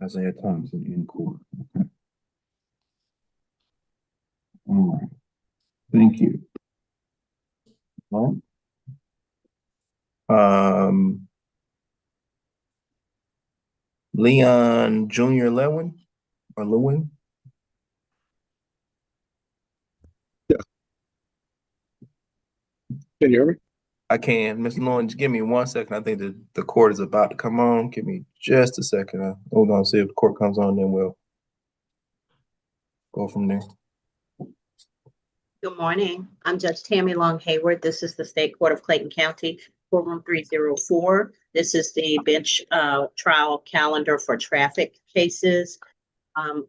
Isaiah Townsen in court. Okay. All right. Thank you. All right. Leon Jr. Lewin or Lewin? Yeah. Can you hear me? I can. Mr. Lewin, just give me 1 second. I think the court is about to come on. Give me just a second. We're going to see if the court comes on, then we'll go from there. Good morning. I'm Judge Tammy Long Hayward. This is the State Court of Clayton County, courtroom 304. This is the bench trial calendar for traffic cases on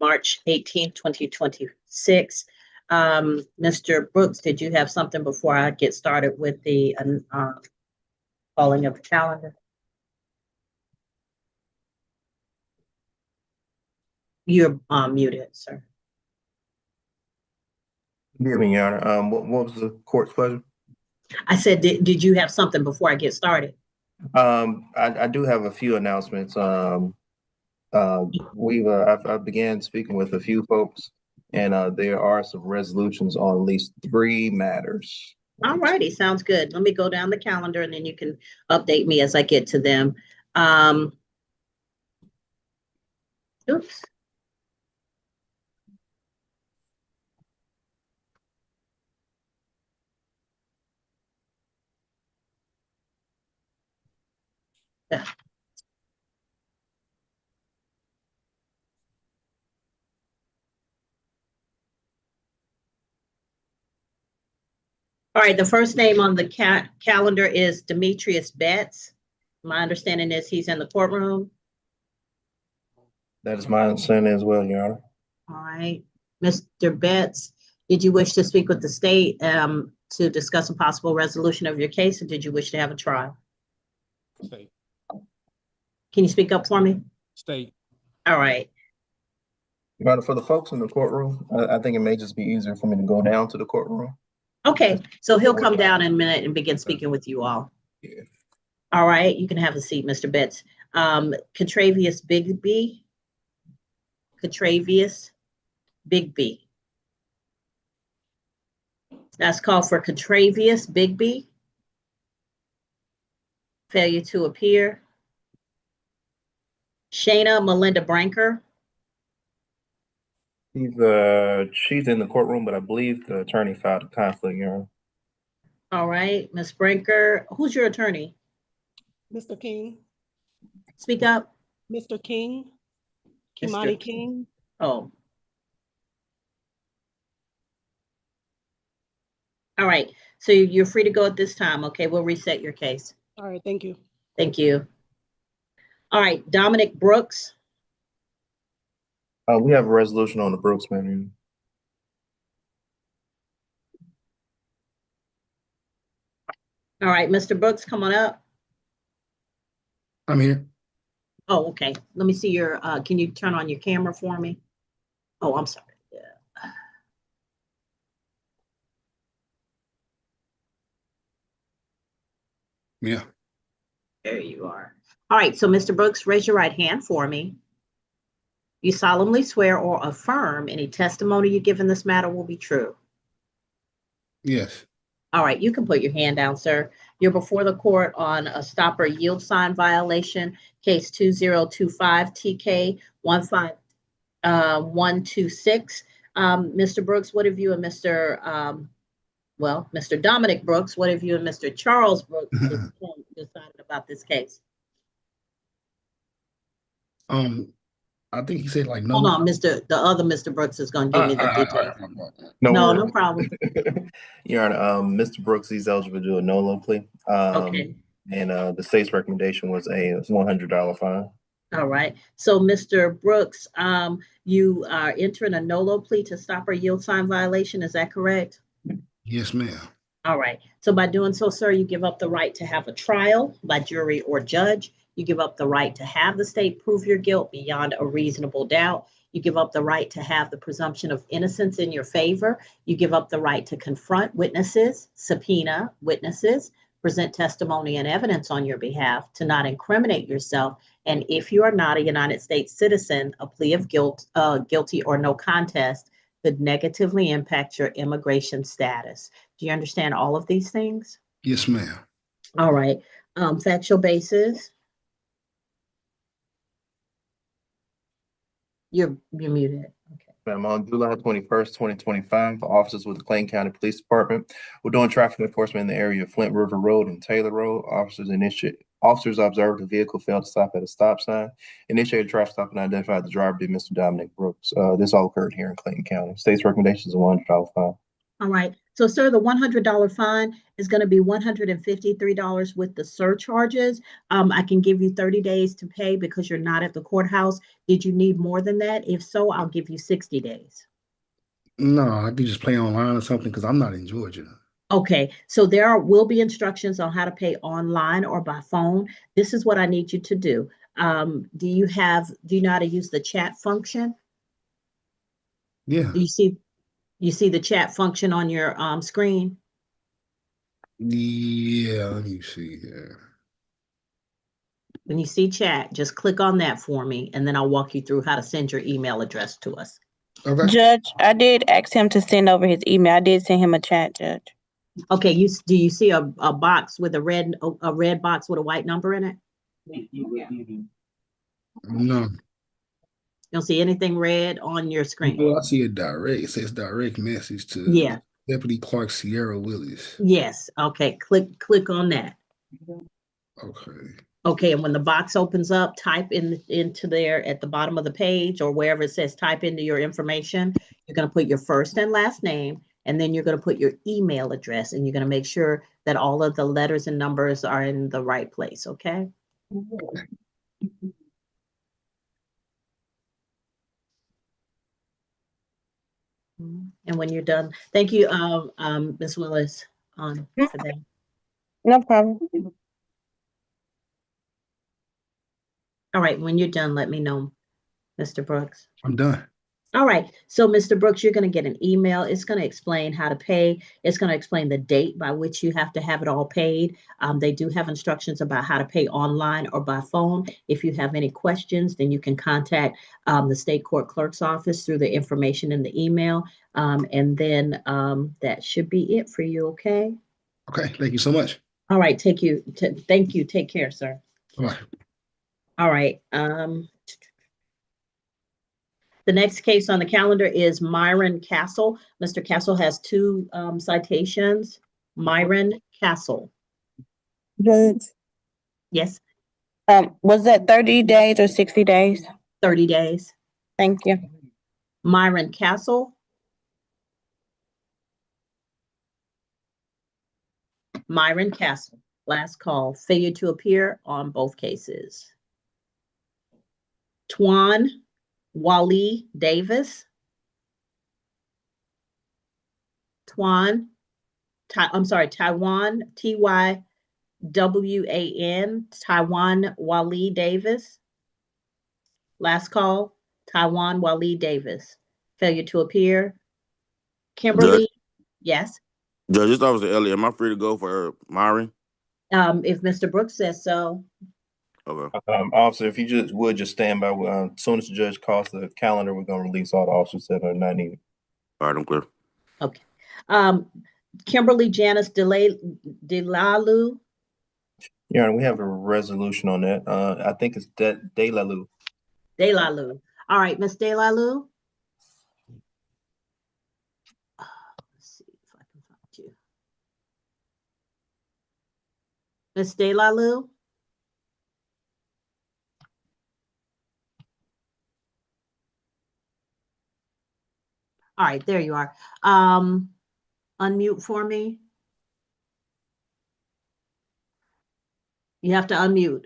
March 18, 2026. Mr. Brooks, did you have something before I get started with the calling of the calendar? You're muted, sir. Give me, Your Honor. What was the court's pleasure? I said, did you have something before I get started? I do have a few announcements. I began speaking with a few folks, and there are some resolutions on at least 3 matters. All righty, sounds good. Let me go down the calendar and then you can update me as I get to them. Oops. Yeah. All right, the first name on the calendar is Demetrius Betts. My understanding is he's in the courtroom. That is my understanding as well, Your Honor. All right, Mr. Betts, did you wish to speak with the state to discuss a possible resolution of your case, or did you wish to have a trial? State. Can you speak up for me? State. All right. Your Honor, for the folks in the courtroom, I think it may just be easier for me to go down to the courtroom. Okay, so he'll come down in a minute and begin speaking with you all. Yeah. All right, you can have a seat, Mr. Betts. Catravius Bigby. Catravius Bigby. That's called for Catravius Bigby. Failure to appear. Shayna Melinda Branker. She's in the courtroom, but I believe the attorney filed a conflict, Your Honor. All right, Ms. Branker. Who's your attorney? Mr. King. Speak up. Mr. King. Kimani King. Oh. All right, so you're free to go at this time. Okay, we'll reset your case. All right, thank you. Thank you. All right, Dominic Brooks. We have a resolution on the Brooks matter. All right, Mr. Brooks, come on up. I'm here. Oh, okay. Let me see your, can you turn on your camera for me? Oh, I'm sorry. Yeah. Yeah. There you are. All right, so Mr. Brooks, raise your right hand for me. You solemnly swear or affirm any testimony you give in this matter will be true. Yes. All right, you can put your hand down, sir. You're before the court on a stop or yield sign violation, case 2025 TK 15126. Mr. Brooks, what have you and Mr. Dominic Brooks, what have you and Mr. Charles Brooks decided about this case? I think he said like no. Hold on, the other Mr. Brooks is going to give me the details. No problem. Your Honor, Mr. Brooks, he's eligible to do a no-low plea. Okay. And the state's recommendation was a $100 fine. All right. So, Mr. Brooks, you are entering a no-low plea to stop or yield sign violation. Is that correct? Yes, ma'am. All right. So by doing so, sir, you give up the right to have a trial by jury or judge. You give up the right to have the state prove your guilt beyond a reasonable doubt. You give up the right to have the presumption of innocence in your favor. You give up the right to confront witnesses, subpoena witnesses, present testimony and evidence on your behalf, to not incriminate yourself, and if you are not a United States citizen, a plea of guilty or no contest could negatively impact your immigration status. Do you understand all of these things? Yes, ma'am. All right. Factual basis. You're muted. Okay. Ma'am, on July 21st, 2025, officers with the Clayton County Police Department were doing traffic enforcement in the area of Flint River Road and Taylor Road. Officers observed a vehicle failed to stop at a stop sign, initiated a traffic stop, and identified the driver to be Mr. Dominic Brooks. This all occurred here in Clayton County. State's recommendations are $100 fine. All right. So, sir, the $100 fine is going to be $153 with the surcharges. I can give you 30 days to pay because you're not at the courthouse. Did you need more than that? If so, I'll give you 60 days. No, I could just play online or something because I'm not in Georgia. Okay, so there will be instructions on how to pay online or by phone. This is what I need you to do. Do you know how to use the chat function? Yeah. Do you see the chat function on your screen? Yeah, let me see here. When you see chat, just click on that for me, and then I'll walk you through how to send your email address to us. Okay. Judge, I did ask him to send over his email. I did send him a chat, Judge. Okay, do you see a box with a red box with a white number in it? No. You don't see anything red on your screen? Well, I see a direct. It says direct message to Yeah. Deputy Clark Sierra Willis. Yes. Okay. Click on that. Okay. Okay, and when the box opens up, type into there at the bottom of the page or wherever it says type into your information. You're going to put your first and last name, and then you're going to put your email address, and you're going to make sure that all of the letters and numbers are in the right place, okay? And when you're done, thank you, Ms. Willis, for that. No problem. All right, when you're done, let me know, Mr. Brooks. I'm done. All right, so Mr. Brooks, you're going to get an email. It's going to explain how to pay. It's going to explain the date by which you have to have it all paid. They do have instructions about how to pay online or by phone. If you have any questions, then you can contact the state court clerk's office through the information in the email. And then that should be it for you, okay? Okay. Thank you so much. All right, thank you. Take care, sir. Bye. All right. The next case on the calendar is Myron Castle. Mr. Castle has two citations. Myron Castle. Judge. Yes, Was that 30 days or 60 days? 30 days. Thank you. Myron Castle. Myron Castle. Last call. Failure to appear on both cases. Twan Wally Davis. Taiwan, Tywan, Taiwan Wally Davis. Last call, Taiwan Wally Davis. Failure to appear. Kimberly, Judge, yes. Judge, this officer Elliott, am I free to go for Myron? If Mr. Brooks says so. Okay. Officer, if you just stand by, as soon as the judge calls the calendar, we're going to release all the officers that are not needed. All right, I'm clear. Okay. Kimberly Janice Dealu. Your Honor, we have a resolution on that. I think it's Dealu. Dealu. All right, Miss Dealu. Let's see if I can find you. Miss Dealu. All right, there you are. Unmute for me. You have to unmute.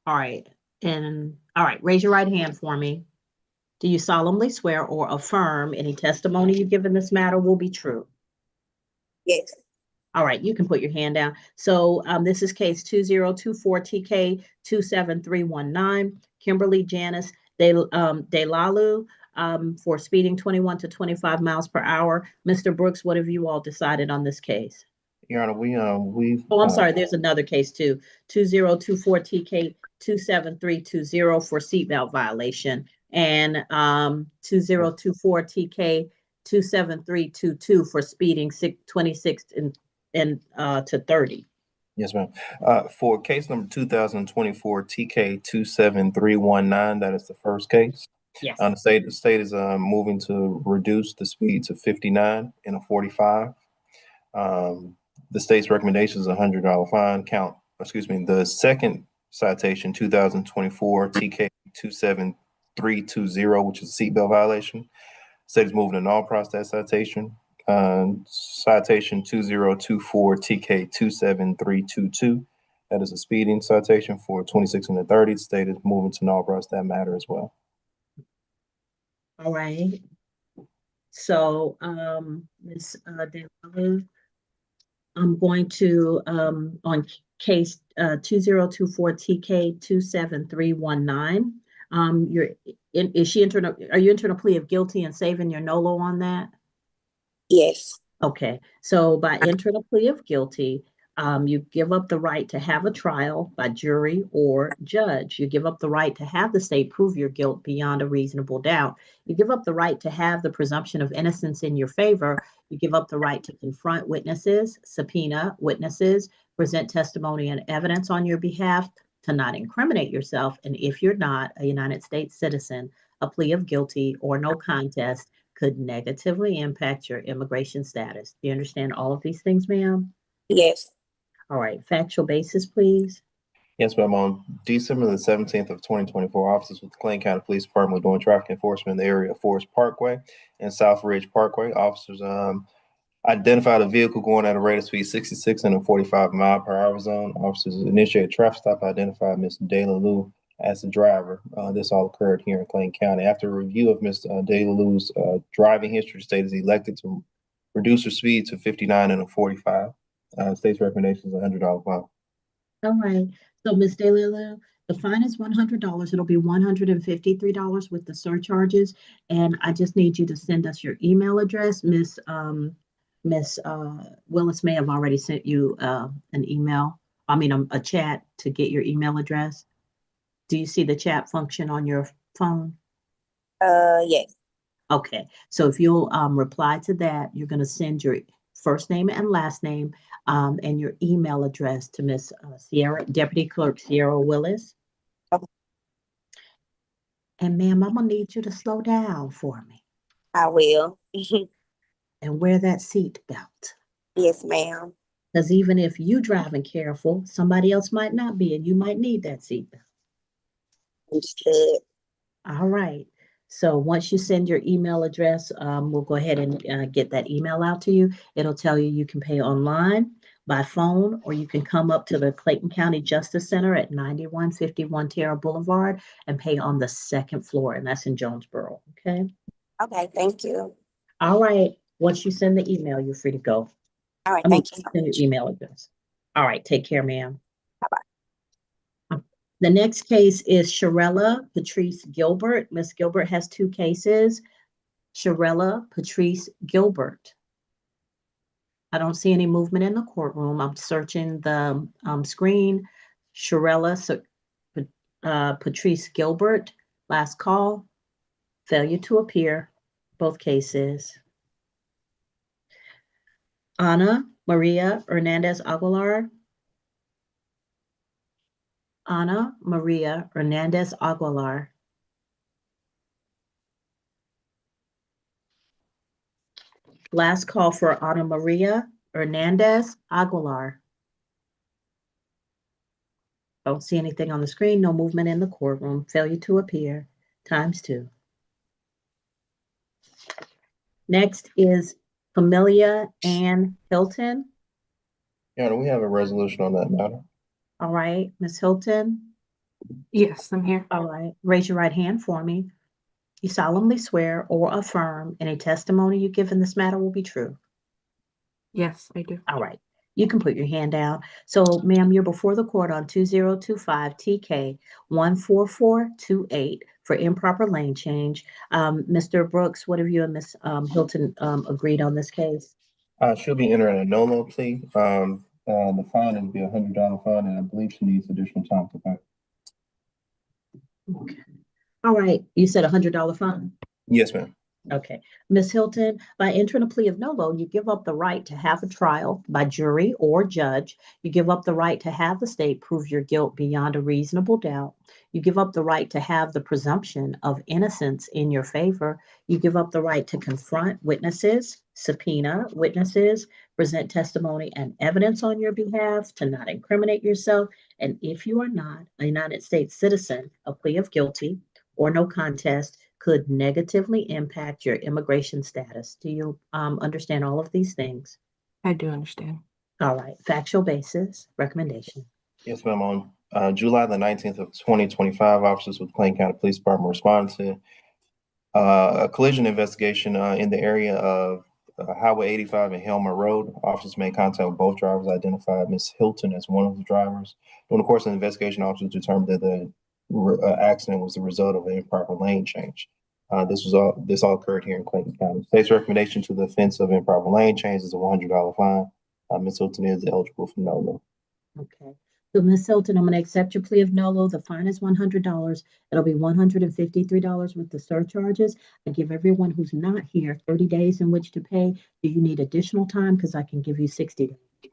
All right, raise your right hand for me. Do you solemnly swear or affirm any testimony you give in this matter will be true? Yes. All right, you can put your hand down. So this is case 2024 TK 27319. Kimberly Janice Dealu for speeding 21 to 25 miles per hour. Mr. Brooks, what have you all decided on this case? Your Honor, we've. Oh, I'm sorry, there's another case too. 2024 TK 27320 for seatbelt violation, and 2024 TK 27322 for speeding 26 and to 30. Yes, ma'am. For case number 2024 TK 27319, that is the first case. Yes. The state is moving to reduce the speed to 59 in a 45. The state's recommendation is a $100 fine. The second citation, 2024 TK 27320, which is a seatbelt violation. State is moving to null process citation. Citation 2024 TK 27322. That is a speeding citation for 26 and a 30. The state is moving to null process that matter as well. All right. So, Ms. Dealu, I'm going to, on case 2024 TK 27319, are you entering a plea of guilty and saving your NOLO on that? Yes. Okay, so by entering a plea of guilty, you give up the right to have a trial by jury or judge. You give up the right to have the state prove your guilt beyond a reasonable doubt. You give up the right to have the presumption of innocence in your favor. You give up the right to confront witnesses, subpoena witnesses, present testimony and evidence on your behalf, to not incriminate yourself. And if you're not a United States citizen, a plea of guilty or no contest could negatively impact your immigration status. Do you understand all of these things, ma'am? Yes. All right, factual basis, please. Yes, ma'am. On December the 17th of 2024, officers with the Clayton County Police Department were doing traffic enforcement in the area of Forest Parkway and South Ridge Parkway. Officers identified a vehicle going at a rate of speed 66 in a 45 mile per hour zone. Officers initiated a traffic stop, identified Ms. Dealu as the driver. This all occurred here in Clayton County. After a review of Ms. Dealu's driving history, the state is elected to reduce her speed to 59 in a 45. State's recommendation is a $100 fine. All right. So, Ms. Dealu, the fine is $100. It'll be $153 with the surcharges. And I just need you to send us your email address. Miss Willis may have already sent you an email. A chat to get your email address. Do you see the chat function on your phone? Yes. Okay. So if you'll reply to that, you're going to send your first name and last name and your email address to Miss Sierra, Deputy Clerk Sierra Willis. Okay. And ma'am, I'm gonna need you to slow down for me. I will. And wear that seat belt. Yes, ma'am. Because even if you driving careful, somebody else might not be, and you might need that seat belt. Understood. All right. So once you send your email address, we'll go ahead and get that email out to you. It'll tell you you can pay online, by phone, or you can come up to the Clayton County Justice Center at 9151 Terra Boulevard and pay on the second floor, and that's in Jonesboro. Okay. Okay, thank you. All right. Once you send the email, you're free to go. All right, thank you so Send your much. email address. All right. Take care, ma'am. Bye-bye. The next case is Sharella Patrice Gilbert. Miss Gilbert has two cases. Sharella Patrice Gilbert. I don't see any movement in the courtroom. I'm searching the screen. Sharella Patrice Gilbert, last call. Failure to appear, both cases. Ana Maria Hernandez Aguilar. Ana Maria Hernandez Aguilar. Last call for Ana Maria Hernandez Aguilar. Don't see anything on the screen. No movement in the courtroom. Failure to appear, ×2. Next is Familia Hilton. Yeah, we have a resolution on that matter. All right, Ms. Hilton. Yes, I'm here. All right, raise your right hand for me. You solemnly swear or affirm any testimony you give in this matter will be true. Yes, I do. All right, you can put your hand down. So, ma'am, you're before the court on 2025 TK 14428 for improper lane change. Mr. Brooks, what have you and Ms. Hilton agreed on this case? She'll be entering a no-no plea. The fine will be $100 fine, and I believe she needs additional time to pay. Okay. All right, you said $100 fine? Yes, ma'am. Okay. Ms. Hilton, by entering a plea of nolo, you give up the right to have a trial by jury or judge. You give up the right to have the state prove your guilt beyond a reasonable doubt. You give up the right to have the presumption of innocence in your favor. You give up the right to confront witnesses, subpoena witnesses, present testimony and evidence on your behalf, to not incriminate yourself. And if you are not a United States citizen, a plea of guilty or no contest could negatively impact your immigration status. Do you understand all of these things? I do understand. All right, factual basis, recommendation. Yes, ma'am. On July the 19th of 2025, officers with Clayton County Police Department responded to a collision investigation in the area of Highway 85 and Helmer Road. Officers made contact with both drivers, identified Ms. Hilton as one of the drivers. During the course of the investigation, officers determined that the accident was the result of an improper lane change. This all occurred here in Clayton County. State's recommendation to the offense of improper lane change is a $100 fine. Ms. Hilton is eligible for NOLO. Okay. So Ms. Hilton, I'm going to accept your plea of NOLO. The fine is $100. It'll be $153 with the surcharges. I give everyone who's not here 30 days in which to pay. Do you need additional time? Because I can give you 60 days.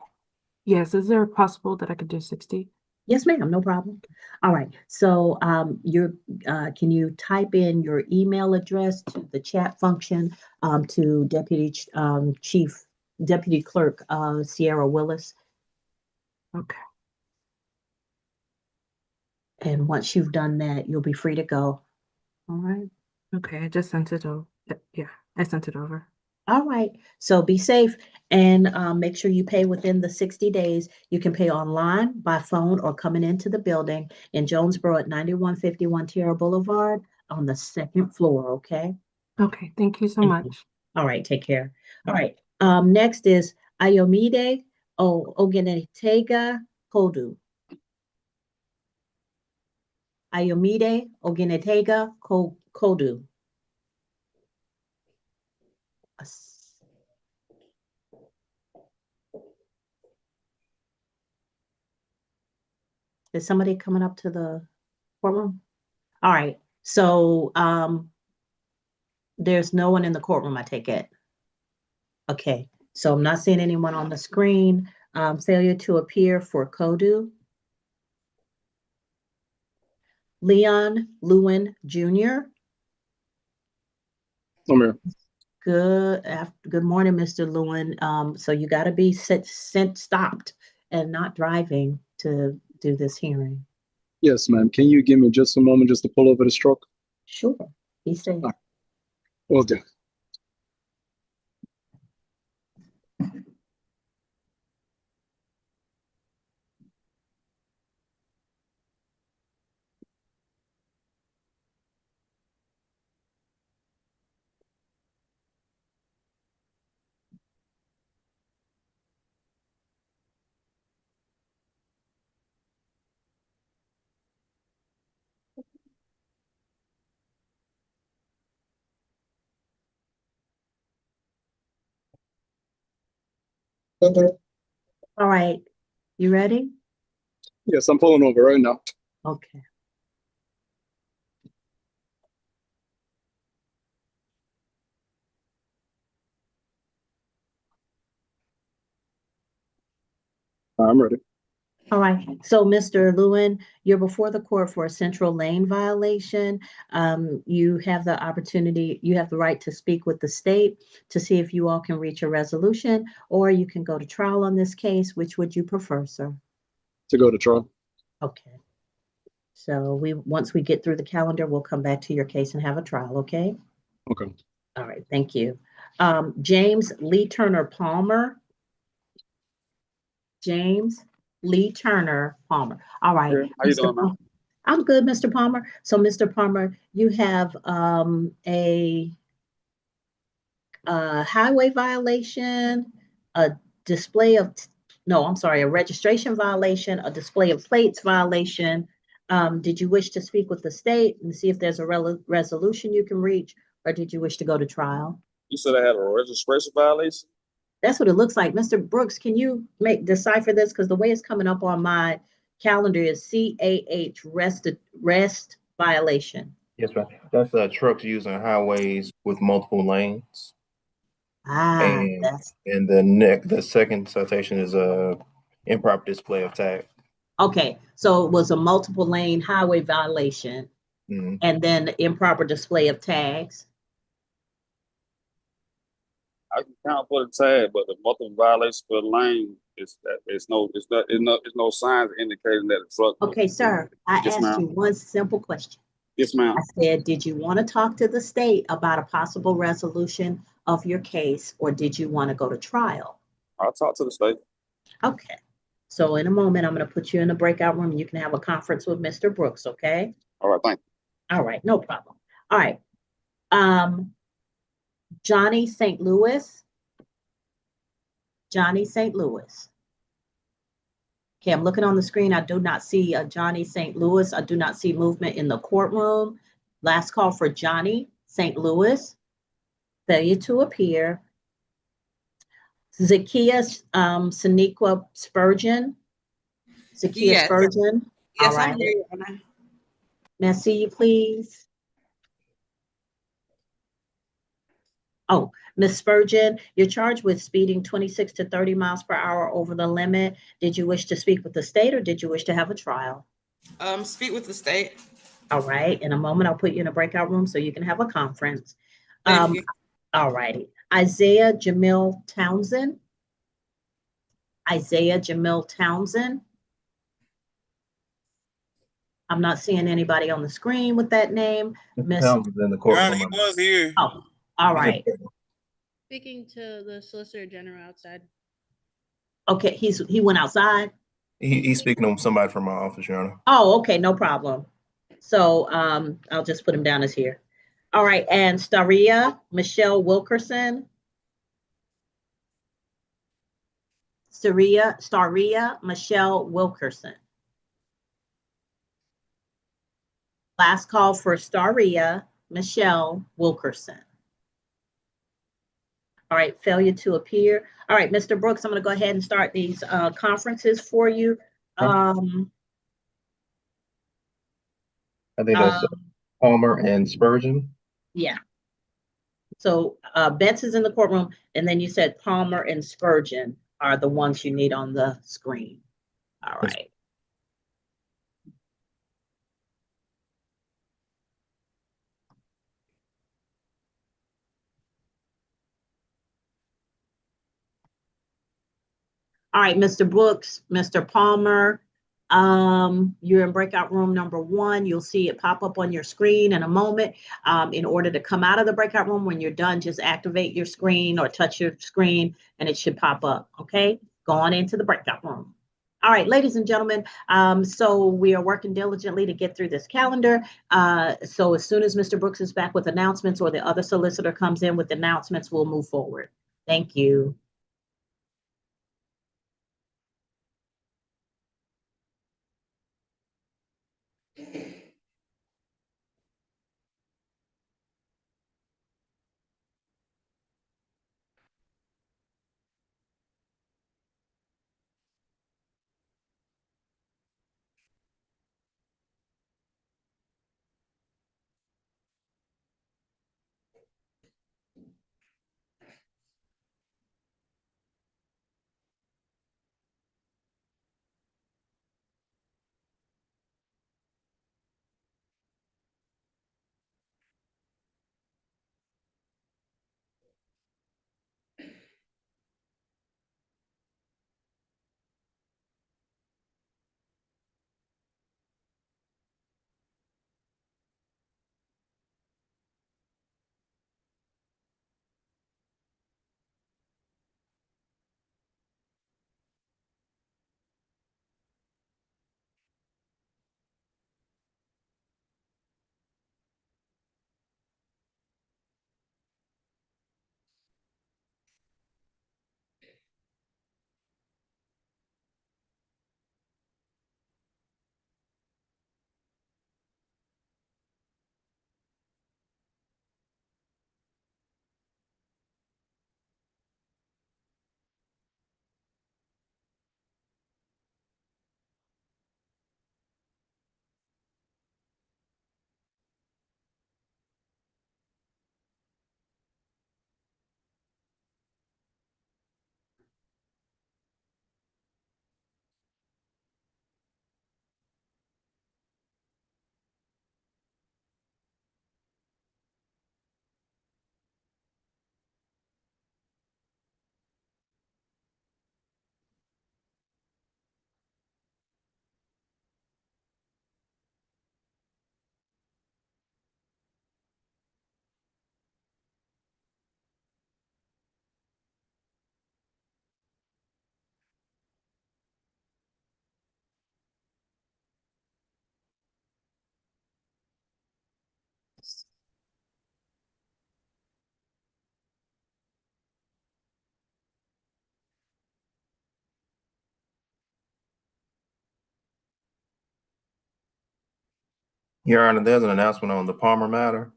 Yes, is there possible that I could do 60? Yes, ma'am, no problem. All right, so can you type in your email address to the chat function to Deputy Clerk Sierra Willis? Okay. And once you've done that, you'll be free to go. All right. Okay, I just sent it over. Yeah, I sent it over. All right, so be safe and make sure you pay within the 60 days. You can pay online, by phone, or coming into the building in Jonesboro at 9151 Tierra Boulevard on the second floor, okay? Okay, thank you so much. All right, take care. All right, next is Ayomide Ogenetega Kodu. Ayomide Ogenetega Kodu. Is somebody coming up to the courtroom? All right, so there's no one in the courtroom, I take it. Okay, so I'm not seeing anyone on the screen. Failure to appear for Kodu. Lewin Jr. I'm here. Good morning, Mr. Lewin. So you got to be stopped and not driving to do this hearing. Yes, ma'am. Can you give me just a moment just to pull over the truck? Sure. Be safe. Will do. All right. You ready? Yes, I'm pulling over right now. Okay. I'm ready. All right, so Mr. Lewin, you're before the court for a central lane violation. You have the opportunity, you have the right to speak with the state to see if you all can reach a resolution, or you can go to trial on this case. Which would you prefer, sir? To go to trial. Okay. So once we get through the calendar, we'll come back to your case and have a trial, okay? Okay. All right, thank you. James Lee Turner Palmer. James Lee Turner Palmer. All right. Hey, how you doing, man? I'm good, Mr. Palmer. So, Mr. Palmer, you have a highway violation, a display of, no, I'm sorry, a registration violation, a display of plates violation, Did you wish to speak with the state and see if there's a resolution you can reach, or did you wish to go to trial? You said I had a registration violation? That's what it looks like. Mr. Brooks, can you decipher this? Because the way it's coming up on my calendar is CAH rest violation. Yes, ma'am. That's trucks using highways with multiple lanes. Ah, And that's the second citation is a improper display of tag. okay. So it was a multiple lane highway violation, Mhm. and then improper display of tags. I can count for the tag, but the multiple violation for the lane is that it's no signs indicating that the truck. Okay, sir, I Yes, asked ma'am. you one simple question. Yes, ma'am. I said, did you want to talk to the state about a possible resolution of your case, or did you want to go to trial? I'll talk to the state. Okay. So in a moment, I'm going to put you in a breakout room. You can have a conference with Mr. Brooks, okay? All right, thank you. All right, no problem. All right. Johnny St. Louis. Johnny St. Louis. Okay, I'm looking on the screen. I do not see Johnny St. Louis. I do not see movement in the courtroom. Last call for Johnny St. Louis. Failure to appear. Zakia Spurgeon. Zakia Yes. Spurgeon. Yes, All I'm right. here, Your Honor. May I see you, please? Oh, Ms. Spurgeon, you're charged with speeding 26 to 30 miles per hour over the limit. Did you wish to speak with the state, or did you wish to have a trial? Speak with the state. All right. In a moment, I'll put you in a breakout room so you can have a conference. Thank you. All righty. Isaiah Jamil Townsen. Isaiah Jamil Townsen. I'm not seeing anybody on the screen with that name. Mr. Townsend's in the courtroom. He was here. Oh, all right. Speaking to the Solicitor General outside. Okay, he went outside. He's speaking to somebody from my office, Your Honor. Oh, okay, no problem. So I'll just put him down as here. All right, and Staria Michelle Wilkerson. Staria Michelle Wilkerson. Last call for Staria Michelle Wilkerson. All right, failure to appear. All right, Mr. Brooks, I'm going to go ahead and start these conferences for you. I think that's Palmer and Spurgeon. Yeah. So Betts is in the courtroom, and then you said Palmer and Spurgeon are the ones you need on the screen. All right. All right, Mr. Brooks, Mr. Palmer, you're in breakout room number 1. You'll see it pop up on your screen in a moment. In order to come out of the breakout room, when you're done, just activate your screen or touch your screen and it should pop up, okay? Go on into the breakout room. All right, ladies and gentlemen, so we are working diligently to get through this calendar. So as soon as Mr. Brooks is back with announcements or the other solicitor comes in with announcements, we'll move forward. Thank you. Your Honor, there's an announcement on the Palmer matter.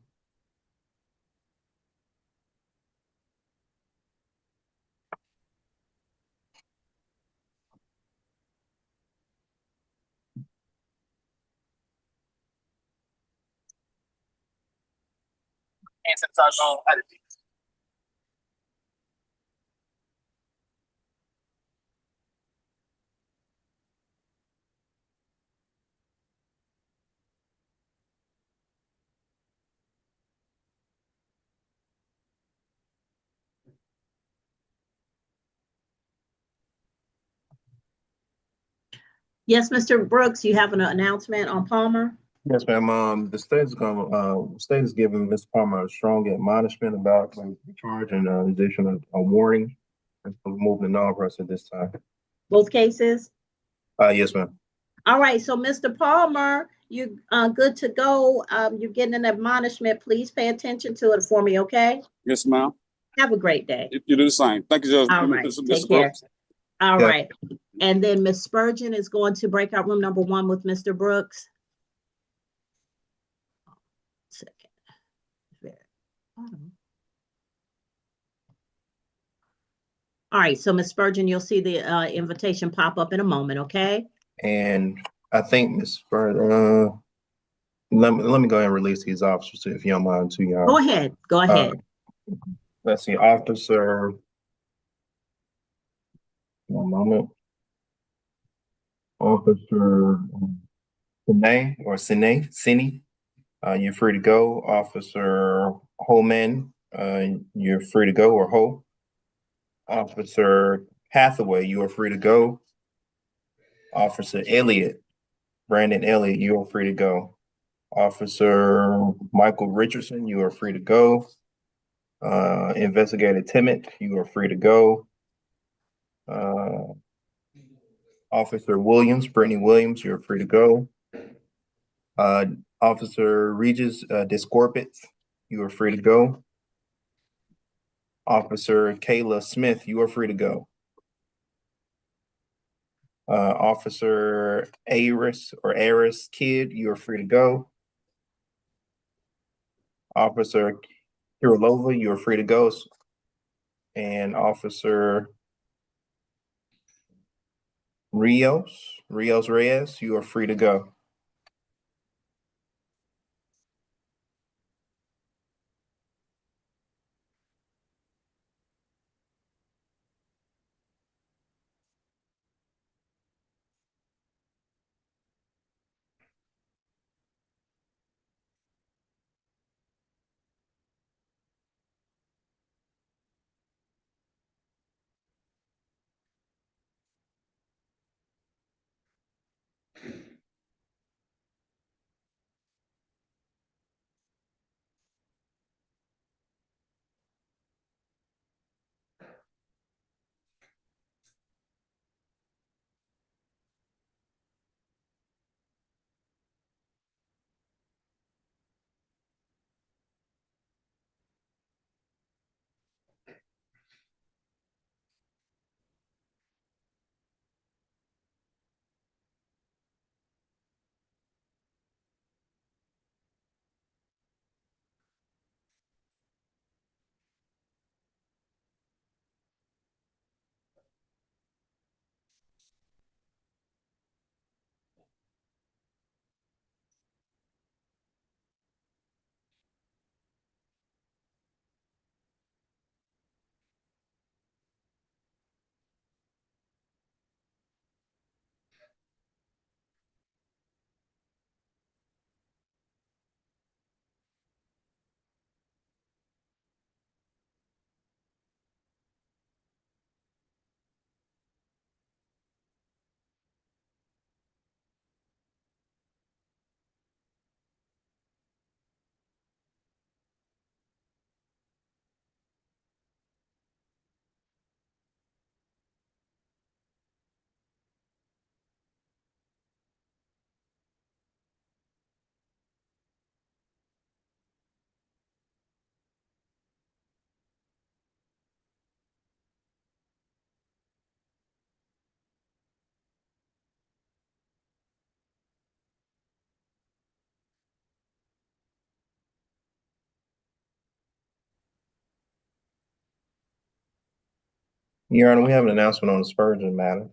Yes, Mr. Brooks, you have an announcement on Palmer? Yes, ma'am. The state is giving Ms. Palmer a strong admonishment about the charge and addition a warning and for moving the non-press at this time. Both cases? Yes, ma'am. All right, so Mr. Palmer, you good to go. You're getting an admonishment. Please pay attention to it for me, okay? Yes, ma'am. Have a great day. You do the same. Thank you, Judge. All right, Mr. take care. Brooks. All Yeah. right. And then Ms. Spurgeon is going to breakout room number 1 with Mr. Brooks. Second. All right, so Ms. Spurgeon, you'll see the invitation pop up in a moment, okay? And I think Ms. Spurgeon, let me go ahead and release these officers if you don't mind to y'all. Go ahead, go ahead. Let's see, Officer. One moment. Officer Naen or Sine, you're free to go. Officer Holman, you're free to go, or Ho. Officer Hathaway, you are free to go. Officer Elliott, Brandon Elliott, you are free to go. Officer Michael Richardson, you are free to go. Investigator Timmitt, you are free to go. Officer Williams, Brittany Williams, you're free to go. Officer Regis Discorpitz, you are free to go. Officer Kayla Smith, you are free to go. Officer Aris Kidd, you are free to go. Officer Kirilova, you are free to go. And Officer Rios Reyes, you are free to go. Your Honor, we have an announcement on the Spurgeon matter.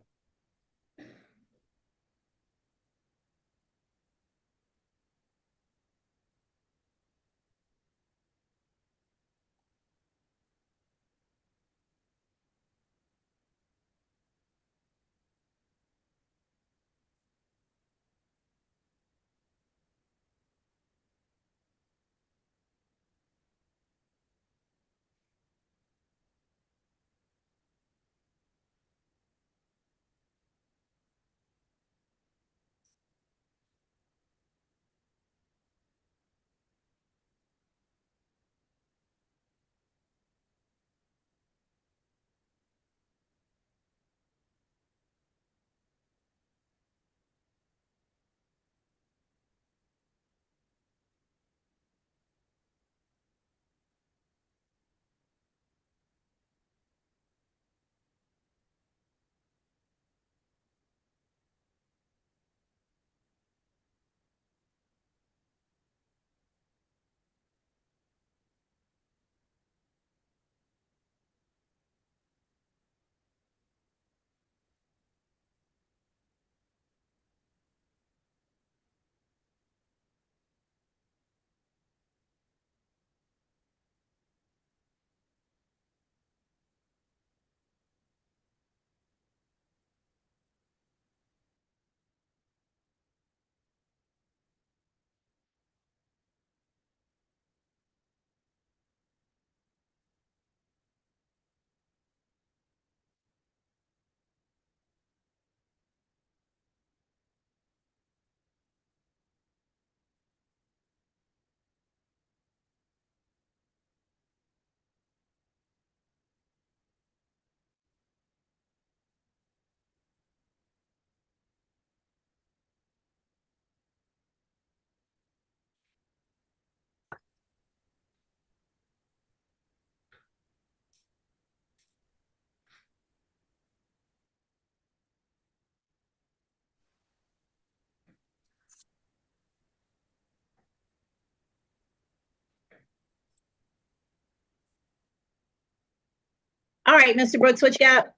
All right, Mr. Brooks, what you got?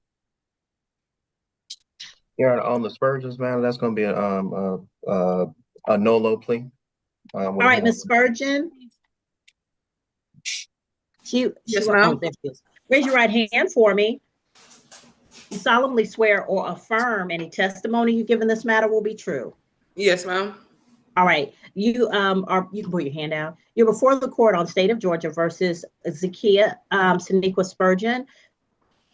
Your Honor, on the Spurgeon's matter, that's going to be a no-low plea. All right, Ms. Spurgeon. Yes, ma'am. There she is. Raise your right hand for me. You solemnly swear or affirm any testimony you give in this matter will be true. Yes, ma'am. All right, you can put your hand out. You're before the court on State of Georgia versus Zakia Spurgeon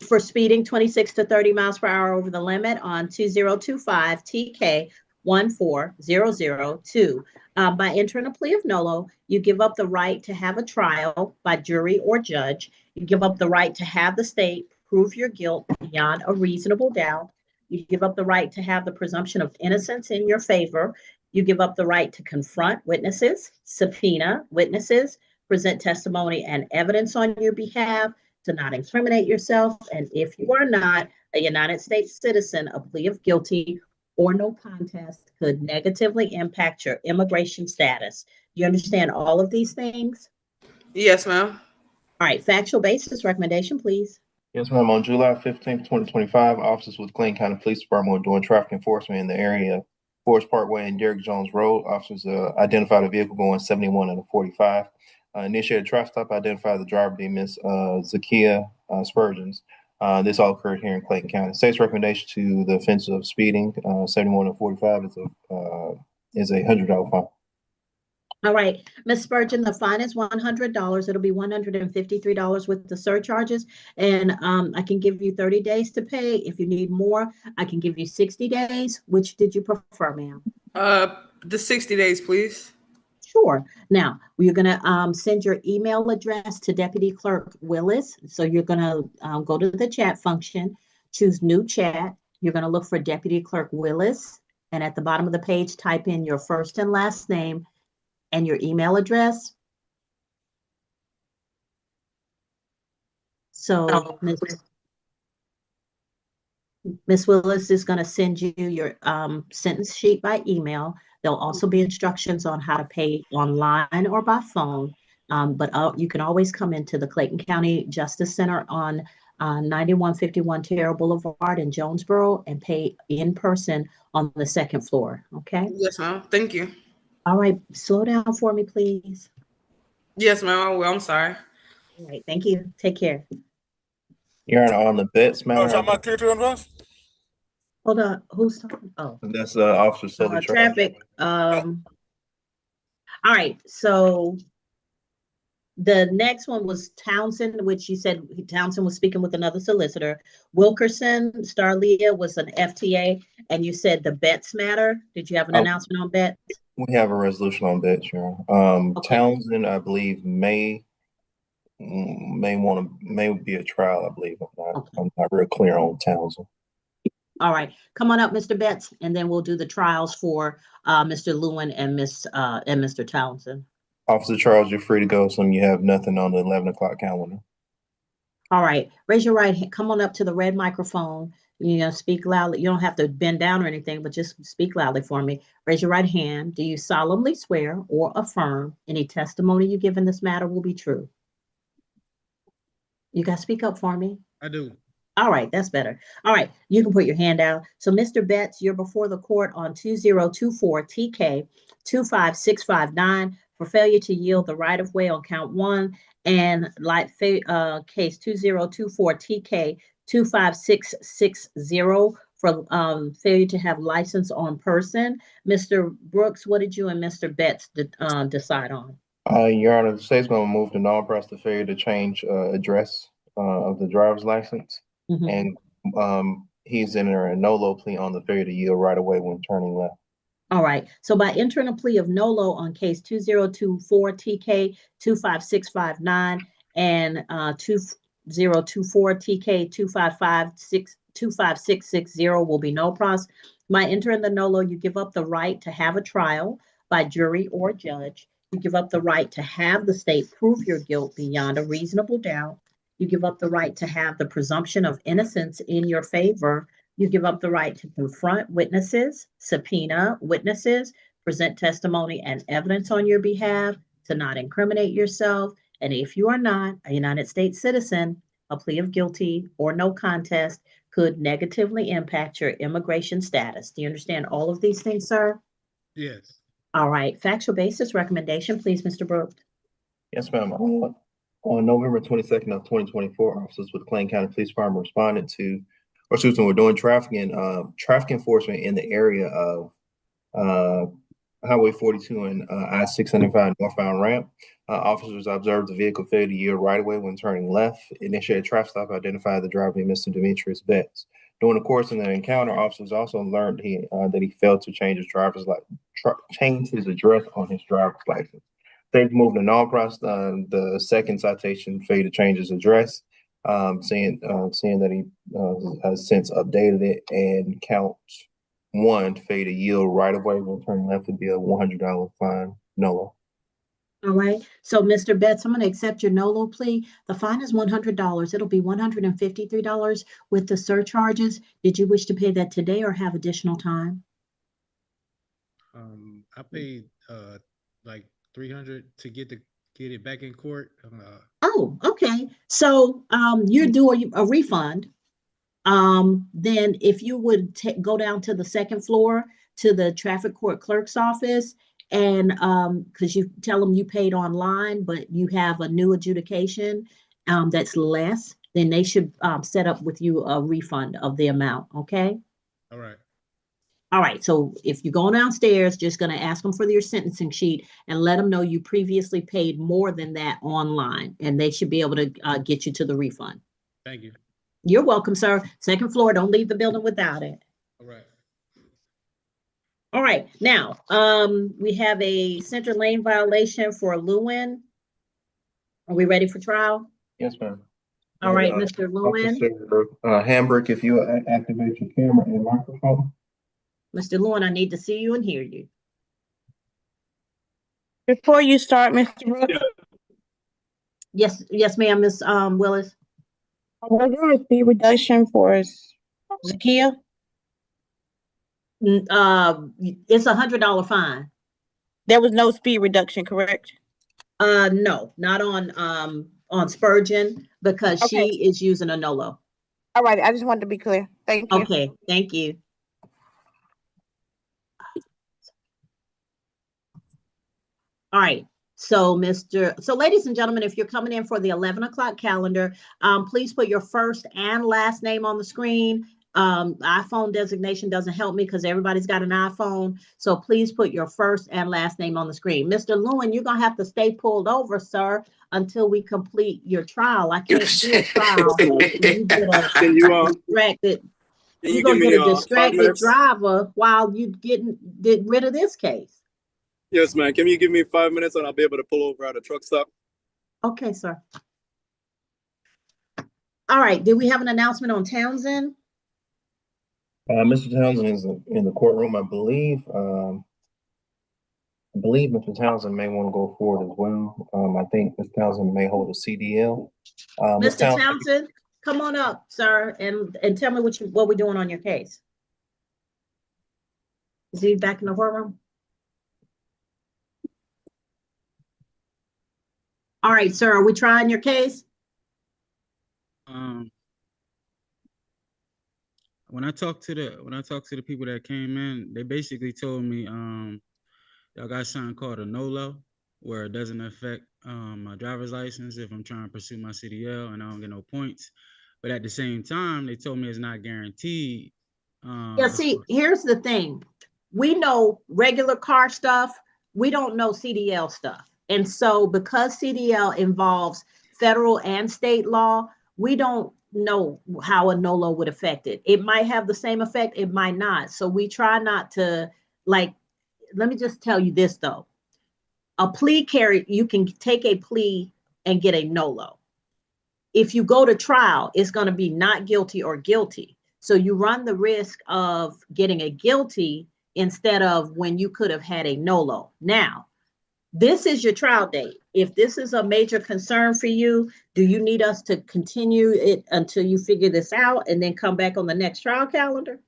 for speeding 26 to 30 miles per hour over the limit on 2025 TK 14002. By entering a plea of nolo, you give up the right to have a trial by jury or judge. You give up the right to have the state prove your guilt beyond a reasonable doubt. You give up the right to have the presumption of innocence in your favor. You give up the right to confront witnesses, subpoena witnesses, present testimony and evidence on your behalf, to not incriminate yourself, and if you are not a United States citizen, a plea of guilty or no contest could negatively impact your immigration status. Do you understand all of these things? Yes, ma'am. All right, factual basis recommendation, please. Yes, ma'am. On July 15th, 2025, officers with Clayton County Police Department were doing traffic enforcement in the area of Forest Parkway and Derrick Jones Road. Officers identified a vehicle going 71 and a 45. Initiated a traffic stop, identified the driver being Miss Zakia Spurgeon. This all occurred here in Clayton County. State's recommendation to the offense of speeding 71 and 45 is a $100 fine. All right, Ms. Spurgeon, the fine is $100. It'll be $153 with the surcharges, and I can give you 30 days to pay. If you need more, I can give you 60 days. Which did you prefer, ma'am? The 60 days, please. Sure. Now, you're going to send your email address to Deputy Clerk Willis. So you're going to go to the chat function, choose new chat. You're going to look for Deputy Clerk Willis. And at the bottom of the page, type in your first and last name and your email address. So Ms. Willis is going to send you your sentence sheet by email. There'll also be instructions on how to pay online or by phone. But you can always come into the Clayton County Justice Center on 9151 Terrell Boulevard in Jonesboro, and pay in person on the second floor, okay? Yes, ma'am. Thank you. All right, slow down for me, please. Yes, ma'am. I will. I'm sorry. All right, thank you. Take care. Your Honor, on the Betts matter, Hold on, who's talking? Oh, that's Officer Sully Charles. traffic. All right, so the next one was Townsen, which you said Townsen was speaking with another solicitor. Wilkerson, Starlia was an FTA, and you said the Betts matter. Did you have an announcement on Betts? We have a resolution on Betts, Your Honor. Okay. Townsen, I believe, may be a trial, I believe. I'm not real clear on Townsen. All right, come on up, Mr. Betts, and then we'll do the trials for Mr. Lewin and Mr. Townsen. Officer Charles, you're free to go. You have nothing on the 11 o'clock calendar. All right, raise your right hand. Come on up to the red microphone. Speak loudly. You don't have to bend down or anything, but just speak loudly for me. Raise your right hand. Do you solemnly swear or affirm any testimony you give in this matter will be true? You got to speak up for me. I do. All right, that's better. All right, you can put your hand out. So, Mr. Betts, you're before the court on 2024 TK 25659 for failure to yield the right of way on count 1, and case 2024 TK 25660 for failure to have license on person. Mr. Brooks, what did you and Mr. Betts decide on? Your Honor, the state's going to move the non-press to failure to change address of the driver's license. And he's entering a no-low plea on the failure to yield right away when turning left. All right. So by entering a plea of no-low on case 2024 TK 25659 and 2024 TK 25660 will be no pros. By entering the no-low, you give up the right to have a trial by jury or judge. You give up the right to have the state prove your guilt beyond a reasonable doubt. You give up the right to have the presumption of innocence in your favor. You give up the right to confront witnesses, subpoena witnesses, present testimony and evidence on your behalf, to not incriminate yourself. And if you are not a United States citizen, a plea of guilty or no contest could negatively impact your immigration status. Do you understand all of these things, sir? Yes. All right. Factual basis recommendation, please, Mr. Brooks. Yes, ma'am. On November 22nd of 2024, officers with the Clayton County Police Department responded to, we're doing traffic enforcement in the area of Highway 42 and I-695 northbound ramp. Officers observed the vehicle fail to yield right away when turning left, initiated a traffic stop, identified the driver being Mr. Demetrius Betts. During the course of the encounter, officers also learned that he failed to change his change his address on his driver's license. They've moved the non-process, the second citation failed to change his address, seeing that he has since updated it, and count 1 failed to yield right away when turning left would be a $100 fine, no. All right. So, Mr. Betts, I'm going to accept your no-low plea. The fine is $100. It'll be $153 with the surcharges. Did you wish to pay that today or have additional time? I paid like $300 to get it back in court. Oh, okay. So you're doing a refund. Then if you would go down to the second floor to the traffic court clerk's office, and because you tell them you paid online, but you have a new adjudication that's less, then they should set up with you a refund of the amount. Okay. All right. All right, so if you go downstairs, just going to ask them for your sentencing sheet and let them know you previously paid more than that online, and they should be able to get you to the refund. Thank you. You're welcome, sir. Second floor, don't leave the building without it. All right. All right, now, we have a center lane violation for Lewin. Are we ready for trial? Yes, ma'am. All right, Mr. Lewin. Hambrick, if you activate your camera and microphone. Mr. Lewin, I need to see you and hear you. Before you start, Mr. Brooks. Yes, ma'am, Miss Willis. Was there a fee reduction for Zakia? It's $100 fine. There was no speed reduction, correct? No, not on on Spurgeon because Okay. she is using a NOLO. All right, I just wanted to be clear. Thank you. Okay, thank you. All right, so ladies and gentlemen, if you're coming in for the 11 o'clock calendar, please put your first and last name on the screen. iPhone designation doesn't help me because everybody's got an iPhone. So please put your first and last name on the screen. Mr. Lewin, you're gonna have to stay pulled over, sir, until we complete your trial. I can't do a trial. You get a Can you distracted. can You're you gonna give get me a 5 distracted minutes? driver while you get rid of this case. Yes, man. Can you give me 5 minutes and I'll be able to pull over at a truck stop? Okay, sir. All right, did we have an announcement on Townsen? Mr. Townsend is in the courtroom, I believe. I believe Mr. Townsend may want to go forward as well. I think Mr. Townsend may hold a CDL. Ms. Mr. Townsen, come on up, sir, and tell me what we're doing on your case. Is he back in the courtroom? All right, sir, are we trying your case? When I talked to the people that came in, they basically told me y'all got something called a NOLO, where it doesn't affect my driver's license if I'm trying to pursue my CDL and I don't get no points. But at the same time, they told me it's not guaranteed. Yeah, see, here's the thing. We know regular car stuff. We don't know CDL stuff. And so because CDL involves federal and state law, we don't know how a NOLO would affect it. It might have the same effect. It might not. So we try not to, like, let me just tell you this, though. A plea carry, you can take a plea and get a NOLO. If you go to trial, it's going to be not guilty or guilty. So you run the risk of getting a guilty instead of when you could have had a NOLO. Now, this is your trial date. If this is a major concern for you, do you need us to continue it until you figure this out and then come back on the next trial calendar?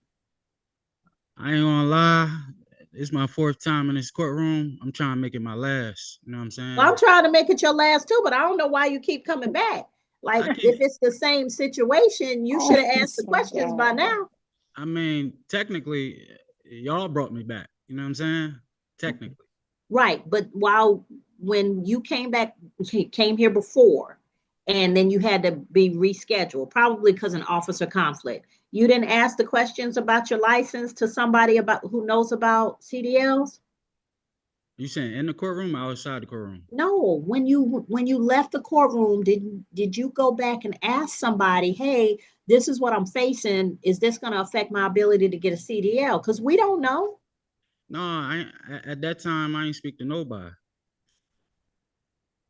I ain't gonna lie, it's my 4th time in this courtroom. I'm trying to make it my last. You know what I'm saying? Well, I'm trying to make it your last too, but I don't know why you keep coming back. Like, if it's the same situation, you should have asked the questions by now. I mean, technically, y'all brought me back. You know what I'm saying? Technically. Right, but when you came here before, and then you had to be rescheduled, probably because of an officer conflict, you didn't ask the questions about your license to somebody who knows about CDLs? You saying in the courtroom or outside the courtroom? No, when you left the courtroom, did you go back and ask somebody, hey, this is what I'm facing. Is this going to affect my ability to get a CDL? Because we don't know. No, at that time I ain't speak to nobody.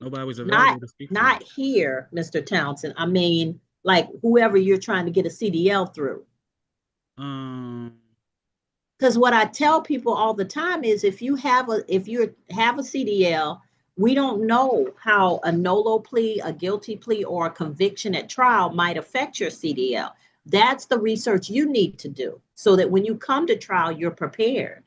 Nobody was available to speak to. Not here, Mr. Townsen. I mean, like whoever you're trying to get a CDL through. Because what I tell people all the time is if you have a CDL, we don't know how a NOLO plea, a guilty plea, or a conviction at trial might affect your CDL. That's the research you need to do so that when you come to trial, you're prepared.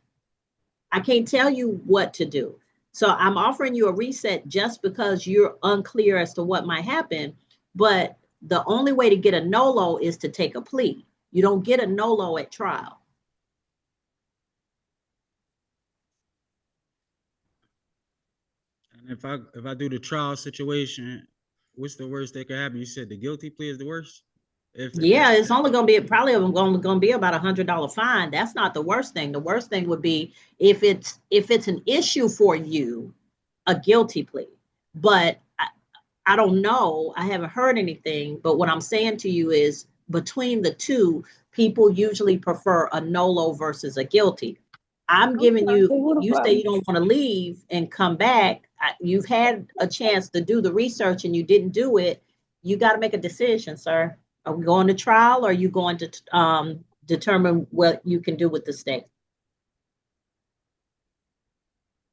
I can't tell you what to do. So I'm offering you a reset just because you're unclear as to what might happen. But the only way to get a NOLO is to take a plea. You don't get a NOLO at trial. And if I do the trial situation, what's the worst that could happen? You said the guilty plea is the worst? Yeah, it's only going to be probably going to be about $100 fine. That's not the worst thing. The worst thing would be if it's an issue for you, a guilty plea. But I don't know. I haven't heard anything. But what I'm saying to you is between the two, people usually prefer a NOLO versus a guilty. I'm giving you say you don't want to leave and come back. You've had a chance to do the research and you didn't do it. You got to make a decision, sir. Are we going to trial or are you going to determine what you can do with the state?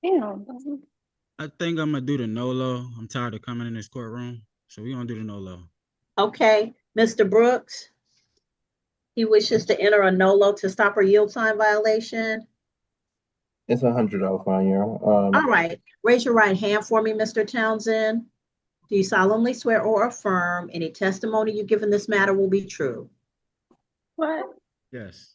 I think I'm going to do the NOLO. I'm tired of coming in this courtroom. So we're going to do the NOLO. Okay. Mr. Brooks, he wishes to enter a NOLO to stop a yield sign violation. It's $100 fine, Your Honor. All right. Raise your right hand for me, Mr. Townsen. Do you solemnly swear or affirm any testimony you give in this matter will be true? What? Yes.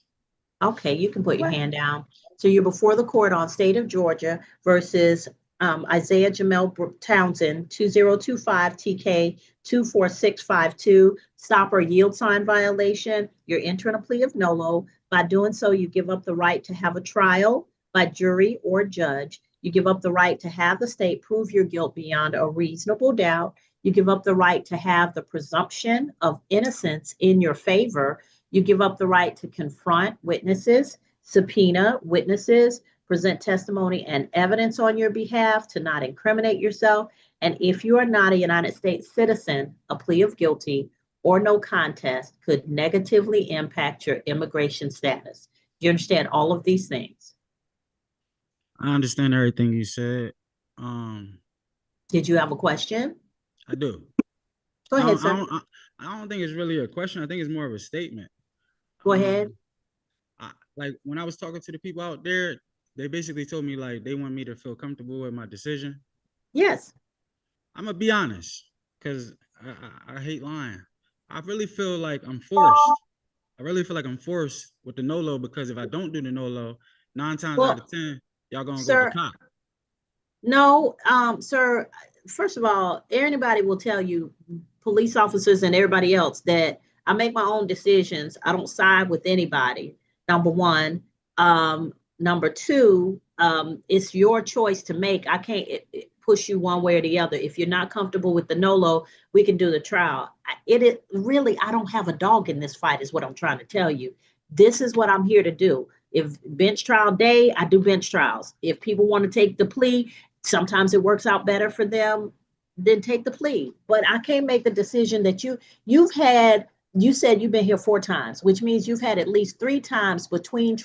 Okay, you can put your hand down. So you're before the court on State of Georgia versus Isaiah Jamel Townsen, 2025 TK 24652, stop or yield sign violation. You're entering a plea of nolo. By doing so, you give up the right to have a trial by jury or judge. You give up the right to have the state prove your guilt beyond a reasonable doubt. You give up the right to have the presumption of innocence in your favor. You give up the right to confront witnesses, subpoena witnesses, present testimony and evidence on your behalf, to not incriminate yourself. And if you are not a United States citizen, a plea of guilty or no contest could negatively impact your immigration status. Do you understand all of these things? I understand everything you said. Did you have a question? I do. Go ahead, sir. I don't think it's really a question. I think it's more of a statement. Go ahead. Like when I was talking to the people out there, they basically told me like they want me to feel comfortable with my decision. Yes. I'm gonna be honest, because I hate lying. I really feel like I'm forced. I really feel like I'm forced with the NOLO, because if I don't do the NOLO, 9 times out of 10, y'all gonna go to the cop. No, sir, first of all, anybody will tell you, police officers and everybody else, that I make my own decisions. I don't side with anybody, number one. Number two, it's your choice to make. I can't push you one way or the other. If you're not comfortable with the NOLO, we can do the trial. It is really, I don't have a dog in this fight is what I'm trying to tell you. This is what I'm here to do. If bench trial day, I do bench trials. If people want to take the plea, sometimes it works out better for them, then take the plea. But I can't make the decision that you've had. You said you've been here 4 times, which means you've had at least 3 times between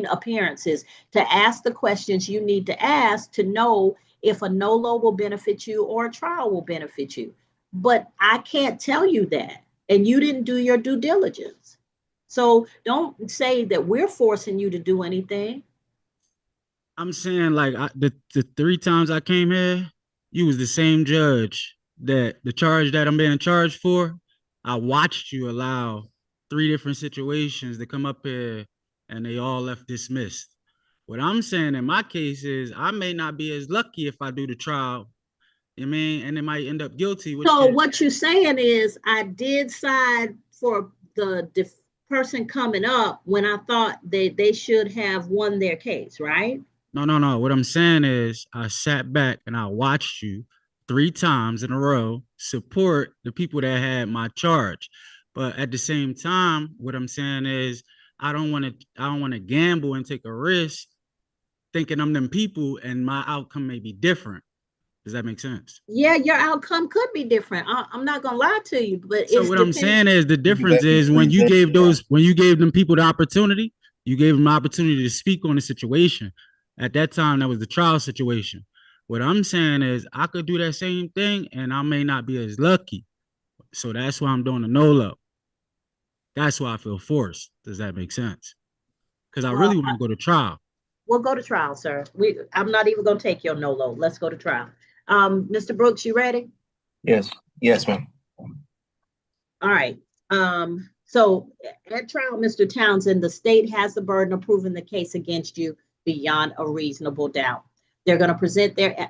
appearances to ask the questions you need to ask to know if a NOLO will benefit you or a trial will benefit you. But I can't tell you that, and you didn't do your due diligence. So don't say that we're forcing you to do anything. I'm saying like the 3 times I came here, you was the same judge that the charge that I'm being charged for. I watched you allow 3 different situations to come up here and they all left dismissed. What I'm saying in my case is I may not be as lucky if I do the trial, you mean, and it might end up guilty. So what you're saying is I did side for the person coming up when I thought they should have won their case, right? No. What I'm saying is I sat back and I watched you 3 times in a row support the people that had my charge. But at the same time, what I'm saying is I don't want to gamble and take a risk thinking I'm them people and my outcome may be different. Does that make sense? Yeah, your outcome could be different. I'm not gonna lie to you, but so what I'm saying is the difference is when you gave them people the opportunity, you gave them the opportunity to speak on the situation. At that time, that was the trial situation. What I'm saying is I could do that same thing and I may not be as lucky. So that's why I'm doing the NOLO. That's why I feel forced. Does that make sense? Because I really want to go to trial. We'll go to trial, sir. I'm not even going to take your NOLO. Let's go to trial. Mr. Brooks, you ready? Yes. Yes, ma'am. All right. So at trial, Mr. Townsen, the state has the burden of proving the case against you beyond a reasonable doubt. They're going to present their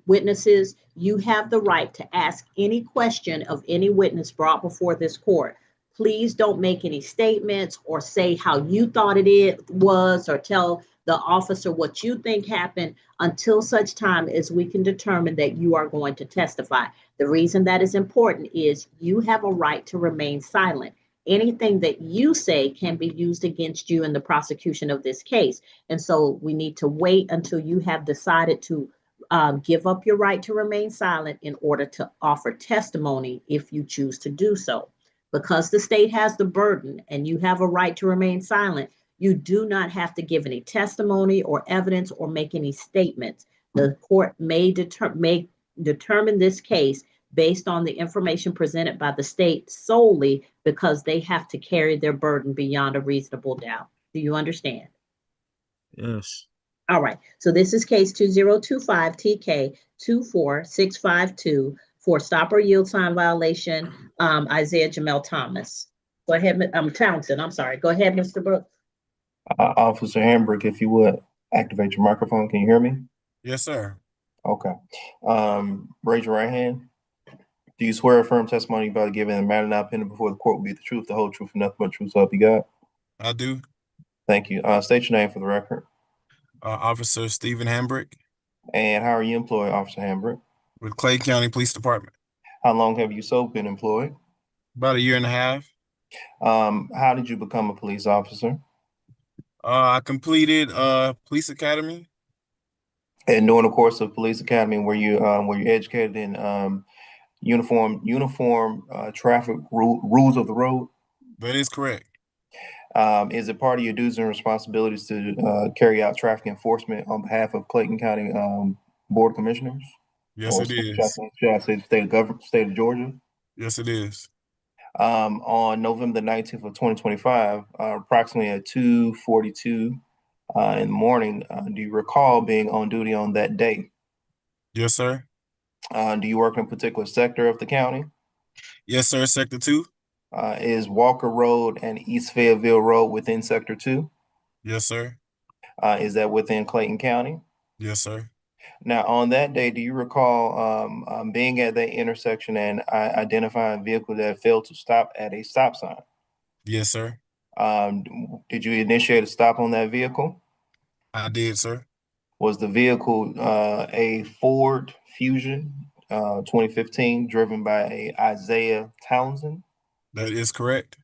witnesses. You have the right to ask any question of any witness brought before this court. Please don't make any statements or say how you thought it was or tell the officer what you think happened until such time as we can determine that you are going to testify. The reason that is important is you have a right to remain silent. Anything that you say can be used against you in the prosecution of this case. And so we need to wait until you have decided to give up your right to remain silent in order to offer testimony if you choose to do so. Because the state has the burden and you have a right to remain silent, you do not have to give any testimony or evidence or make any statements. The court may determine this case based on the information presented by the state solely because they have to carry their burden beyond a reasonable doubt. Do you understand? Yes. All right. So this is case 2025 TK 24652. for stop or yield sign violation, Isaiah Jamel Thomas. Go ahead, Townsen, I'm sorry. Go ahead, Mr. Brooks. Officer Hambrick, if you would, activate your microphone. Can you hear me? Yes, sir. Okay. Raise your right hand. Do you swear or affirm testimony you're about to give in the matter now pending before the court will be the truth, the whole truth, and nothing but truth, so help you God? I do. Thank you. State your name for the record. Officer Stephen Hambrick And how are you employed, Officer Hambrick? with Clayton County Police Department. How long have you so been employed? About a year and a half. How did you become a police officer? I completed police academy. And during the course of police academy, were you educated in uniform traffic rules of the road? That is correct. Is it part of your duties and responsibilities to carry out traffic enforcement on behalf of Clayton County Board of Commissioners? Yes, Or it is. should I say the state of Georgia? Yes, it is. On November the 19th of 2025, approximately at 2:42 in the morning, do you recall being on duty on that day? Yes, sir. Do you work in a particular sector of the county? Yes, sir. Sector 2. Is Walker Road and East Fayetteville Road within Sector 2? Yes, sir. Is that within Clayton County? Yes, sir. Now, on that day, do you recall being at that intersection and identifying a vehicle that failed to stop at a stop sign? Yes, sir. Did you initiate a stop on that vehicle? I did, sir. Was the vehicle a Ford Fusion 2015 driven by a Isaiah Townsen? That is correct.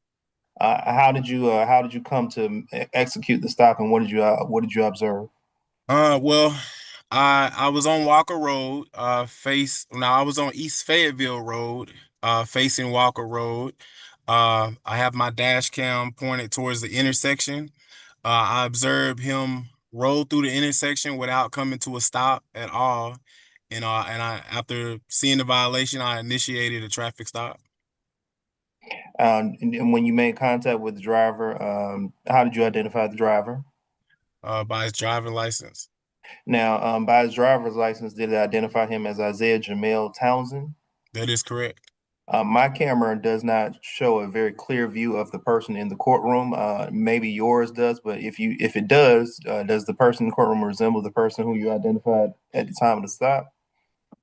How did you come to execute the stop, and what did you observe? Well, I was on Walker Road, I was on East Fayetteville Road, facing Walker Road. I have my dash cam pointed towards the intersection. I observed him roll through the intersection without coming to a stop at all. And after seeing the violation, I initiated a traffic stop. And when you made contact with the driver, how did you identify the driver? By his driving license. Now, by his driver's license, did it identify him as Isaiah Jamel Townsen? That is correct. My camera does not show a very clear view of the person in the courtroom. Maybe yours does, but if it does the person in the courtroom resemble the person who you identified at the time of the stop?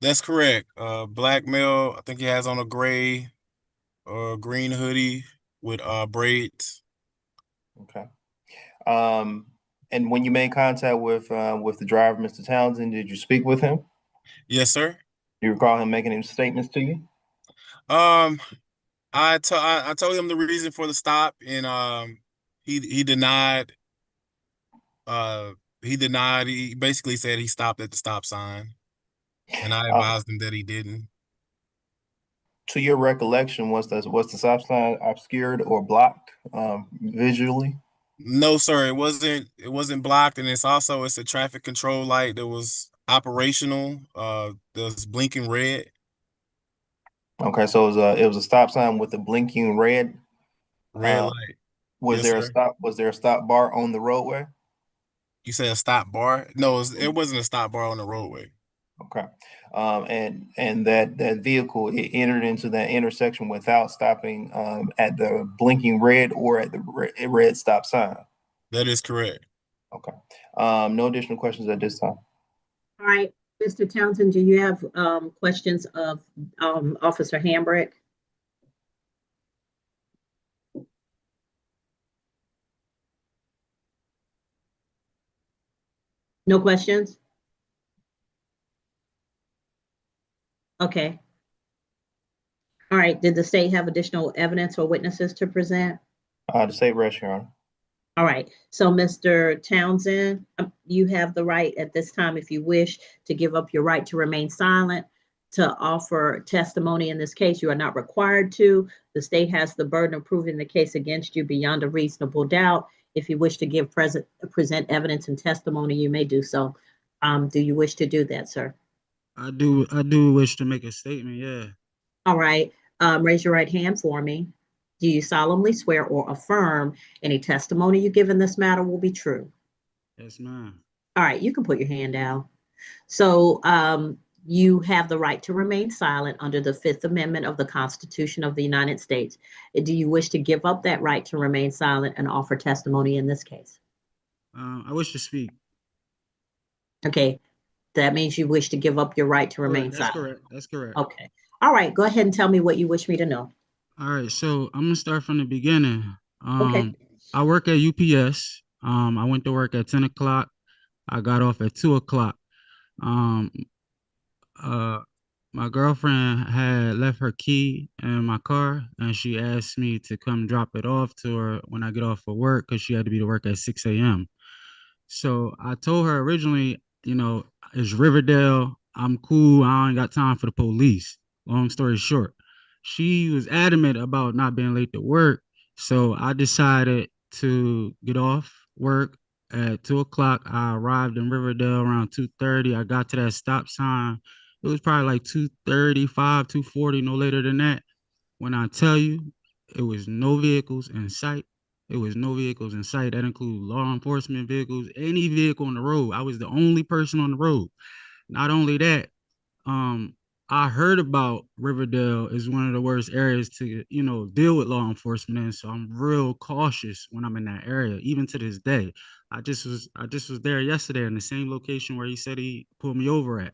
That's correct. Black male. I think he has on a gray green hoodie with braids. Okay. And when you made contact with the driver, Mr. Townsen, did you speak with him? Yes, sir. Do you recall him making any statements to you? I told him the reason for the stop, and he denied. He denied. He basically said he stopped at the stop sign, and I advised him that he didn't. To your recollection, was the stop sign obscured or blocked visually? No, sir. It wasn't blocked, and it's a traffic control light that was operational. That's blinking red. Okay, so it was a stop sign with a blinking red light. Was Yes, there sir. Was there a stop bar on the roadway? You said a stop bar? No, it wasn't a stop bar on the roadway. Okay, and that vehicle, it entered into that intersection without stopping at the blinking red or at the red stop sign. That is correct. Okay. No additional questions at this time. All right, Mr. Townsen, do you have questions of Officer Hambrick? No questions? Okay. All right, did the state have additional evidence or witnesses to present? The state rests, Your Honor. All right, so Mr. Townsen, you have the right at this time, if you wish, to give up your right to remain silent, to offer testimony in this case. You are not required to. The state has the burden of proving the case against you beyond a reasonable doubt. If you wish to present evidence and testimony, you may do so. Do you wish to do that, sir? I do wish to make a statement, yeah. All right, raise your right hand for me. Do you solemnly swear or affirm any testimony you give in this matter will be true? Yes, ma'am. All right, you can put your hand down. So You have the right to remain silent under the Fifth Amendment of the Constitution of the United States. Do you wish to give up that right to remain silent and offer testimony in this case? I wish to speak. Okay, that means you wish to give up your right to remain That's silent. correct. That's correct. Okay. All right, go ahead and tell me what you wish me to know. All right, so I'm gonna start from the beginning. Okay. I work at UPS. I went to work at 10 o'clock. I got off at 2 o'clock. Um, my girlfriend had left her key in my car, and she asked me to come drop it off to her when I get off of work because she had to be to work at 6 a.m. So I told her originally, it's Riverdale. I'm cool. I ain't got time for the police. Long story short, she was adamant about not being late to work. So I decided to get off work at 2 o'clock. I arrived in Riverdale around 2:30. I got to that stop sign. It was probably like 2:35, 2:40, no later than that. When I tell you, it was no vehicles in sight. It was no vehicles in sight. That includes law enforcement vehicles, any vehicle on the road. I was the only person on the road. Not only that, I heard about Riverdale is one of the worst areas to, deal with law enforcement in. So I'm real cautious when I'm in that area, even to this day. I just was there yesterday in the same location where he said he pulled me over at.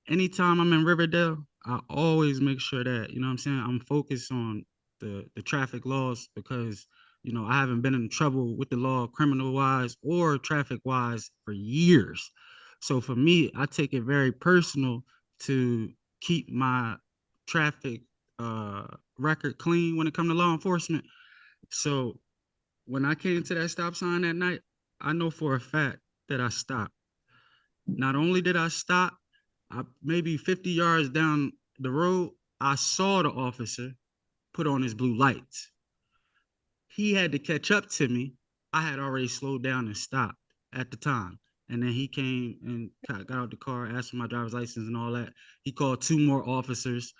Anytime I'm in Riverdale, I always make sure that, I'm focused on the traffic laws because, I haven't been in trouble with the law criminal wise or traffic wise for years. So for me, I take it very personal to keep my traffic record clean when it comes to law enforcement. So when I came to that stop sign that night, I know for a fact that I stopped. Not only did I stop, maybe 50 yards down the road, I saw the officer put on his blue lights. He had to catch up to me. I had already slowed down and stopped at the time. And then he came and got out the car, asked for my driver's license and all that. He called 2 more officers.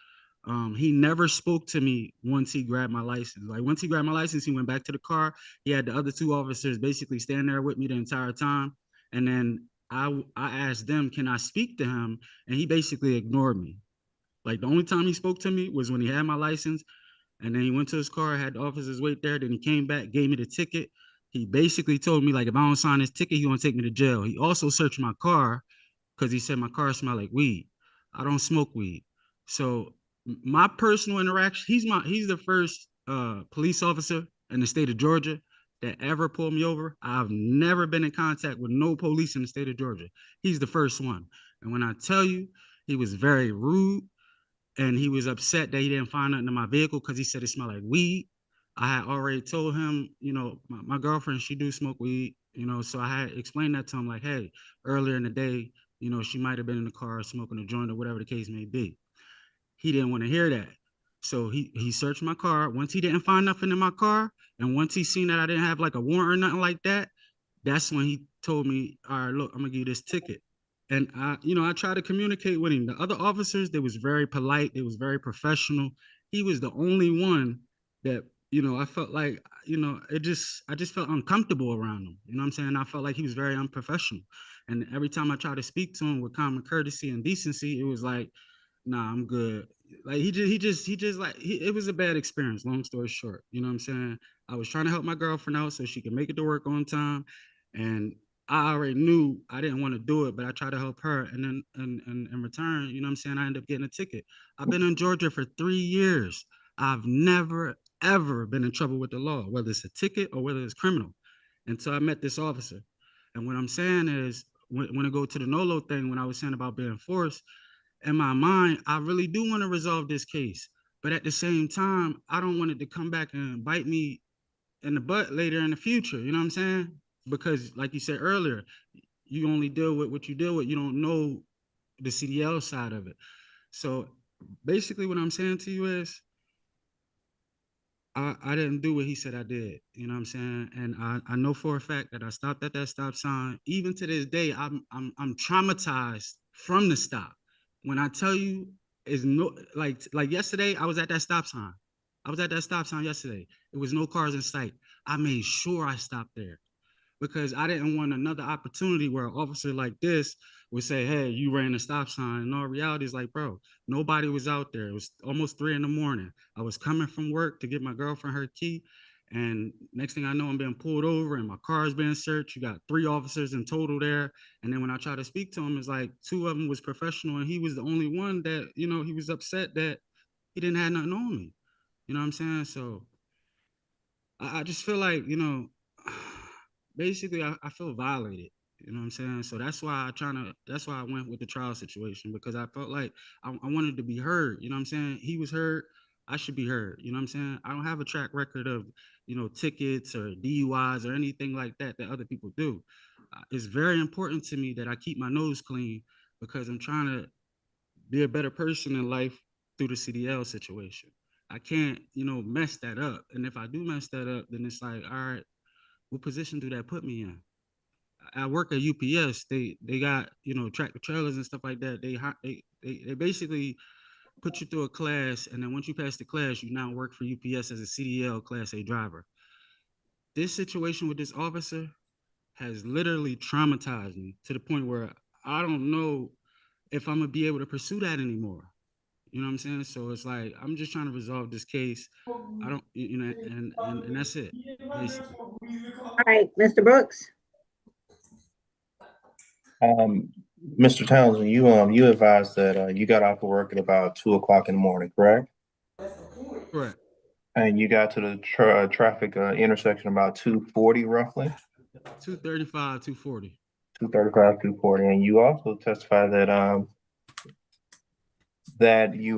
He never spoke to me once he grabbed my license. Like once he grabbed my license, he went back to the car. He had the other 2 officers basically stand there with me the entire time. And then I asked them, can I speak to him? And he basically ignored me. Like the only time he spoke to me was when he had my license. And then he went to his car, had the officers wait there. Then he came back, gave me the ticket. He basically told me, like, if I don't sign this ticket, he's gonna take me to jail. He also searched my car because he said my car smelled like weed. I don't smoke weed. So my personal interaction, he's the first police officer in the state of Georgia that ever pulled me over. I've never been in contact with no police in the state of Georgia. He's the first one. And when I tell you, he was very rude. And he was upset that he didn't find nothing in my vehicle because he said it smelled like weed. I had already told him, my girlfriend, she do smoke weed, so I had explained that to him like, hey, earlier in the day, she might have been in the car smoking a joint or whatever the case may be. He didn't want to hear that. So he searched my car. Once he didn't find nothing in my car, and once he seen that I didn't have like a warrant or nothing like that, that's when he told me, all right, look, I'm gonna give you this ticket. And I tried to communicate with him. The other officers, they was very polite. They was very professional. He was the only one that, I felt like, I just felt uncomfortable around him. You know what I'm saying? I felt like he was very unprofessional. And every time I tried to speak to him with common courtesy and decency, it was like, nah, I'm good. Like it was a bad experience, long story short. You know what I'm saying? I was trying to help my girlfriend out so she could make it to work on time. And I already knew I didn't want to do it, but I tried to help her. And then in return, you know what I'm saying, I ended up getting a ticket. I've been in Georgia for 3 years. I've never, ever been in trouble with the law, whether it's a ticket or whether it's criminal, until I met this officer. And what I'm saying is, when I go to the NOLO thing, when I was saying about being forced, in my mind, I really do want to resolve this case. But at the same time, I don't want it to come back and bite me in the butt later in the future. You know what I'm saying? Because like you said earlier, you only deal with what you deal with. You don't know the CDL side of it. So basically what I'm saying to you is I didn't do what he said I did. You know what I'm saying? And I know for a fact that I stopped at that stop sign. Even to this day, I'm traumatized from the stop. When I tell you, is no like yesterday, I was at that stop sign. I was at that stop sign yesterday. There was no cars in sight. I made sure I stopped there. because I didn't want another opportunity where an officer like this would say, hey, you ran a stop sign. And all reality is like, bro, nobody was out there. It was almost 3 a.m. I was coming from work to get my girlfriend her key. And next thing I know, I'm being pulled over and my car is being searched. You got 3 officers in total there. And then when I try to speak to him, it's like 2 of them was professional and he was the only one that, you know, he was upset that he didn't have nothing on me. You know what I'm saying? So I just feel like, you know, basically I feel violated. You know what I'm saying? So that's why I went with the trial situation, because I felt like I wanted to be heard. You know what I'm saying? He was heard. I should be heard. You know what I'm saying? I don't have a track record of, you know, tickets or DUIs or anything like that other people do. It's very important to me that I keep my nose clean, because I'm trying to be a better person in life through the CDL situation. I can't, you know, mess that up. And if I do mess that up, then it's like, all right, what position do that put me in? I work at UPS. They got, you know, tractor trailers and stuff like that. They basically put you through a class, and then once you pass the class, you now work for UPS as a CDL Class A driver. This situation with this officer has literally traumatized me to the point where I don't know if I'm gonna be able to pursue that anymore. You know what I'm saying? So it's like I'm just trying to resolve this case. I don't, you know, and that's it, basically. All right, Mr. Brooks. Mr. Townsend, you advised that you got off of work at about 2 o'clock in the morning, correct? Correct. And you got to the traffic intersection about 2:40 roughly? 235, 240. 2:35, 2:40. And you also testified that you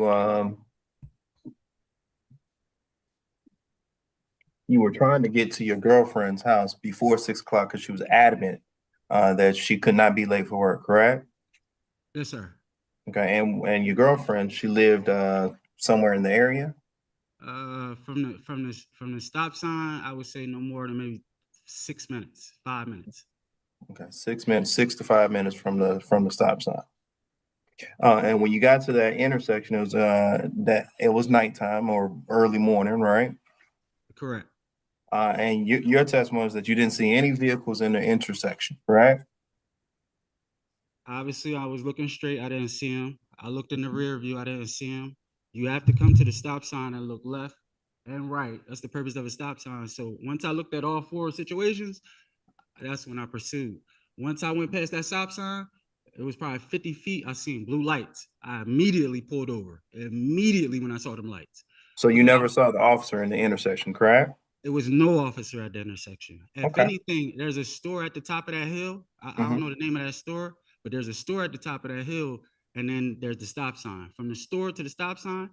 were trying to get to your girlfriend's house before 6 o'clock because she was adamant that she could not be late for work, correct? Yes, sir. Okay, and your girlfriend, she lived somewhere in the area? From the stop sign, I would say no more than maybe 6 minutes, 5 minutes. Okay, 6 minutes, 6 to 5 minutes from the stop sign. And when you got to that intersection, it was nighttime or early morning, right? Correct. And your testimony was that you didn't see any vehicles in the intersection, correct? Obviously, I was looking straight. I didn't see him. I looked in the rear view. I didn't see him. You have to come to the stop sign and look left and right. That's the purpose of a stop sign. So once I looked at all 4 situations, that's when I pursued. Once I went past that stop sign, it was probably 50 feet. I seen blue lights. I immediately pulled over. Immediately when I saw them lights. So you never saw the officer in the intersection, correct? There was no officer at the intersection. If Okay. anything, there's a store at the top of that hill. I don't know the name of that store, but there's a store at the top of that hill, and then there's the stop sign. From the store to the stop sign,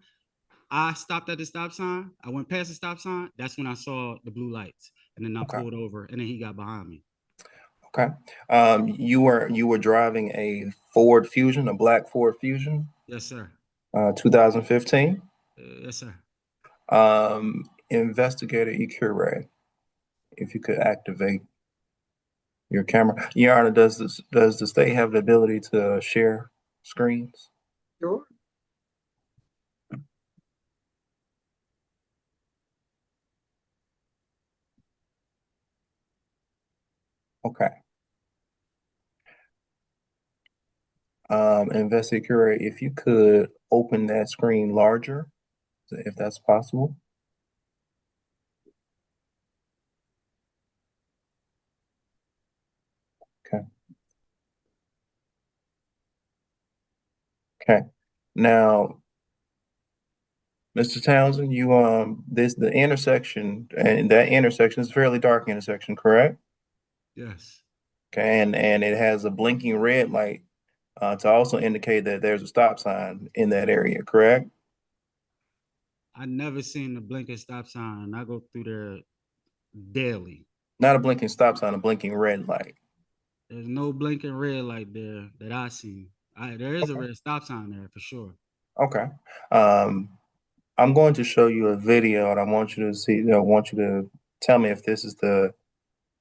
I stopped at the stop sign. I went past the stop sign. That's when I saw the blue lights, and then I pulled over, and then he got behind me. Okay. You were driving a Ford Fusion, a black Ford Fusion? Yes, sir. 2015? Yes, sir. Investigator Ecure, if you could activate your camera. Your Honor, does the state have the ability to share screens? Sure. Okay. Investigator, if you could open that screen larger, if that's possible. Okay. Okay. Now, Mr. Townsend, the intersection, and that intersection is a fairly dark intersection, correct? Yes. Okay, and it has a blinking red light to also indicate that there's a stop sign in that area, correct? I never seen the blinking stop sign. I go through there daily. Not a blinking stop sign, a blinking red light. There's no blinking red light there that I see. There is a red stop sign there for sure. Okay. I'm going to show you a video, and I want you to see. I want you to tell me if this is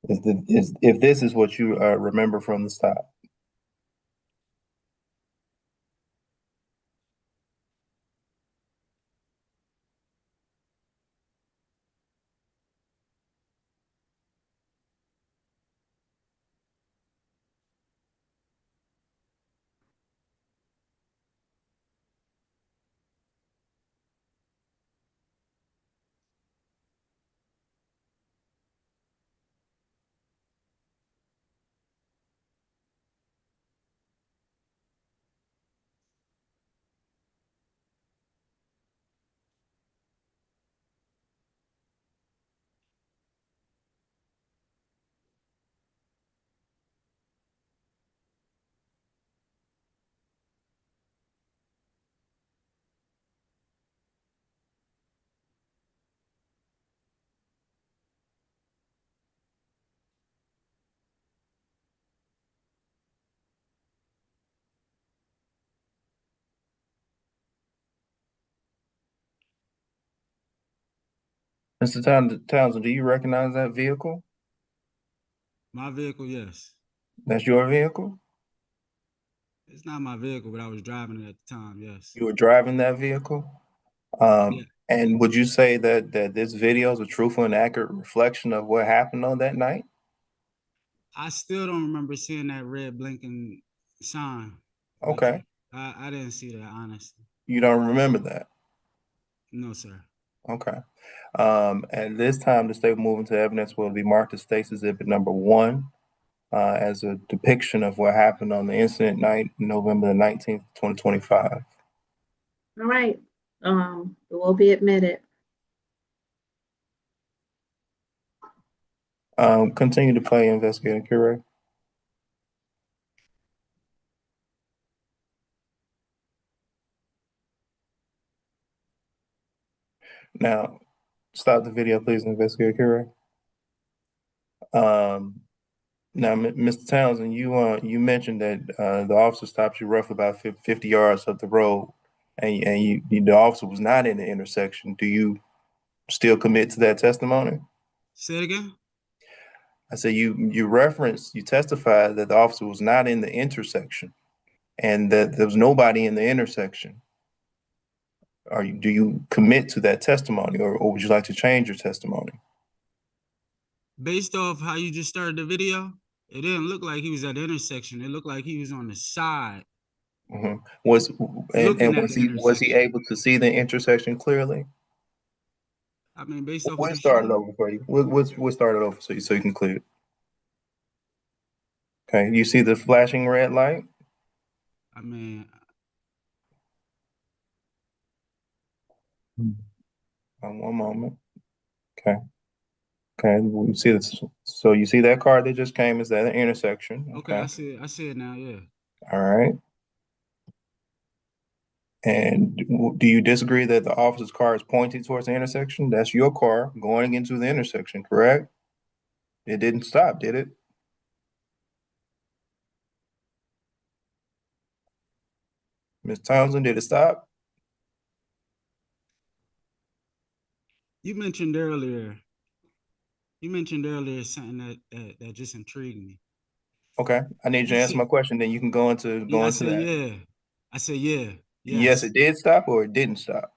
if this is what you remember from the stop. Mr. Townsend, do you recognize that vehicle? My vehicle, yes. That's your vehicle? It's not my vehicle, but I was driving it at the time, yes. You were driving that vehicle? Yeah. And would you say that this video is a truthful and accurate reflection of what happened on that night? I still don't remember seeing that red blinking sign. Okay. I didn't see that, honestly. You don't remember that? No, sir. Okay. At this time, the state will move into evidence will be marked as State's Exhibit number 1 as a depiction of what happened on the incident night, November the 19th, 2025. All right, it will be admitted. Continue to play, Investigator Curate. Now, stop the video, please, Investigator Curate. Now, Mr. Townsend, you mentioned that the officer stopped you roughly about 50 yards up the road, and the officer was not in the intersection. Do you still commit to that testimony? Say it again? I said you testified that the officer was not in the intersection and that there was nobody in the intersection. Do you commit to that testimony, or would you like to change your testimony? Based off how you just started the video, it didn't look like he was at the intersection. It looked like he was on the side. Mm-hmm. Was he able to see the intersection clearly? I mean, based off We'll what start it over for you. We'll start it over so you can clear it. Okay, you see the flashing red light? I mean, one moment. Okay. We see this. So you see that car that just came? Is that an intersection? okay, I see it now, yeah. All right. And do you disagree that the officer's car is pointing towards the intersection? That's your car going into the intersection, correct? It didn't stop, did it? Ms. Townsend, did it stop? You mentioned earlier something that just intrigued me. Okay, I need you to answer my question, then you can go into that. Yeah. I said yeah. Yes, it did stop or it didn't stop?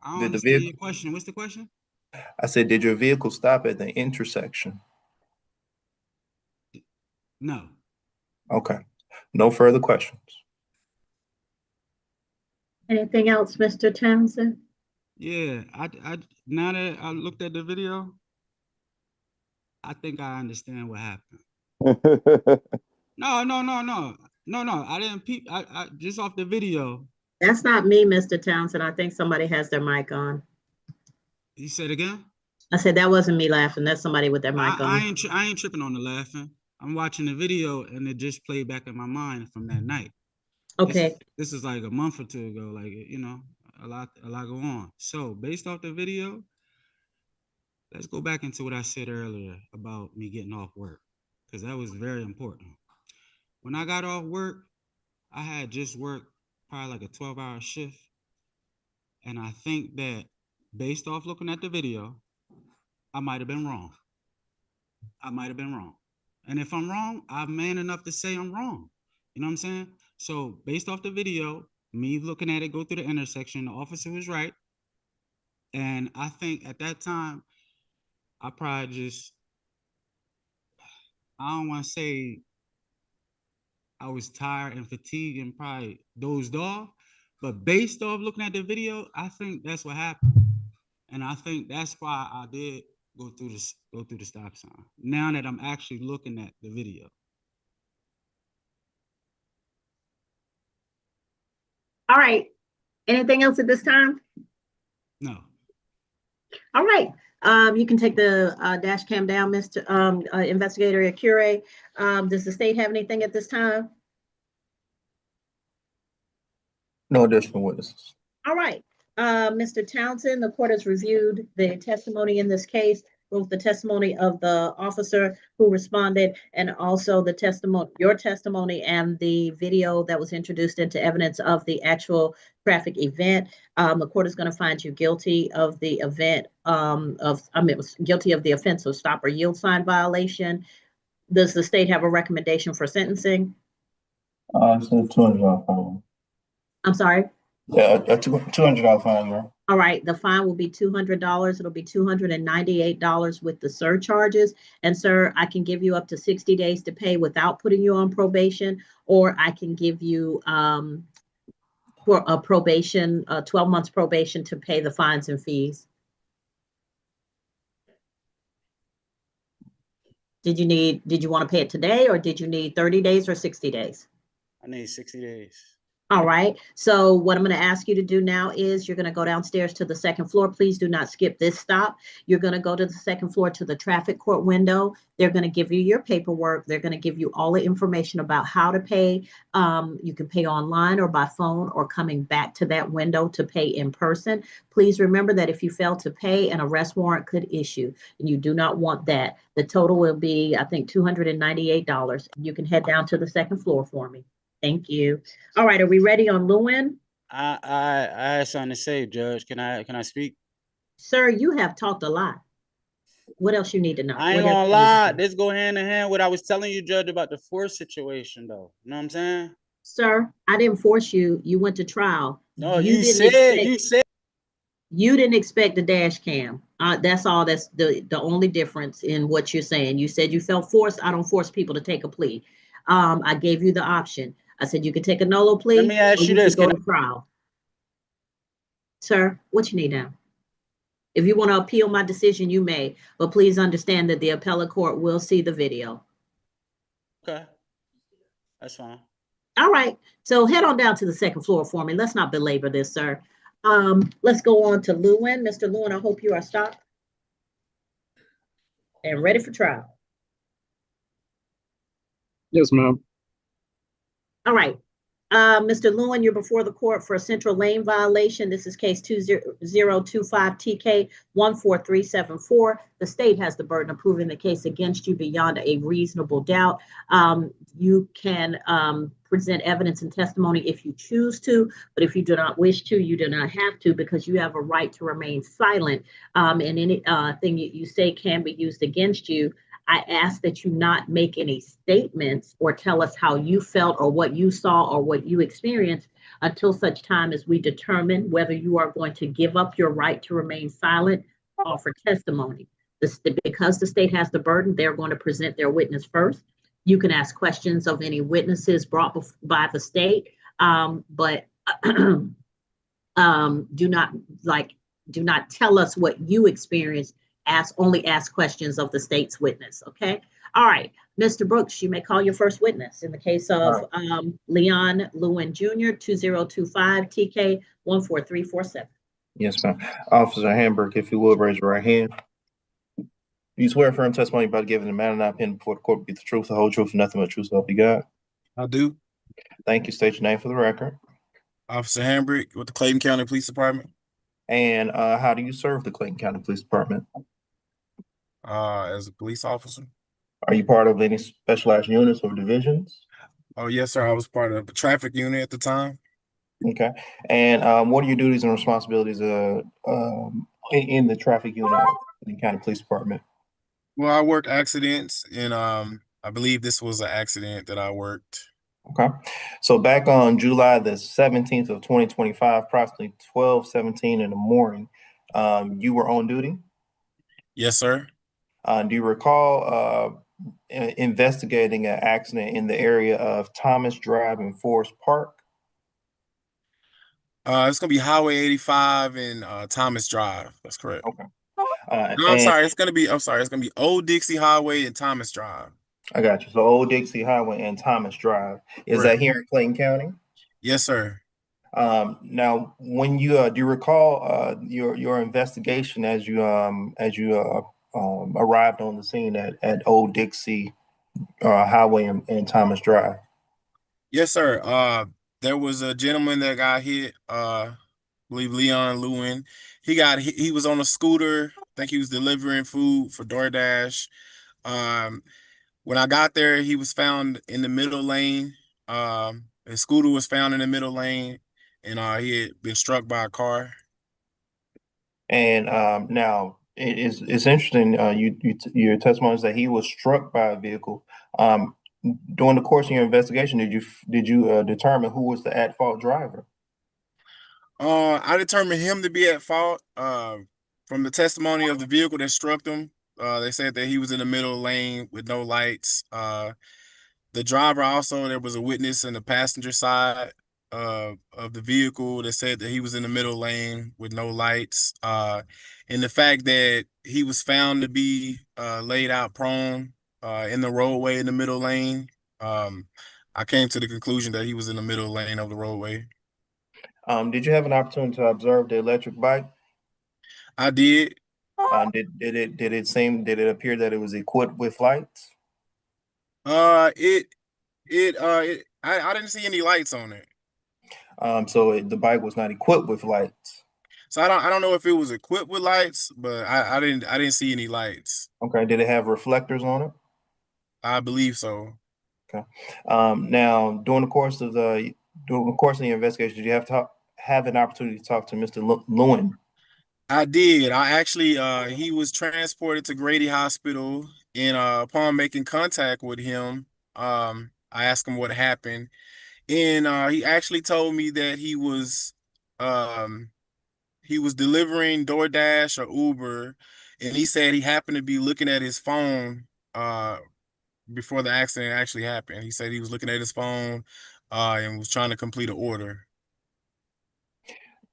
I don't understand your question. What's the question? I said, did your vehicle stop at the intersection? No. Okay, no further questions. Anything else, Mr. Townsend? Yeah, I now that I looked at the video, I think I understand what happened. No. I didn't peep. I just off the video. That's not me, Mr. Townsend. I think somebody has their mic on. You said again? I said that wasn't me laughing. That's somebody with their mic on. I ain't tripping on the laughing. I'm watching the video and it just played back in my mind from that night. Okay. This is like a month or two ago. Like, you know, a lot go on. So based off the video, let's go back into what I said earlier about me getting off work, because that was very important. When I got off work, I had just worked probably like a 12-hour shift. And I think that based off looking at the video, I might have been wrong. And if I'm wrong, I'm man enough to say I'm wrong. You know what I'm saying? So based off the video, me looking at it go through the intersection, the officer was right. And I think at that time, I probably just, I don't want to say I was tired and fatigued and probably dozed off, but based off looking at the video, I think that's what happened. And I think that's why I did go through the stop sign, now that I'm actually looking at the video. All right. Anything else at this time? No. All right. You can take the dash cam down, Mr. Investigator Akure. Does the state have anything at this time? No additional witnesses. All right. Mr. Townsen, the court has reviewed the testimony in this case. both the testimony of the officer who responded and also the testimony, your testimony, and the video that was introduced into evidence of the actual traffic event. The court is going to find you guilty of the event guilty of the offense of stop or yield sign violation. Does the state have a recommendation for sentencing? It's a $200 fine. I'm sorry? Yeah, a $200 fine, bro. All right, the fine will be $200. It'll be $298 with the surcharges. And sir, I can give you up to 60 days to pay without putting you on probation, or I can give you for a probation, 12 months probation to pay the fines and fees. Did you want to pay it today, or did you need 30 days or 60 days? I need 60 days. All right. So what I'm going to ask you to do now is you're going to go downstairs to the second floor. Please do not skip this stop. You're going to go to the second floor to the traffic court window. They're going to give you your paperwork. They're going to give you all the information about how to pay. You can pay online or by phone or coming back to that window to pay in person. Please remember that if you fail to pay, an arrest warrant could issue, and you do not want that. The total will be, I think, $298. You can head down to the second floor for me. Thank you. All right, are we ready on Lewin? I had something to say, Judge. Can I speak? Sir, you have talked a lot. What else you need to know? I ain't gonna lie. This go hand in hand with what I was telling you, Judge, about the force situation, though. You know what I'm saying? Sir, I didn't force you. You went to trial. No, you said you didn't expect the dash cam. That's all. That's the only difference in what you're saying. You said you felt forced. I don't force people to take a plea. I gave you the option. I said you could take a NOLO plea. Let me ask you this. Go to trial. Sir, what you need now? If you want to appeal my decision, you may, but please understand that the appellate court will see the video. Okay. That's fine. All right. So head on down to the second floor for me. Let's not belabor this, sir. Let's go on to Lewin. Mr. Lewin, I hope you are stopped and ready for trial. Yes, ma'am. All right. Mr. Lewin, you're before the court for a central lane violation. This is case 2025 TK 14374. The state has the burden of proving the case against you beyond a reasonable doubt. You can present evidence and testimony if you choose to, but if you do not wish to, you do not have to, because you have a right to remain silent. And anything you say can be used against you. I ask that you not make any statements or tell us how you felt or what you saw or what you experienced until such time as we determine whether you are going to give up your right to remain silent or offer testimony. Because the state has the burden, they're going to present their witness first. You can ask questions of any witnesses brought by the state, but do not tell us what you experienced. Only ask questions of the state's witness, okay? All right, Mr. Brooks, you may call your first witness in the case of Lewin Jr., 2025 TK 14347. Yes, ma'am. Officer Hamburg, if you would, raise your right hand. Do you swear firm testimony about giving the matter not pending before the court be the truth, the whole truth, and nothing but the truth, so help you God? I do. Thank you. State your name for the record. Officer Hamburg with the Clayton County Police Department. And how do you serve the Clayton County Police Department? As a police officer. Are you part of any specialized units or divisions? Oh, yes, sir. I was part of the traffic unit at the time. Okay. And what are your duties and responsibilities in the traffic unit in the County Police Department? Well, I worked accidents, and I believe this was an accident that I worked. Okay. So back on July the 17th of 2025, approximately 12:17 in the morning, you were on duty? Yes, sir. Do you recall investigating an accident in the area of Thomas Drive and Forest Park? It's gonna be Highway 85 and Thomas Drive. That's correct. Okay. No, I'm sorry. It's gonna be Old Dixie Highway and Thomas Drive. I got you. So Old Dixie Highway and Thomas Drive. Is that here in Clayton County? Yes, sir. Now, when you do you recall your investigation as you arrived on the scene at Old Dixie Highway and Thomas Drive? Yes, sir. There was a gentleman that got hit. I believe Lewin. He was on a scooter. I think he was delivering food for DoorDash. When I got there, he was found in the middle lane. His scooter was found in the middle lane, and he had been struck by a car. And now it's interesting. Your testimony is that he was struck by a vehicle. During the course of your investigation, did you determine who was the at-fault driver? I determined him to be at fault. From the testimony of the vehicle that struck him, they said that he was in the middle lane with no lights. The driver also, there was a witness in the passenger side of the vehicle that said that he was in the middle lane with no lights. And the fact that he was found to be laid out prone in the roadway in the middle lane, I came to the conclusion that he was in the middle lane of the roadway. Did you have an opportunity to observe the electric bike? I did. Did it appear that it was equipped with lights? I didn't see any lights on it. So the bike was not equipped with lights. So I don't know if it was equipped with lights, but I didn't see any lights. Okay. Did it have reflectors on it? I believe so. Okay. Now during the course of the investigation, did you have an opportunity to talk to Mr. Lewin? I did. I actually he was transported to Grady Hospital, and upon making contact with him, I asked him what happened, and he actually told me that he was delivering DoorDash or Uber, and he said he happened to be looking at his phone before the accident actually happened. He said he was looking at his phone and was trying to complete an order.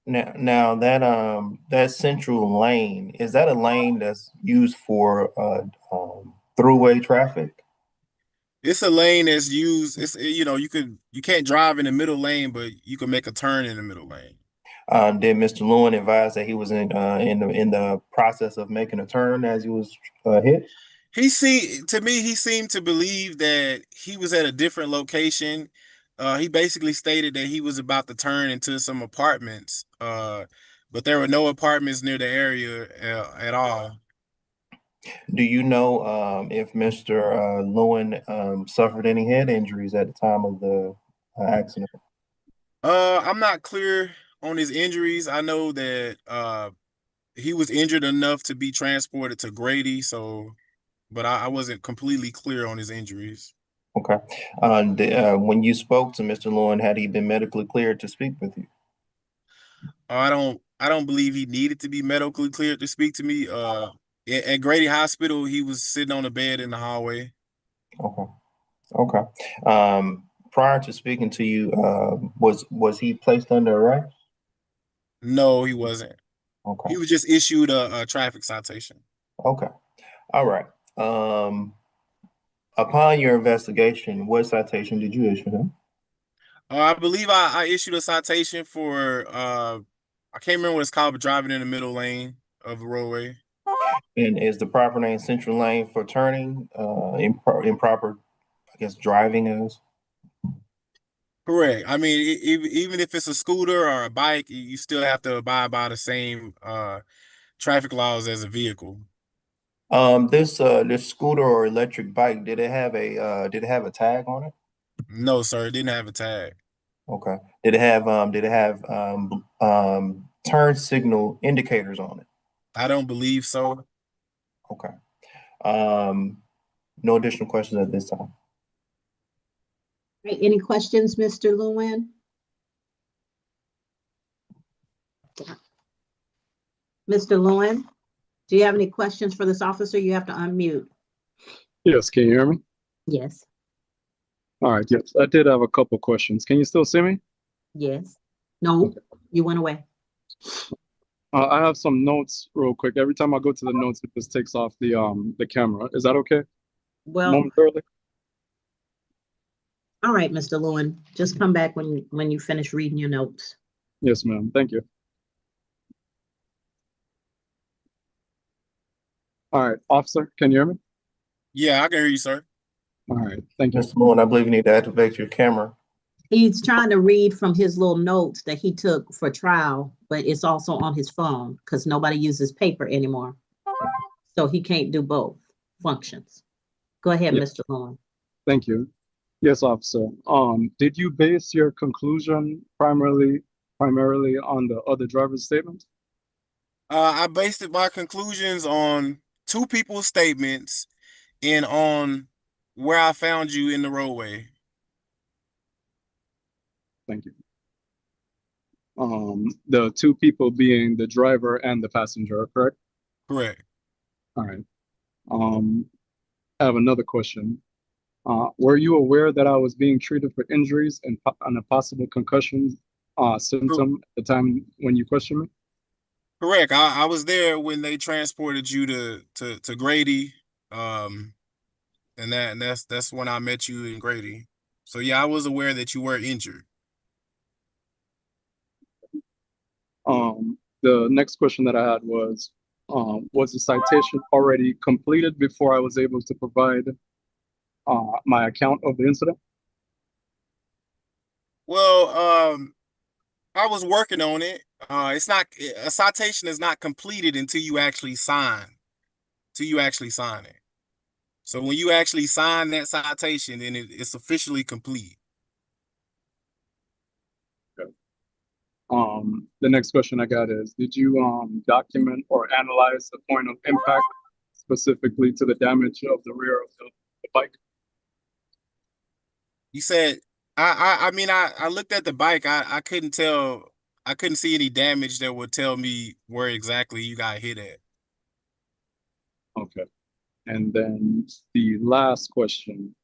Now that central lane, is that a lane that's used for throughway traffic? It's a lane that's used. It's you can't drive in the middle lane, but you can make a turn in the middle lane. Did Mr. Lewin advise that he was in the process of making a turn as he was hit? He seemed to believe that he was at a different location. He basically stated that he was about to turn into some apartments, but there were no apartments near the area at all. Do you know if Mr. Lewin suffered any head injuries at the time of the accident? I'm not clear on his injuries. I know that he was injured enough to be transported to Grady, but I wasn't completely clear on his injuries. Okay. When you spoke to Mr. Lewin, had he been medically cleared to speak with you? I don't believe he needed to be medically cleared to speak to me. At Grady Hospital, he was sitting on a bed in the hallway. Okay. Prior to speaking to you, was he placed under arrest? No, he wasn't. Okay. He was just issued a traffic citation. Okay. All right. Upon your investigation, what citation did you issue him? I believe I issued a citation for I can't remember what it's called, but driving in the middle lane of the roadway. And is the proper name central lane for turning? Improper, I guess, driving is? Correct. I mean, even if it's a scooter or a bike, you still have to abide by the same traffic laws as a vehicle. This scooter or electric bike, did it have a tag on it? No, sir, it didn't have a tag. Okay. Did it have turn signal indicators on it? I don't believe so. Okay. No additional questions at this time. Right, any questions, Mr. Lewin? Mr. Lewin, do you have any questions for this officer? You have to unmute. Yes, can you hear me? Yes. All right, yes, I did have a couple questions. Can you still see me? Yes. No, you went away. I have some notes real quick. Every time I go to the notes, it just takes off the camera. Is that okay? Well, momentarily. All right, Mr. Lewin, just come back when you finish reading your notes. Yes, ma'am. Thank you. All right, officer, can you hear me? Yeah, I can hear you, sir. All right, thank you. Mr. Lewin, I believe you need to activate your camera. He's trying to read from his little notes that he took for trial, but it's also on his phone because nobody uses paper anymore. So he can't do both functions. Go ahead, Yeah. Mr. Lewin. Thank you. Yes, officer. Did you base your conclusion primarily on the other driver's statement? I based my conclusions on two people's statements and on where I found you in the roadway. Thank you. The two people being the driver and the passenger, correct? Correct. All right. I have another question. Were you aware that I was being treated for injuries and a possible concussion symptom at the time when you questioned me? Correct. I was there when they transported you to Grady. And that's when I met you in Grady. So yeah, I was aware that you were injured. The next question that I had was the citation already completed before I was able to provide my account of the incident? Well, I was working on it. It's not a citation is not completed until you actually sign. It. So when you actually sign that citation, then it's officially complete. Okay. The next question I got is, did you document or analyze the point of impact specifically to the damage of the rear of the bike? You said I mean I looked at the bike. I couldn't tell. I couldn't see any damage that would tell me where exactly you got hit at. Okay. And then the last question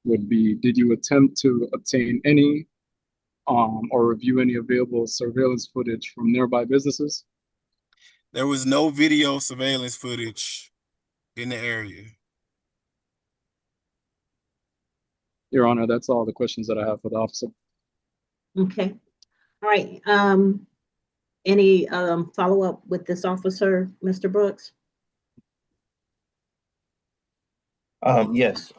would be, did you attempt to obtain any or review any available surveillance footage from nearby businesses? There was no video surveillance footage in the area. Your Honor, that's all the questions that I have for the officer. Okay. All right. Any follow-up with this officer, Mr. Brooks? Yes.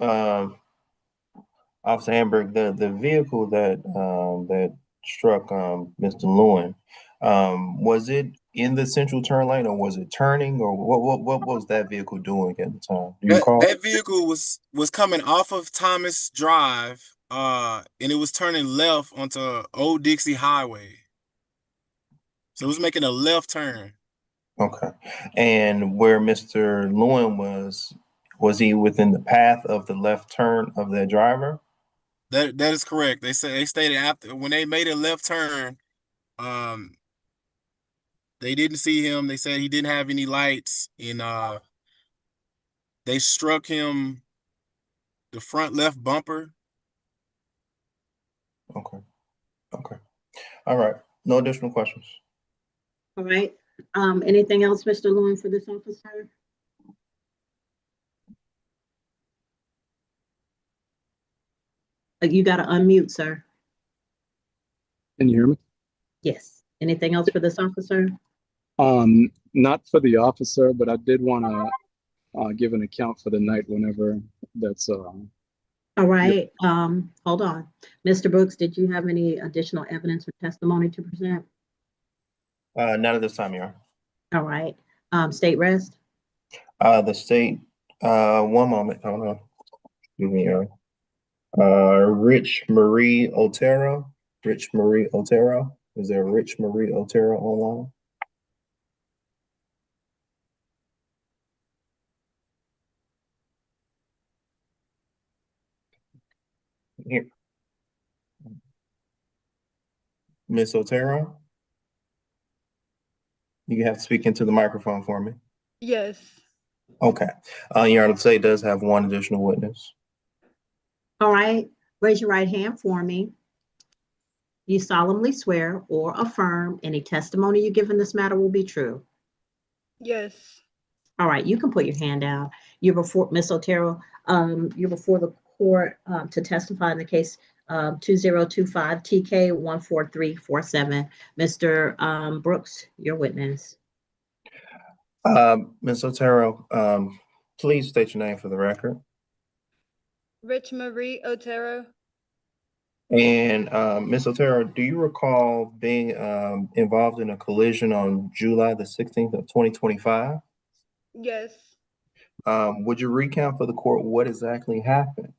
Officer Hamburg, the vehicle that struck Mr. Lewin, was it in the central turn lane, or was it turning, or what was that vehicle doing at the time? Do you recall? That vehicle was coming off of Thomas Drive, and it was turning left onto Old Dixie Highway. So it was making a left turn. Okay. And where Mr. Lewin was he within the path of the left turn of the driver? That is correct. They stated after when they made a left turn, they didn't see him. They said he didn't have any lights, and they struck him the front left bumper. Okay. Okay. All right. No additional questions. All right. Anything else, Mr. Lewin, for this officer? You got to unmute, sir. Can you hear me? Yes. Anything else for this officer? Not for the officer, but I did want to give an account for the night whenever that's All right. Hold on. Mr. Brooks, did you have any additional evidence or testimony to present? None at this time, Your Honor. All right. State rest? The state, one moment, hold on. Excuse me, Your Honor. Rich Marie Otero. Rich Marie Otero. Is there a Rich Marie Otero online? Here. Miss Otero? You have to speak into the microphone for me. Yes. Okay. Your Honor, the state does have one additional witness. All right. Raise your right hand for me. You solemnly swear or affirm any testimony you give in this matter will be true. Yes. All right, you can put your hand down. You're before Ms. Otero. You're before the court to testify in the case 2025 TK 14347. Mr. Brooks, your witness. Ms. Otero, please state your name for the record. Rich Marie Otero. And Ms. Otero, do you recall being involved in a collision on July the 16th of 2025? Yes. Would you recount for the court what exactly happened?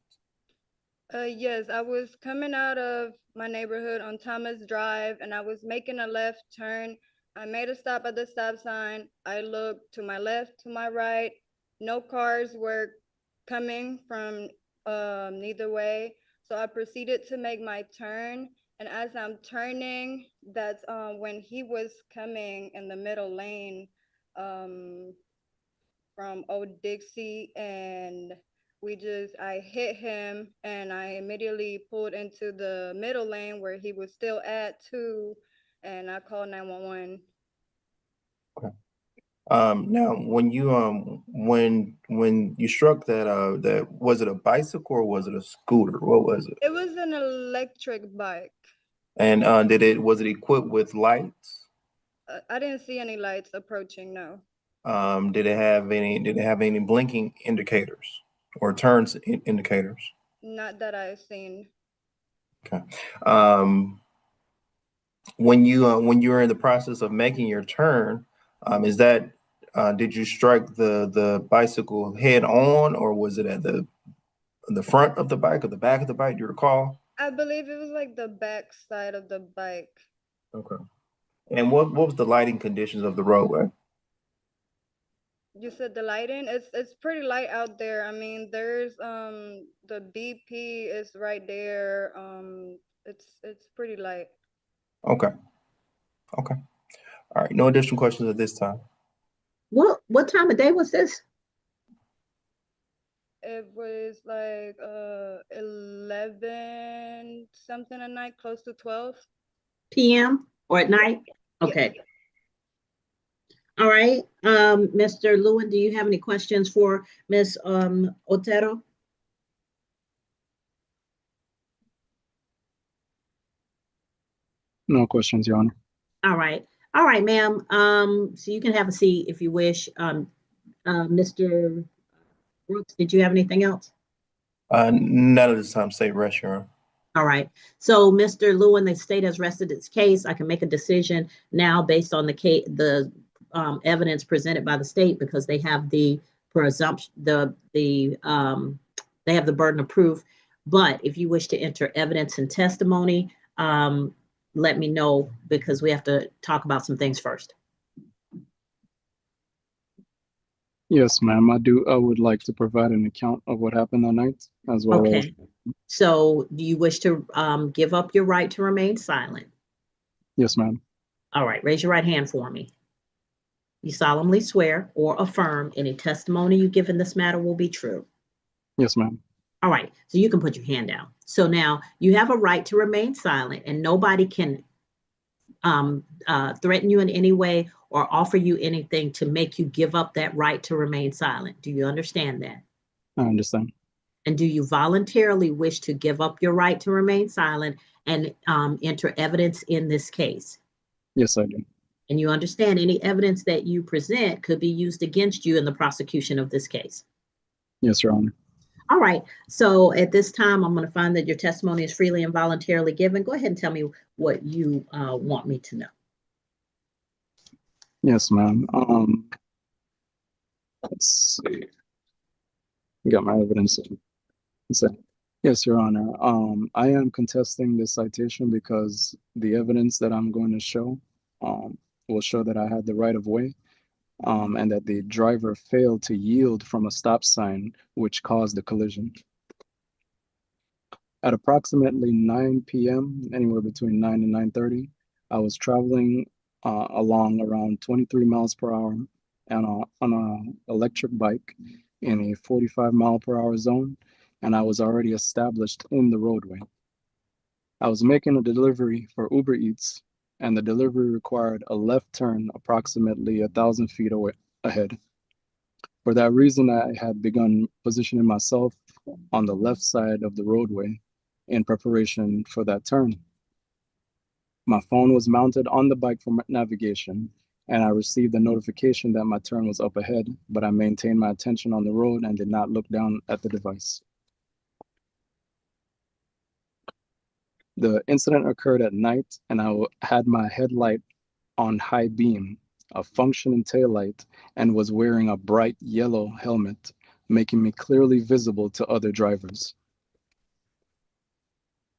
Yes, I was coming out of my neighborhood on Thomas Drive and I was making a left turn. I made a stop at the stop sign. I looked to my left, to my right. No cars were coming from neither way. So I proceeded to make my turn. And as I'm turning, that's when he was coming in the middle lane from Old Dixie, and I hit him and I immediately pulled into the middle lane where he was still at too, and I called 911. Now when you struck that was it a bicycle or was it a scooter? What was it? It was an electric bike. And was it equipped with lights? I didn't see any lights approaching, no. Did it have any blinking indicators or turns indicators? Not that I've seen. Okay. When you were in the process of making your turn, did you strike the bicycle head on, or was it at the front of the bike or the back of the bike? Do you recall? I believe it was like the back side of the bike. Okay. And what was the lighting conditions of the roadway? You said the lighting? It's pretty light out there. I mean, there's the BP is right there. It's pretty light. Okay. Okay. All right. No additional questions at this time. What time of day was this? It was like 11 something at night, close to 12 p.m. or at night? Okay. Yes. All right. Mr. Lewin, do you have any questions for Ms. Otero? No questions, Your Honor. All right. All right, ma'am. So you can have a seat if you wish. Mr. Brooks, did you have anything else? None at this time. State rest, Your Honor. All right. So, Mr. Lewin, the state has rested its case. I can make a decision now based on the evidence presented by the state because they have the presumption, they have the burden of proof. But if you wish to enter evidence and testimony, let me know because we have to talk about some things first. Yes, ma'am. I would like to provide an account of what happened that night as well. Okay. So do you wish to give up your right to remain silent? Yes, ma'am. All right. Raise your right hand for me. You solemnly swear or affirm any testimony you give in this matter will be true? Yes, ma'am. All right. So you can put your hand down. So now you have a right to remain silent and nobody can threaten you in any way or offer you anything to make you give up that right to remain silent. Do you understand that? I understand. And do you voluntarily wish to give up your right to remain silent and enter evidence in this case? Yes, I do. And you understand any evidence that you present could be used against you in the prosecution of this case? Yes, Your Honor. All right. So at this time, I'm going to find that your testimony is freely and voluntarily given. Go ahead and tell me what you want me to know. Yes, ma'am. Let's see. Got my evidence. Yes, Your Honor. I am contesting this citation because the evidence that I'm going to show will show that I had the right of way and that the driver failed to yield from a stop sign, which caused the collision. At approximately 9 p.m., anywhere between 9 and 9:30, I was traveling along around 23 miles per hour on an electric bike in a 45 mile per hour zone, and I was already established in the roadway. I was making a delivery for Uber Eats, and the delivery required a left turn approximately 1,000 feet ahead. For that reason, I had begun positioning myself on the left side of the roadway in preparation for that turn. My phone was mounted on the bike for navigation, and I received a notification that my turn was up ahead, but I maintained my attention on the road and did not look down at the device. The incident occurred at night, and I had my headlight on high beam a functioning taillight, and was wearing a bright yellow helmet, making me clearly visible to other drivers.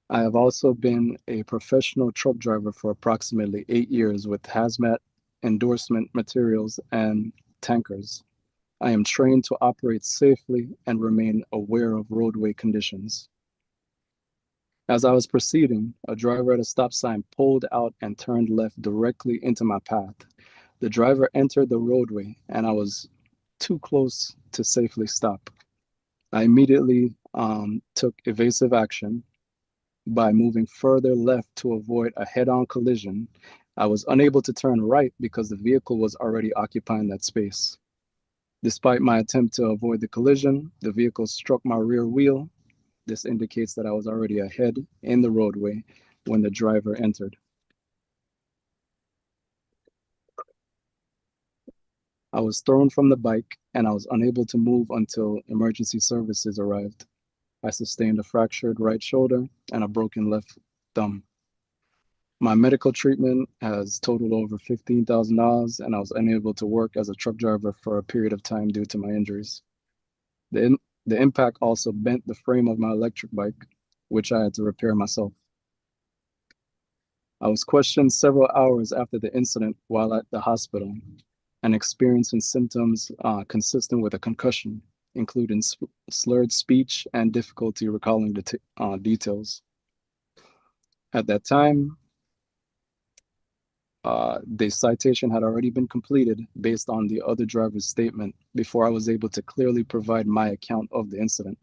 I have also been a professional truck driver for approximately 8 years with hazmat endorsement materials and tankers. I am trained to operate safely and remain aware of roadway conditions. As I was proceeding, a driver at a stop sign pulled out and turned left directly into my path. The driver entered the roadway and I was too close to safely stop. I immediately took evasive action by moving further left to avoid a head-on collision. I was unable to turn right because the vehicle was already occupying that space. Despite my attempt to avoid the collision, the vehicle struck my rear wheel. This indicates that I was already ahead in the roadway when the driver entered. I was thrown from the bike and I was unable to move until emergency services arrived. I sustained a fractured right shoulder and a broken left thumb. My medical treatment has totaled over $15,000 and I was unable to work as a truck driver for a period of time due to my injuries. The impact also bent the frame of my electric bike, which I had to repair myself. I was questioned several hours after the incident while at the hospital and experiencing symptoms consistent with a concussion, including slurred speech and difficulty recalling details. At that time, the citation had already been completed based on the other driver's statement before I was able to clearly provide my account of the incident.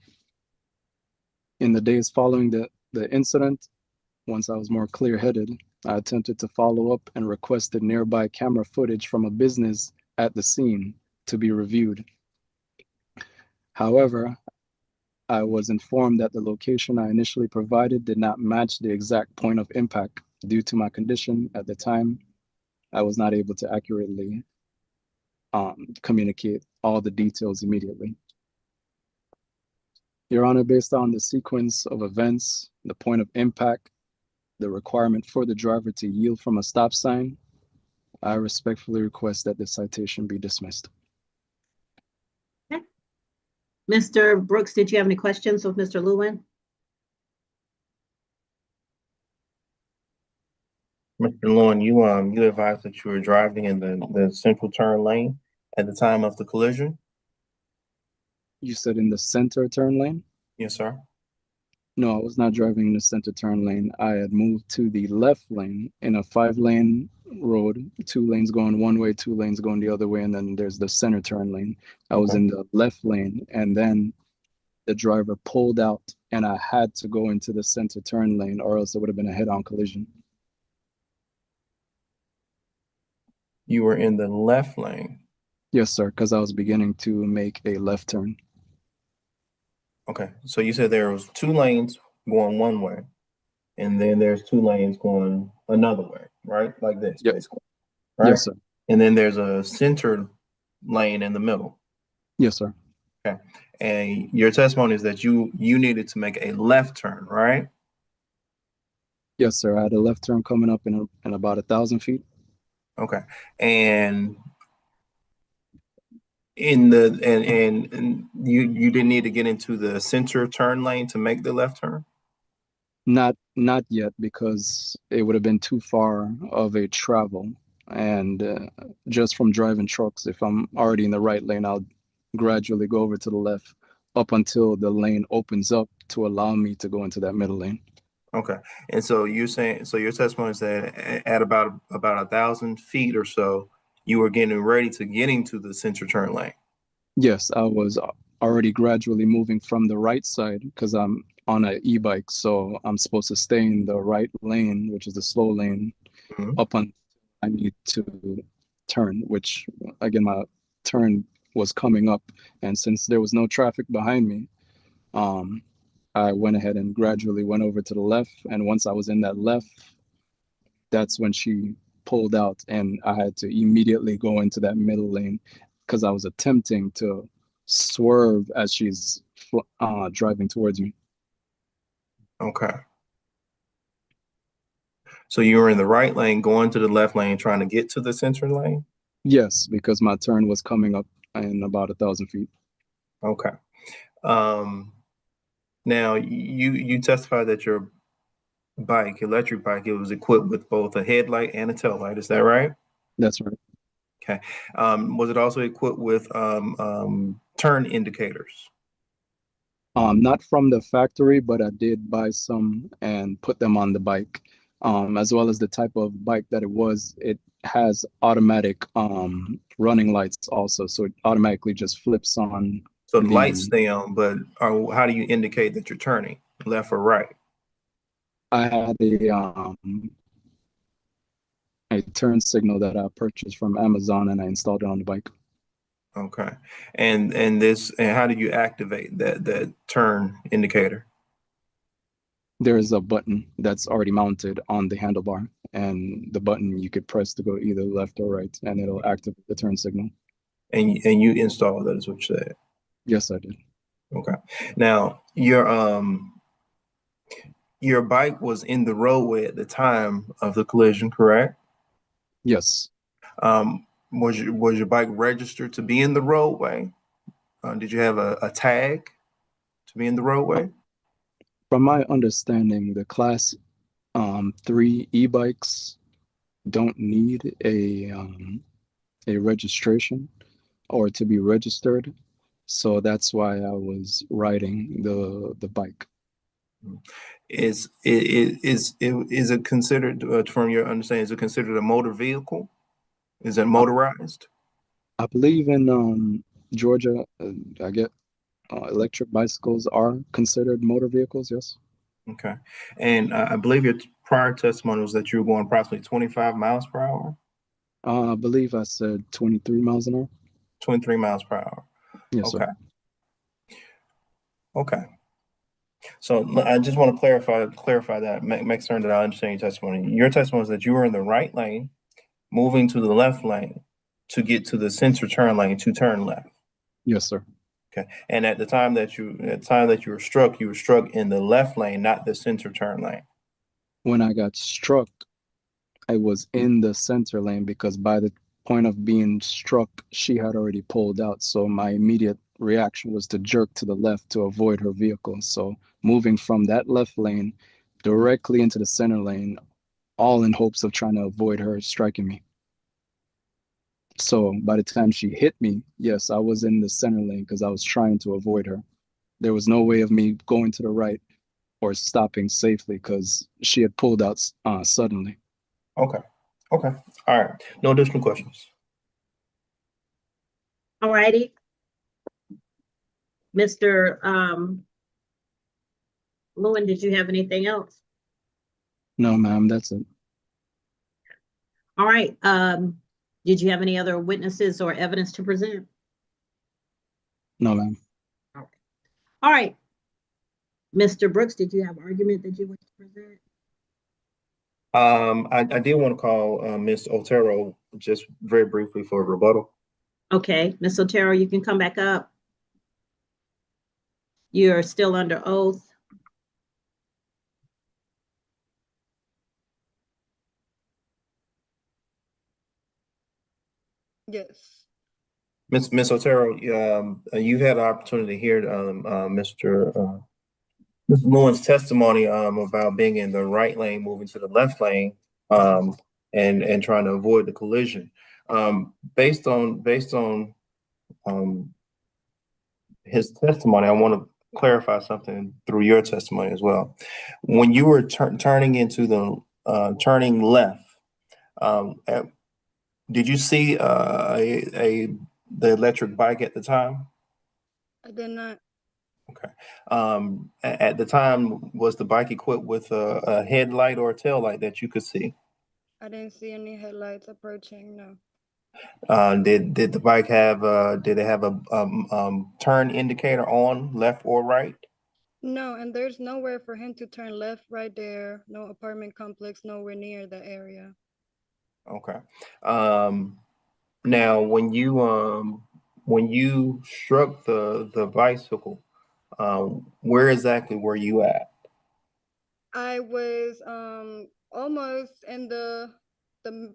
In the days following the incident, once I was more clear-headed, I attempted to follow up and requested nearby camera footage from a business at the scene to be reviewed. However, I was informed that the location I initially provided did not match the exact point of impact. Due to my condition at the time, I was not able to accurately communicate all the details immediately. Your Honor, based on the sequence of events, the point of impact, the requirement for the driver to yield from a stop sign, I respectfully request that the citation be dismissed. Okay. Mr. Brooks, did you have any questions of Mr. Lewin? Mr. Lewin, you advised that you were driving in the central turn lane at the time of the collision? You said in the center turn lane? Yes, sir. No, I was not driving in the center turn lane. I had moved to the left lane in a 5-lane road, 2 lanes going one way, 2 lanes going the other way, and then there's the center turn lane. I was in the left lane, and then the driver pulled out, and I had to go into the center turn lane, or else it would have been a head-on collision. You were in the left lane? Yes, sir, because I was beginning to make a left turn. Okay, so you said there was 2 lanes going one way, and then there's 2 lanes going another way, right? Like this, Yep. basically, right? Yes, sir. And then there's a center lane in the middle. Yes, sir. Okay, and your testimony is that you needed to make a left turn, right? Yes, sir. I had a left turn coming up in about 1,000 feet. Okay, and and you didn't need to get into the center turn lane to make the left turn? Not yet, because it would have been too far of a travel. And just from driving trucks, if I'm already in the right lane, I'll gradually go over to the left up until the lane opens up to allow me to go into that middle lane. Okay, and so you're saying, so your testimony is that at about 1,000 feet or so, you were getting ready to get into the center turn lane. Yes, I was already gradually moving from the right side because I'm on an e-bike, so I'm supposed to stay in the right lane, which is the slow lane, up until I need to turn, which again, my turn was coming up, and since there was no traffic behind me, I went ahead and gradually went over to the left, and once I was in that left, that's when she pulled out, and I had to immediately go into that middle lane because I was attempting to swerve as she's driving towards me. Okay. So you were in the right lane, going to the left lane, trying to get to the center lane? Yes, because my turn was coming up in about 1,000 feet. Okay. Now you testified that your electric bike, it was equipped with both a headlight and a tail light. Is that right? That's right. Okay. Was it also equipped with turn indicators? Not from the factory, but I did buy some and put them on the bike. As well as the type of bike that it was, it has automatic running lights also, so it automatically just flips on. So the lights stay on, but how do you indicate that you're turning, left or right? I had a turn signal that I purchased from Amazon and I installed it on the bike. Okay. And how do you activate that turn indicator? There is a button that's already mounted on the handlebar, and the button you could press to go either left or right, and it'll activate the turn signal. And you installed that, is what you said? Yes, I did. Okay. Now your bike was in the roadway at the time of the collision, correct? Yes. Was your bike registered to be in the roadway? Did you have a tag to be in the roadway? From my understanding, the class 3 e-bikes don't need a registration or to be registered, so that's why I was riding the bike. Is it considered, from your understanding, is it considered a motor vehicle? Is it motorized? I believe in Georgia, I get electric bicycles are considered motor vehicles, yes. Okay. And I believe your prior testimony was that you were going approximately 25 miles per hour? I believe I said 23 miles an hour. 23 miles per hour. Yes, okay. sir. Okay. So I just want to clarify that, make certain that I understand your testimony. Your testimony is that you were in the right lane, moving to the left lane to get to the center turn lane to turn left. Yes, sir. Okay. And at the time that you were struck in the left lane, not the center turn lane. When I got struck, I was in the center lane because by the point of being struck, she had already pulled out. So my immediate reaction was to jerk to the left to avoid her vehicle. So moving from that left lane directly into the center lane, all in hopes of trying to avoid her striking me. So by the time she hit me, yes, I was in the center lane because I was trying to avoid her. There was no way of me going to the right or stopping safely because she had pulled out suddenly. Okay. Okay. All right. No additional questions. All righty. Mr. Lewin, did you have anything else? No, ma'am, that's it. All right. Did you have any other witnesses or evidence to present? No, ma'am. All right. Mr. Brooks, did you have argument that you wish to present? I did want to call Ms. Otero just very briefly for a rebuttal. Okay, Ms. Otero, you can come back up. You're still under oath. Yes. Ms. Otero, you've had an opportunity to hear Mr. Lewin's testimony about being in the right lane, moving to the left lane, and trying to avoid the collision. Based on his testimony, I want to clarify something through your testimony as well. When you were turning into the turning left, did you see the electric bike at the time? I did not. Okay. At the time, was the bike equipped with a headlight or a tail light that you could see? I didn't see any headlights approaching, no. Did the bike have did it have a turn indicator on, left or right? No, and there's nowhere for him to turn left right there. No apartment complex nowhere near the area. Okay. Now when you struck the bicycle, where exactly were you at? I was almost in the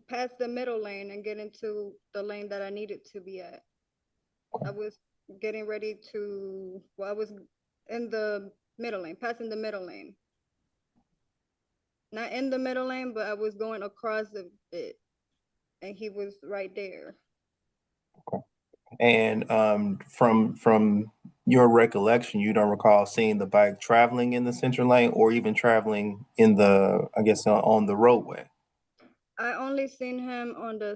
past the middle lane and get into the lane that I needed to be at. I was getting ready to, well, I was in the middle lane, passing the middle lane. Not in the middle lane, but I was going across it, and he was right there. And from your recollection, you don't recall seeing the bike traveling in the center lane or even traveling in the, I guess, on the roadway. I only seen him on the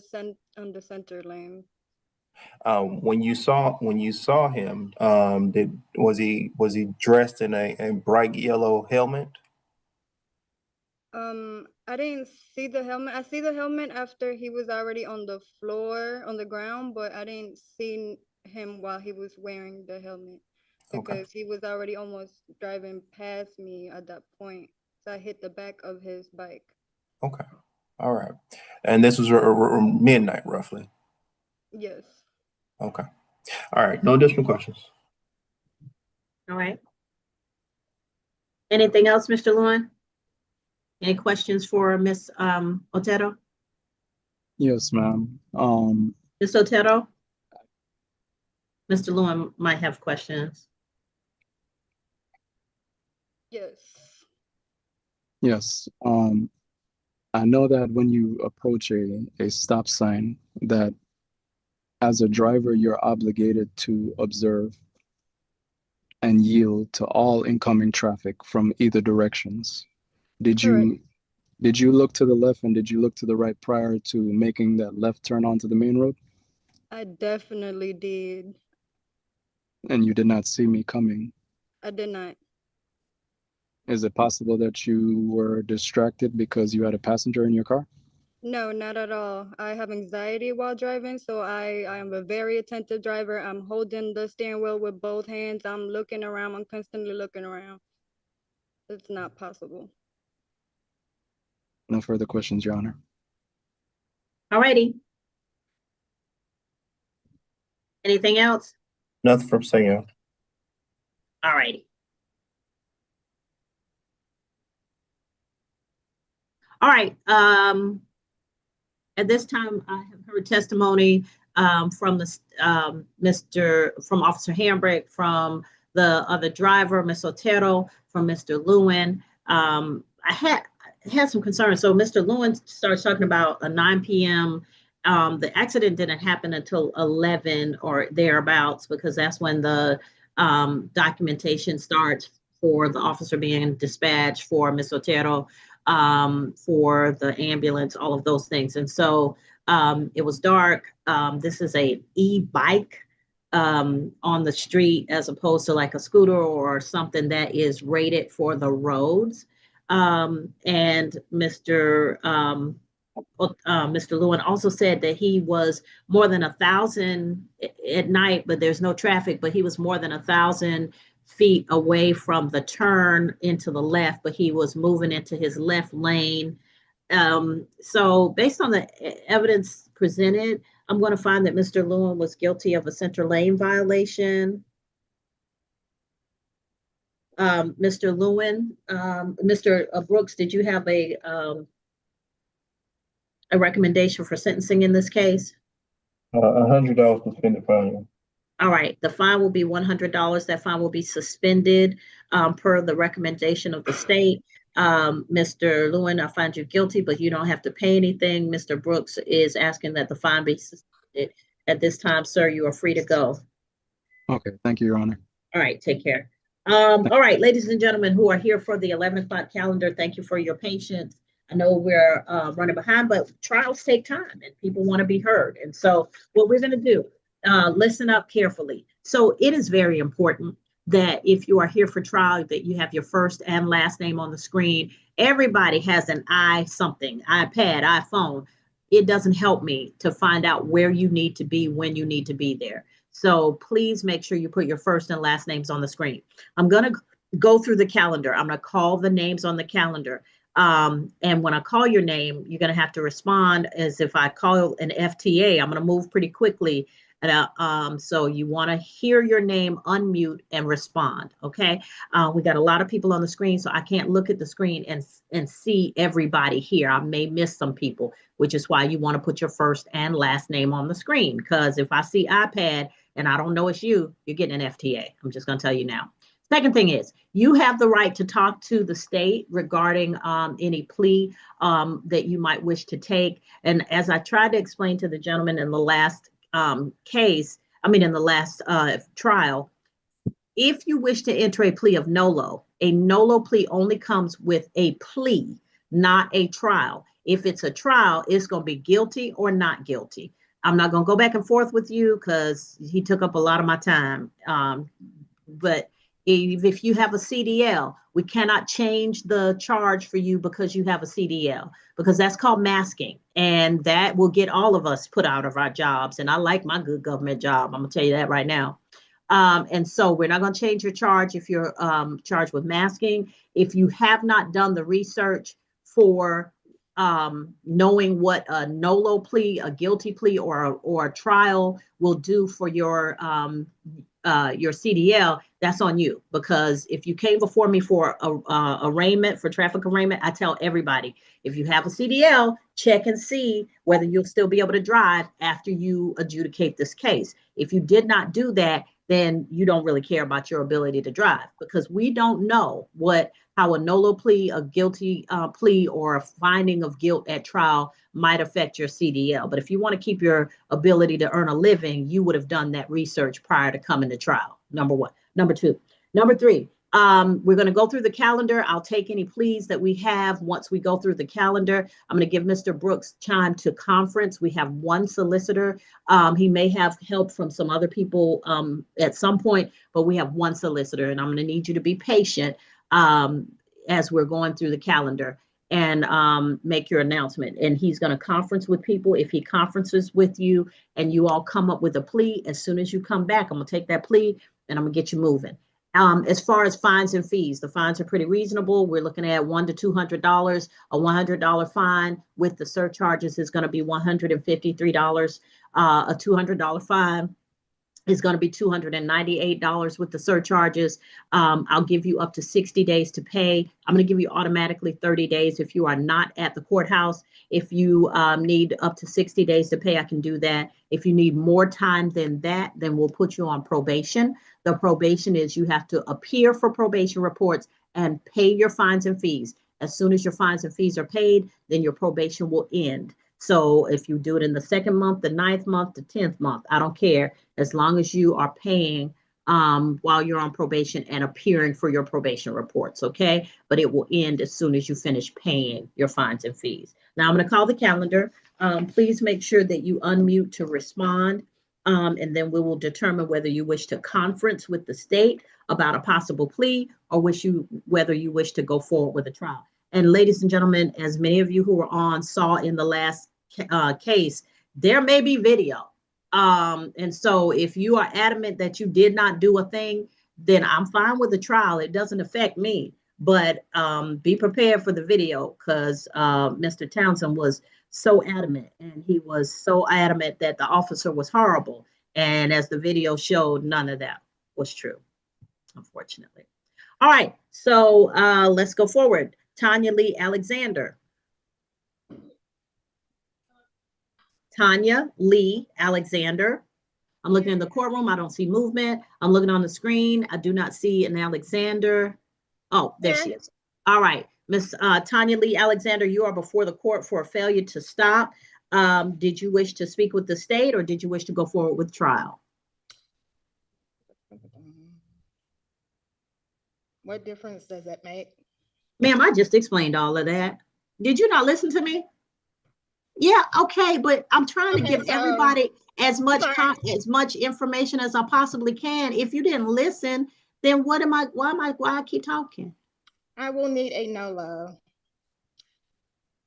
center lane. When you saw him, was he dressed in a bright yellow helmet? I didn't see the helmet. I see the helmet after he was already on the floor, on the ground, but I didn't see him while he was wearing the helmet because he was already almost driving past me at that point. So I hit the back of his bike. Okay. All right. And this was midnight, roughly? Yes. Okay. All right. No additional questions. All right. Anything else, Mr. Lewin? Any questions for Ms. Otero? Yes, ma'am. Ms. Otero? Mr. Lewin might have questions. Yes. Yes. I know that when you approach a stop sign, that as a driver, you're obligated to observe and yield to all incoming traffic from either directions. Did you look to the left and did you look to the right prior to making that left turn onto the main road? I definitely did. And you did not see me coming? I did not. Is it possible that you were distracted because you had a passenger in your car? No, not at all. I have anxiety while driving, so I am a very attentive driver. I'm holding the steering wheel with both hands. I'm looking around. I'm constantly looking around. It's not possible. No further questions, Your Honor. All righty. Anything else? Nothing from Senor. All righty. All right. At this time, I have heard testimony from the from Officer Hambrick, from the other driver, Ms. Otero, from Mr. Lewin. I had some concerns. So Mr. Lewin starts talking about a 9 p.m. The accident didn't happen until 11 or thereabouts, because that's when the documentation starts for the officer being dispatched for Ms. Otero, for the ambulance, all of those things. And so it was dark. This is a e-bike on the street, as opposed to like a scooter or something that is rated for the roads. And Mr. Lewin also said that he was more than 1,000 at night, but there's no traffic, but he was more than 1,000 feet away from the turn into the left, but he was moving into his left lane. So based on the evidence presented, I'm going to find that Mr. Lewin was guilty of a center lane violation. Mr. Lewin, Mr. Brooks, did you have a recommendation for sentencing in this case? $100 suspended fine. All right, the fine will be $100. That fine will be suspended per the recommendation of the state. Mr. Lewin, I find you guilty, but you don't have to pay anything. Mr. Brooks is asking that the fine be suspended. At this time, sir, you are free to go. Okay, thank you, Your Honor. All right, take care. All right, ladies and gentlemen who are here for the 11 o'clock calendar, thank you for your patience. I know we're running behind, but trials take time and people want to be heard. And so what we're going to do, listen up carefully. So it is very important that if you are here for trial, that you have your first and last name on the screen. Everybody has an iPad, iPhone. It doesn't help me to find out where you need to be when you need to be there. So please make sure you put your first and last names on the screen. I'm going to go through the calendar. I'm going to call the names on the calendar. And when I call your name, you're going to have to respond as if I call an FTA. I'm going to move pretty quickly. And so you want to hear your name, unmute, and respond. Okay. We got a lot of people on the screen, so I can't look at the screen and see everybody here. I may miss some people, which is why you want to put your first and last name on the screen. Because if I see iPad and I don't know it's you, you're getting an FTA. I'm just going to tell you now. Second thing is, you have the right to talk to the state regarding any plea that you might wish to take. And as I tried to explain to the gentleman in the last in the last trial, if you wish to enter a plea of nolo, a nolo plea only comes with a plea, not a trial. If it's a trial, it's going to be guilty or not guilty. I'm not going to go back and forth with you because he took up a lot of my time. But if you have a CDL, we cannot change the charge for you because you have a CDL, because that's called masking. And that will get all of us put out of our jobs. And I like my good government job. I'm going to tell you that right now. And so we're not going to change your charge if you're charged with masking. If you have not done the research for knowing what a nolo plea, a guilty plea, or a trial will do for your CDL, that's on you. Because if you came before me for arraignment, for traffic arraignment, I tell everybody, if you have a CDL, check and see whether you'll still be able to drive after you adjudicate this case. If you did not do that, then you don't really care about your ability to drive, because we don't know how a nolo plea, a guilty plea, or a finding of guilt at trial might affect your CDL. But if you want to keep your ability to earn a living, you would have done that research prior to coming to trial. Number one. Number two. Number three, we're going to go through the calendar. I'll take any pleas that we have once we go through the calendar. I'm going to give Mr. Brooks time to conference. We have one solicitor. He may have help from some other people at some point, but we have one solicitor, and I'm going to need you to be patient as we're going through the calendar and make your announcement. And he's going to conference with people. If he conferences with you and you all come up with a plea, as soon as you come back, I'm going to take that plea and I'm going to get you moving. As far as fines and fees, the fines are pretty reasonable. We're looking at $100 to $200. A $100 fine with the surcharges is going to be $153. A $200 fine is going to be $298 with the surcharges. I'll give you up to 60 days to pay. I'm going to give you automatically 30 days if you are not at the courthouse. If you need up to 60 days to pay, I can do that. If you need more time than that, then we'll put you on probation. The probation is you have to appear for probation reports and pay your fines and fees. As soon as your fines and fees are paid, then your probation will end. So if you do it in the 2nd month, the 9th month, the 10th month, I don't care, as long as you are paying while you're on probation and appearing for your probation reports, okay? But it will end as soon as you finish paying your fines and fees. Now I'm going to call the calendar. Please make sure that you unmute to respond, and then we will determine whether you wish to conference with the state about a possible plea or whether you wish to go forward with a trial. And ladies and gentlemen, as many of you who were on saw in the last case, there may be video. And so if you are adamant that you did not do a thing, then I'm fine with the trial. It doesn't affect me, but be prepared for the video, because Mr. Townsen was so adamant, and he was so adamant that the officer was horrible. And as the video showed, none of that was true, unfortunately. All right, so let's go forward. Tanya Lee Alexander. Tanya Lee Alexander. I'm looking in the courtroom. I don't see movement. I'm looking on the screen. I do not see an Alexander. Oh, there she is. All right. Miss Tanya Lee Alexander, you are before the court for a failure to stop. Did you wish to speak with the state, or did you wish to go forward with trial? What difference does that make? Ma'am, I just explained all of that. Did you not listen to me? Yeah, okay, but I'm trying to give everybody as much information as I possibly can. If you didn't listen, then why I keep talking? I will need a NOLO.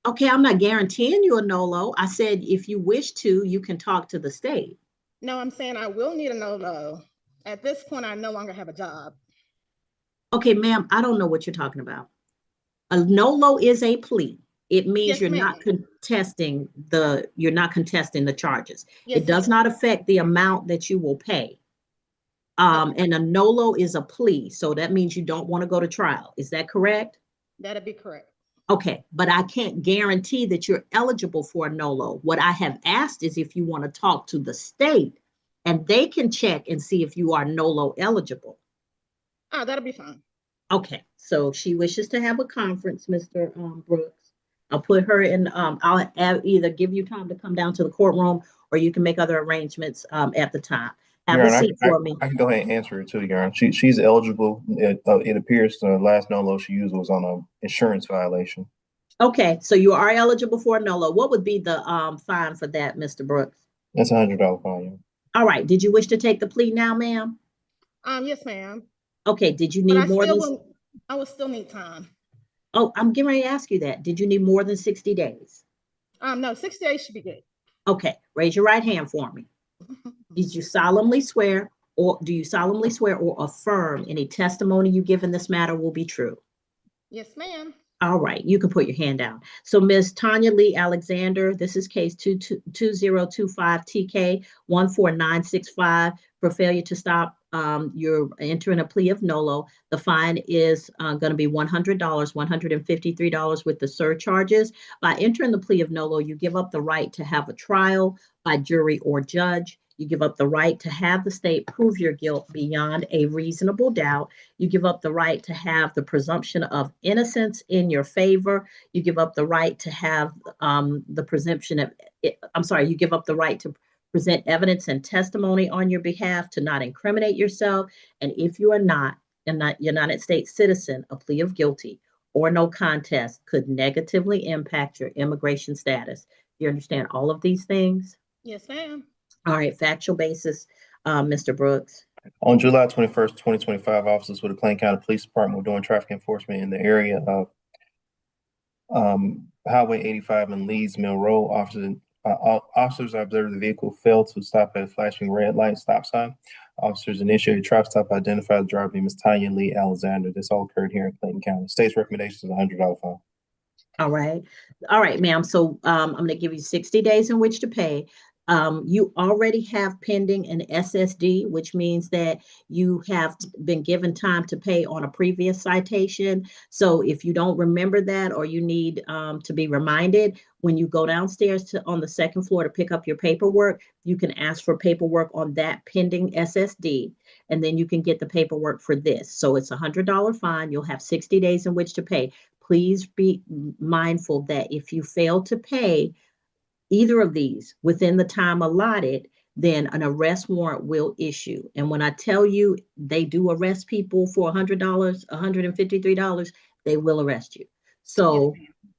Okay, I'm not guaranteeing you a NOLO. I said if you wish to, you can talk to the state. No, I'm saying I will need a NOLO. At this point, I no longer have a job. Okay, ma'am, I don't know what you're talking about. A NOLO is a plea. it means Yes, you're not ma'am. contesting the charges. Yes, It does ma'am. not affect the amount that you will pay. And a NOLO is a plea, so that means you don't want to go to trial. Is that correct? That'd be correct. Okay, but I can't guarantee that you're eligible for a NOLO. What I have asked is if you want to talk to the state and they can check and see if you are NOLO eligible. Oh, that'll be fine. Okay, so she wishes to have a conference, Mr. Brooks. I'll put her in, I'll either give you time to come down to the courtroom or you can make other arrangements at the time. Have Your a Honor, seat for me. I can go ahead and answer it too, Your Honor. She's eligible. It appears the last NOLO she used was on an insurance violation. Okay, so you are eligible for a NOLO. What would be the fine for that, Mr. Brooks? That's $100 fine. All right, did you wish to take the plea now, ma'am? Yes, ma'am. Okay, did you But need more than? I would still need time. Oh, I'm getting ready to ask you that. Did you need more than 60 days? No, 60 days should be good. Okay, raise your right hand for me. Do you solemnly swear or affirm any testimony you give in this matter will be true? Yes, ma'am. All right, you can put your hand down. So Ms. Tanya Lee Alexander, this is case 2025 TK 14965 for failure to stop. You're entering a plea of NOLO. The fine is going to be $100, $153 with the surcharges. By entering the plea of NOLO, you give up the right to have a trial by jury or judge. You give up the right to have the state prove your guilt beyond a reasonable doubt. You give up the right to have the presumption of innocence in your favor. You give up the right to have the presumption of, you give up the right to present evidence and testimony on your behalf to not incriminate yourself. And if you are not a United States citizen, a plea of guilty or no contest could negatively impact your immigration status. You understand all of these things? Yes, ma'am. All right, factual basis, Mr. Brooks. On July 21st, 2025, officers with the Clayton County Police Department were doing traffic enforcement in the area of Highway 85 and Leeds Mill Road. Officers observed the vehicle failed to stop at a flashing red light stop sign. Officers initiated a traffic stop, identified the driver name as Tanya Lee Alexander. This all occurred here in Clayton County. State's recommendation is $100 fine. All right, ma'am. So I'm going to give you 60 days in which to pay. You already have pending an SSD, which means that you have been given time to pay on a previous citation. So if you don't remember that or you need to be reminded, when you go downstairs on the second floor to pick up your paperwork, you can ask for paperwork on that pending SSD, and then you can get the paperwork for this. So it's $100 fine. You'll have 60 days in which to pay. Please be mindful that if you fail to pay either of these within the time allotted, then an arrest warrant will issue. And when I tell you they do arrest people for $100, $153, they will arrest you. So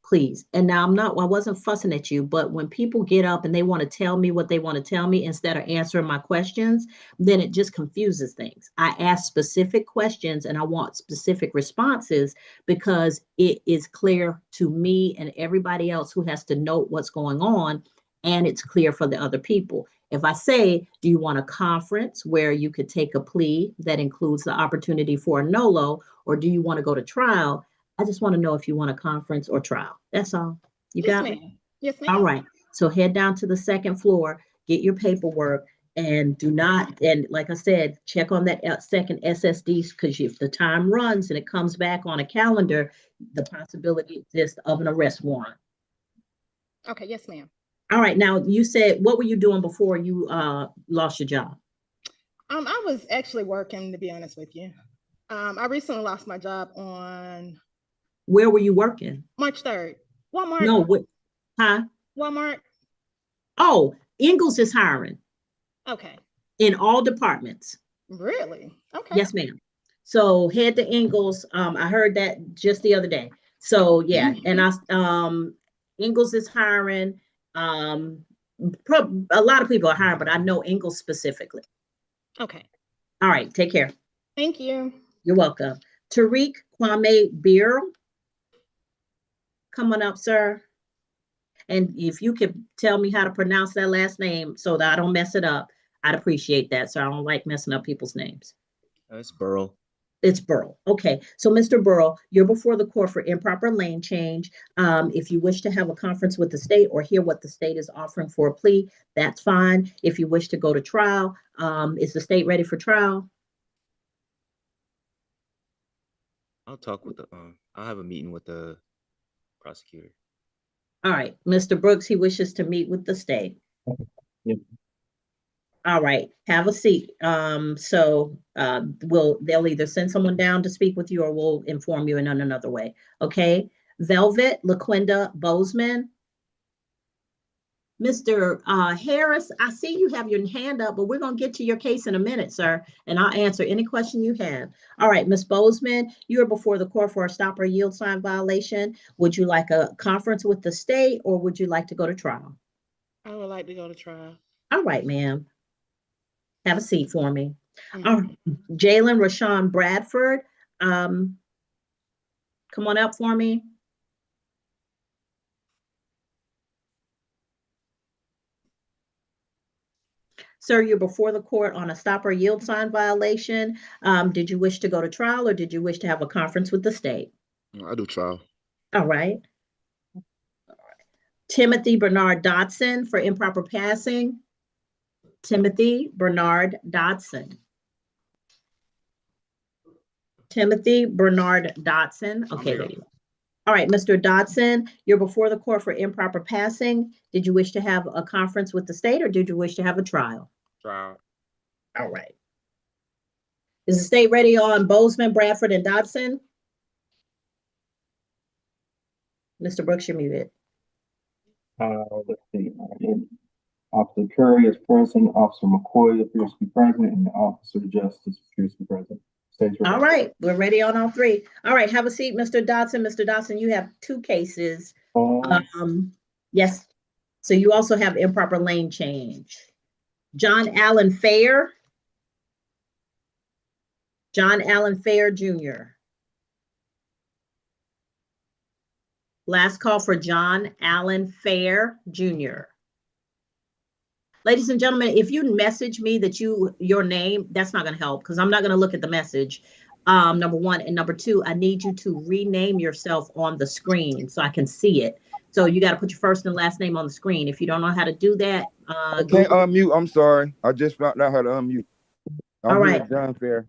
please. And now I wasn't fussing at you, but when people get up and they want to tell me what they want to tell me instead of answering my questions, then it just confuses things. I ask specific questions and I want specific responses because it is clear to me and everybody else who has to note what's going on, and it's clear for the other people. If I say, do you want a conference where you could take a plea that includes the opportunity for a NOLO, or do you want to go to trial? I just want to know if you want a conference or trial. That's all. You got me? Yes, ma'am. All right. So head down to the second floor, get your paperwork, and like I said, check on that second SSD, because if the time runs and it comes back on a calendar, the possibility exists of an arrest warrant. Okay, yes, ma'am. All right. Now, you said, what were you doing before you lost your job? I was actually working, to be honest with you. I recently lost my job on... Where were you working? March 3rd. Walmart. No, huh? Walmart. Oh, Ingalls is hiring. Okay. In all departments. Really? Okay. Yes, ma'am. So head to Ingalls. I heard that just the other day. So yeah, and Ingalls is hiring. A lot of people are hiring, but I know Ingalls specifically. Okay. All right. Take care. Thank you. You're welcome. Tariq Burl. Come on up, sir. And if you could tell me how to pronounce that last name so that I don't mess it up, I'd appreciate that. So I don't like messing up people's names. It's Burl. It's Burl. Okay, so Mr. Burl, you're before the court for improper lane change. If you wish to have a conference with the state or hear what the state is offering for a plea, that's fine. If you wish to go to trial, is the state ready for trial? I'll talk with the I'll have a meeting with the prosecutor. All right, Mr. Brooks, he wishes to meet with the state. Yep. All right, have a seat. They'll either send someone down to speak with you or we'll inform you in another way. Okay, Velvet, LaQuinda, Boseman. Mr. Harris, I see you have your hand up, but we're going to get to your case in a minute, sir, and I'll answer any question you have. All right, Ms. Boseman, you are before the court for a stop or yield sign violation. Would you like a conference with the state or would you like to go to trial? I would like to go to trial. All right, ma'am. Have a seat for me. Jalen Rashawn Bradford, come on up for me. Sir, you're before the court on a stop or yield sign violation. Did you wish to go to trial or did you wish to have a conference with the state? I do trial. All right. Timothy Bernard Dodson for improper passing. Timothy Bernard Dodson. Timothy Bernard Dodson. Okay, there you go. All right, Mr. Dodson, you're before the court for improper passing. Did you wish to have a conference with the state or did you wish to have a trial? Trial. All right. Is the state ready on Boseman, Bradford, and Dodson? Mr. Brooks, you're muted. Let's see. Officer Curry is present. Officer McCoy appears to be present, and Officer Justice appears to be present. All right, we're ready on all three. All right, have a seat, Mr. Dodson. Mr. Dodson, you have two cases. Yes. So you also have improper lane change. John Allen Fair. John Allen Fair Jr. Last call for John Allen Fair Jr. Ladies and gentlemen, if you message me that your name, that's not going to help because I'm not going to look at the message. Number one, and number two, I need you to rename yourself on the screen so I can see it. So you got to put your first and last name on the screen. If you don't know how to do that, I can't unmute. I'm sorry. I just found out how to unmute. All right. John Fair.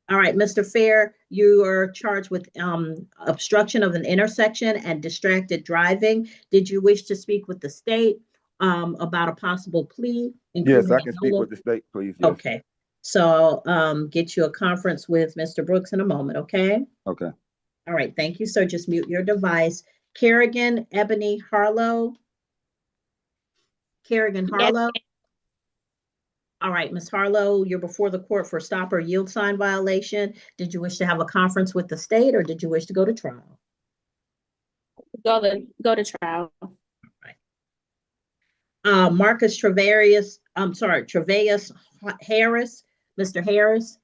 All right, Mr. Fair, you are charged with obstruction of an intersection and distracted driving. Did you wish to speak with the state about a possible plea? Yes, I can speak with the state, please. Yes. Okay. So get you a conference with Mr. Brooks in a moment, okay? Okay. All right, thank you, sir. Just mute your device. Carrigan Ebony Harlo. Carrigan Harlo. Yes. All right, Ms. Harlo, you're before the court for stop or yield sign violation. Did you wish to have a conference with the state or did you wish to go to trial? Go to trial. All right. Marcus Travarius, Travaius Harris. Mr. Harris.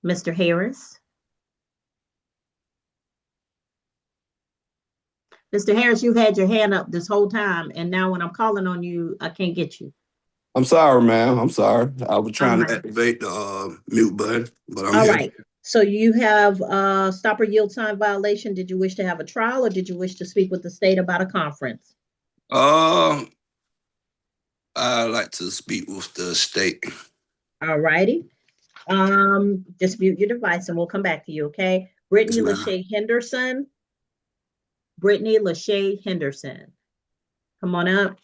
Mr. Harris. Mr. Harris, you've had your hand up this whole time, and now when I'm calling on you, I can't get you. I'm sorry, ma'am. I'm sorry. I was trying to activate the mute button, but I'm all here. Right. So you have stop or yield sign violation. Did you wish to have a trial or did you wish to speak with the state about a conference? I'd like to speak with the state. All righty. Just mute your device and we'll come back to you, okay? Brittany Lachey Henderson. Brittany Lachey Henderson. Come on up.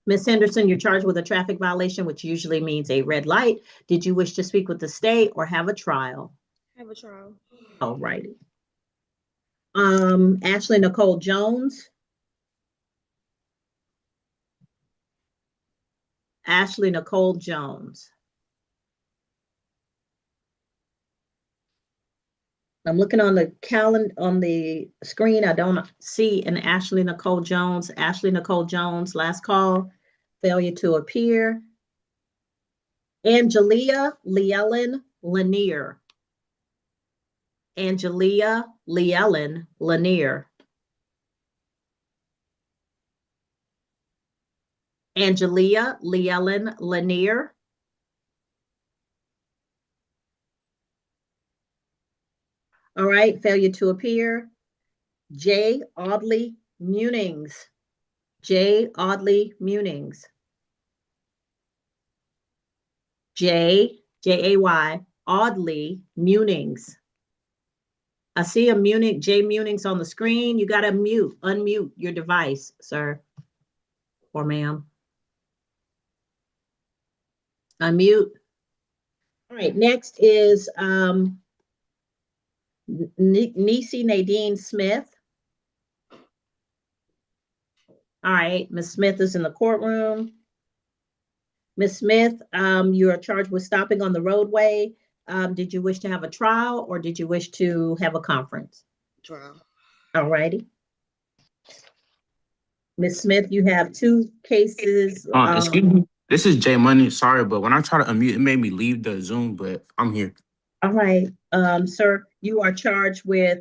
Ms. Henderson, you're charged with a traffic violation, which usually means a red light. Did you wish to speak with the state or have a trial? Have a trial. All righty. Ashley Nicole Jones. Ashley Nicole Jones. I'm looking on the calendar on the screen. I don't see an Ashley Nicole Jones. Ashley Nicole Jones, last call, failure to appear. Angelia Llewellyn Lanier. Angelia Llewellyn Lanier. Angelia Llewellyn Lanier. All right, failure to appear. J. Audley Munings. J. Audley Munings. J-A-Y, Audley Munings. I see a J. Munings on the screen. You got to unmute your device, sir or ma'am. Unmute. All right, next is Nisi Nadine Smith. All right, Ms. Smith is in the courtroom. Ms. Smith, you are charged with stopping on the roadway. Did you wish to have a trial or did you wish to have a conference? Trial. All righty. Ms. Smith, you have two cases. Excuse me. This is Jay Money. Sorry, but when I try to unmute, it made me leave the Zoom, but I'm here. All right, sir, you are charged with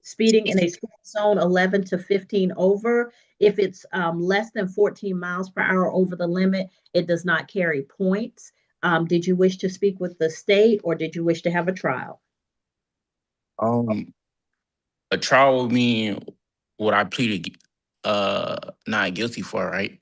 speeding in a school zone 11 to 15 over. If it's less than 14 miles per hour over the limit, it does not carry points. Did you wish to speak with the state or did you wish to have a trial? A trial would mean what I pleaded not guilty for, right?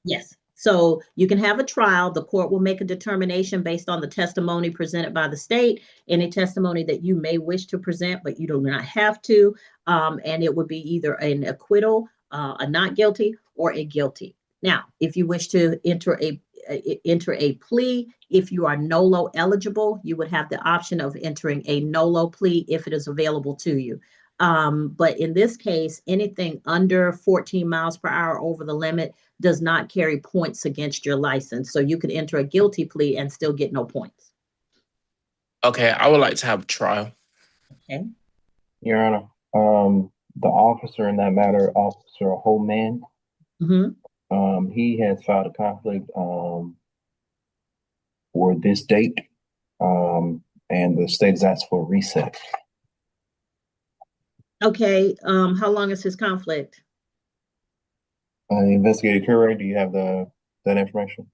Yes. So you can have a trial. The court will make a determination based on the testimony presented by the state, any testimony that you may wish to present, but you do not have to. And it would be either an acquittal, a not guilty, or a guilty. Now, if you wish to enter a plea, if you are NOLO eligible, you would have the option of entering a NOLO plea if it is available to you. But in this case, anything under 14 miles per hour over the limit does not carry points against your license. So you could enter a guilty plea and still get no points. Okay, I would like to have a trial. Okay. Your Honor, the officer in that matter, Officer Holman, he has filed a conflict for this date, and the state has asked for a reset. Okay, how long is his conflict? Investigator Curry, do you have that information?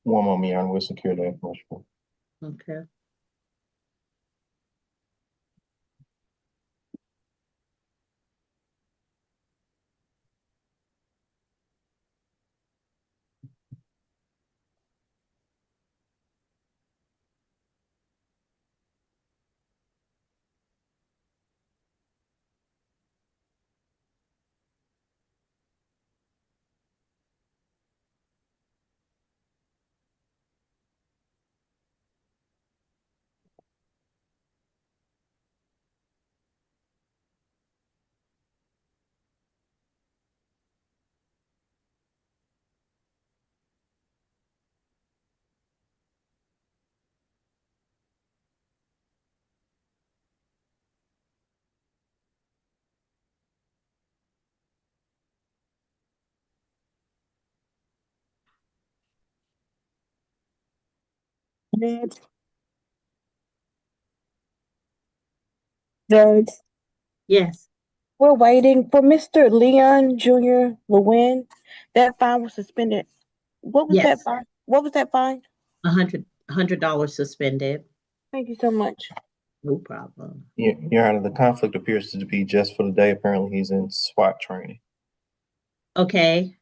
One moment, Your Honor, we'll secure that information. Okay. Judge, Yes. we're waiting for Mr. Lewin Jr. Lewin. That fine was suspended. What was that Yes. fine? What was that fine? $100 suspended. Thank you so much. No problem. Your Honor, the conflict appears to be just for the day. Apparently, he's in SWAT training. Okay.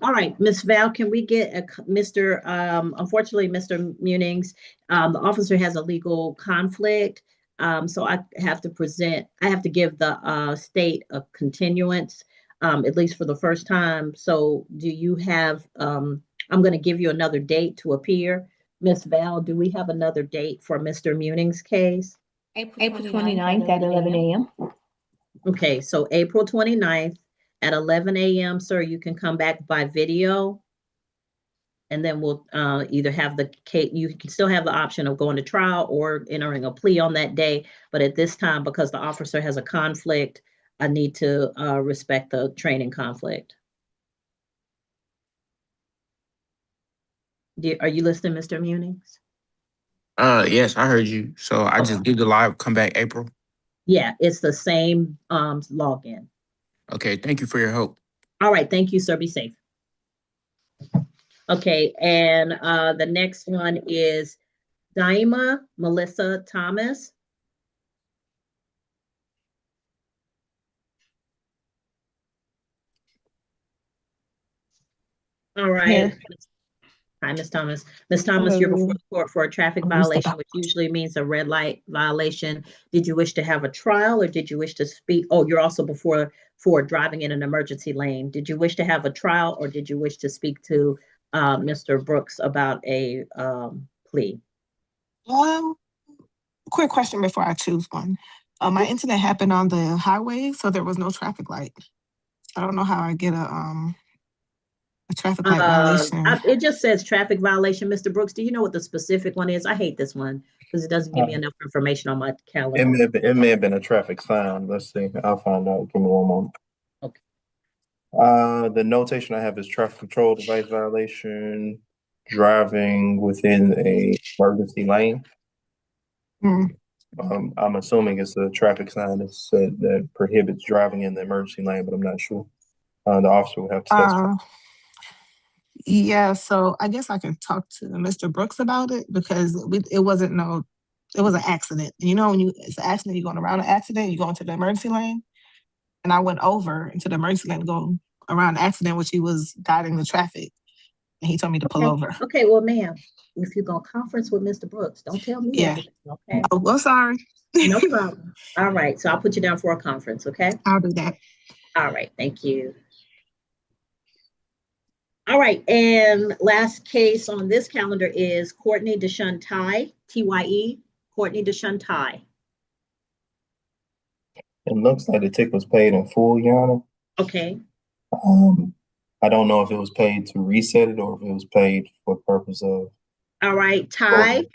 All right, Ms. Val, can we get Mr. Unfortunately, Mr. Munings, the officer has a legal conflict. So I have to give the state a continuance, at least for the first time. So do you have, I'm going to give you another date to appear. Ms. Val, do we have another date for Mr. Munings' case? April 29th at 11 a.m. Okay, so April 29th at 11 a.m., sir, you can come back by video. And then we'll either have the case, you can still have the option of going to trial or entering a plea on that day. But at this time, because the officer has a conflict, I need to respect the training conflict. Are you listening, Mr. Munings? Yes, I heard you. So I just did the live, come back April. Yeah, it's the same login. Okay, thank you for your help. All right, thank you, sir. Be safe. Okay, and the next one is Daima Melissa Thomas. All right. Here. Hi, Ms. Thomas. Ms. Thomas, you're before the court for a traffic Oh, Mr. violation, Bob. which usually means a red light violation. Did you wish to have a trial or did you wish to speak? Oh, you're also before for driving in an emergency lane. Did you wish to have a trial or did you wish to speak to Mr. Brooks about a plea? Quick question before I choose one. My incident happened on the highway, so there was no traffic light. I don't know how I get a traffic light violation. It just says traffic violation. Mr. Brooks, do you know what the specific one is? I hate this one because it doesn't give me enough information on my calendar. It may have been a traffic sign. Let's see. I'll find out. Give me one moment. Okay. The notation I have is traffic control device violation, driving within a emergency lane. I'm assuming it's a traffic sign that prohibits driving in the emergency lane, but I'm not sure. The officer will have to specify. Yeah, so I guess I can talk to Mr. Brooks about it because it was an accident. You know, when it's an accident, you're going around an accident, you go into the emergency lane. And I went over into the emergency lane to go around the accident, which he was guiding the traffic. And he told me to pull over. Okay, well, ma'am, if you're going to conference with Mr. Brooks, don't tell me what to do, okay? Oh, well, sorry. No problem. All right, so I'll put you down for a conference, okay? I'll do that. All right, thank you. All right, and last case on this calendar is Courtney Deshaun Ty, T-Y-E, Courtney Deshaun Ty. It looks like the ticket was paid in full, Your Honor. Okay. I don't know if it was paid to reset it or if it was paid for the purpose of. All right, Ty.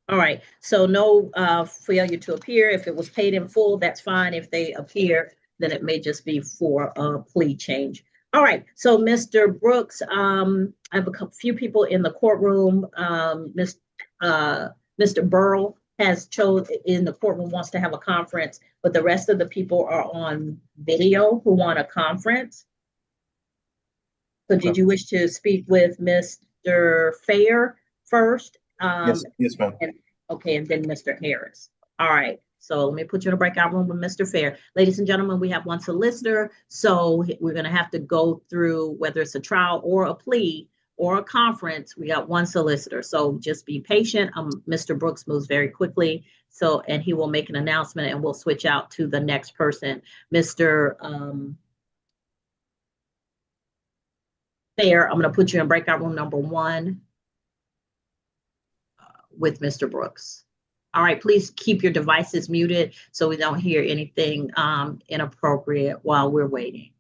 All right, so no failure to appear. If it was paid in full, that's fine. If they appear, then it may just be for a plea change. All right, so Mr. Brooks, I have a few people in the courtroom. Mr. Burl has chosen in the courtroom, wants to have a conference, but the rest of the people are on video who want a conference. So did you wish to speak with Mr. Fair first? Yes, ma'am. Okay, and then Mr. Harris. All right, so let me put you in a breakout room with Mr. Fair. Ladies and gentlemen, we have one solicitor, so we're gonna have to go through whether it's a trial or a plea or a conference. We got one solicitor, so just be patient. Mr. Brooks moves very quickly, so and he will make an announcement and we'll switch out to the next person. Mr. Fair, I'm gonna put you in breakout room number 1 with Mr. Brooks. All right, please keep your devices muted so we don't hear anything inappropriate while we're waiting.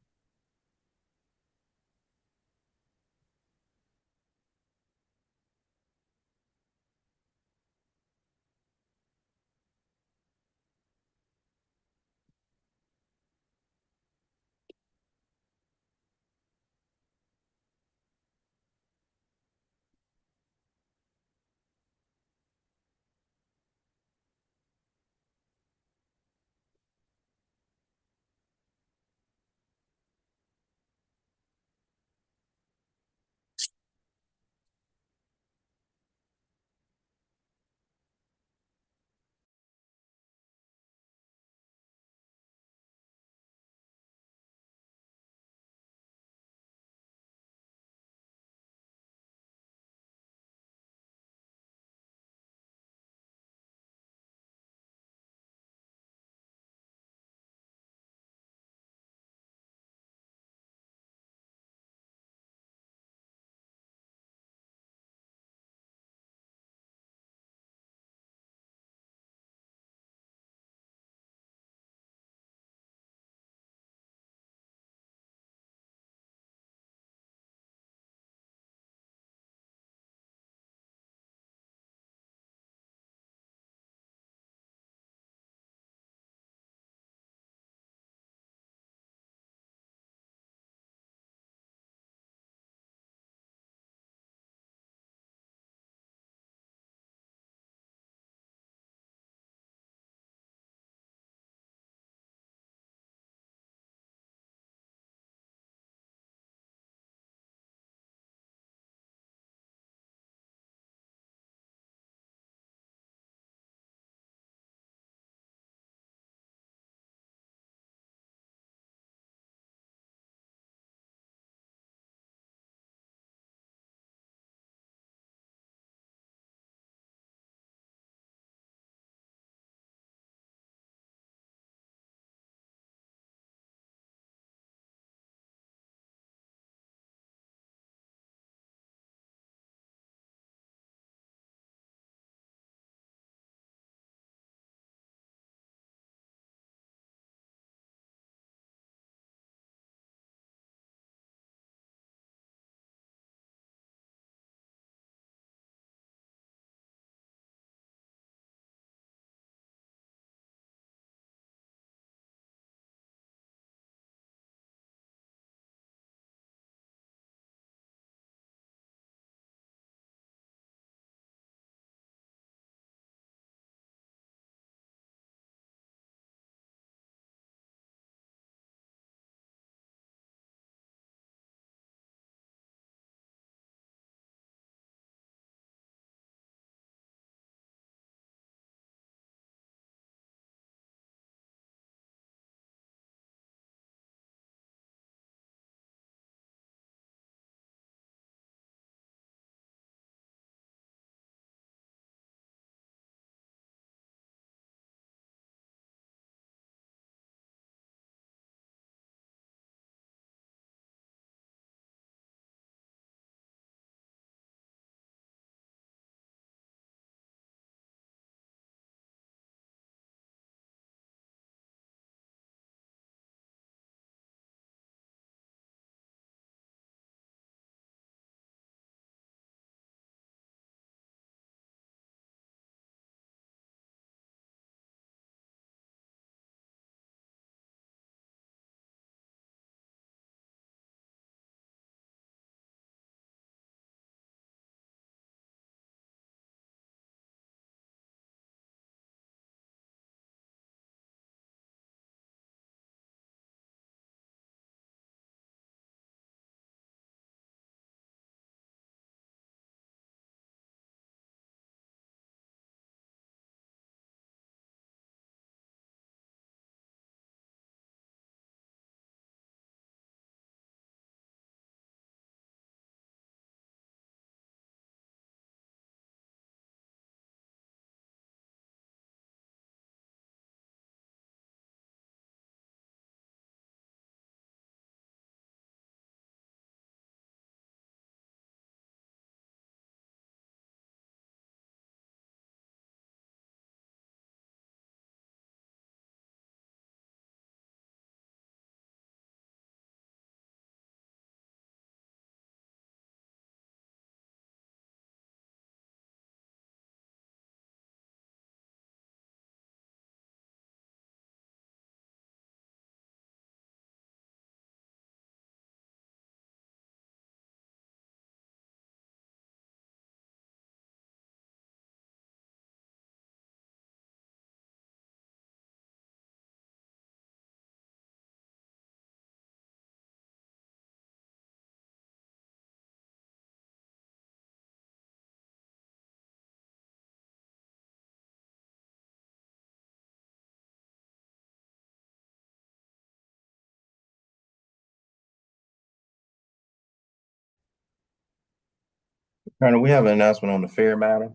Colonel, we have an announcement on the fair matter.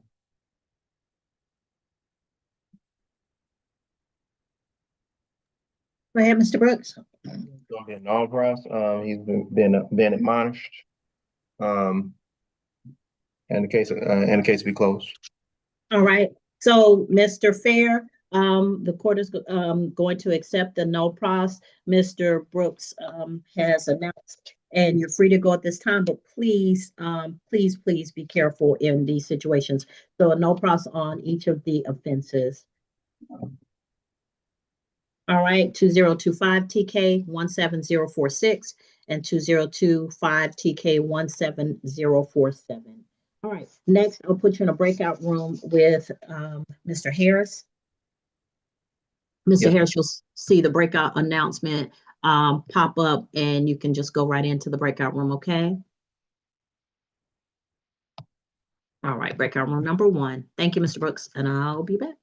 Go ahead, Mr. Brooks. Gonna be a non-price. He's been admonished. And the case be closed. All right, so Mr. Fair, the court is going to accept the no pros. Mr. Brooks has announced, and you're free to go at this time, but please, please be careful in these situations. So a no pros on each of the offenses. All right, 2025 TK 17046 and 2025 TK 17047. All right, next I'll put you in a breakout room with Mr. Harris. Mr. Yes. Harris, you'll see the breakout announcement pop up, and you can just go right into the breakout room, okay? All right, breakout room number 1. Thank you, Mr. Brooks, and I'll be back.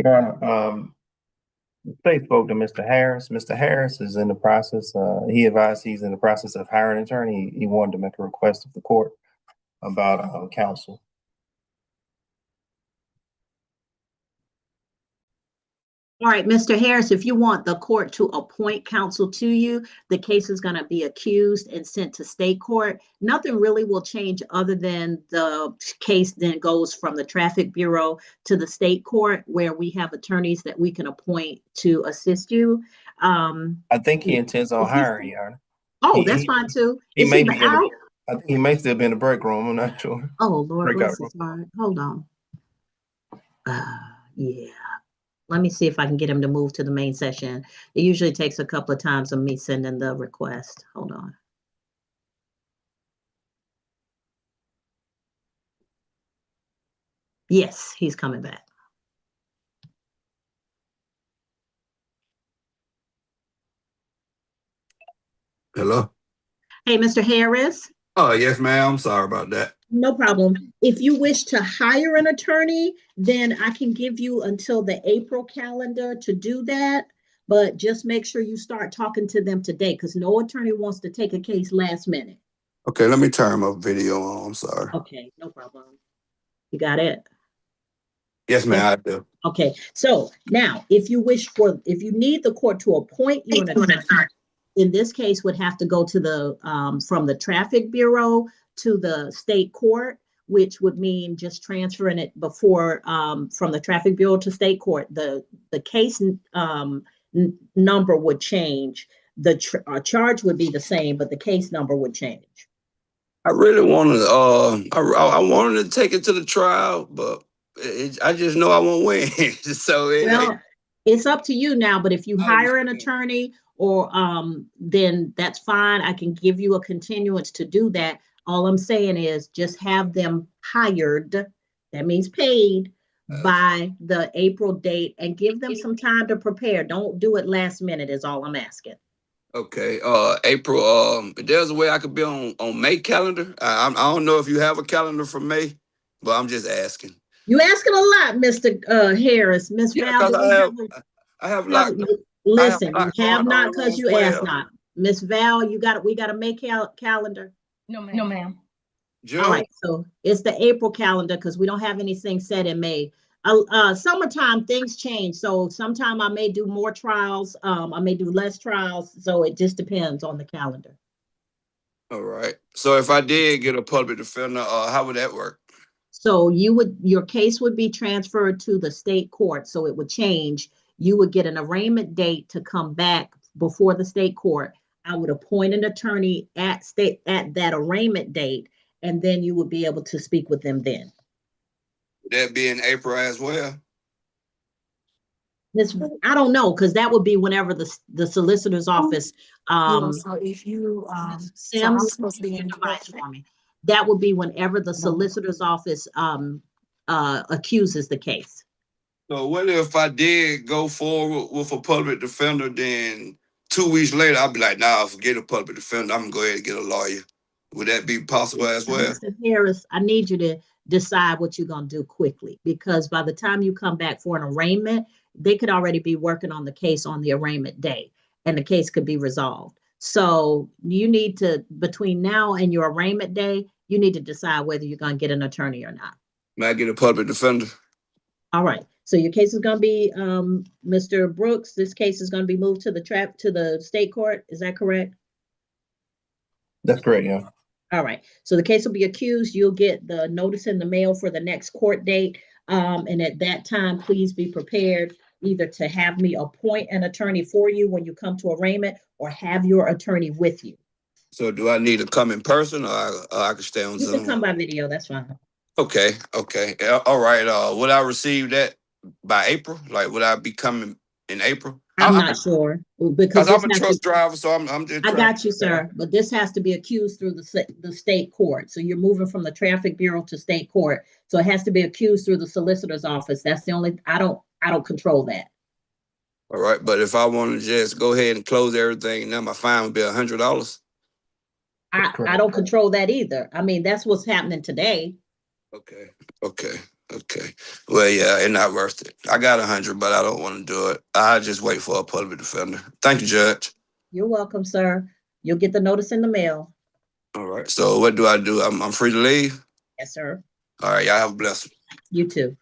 Your Honor, the state spoke to Mr. Harris. Mr. Harris is in the process, he advised he's in the process of hiring an attorney. He wanted to make a request of the court about counsel. All right, Mr. Harris, if you want the court to appoint counsel to you, the case is going to be accused and sent to state court. Nothing really will change other than the case then goes from the traffic bureau to the state court, where we have attorneys that we can appoint to assist you. I think he intends on hiring, Your Honor. Oh, that's fine too. He Is may he be out? I think he may still be in the break room. I'm not sure. Oh, Lord Breakout bless his heart. Hold on. Yeah. Let me see if I can get him to move to the main session. It usually takes a couple of times of me sending the request. Hold on. Yes, he's coming back. Hello? Hey, Mr. Harris. Oh, yes, ma'am. I'm sorry about that. No problem. If you wish to hire an attorney, then I can give you until the April calendar to do that. But just make sure you start talking to them today, because no attorney wants to take a case last minute. Okay, let me turn my video on. I'm sorry. Okay, no problem. You got it? Yes, ma'am, I do. Okay, so now if you need the court to appoint you an attorney, in this case would have to go to the from the traffic bureau to the state court, which would mean just transferring it before from the traffic bureau to state court. The case number would change. The charge would be the same, but the case number would change. I really wanted, I wanted to take it to the trial, but I just know I won't win. So it's up to you now. But if you hire an attorney, or then that's fine. I can give you a continuance to do that. All I'm saying is just have them hired. That means paid by the April date, and give them some time to prepare. Don't do it last minute is all I'm asking. Okay, April, there's a way I could be on May calendar. I don't know if you have a calendar for May, but I'm just asking. You asking a lot, Mr. Harris. Miss Val, I have a lot. Listen, you have not because you asked not. Miss Val, we got a May calendar. No, ma'am. All right, so it's the April calendar because we don't have anything set in May. Summertime, things change. So sometime I may do more trials. I may do less trials. So it just depends on the calendar. All right. So if I did get a public defender, how would that work? So your case would be transferred to the state court. So it would change. You would get an arraignment date to come back before the state court. I would appoint an attorney at that arraignment date, and then you would be able to speak with them then. Would that be in April as well? I don't know, because that would be whenever the solicitor's office So if you so I'm Sims supposed to be in device for me. That would be whenever the solicitor's office accuses the case. So what if I did go forward with a public defender, then 2 weeks later I'd be like, nah, forget a public defender. I'm gonna go ahead and get a lawyer. Would that be possible as well? Mr. Harris, I need you to decide what you're gonna do quickly, because by the time you come back for an arraignment, they could already be working on the case on the arraignment day, and the case could be resolved. So you need to, between now and your arraignment day, you need to decide whether you're gonna get an attorney or not. May I get a public defender? All right. So your case is going to be, Mr. Brooks, this case is going to be moved to the state court. Is that correct? That's correct, yeah. All right. So the case will be accused. You'll get the notice in the mail for the next court date. And at that time, please be prepared either to have me appoint an attorney for you when you come to arraignment, or have your attorney with you. So do I need to come in person, or I can stay on Zoom? You can come by video. That's fine. Okay. All right. Would I receive that by April? Like, would I be coming in April? I'm not sure, because I'm a truck driver, so I'm just. I got you, sir. But this has to be accused through the state court. So you're moving from the traffic bureau to state court. So it has to be accused through the solicitor's office. That's the only. I don't control that. All right, but if I want to just go ahead and close everything, now my fine would be $100. I don't control that either. I mean, that's what's happening today. Okay. Okay. Well, yeah, it's not worth it. I got 100, but I don't want to do it. I'll just wait for a public defender. Thank you, Judge. You're welcome, sir. You'll get the notice in the mail. All right. So what do? I'm free to leave? Yes, sir. All right. Y'all have a blessing. You too.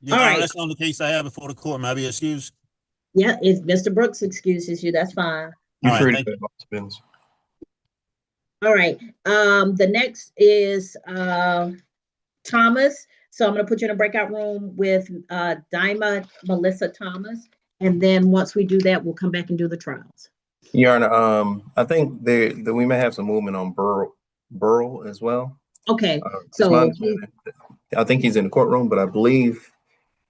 Your All Honor, right. that's the only case I have before the court. May I be excused? Yeah, if Mr. Brooks excuses you, that's fine. You're All free right, to thank go to business. All right. The next is Thomas. So I'm going to put you in a breakout room with Dima Melissa Thomas. And then once we do that, we'll come back and do the trials. Your Honor, I think that we may have some movement on Burl as well. Okay. It's my So understanding. I think he's in the courtroom, but I believe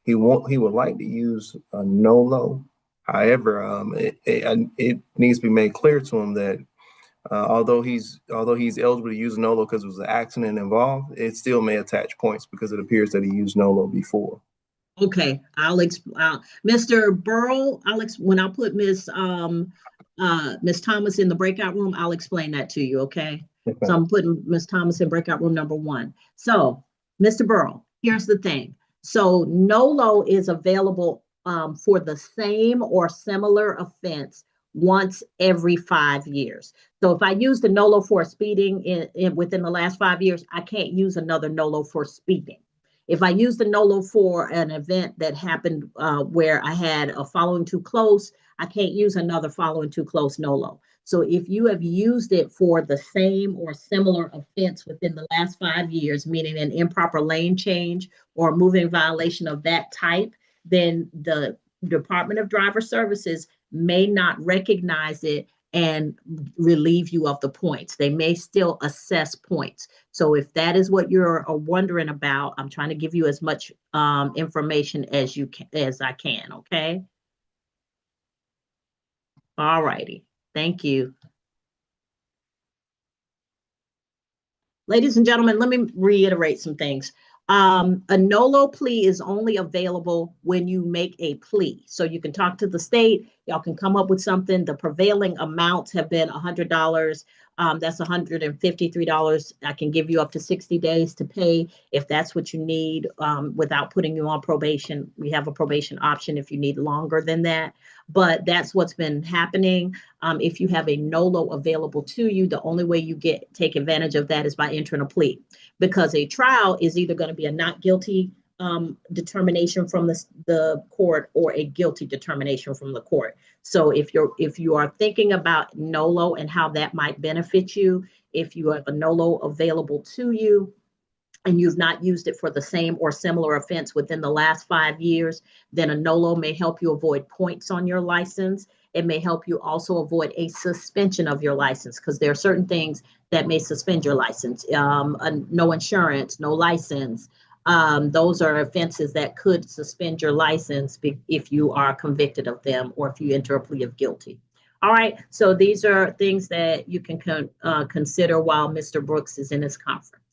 he would like to use a NOLO. However, it needs to be made clear to him that although he's eligible to use NOLO because there was an accident involved, it still may attach points because it appears that he used NOLO before. okay, Mr. Burl, when I put Miss Thomas in the breakout room, I'll explain that to you, okay? So I'm putting Miss Thomas in breakout room number 1. So, Mr. Burl, here's the thing. So NOLO is available for the same or similar offense once every 5 years. So if I use the NOLO for speeding within the last 5 years, I can't use another NOLO for speeding. If I use the NOLO for an event that happened where I had a following too close, I can't use another following too close NOLO. So if you have used it for the same or similar offense within the last 5 years, meaning an improper lane change or a moving violation of that type, then the Department of Driver Services may not recognize it and relieve you of the points. They may still assess points. So if that is what you're wondering about, I'm trying to give you as much information as I can, okay? All righty. Thank you. Ladies and gentlemen, let me reiterate some things. A NOLO plea is only available when you make a plea. So you can talk to the state, y'all can come up with something. The prevailing amounts have been $100. That's $153. I can give you up to 60 days to pay if that's what you need without putting you on probation. We have a probation option if you need longer than that. But that's what's been happening. If you have a NOLO available to you, the only way you take advantage of that is by entering a plea, because a trial is either going to be a not guilty determination from the court or a guilty determination from the court. So if you are thinking about NOLO and how that might benefit you, if you have a NOLO available to you and you've not used it for the same or similar offense within the last 5 years, then a NOLO may help you avoid points on your license. It may help you also avoid a suspension of your license, because there are certain things that may suspend your license. No insurance, no license. Those are offenses that could suspend your license if you are convicted of them or if you enter a plea of guilty. All right, so these are things that you can consider while Mr. Brooks is in his conference.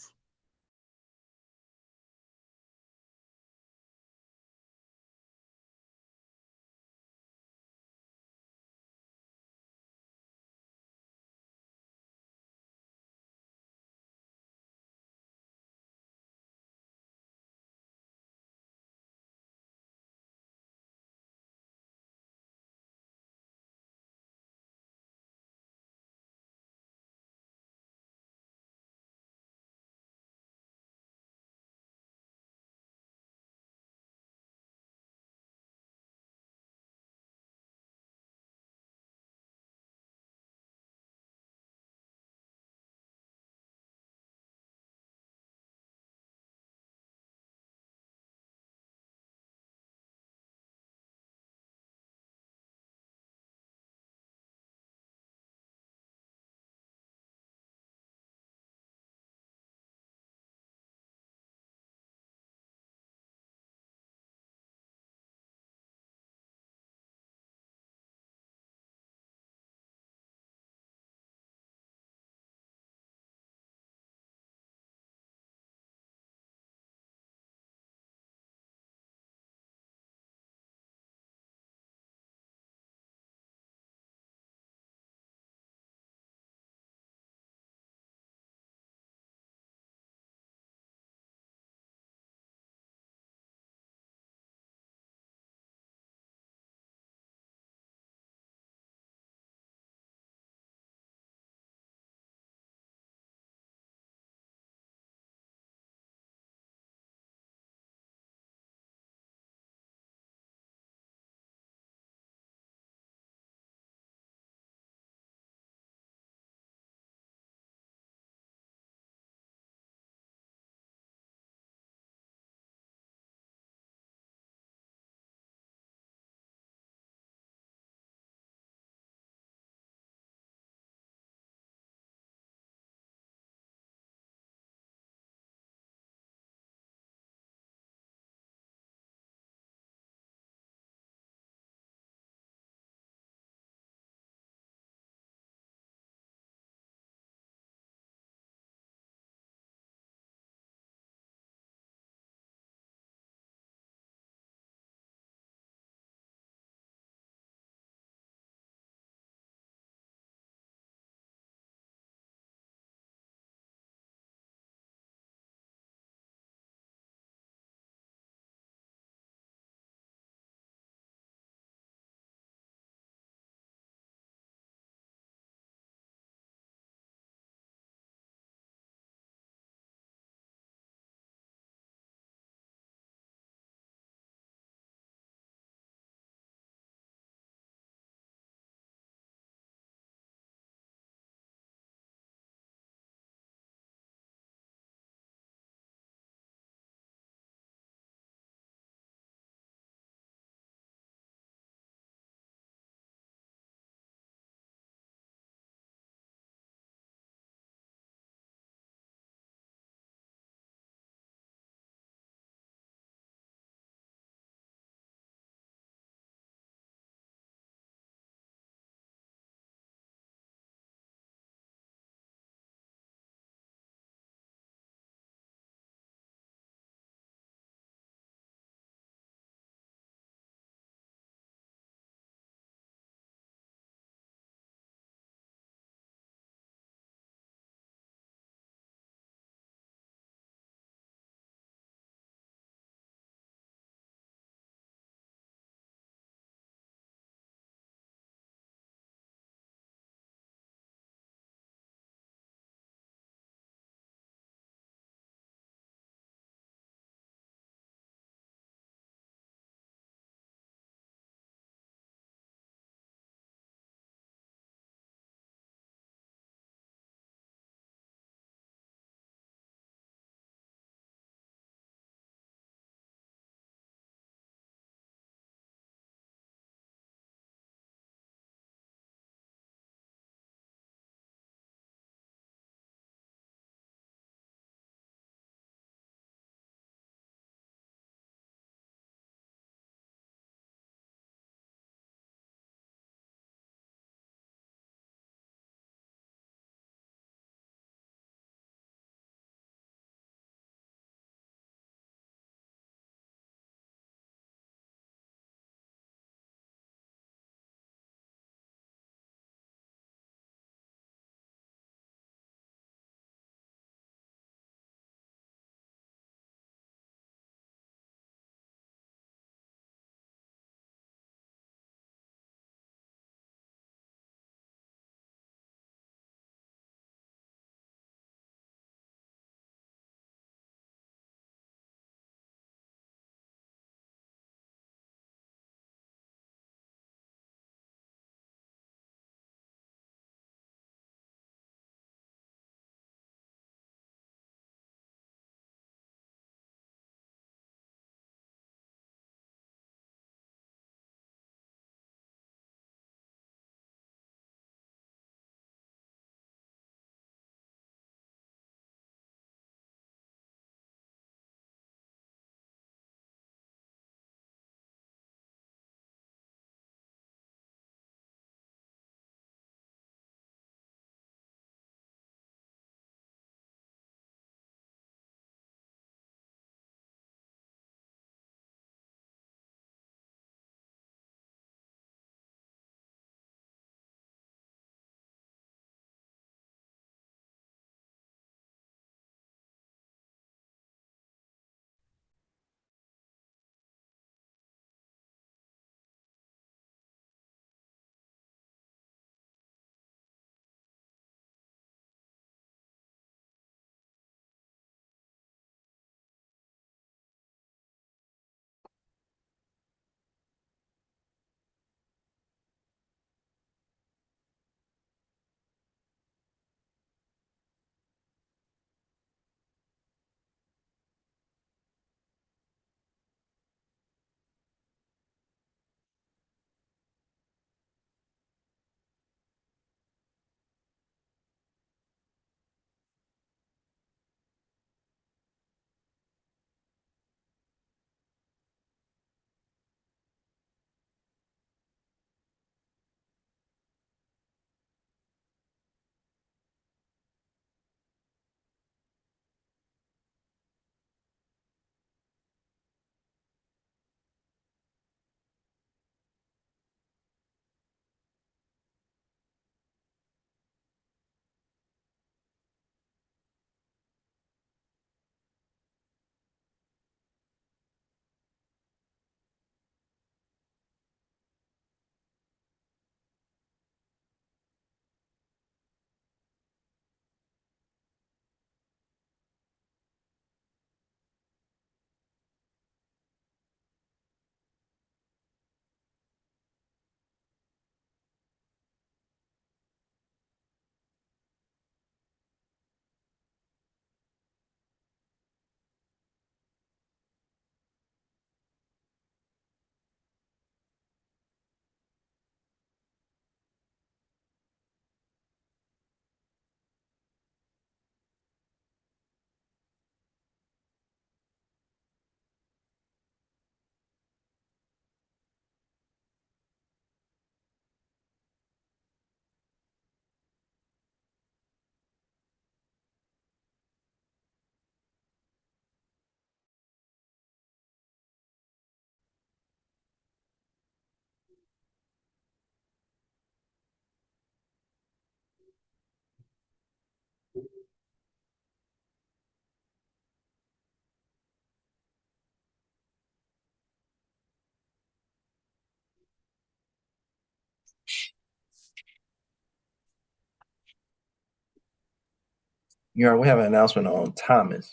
Your Honor, we have an announcement on Thomas.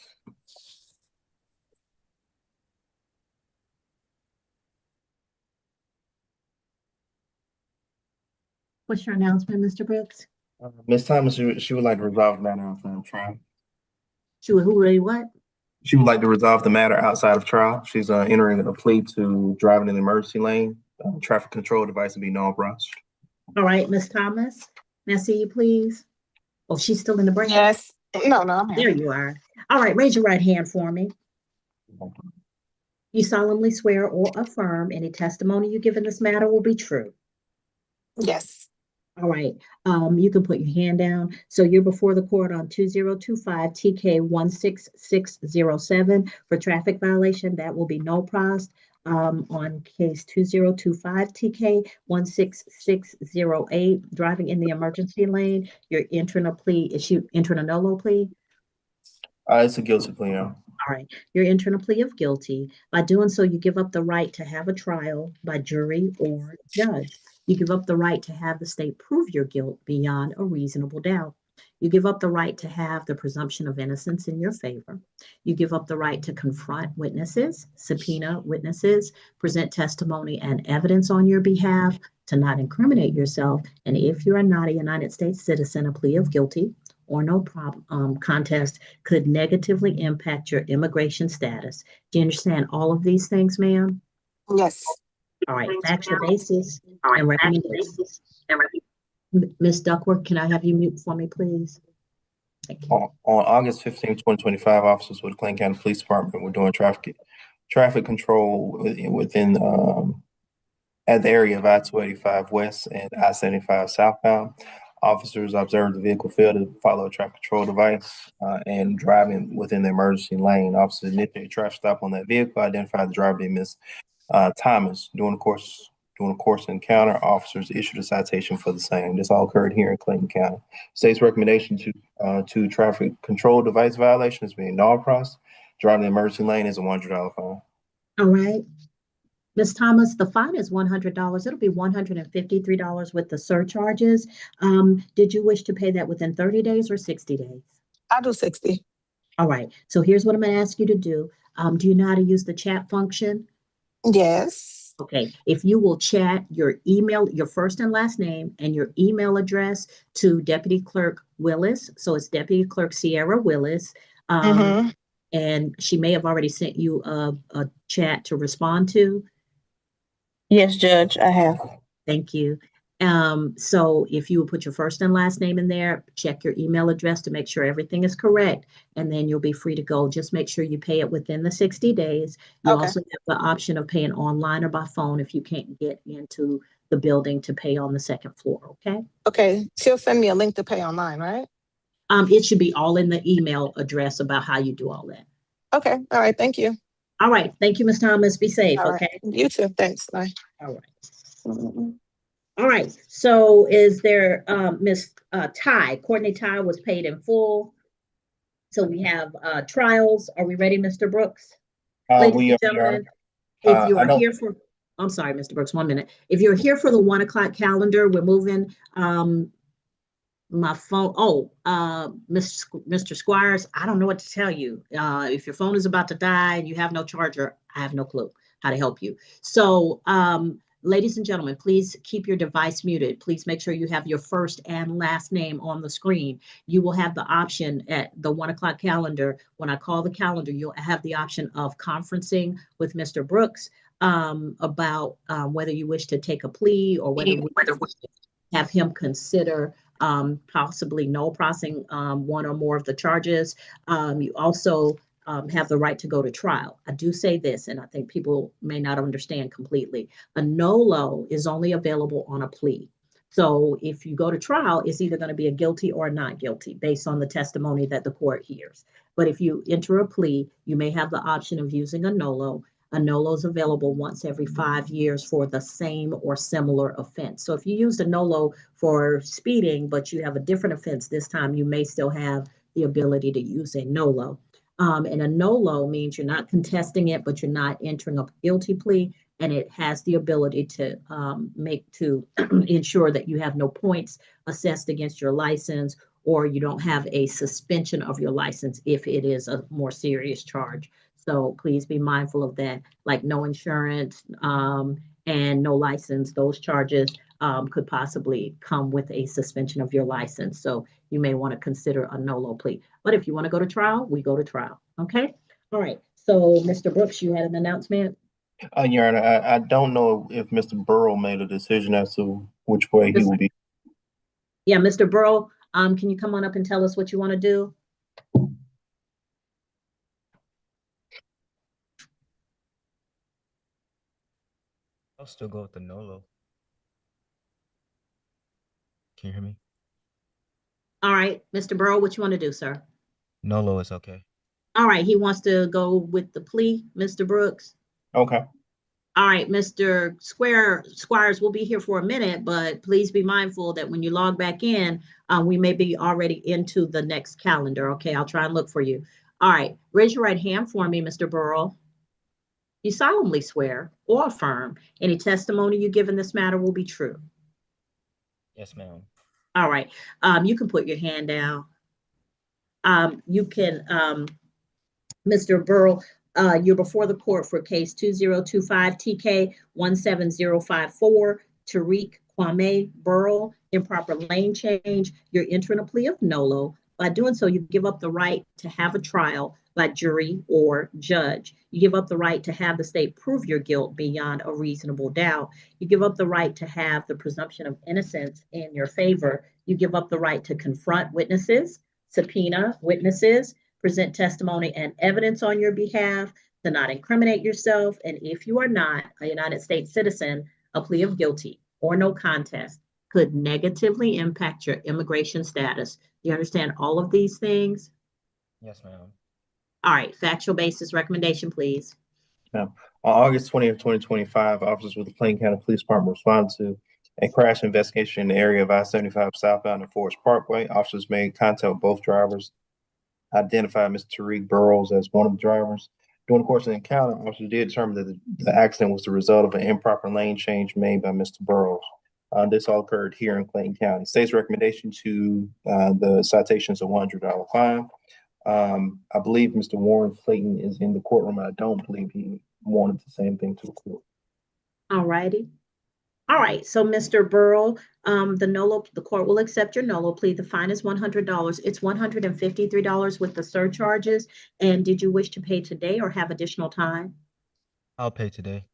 What's your announcement, Mr. Brooks? Ms. Thomas, she would like to resolve the matter outside of trial. She would, who really what? She would like to resolve the matter outside of trial. She's entering a plea to driving in the emergency lane. Traffic control device will be non-processed. All right, Ms. Thomas, may I see you, please? Oh, she's still in the break? Yes. No, I'm There here. you are. All right, raise your right hand for me. You solemnly swear or affirm any testimony you give in this matter will be true. Yes. All right, you can put your hand down. So you're before the court on 2025 TK 16607 for traffic violation. That will be no pros. On case 2025 TK 16608, driving in the emergency lane. You're entering a plea. Is you entering a NOLO plea? It's a guilty plea, yeah. All right, you're entering a plea of guilty. By doing so, you give up the right to have a trial by jury or judge. You give up the right to have the state prove your guilt beyond a reasonable doubt. You give up the right to have the presumption of innocence in your favor. You give up the right to confront witnesses, subpoena witnesses, present testimony and evidence on your behalf, to not incriminate yourself. And if you are not a United States citizen, a plea of guilty or no problem contest could negatively impact your immigration status. Do you understand all of these things, ma'am? Yes. All right, factual basis and recommendations. Ms. Duckworth, can I have you mute for me, please? On August 15, 2025, officers with the Clayton County Police Department were doing traffic control within at the area of I-285 West and I-75 southbound. Officers observed the vehicle fail to follow a traffic control device and driving within the emergency lane. Officers initiated a traffic stop on that vehicle, identified the driver being Ms. Thomas. During the course encounter, officers issued a citation for the same. This all occurred here in Clayton County. State's recommendation to traffic control device violation is being non-pros. Driving the emergency lane is a $100 fine. All right. Ms. Thomas, the fine is $100. It'll be $153 with the surcharges. Did you wish to pay that within 30 days or 60 days? I'll do 60. All right. So here's what I'm going to ask you to do. Do you know how to use the chat function? Yes. Okay. If you will chat your email, your first and last name and your email address to Deputy Clerk Willis. So it's Deputy Clerk Sierra Willis. And she may have already sent you a chat to respond to. Yes, Judge, I have. Thank you. So if you will put your first and last name in there, check your email address to make sure everything is correct, and then you'll be free to go. Just make sure you pay it within the 60 days. You also have the option of paying online or by phone if you can't get into the building to pay on the second floor, okay? Okay, she'll send me a link to pay online, right? It should be all in the email address about how you do all that. Okay, all right, thank you. All right, thank you, Ms. Thomas. Be safe, All okay? right. You too, thanks, bye. All right. All right, so is there, Ms. Courtney Ty was paid in full. So we have trials. Are we ready, Mr. Brooks? Ladies and gentlemen, if you are here for, I'm sorry, Mr. Brooks, 1 minute. If you're here for the 1 o'clock calendar, we're moving my phone. Mr. Squires, I don't know what to tell you. If your phone is about to die and you have no charger, I have no clue how to help you. So, ladies and gentlemen, please keep your device muted. Please make sure you have your first and last name on the screen. You will have the option at the 1 o'clock calendar. When I call the calendar, you'll have the option of conferencing with Mr. Brooks about whether you wish to take a plea or whether you wish to have him consider possibly no processing one or more of the charges. You also have the right to go to trial. I do say this, and I think people may not understand completely. A NOLO is only available on a plea. So if you go to trial, it's either going to be a guilty or a not guilty based on the testimony that the court hears. But if you enter a plea, you may have the option of using a NOLO. A NOLO is available once every 5 years for the same or similar offense. So if you used a NOLO for speeding, but you have a different offense this time, you may still have the ability to use a NOLO. And a NOLO means you're not contesting it, but you're not entering a guilty plea, and it has the ability to ensure that you have no points assessed against your license or you don't have a suspension of your license if it is a more serious charge. So please be mindful of that, like no insurance and no license. Those charges could possibly come with a suspension of your license. So you may want to consider a NOLO plea. But if you want to go to trial, we go to trial. Okay. All right. So Mr. Brooks, you had an announcement? Your Honor, I don't know if Mr. Burl made a decision as to which way he will be. Yeah, Mr. Burl, can you come on up and tell us what you want to do? I'll still go with the NOLO. Can you hear me? All right, Mr. Burl, what you want to do, sir? NOLO is okay. All right, he wants to go with the plea, Mr. Brooks. Okay. All right, Mr. Squires will be here for a minute, but please be mindful that when you log back in, we may be already into the next calendar. Okay, I'll try and look for you. All right, raise your right hand for me, Mr. Burl. You solemnly swear or affirm any testimony you give in this matter will be true. Yes, ma'am. All right, you can put your hand down. You can, Mr. Burl, you're before the court for case 2025 TK 17054, Tariq Burl, improper lane change. You're entering a plea of NOLO. By doing so, you give up the right to have a trial by jury or judge. You give up the right to have the state prove your guilt beyond a reasonable doubt. You give up the right to have the presumption of innocence in your favor. You give up the right to confront witnesses, subpoena witnesses, present testimony and evidence on your behalf, to not incriminate yourself. And if you are not a United States citizen, a plea of guilty or no contest could negatively impact your immigration status. Do you understand all of these things? Yes, ma'am. All right, factual basis recommendation, please. On August 20th, 2025, officers with the Clayton County Police Department responded to a crash investigation in the area of I-75 southbound and Forest Parkway. Officers made contact with both drivers, identified Mr. Tariq Burl as one of the drivers. During the course of the encounter, officers did determine that the accident was the result of an improper lane change made by Mr. Burl. This all occurred here in Clayton County. State's recommendation to the citations of $100 fine. I believe Mr. Warren Clayton is in the courtroom. I don't believe he wanted the same thing to the court. All righty. All right, so Mr. Burl, the court will accept your NOLO plea. The fine is $100. It's $153 with the surcharges. And did you wish to pay today or have additional time? I'll pay today.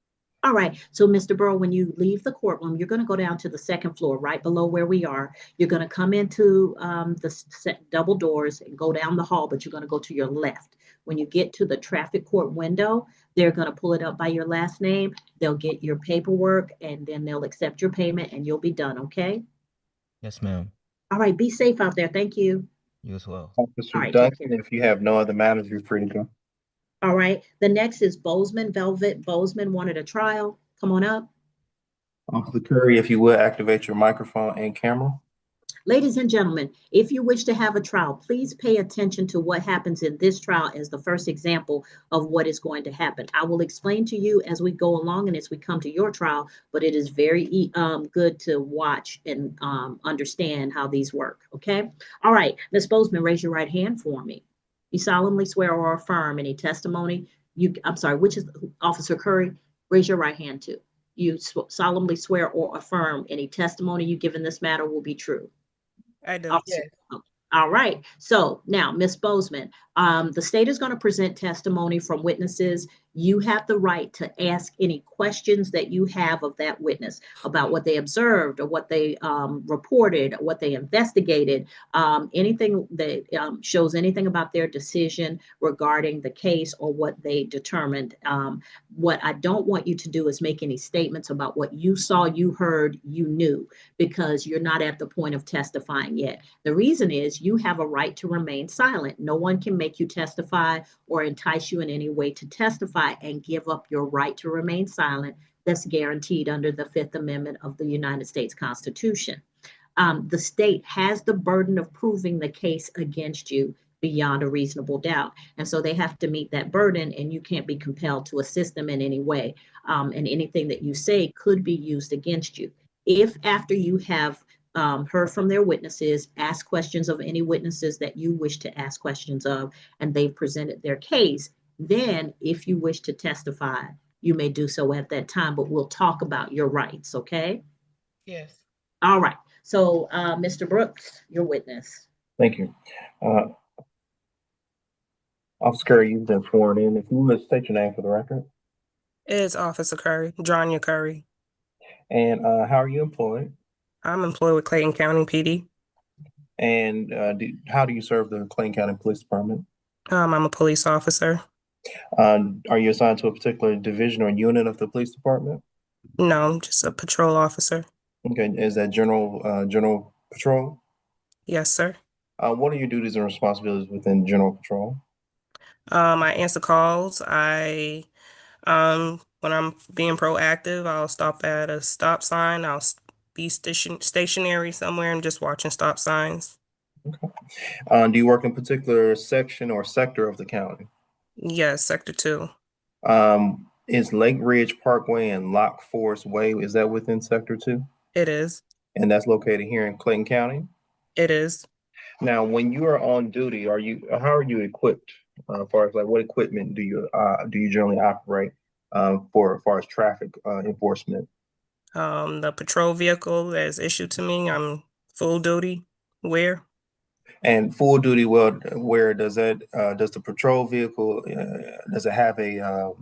All right, so Mr. Burl, when you leave the courtroom, you're going to go down to the second floor, right below where we are. You're going to come into the double doors and go down the hall, but you're going to go to your left. When you get to the traffic court window, they're going to pull it up by your last name. They'll get your paperwork, and then they'll accept your payment, and you'll be done, okay? Yes, ma'am. All right, be safe out there. Thank you. You as well. Officer All right, Duncan, if you have no other matters, you're free to go. All right, the next is Boseman. Velvet Boseman wanted a trial. Come on up. Officer Curry, if you would, activate your microphone and camera. Ladies and gentlemen, if you wish to have a trial, please pay attention to what happens in this trial as the first example of what is going to happen. I will explain to you as we go along and as we come to your trial, but it is very good to watch and understand how these work, okay? All right, Ms. Boseman, raise your right hand for me. You solemnly swear or affirm any testimony which is Officer Curry? Raise your right hand too. You solemnly swear or affirm any testimony you give in this matter will be true. I do. Officer, all right. So now, Ms. Boseman, the state is going to present testimony from witnesses. You have the right to ask any questions that you have of that witness about what they observed or what they reported, or what they investigated, anything that shows anything about their decision regarding the case or what they determined. What I don't want you to do is make any statements about what you saw, you heard, you knew, because you're not at the point of testifying yet. The reason is you have a right to remain silent. No one can make you testify or entice you in any way to testify and give up your right to remain silent that's guaranteed under the Fifth Amendment of the United States Constitution. The state has the burden of proving the case against you beyond a reasonable doubt. And so they have to meet that burden, and you can't be compelled to assist them in any way. And anything that you say could be used against you. If after you have heard from their witnesses, asked questions of any witnesses that you wish to ask questions of, and they've presented their case. Then, if you wish to testify, you may do so at that time, but we'll talk about your rights, okay? Yes. All right. So, Mr. Brooks, your witness. Thank you. Officer Curry, you've been sworn in. If you would state your name for the record. It's Officer Curry, Jonya Curry. And how are you employed? I'm employed with Clayton County PD. And how do you serve the Clayton County Police Department? I'm a police officer. Are you assigned to a particular division or unit of the police department? No, I'm just a patrol officer. Okay, is that general patrol? Yes, sir. What are your duties and responsibilities within general patrol? I answer calls. When I'm being proactive, I'll stop at a stop sign. I'll be stationary somewhere and just watching stop signs. Okay. Do you work in a particular section or sector of the county? Yes, Sector 2. Is Lake Ridge Parkway and Lock Forest Way, is that within Sector 2? It is. And that's located here in Clayton County? It is. Now, when you are on duty, how are you equipped? As far as like what equipment do you generally operate as far as traffic enforcement? The patrol vehicle that is issued to me, I'm full duty wear. And full duty, well, where does that does the patrol vehicle does it have a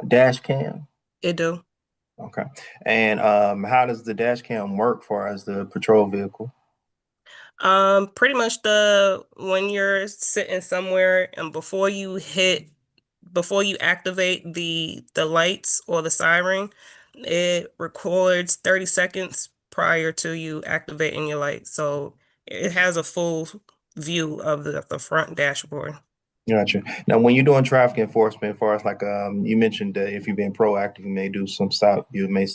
dash cam? It do. Okay. And how does the dash cam work for as the patrol vehicle? Pretty much when you're sitting somewhere and before you activate the lights or the siren, it records 30 seconds prior to you activating your light. So it has a full view of the front dashboard. Gotcha. Now, when you're doing traffic enforcement, as far as like you mentioned that if you're being proactive, you may do some stop. You may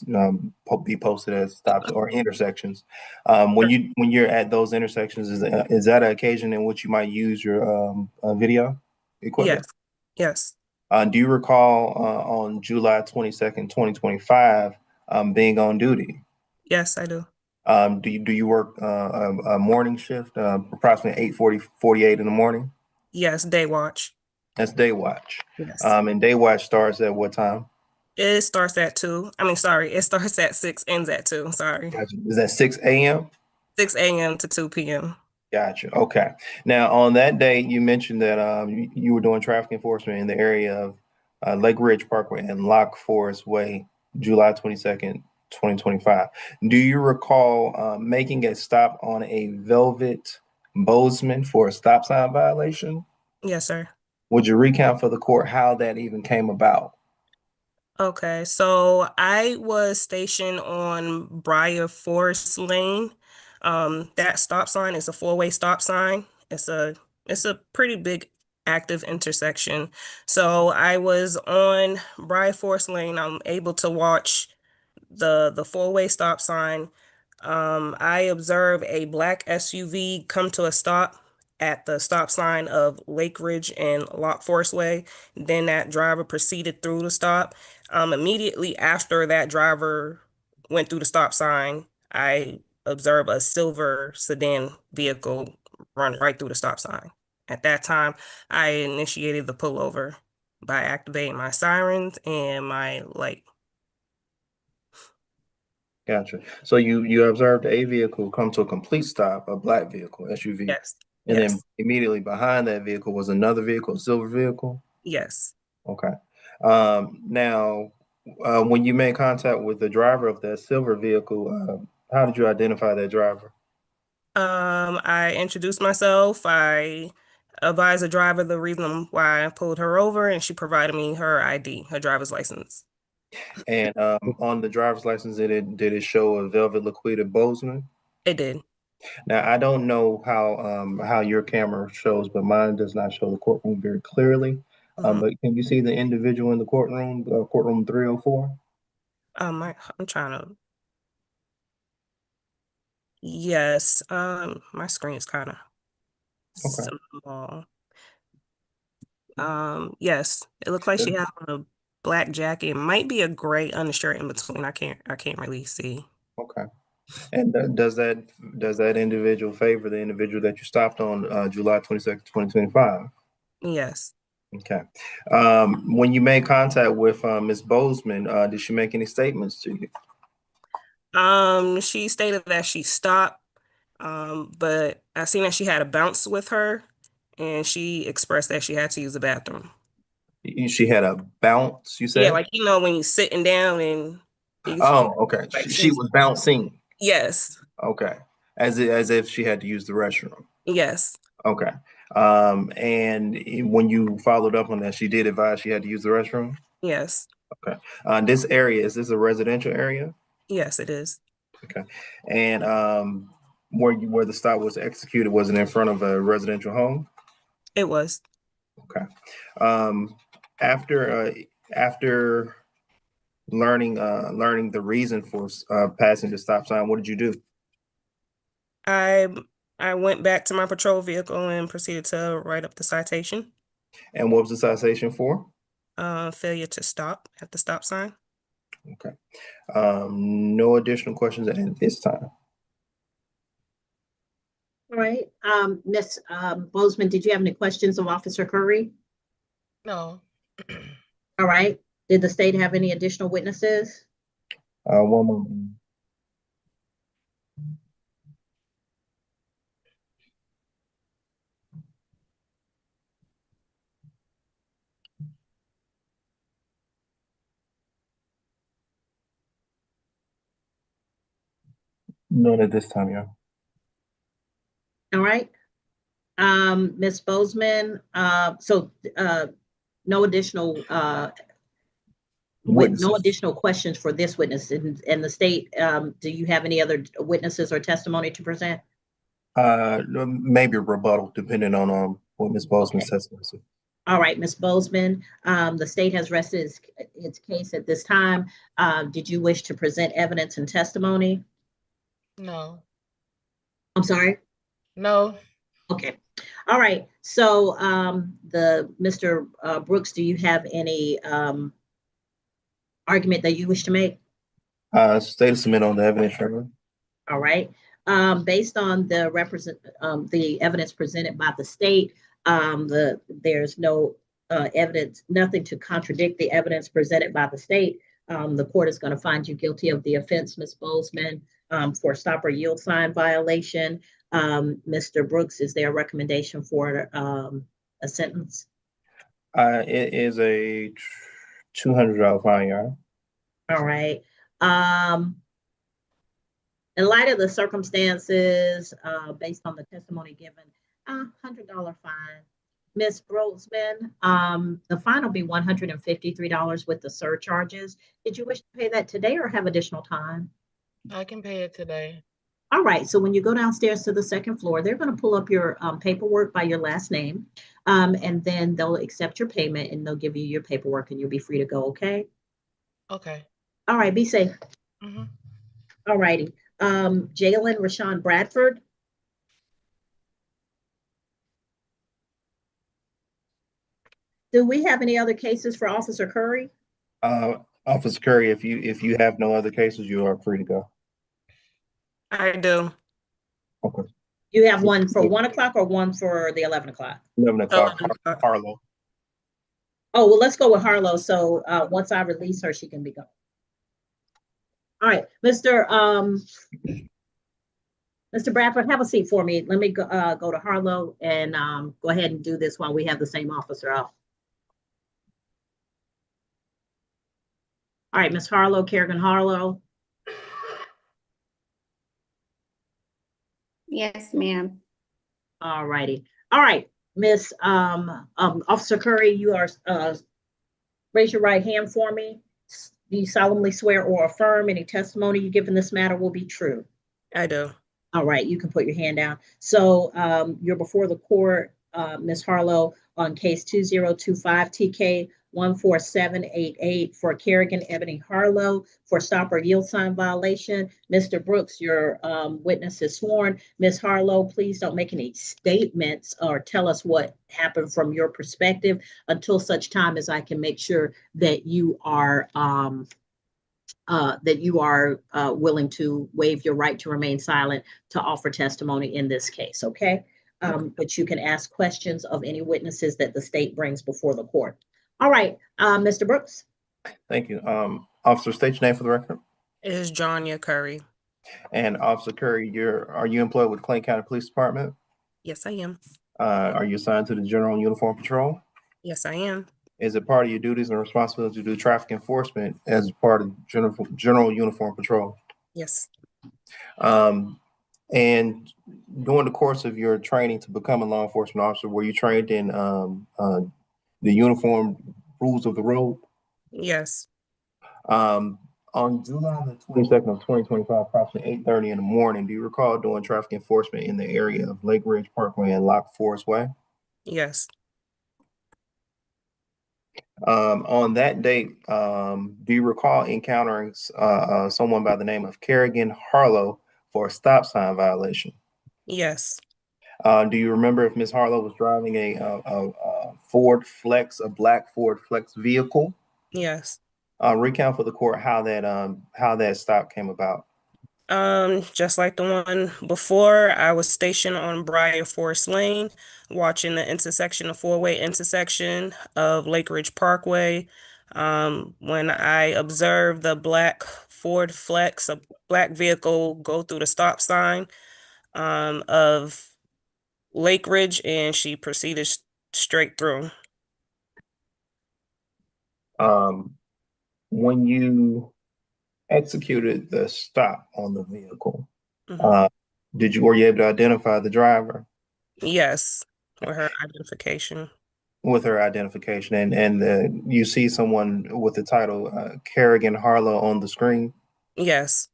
be posted at stops or intersections. When you're at those intersections, is that an occasion in which you might use your video equipment? Yes. Do you recall on July 22nd, 2025, being on duty? Yes, I do. Do you work a morning shift, approximately 8:48 in the morning? Yes, day watch. That's day watch. Yes. And day watch starts at what time? It starts at 2. It starts at 6, ends at 2. Sorry. Gotcha. Is that 6 a.m.? 6 a.m. to 2 p.m. Gotcha. Okay. Now, on that day, you mentioned that you were doing traffic enforcement in the area of Lake Ridge Parkway and Lock Forest Way, July 22nd, 2025. Do you recall making a stop on a Velvet Boseman for a stop sign violation? Yes, sir. Would you recount for the court how that even came about? Okay, so I was stationed on Briar Forest Lane. That stop sign is a 4-way stop sign. It's a pretty big active intersection. So I was on Briar Forest Lane. I'm able to watch the 4-way stop sign. I observed a black SUV come to a stop at the stop sign of Lake Ridge and Lock Forest Way. Then that driver proceeded through the stop. Immediately after that driver went through the stop sign, I observed a silver sedan vehicle run right through the stop sign. At that time, I initiated the pullover by activating my sirens and my light. Gotcha. So you observed a vehicle come to a complete stop, a black vehicle, SUV. Yes. And then immediately behind that vehicle was another vehicle, a silver vehicle? Yes. Okay. Now, when you made contact with the driver of that silver vehicle, how did you identify that driver? I introduced myself. I advised the driver the reason why I pulled her over, and she provided me her ID, her driver's license. And on the driver's license, did it show a Velvet Laquita Boseman? It did. Now, I don't know how your camera shows, but mine does not show the courtroom very clearly. But can you see the individual in the courtroom, courtroom 304? I'm trying to. Yes. My screen is kind of small. Yes, it looks like she has on a black jacket. It might be a gray undershirt in between. I can't really see. Okay. And does that individual favor the individual that you stopped on July 22nd, 2025? Yes. Okay. When you made contact with Ms. Boseman, did she make any statements to you? She stated that she stopped, but I seen that she had a bounce with her, and she expressed that she had to use the bathroom. She had a bounce, you said? Yeah, like when you're sitting down and Oh, okay. like She was bouncing. Yes. Okay. As if she had to use the restroom. Yes. Okay. And when you followed up on that, she did advise she had to use the restroom? Yes. Okay. This area, is this a residential area? Yes, it is. Okay. And where the stop was executed, was it in front of a residential home? It was. Okay. After learning the reason for passing the stop sign, what did you do? I went back to my patrol vehicle and proceeded to write up the citation. And what was the citation for? Failure to stop at the stop sign. Okay. No additional questions at this time. All right. Ms. Boseman, did you have any questions of Officer Curry? No. All right. Did the state have any additional witnesses? One moment. Not at this time, yeah. All right. Ms. Boseman, no additional no additional questions for this witness. In the state, do you have any other witnesses or testimony to present? Maybe a rebuttal, depending on what Ms. Boseman says. All right, Ms. Boseman, the state has rested its case at this time. Did you wish to present evidence and testimony? No. I'm sorry? No. Okay. All right. So Mr. Brooks, do you have any argument that you wish to make? State to submit on the evidence, Chairman. All right. Based on the evidence presented by the state, there's no evidence, nothing to contradict the evidence presented by the state. The court is going to find you guilty of the offense, Ms. Boseman, for stop or yield sign violation. Mr. Brooks, is there a recommendation for a sentence? It is a $200 fine, Your Honor. All right. In light of the circumstances, based on the testimony given, $100 fine. Ms. Boseman, the fine will be $153 with the surcharges. Did you wish to pay that today or have additional time? I can pay it today. All right, so when you go downstairs to the second floor, they're going to pull up your paperwork by your last name, and then they'll accept your payment and they'll give you your paperwork and you'll be free to go, okay? Okay. All right, be safe. Mm-hmm. All righty. Jalen Rashawn Bradford. Do we have any other cases for Officer Curry? Officer Curry, if you have no other cases, you are free to go. I do. Okay. You have one for 1 o'clock or one for the 11 o'clock? 11 o'clock, Harlo. Oh, well, let's go with Harlo. So once I release her, she can be gone. All right, Mr. Bradford, have a seat for me. Let me go to Harlo and go ahead and do this while we have the same officer out. All right, Ms. Harlo, Carrian Harlo. Yes, ma'am. All righty. All right, Miss Officer Curry, you are raise your right hand for me. Do you solemnly swear or affirm any testimony you give in this matter will be true? I do. All right, you can put your hand down. So you're before the court, Ms. Harlo, on case 2025 TK 14788 for Carrian Harlo for stop or yield sign violation. Mr. Brooks, your witness is sworn. Ms. Harlo, please don't make any statements or tell us what happened from your perspective until such time as I can make sure that you are that you are willing to waive your right to remain silent to offer testimony in this case, okay? But you can ask questions of any witnesses that the state brings before the court. All right, Mr. Brooks. Thank you. Officer, state your name for the record. It is Jonya Curry. And Officer Curry, are you employed with Clayton County Police Department? Yes, I am. Are you assigned to the General Uniform Patrol? Yes, I am. Is it part of your duties and responsibility to do traffic enforcement as part of General Uniform Patrol? Yes. And during the course of your training to become a law enforcement officer, were you trained in the uniform rules of the road? Yes. On July the 22nd of 2025, approximately 8:30 in the morning, do you recall doing traffic enforcement in the area of Lake Ridge Parkway and Lock Forest Way? Yes. On that date, do you recall encountering someone by the name of Carrian Harlo for a stop sign violation? Yes. Do you remember if Ms. Harlow was driving a Ford Flex, a black Ford Flex vehicle? Yes. Recount for the court how that stop came about. Just like the one before, I was stationed on Briar Forest Lane, watching the intersection, the four-way intersection of Lake Ridge Parkway. When I observed the black Ford Flex, a black vehicle, go through the stop sign of Lake Ridge, and she proceeded straight through. When you executed the stop on the vehicle, were you able to identify the driver? Yes, with her identification. With her identification, and you see someone with the title Carrian Harlo on the screen? Yes.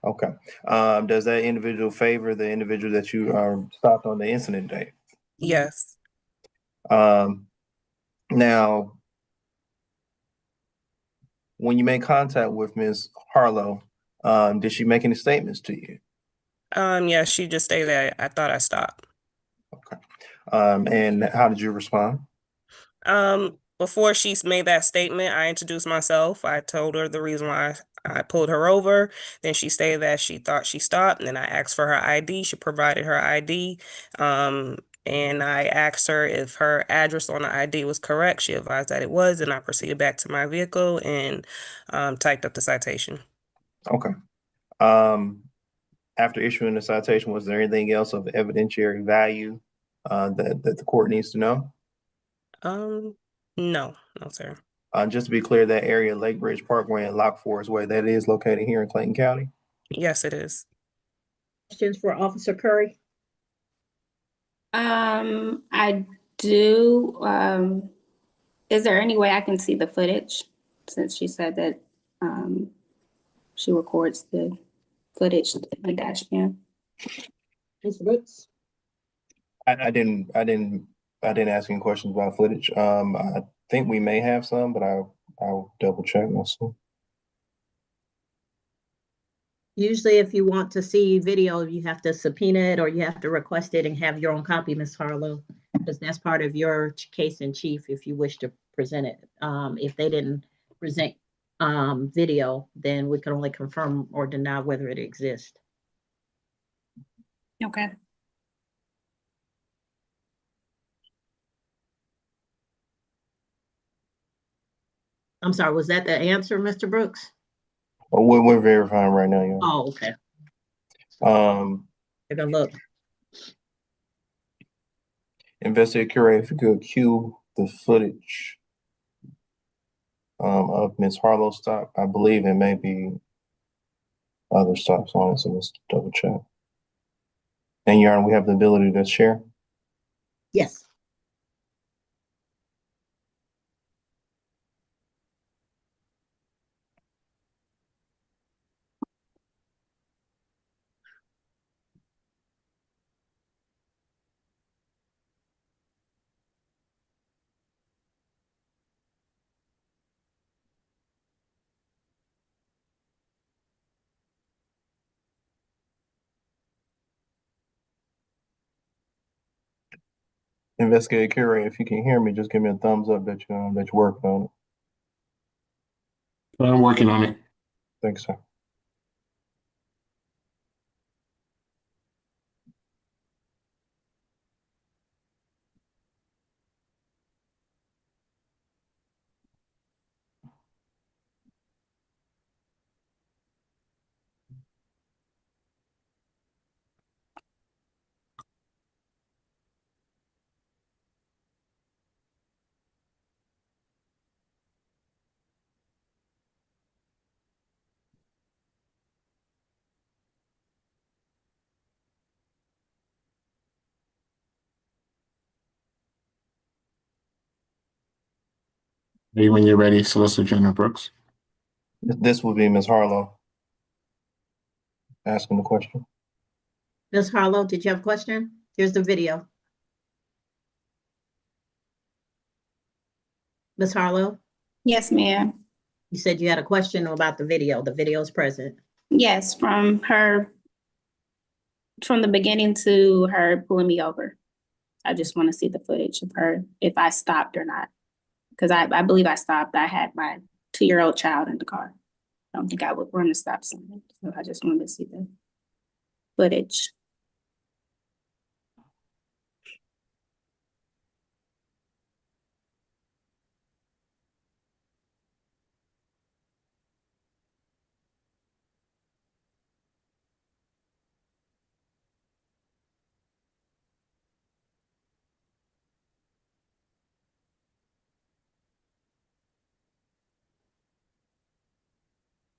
Okay. Does that individual favor the individual that you stopped on the incident date? Yes. Now, when you made contact with Ms. Harlo, did she make any statements to you? Yeah, she just stated that I thought I stopped. Okay. And how did you respond? Before she made that statement, I introduced myself. I told her the reason why I pulled her over. Then she stated that she thought she stopped. And then I asked for her ID. She provided her ID. And I asked her if her address on the ID was correct. She advised that it was, and I proceeded back to my vehicle and typed up the citation. Okay. After issuing the citation, was there anything else of evidentiary value that the court needs to know? No, sir. Just to be clear, that area, Lake Ridge Parkway and Lock Forest Way, that is located here in Clayton County? Yes, it is. Questions for Officer Curry? I do. Is there any way I can see the footage, since she said that she records the footage in the dash cam? Mr. Brooks? I didn't ask any questions about footage. I think we may have some, but I'll double check also. Usually if you want to see video, you have to subpoena it or you have to request it and have your own copy, Ms. Harlo, because that's part of your case in chief if you wish to present it. If they didn't present video, then we can only confirm or deny whether it exists. Okay. I'm sorry, was that the answer, Mr. Brooks? Oh, we're verifying right now, yeah. Oh, okay. Take a look. Investigator Curry, if you could cue the footage of Ms. Harlow's stop. I believe it may be other stops on it, so let's double check. And Your Honor, we have the ability to share? Yes. Investigator Curry, if you can hear me, just give me a thumbs up that you're working on it. I'm working on it. Thanks, sir. Ready when you're ready, Solicitor General Brooks. This will be Ms. Harlo asking the question. Ms. Harlow, did you have a question? Here's the video. Ms. Harlow, Yes, ma'am. you said you had a question about the video. The video is present. Yes, from the beginning to her pulling me over. I just want to see the footage of her, if I stopped or not. Because I believe I stopped. I had my 2-year-old child in the car. I don't think I would run a stop sign. So I just wanted to see the footage.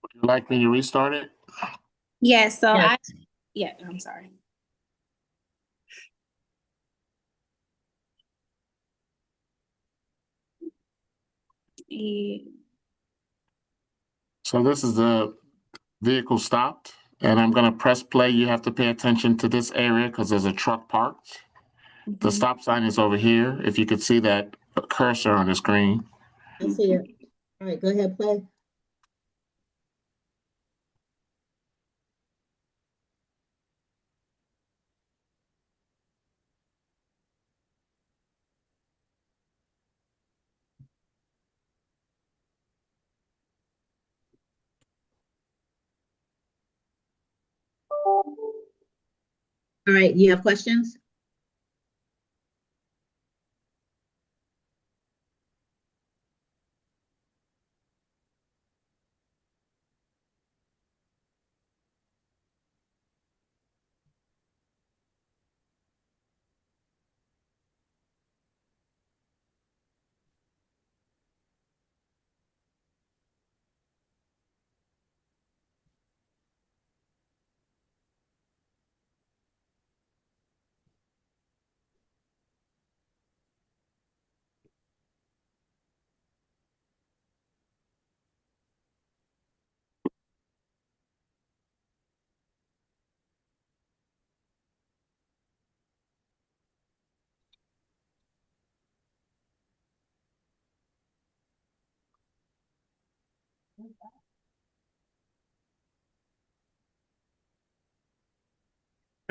Would you like me to restart it? Yes, so Yes. I'm sorry. So this is the vehicle stopped, and I'm gonna press play. You have to pay attention to this area because there's a truck parked. The stop sign is over here. If you could see that cursor on the screen. I see it. All right, go ahead, play. All right, you have questions?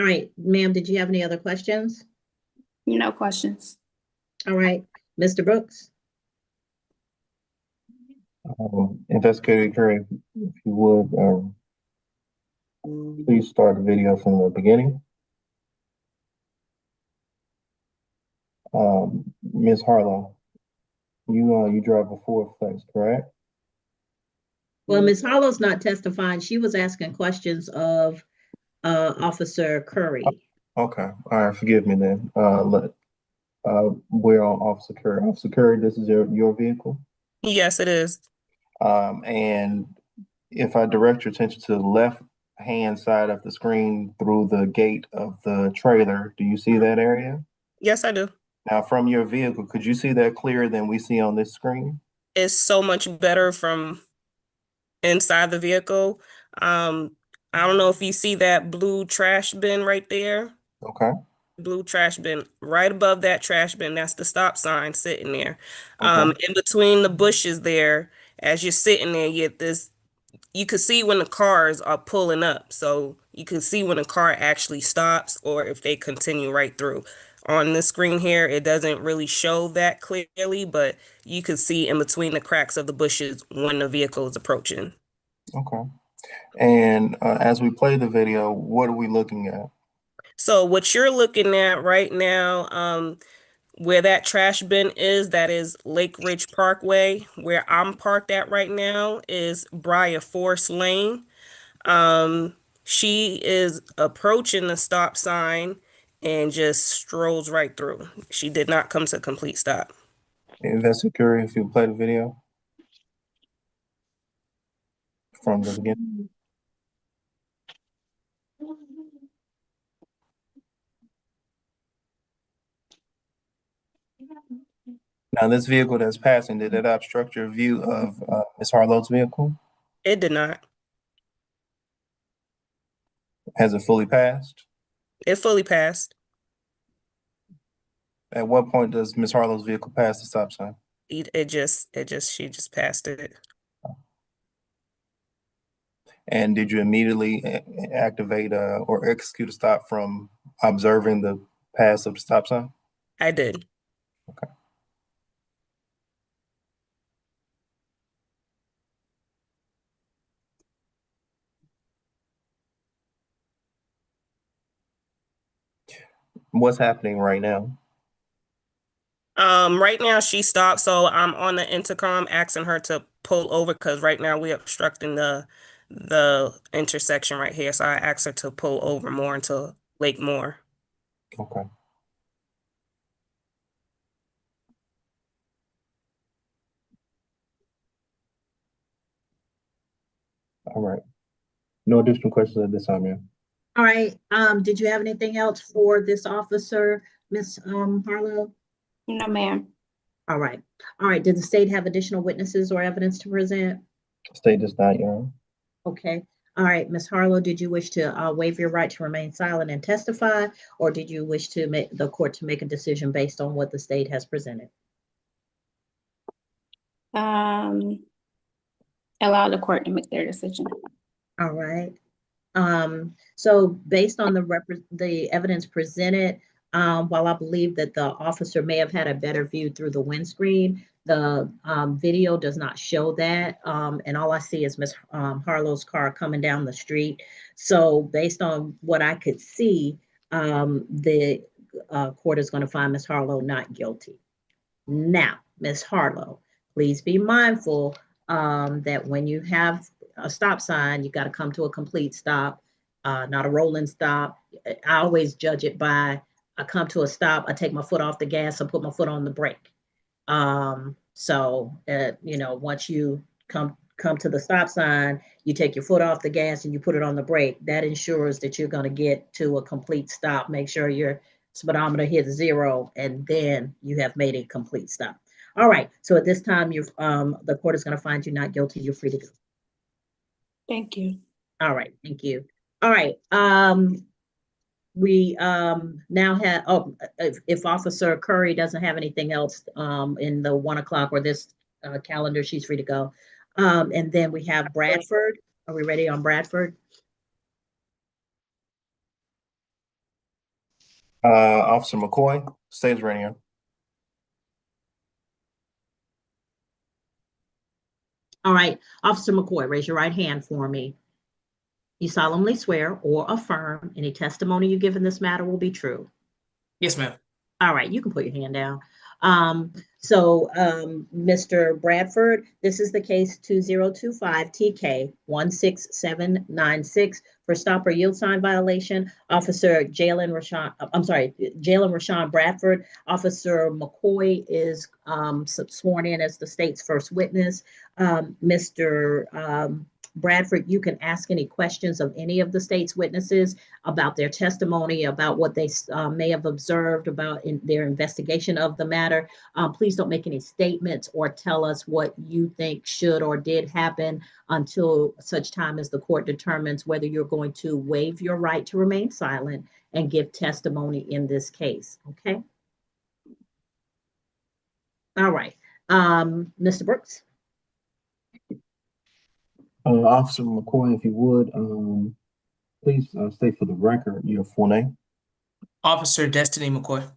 All right, ma'am, did you have any other questions? No questions. All right, Mr. Brooks? Investigator Curry, if you would, please start the video from the beginning. Ms. Harlow, you drive a Ford Flex, correct? Well, Ms. Harlow's not testifying. She was asking questions of Officer Curry. Okay, all right, forgive me then. We're on Officer Curry. Officer Curry, this is your vehicle? Yes, it is. And if I direct your attention to the left-hand side of the screen through the gate of the trailer, do you see that area? Yes, I do. Now, from your vehicle, could you see that clearer than we see on this screen? It's so much better from inside the vehicle. I don't know if you see that blue trash bin right there. Okay. Blue trash bin. Right above that trash bin, that's the stop sign sitting there. Okay. In between the bushes there, as you're sitting there, you could see when the cars are pulling up. So you can see when a car actually stops or if they continue right through On the screen here, it doesn't really show that clearly, but you could see in between the cracks of the bushes when the vehicle is approaching. Okay. And as we play the video, what are we looking at? So what you're looking at right now, where that trash bin is, that is Lake Ridge Parkway. Where I'm parked at right now is Briar Forest Lane. She is approaching the stop sign and just strolls right through. She did not come to a complete stop. Investigator, if you play the video from the beginning. Now, this vehicle that's passing, did it obstruct your view of Ms. Harlo's vehicle? It did not. Has it fully passed? It fully passed. At what point does Ms. Harlo's vehicle pass the stop sign? She just passed it. And did you immediately activate or execute a stop from observing the pass of the stop sign? I did. Okay. What's happening right now? Right now she stopped, so I'm on the intercom asking her to pull over because right now we're obstructing the intersection right here. So I asked her to pull over more into Lake Moore. Okay. All right. No additional questions at this time, ma'am. All right, did you have anything else for this officer, Ms. Harlo? No, ma'am. All right, did the state have additional witnesses or evidence to present? State does not, Your Honor. Okay, all right, Ms. Harlo, did you wish to waive your right to remain silent and testify, or did you wish to make the court to make a decision based on what the state has presented? Allow the court to make their decision. All right. So based on the evidence presented, while I believe that the officer may have had a better view through the windscreen, the video does not show that. And all I see is Ms. Harlo's car coming down the street. So based on what I could see, the court is going to find Ms. Harlo not guilty. Now, Ms. Harlo, please be mindful that when you have a stop sign, you got to come to a complete stop, not a rolling stop. I always judge it by, I come to a stop, I take my foot off the gas, I put my foot on the brake. Once you come to the stop sign, you take your foot off the gas and you put it on the brake. That ensures that you're going to get to a complete stop. Make sure your speedometer hits 0, and then you have made a complete stop. All right, so at this time, the court is going to find you not guilty. You're free to go. Thank you. All right, thank you. All right, we now have, if Officer Curry doesn't have anything else in the 1 o'clock or this calendar, she's free to go. And then we have Bradford. Are we ready on Bradford? Officer McCoy, stage radio. All right, Officer McCoy, raise your right hand for me. You solemnly swear or affirm any testimony you give in this matter will be true? Yes, ma'am. All right, you can put your hand down. Mr. Bradford, this is the case 2025 TK 16796 for stop or yield sign violation. Officer Jalen Rashawn Bradford. Officer McCoy is sworn in as the state's first witness. Mr. Bradford, you can ask any questions of any of the state's witnesses about their testimony, about what they may have observed about in their investigation of the matter. Please don't make any statements or tell us what you think should or did happen until such time as the court determines whether you're going to waive your right to remain silent and give testimony in this case, okay? All right, Mr. Brooks. Officer McCoy, if you would, please state for the record your full name. Officer Destiny McCoy.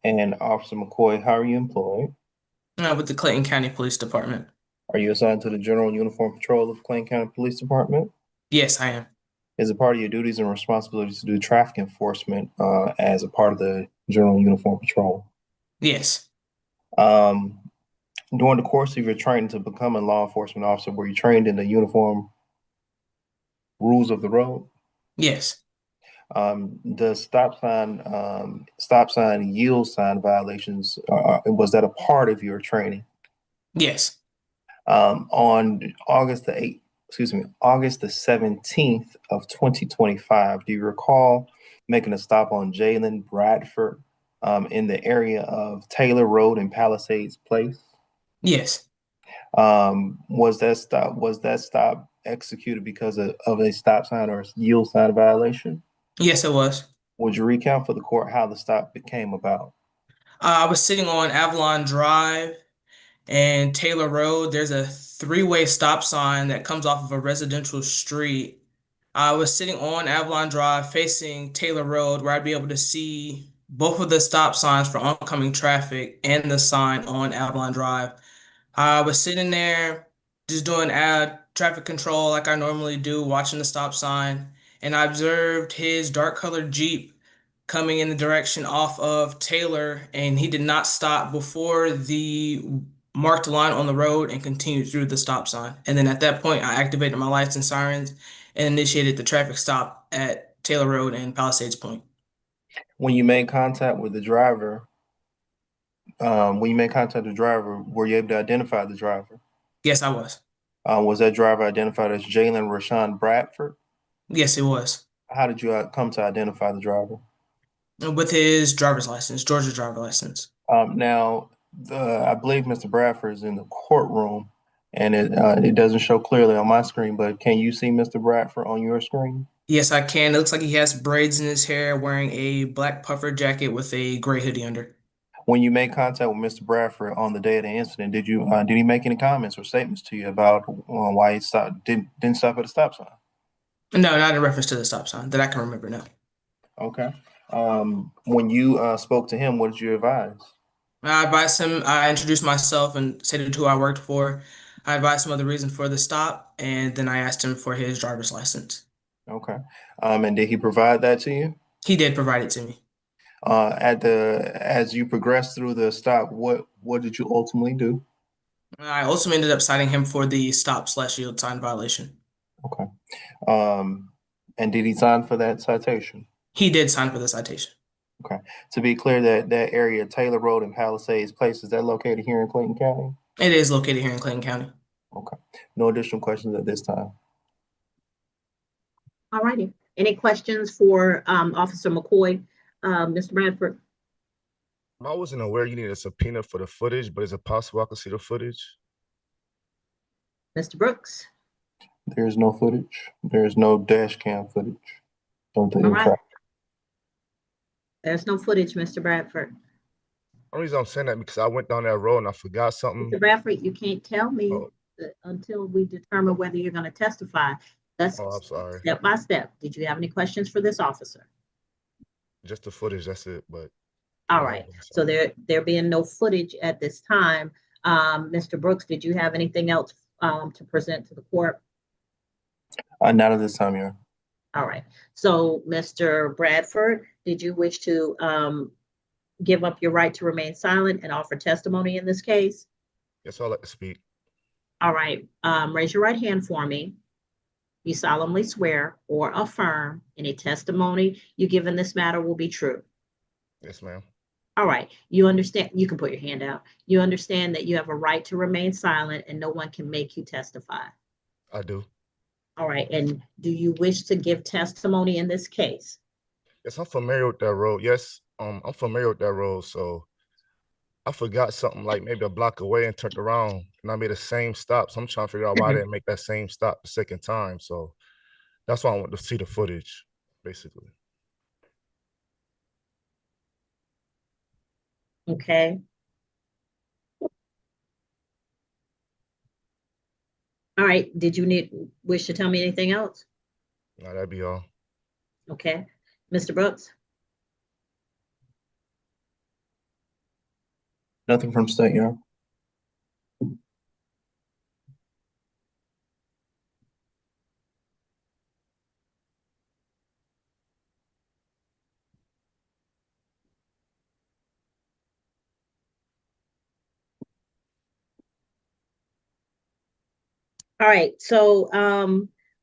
And Officer McCoy, how are you employed? With the Clayton County Police Department. Are you assigned to the General Uniform Patrol of Clayton County Police Department? Yes, I am. Is it part of your duties and responsibilities to do traffic enforcement as a part of the General Uniform Patrol? Yes. During the course of your training to become a law enforcement officer, were you trained in the uniform rules of the road? Yes. The stop sign, yield sign violations, was that a part of your training? Yes. On August the 17th of 2025, do you recall making a stop on Jalen Bradford in the area of Taylor Road and Palisades Place? Yes. Was that stop executed because of a stop sign or a yield sign violation? Yes, it was. Would you recount for the court how the stop came about? I was sitting on Avalon Drive and Taylor Road. There's a three-way stop sign that comes off of a residential street. I was sitting on Avalon Drive facing Taylor Road where I'd be able to see both of the stop signs for oncoming traffic and the sign on Avalon Drive. I was sitting there just doing traffic control like I normally do, watching the stop sign, and I observed his dark colored Jeep coming in the direction off of Taylor, and he did not stop before the marked line on the road and continued through the stop sign. And then at that point, I activated my lights and sirens and initiated the traffic stop at Taylor Road and Palisades Point. When you made contact with the driver, were you able to identify the driver? Yes, I was. Was that driver identified as Jalen Rashawn Bradford? Yes, it was. How did you come to identify the driver? With his driver's license, Georgia driver's license. Now, I believe Mr. Bradford is in the courtroom, and it doesn't show clearly on my screen, but can you see Mr. Bradford on your screen? Yes, I can. It looks like he has braids in his hair, wearing a black puffer jacket with a gray hoodie under. When you made contact with Mr. Bradford on the day of the incident, did he make any comments or statements to you about why he didn't stop at a stop sign? No, not in reference to the stop sign that I can remember. No. Okay. When you spoke to him, what did you advise? I advised him. I introduced myself and stated who I worked for. I advised him of the reason for the stop, and then I asked him for his driver's license. Okay. And did he provide that to you? He did provide it to me. As you progressed through the stop, what did you ultimately do? I ultimately ended up citing him for the stop/yield sign violation. Okay. And did he sign for that citation? He did sign for the citation. Okay. To be clear, that area, Taylor Road and Palisades Place, is that located here in Clayton County? It is located here in Clayton County. Okay. No additional questions at this time. All righty. Any questions for Officer McCoy? Mr. Bradford? I wasn't aware you need a subpoena for the footage, but is it possible I could see the footage? Mr. Brooks? There's no footage. There's no dash cam footage. All right. There's no footage, Mr. Bradford. The reason I'm saying that because I went down that road and I forgot something. Mr. Bradford, you can't tell me until we determine whether you're going to testify. That's I'm sorry. Step by step. Did you have any questions for this officer? Just the footage, that's it. But all right. So there being no footage at this time, Mr. Brooks, did you have anything else to present to the court? Not at this time, Your Honor. All right. So, Mr. Bradford, did you wish to give up your right to remain silent and offer testimony in this case? Yes, I'd like to speak. All right. Raise your right hand for me. You solemnly swear or affirm any testimony you give in this matter will be true. Yes, ma'am. All right. You understand, you can put your hand out. You understand that you have a right to remain silent and no one can make you testify. I do. All right. And do you wish to give testimony in this case? Yes, I'm familiar with that road. Yes, I'm familiar with that road. So I forgot something like maybe a block away and turned around and I made the same stop. So I'm trying to figure out why I didn't make that same stop the second time. So that's why I want to see the footage, basically. Okay. All right. Did you wish to tell me anything else? No, that'd be all. Okay. Mr. Brooks? Nothing from state, Your Honor. All right, so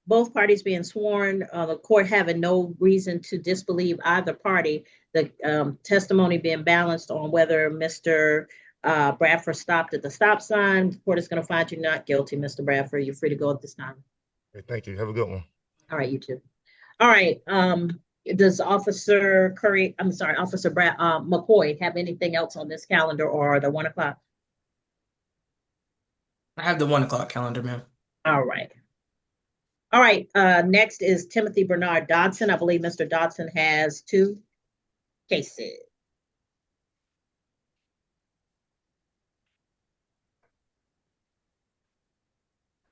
both parties being sworn, the court having no reason to disbelieve either party, the testimony being balanced on whether Mr. Bradford stopped at the stop sign. The court is going to find you not guilty, Mr. Bradford. You're free to go at this time. Okay, thank you. Have a good one. All right, you too. All right, does Officer McCoy have anything else on this calendar or the 1 o'clock? I have the 1 o'clock calendar, ma'am. All right. All right, next is Timothy Bernard Dodson. I believe Mr. Dodson has 2 cases.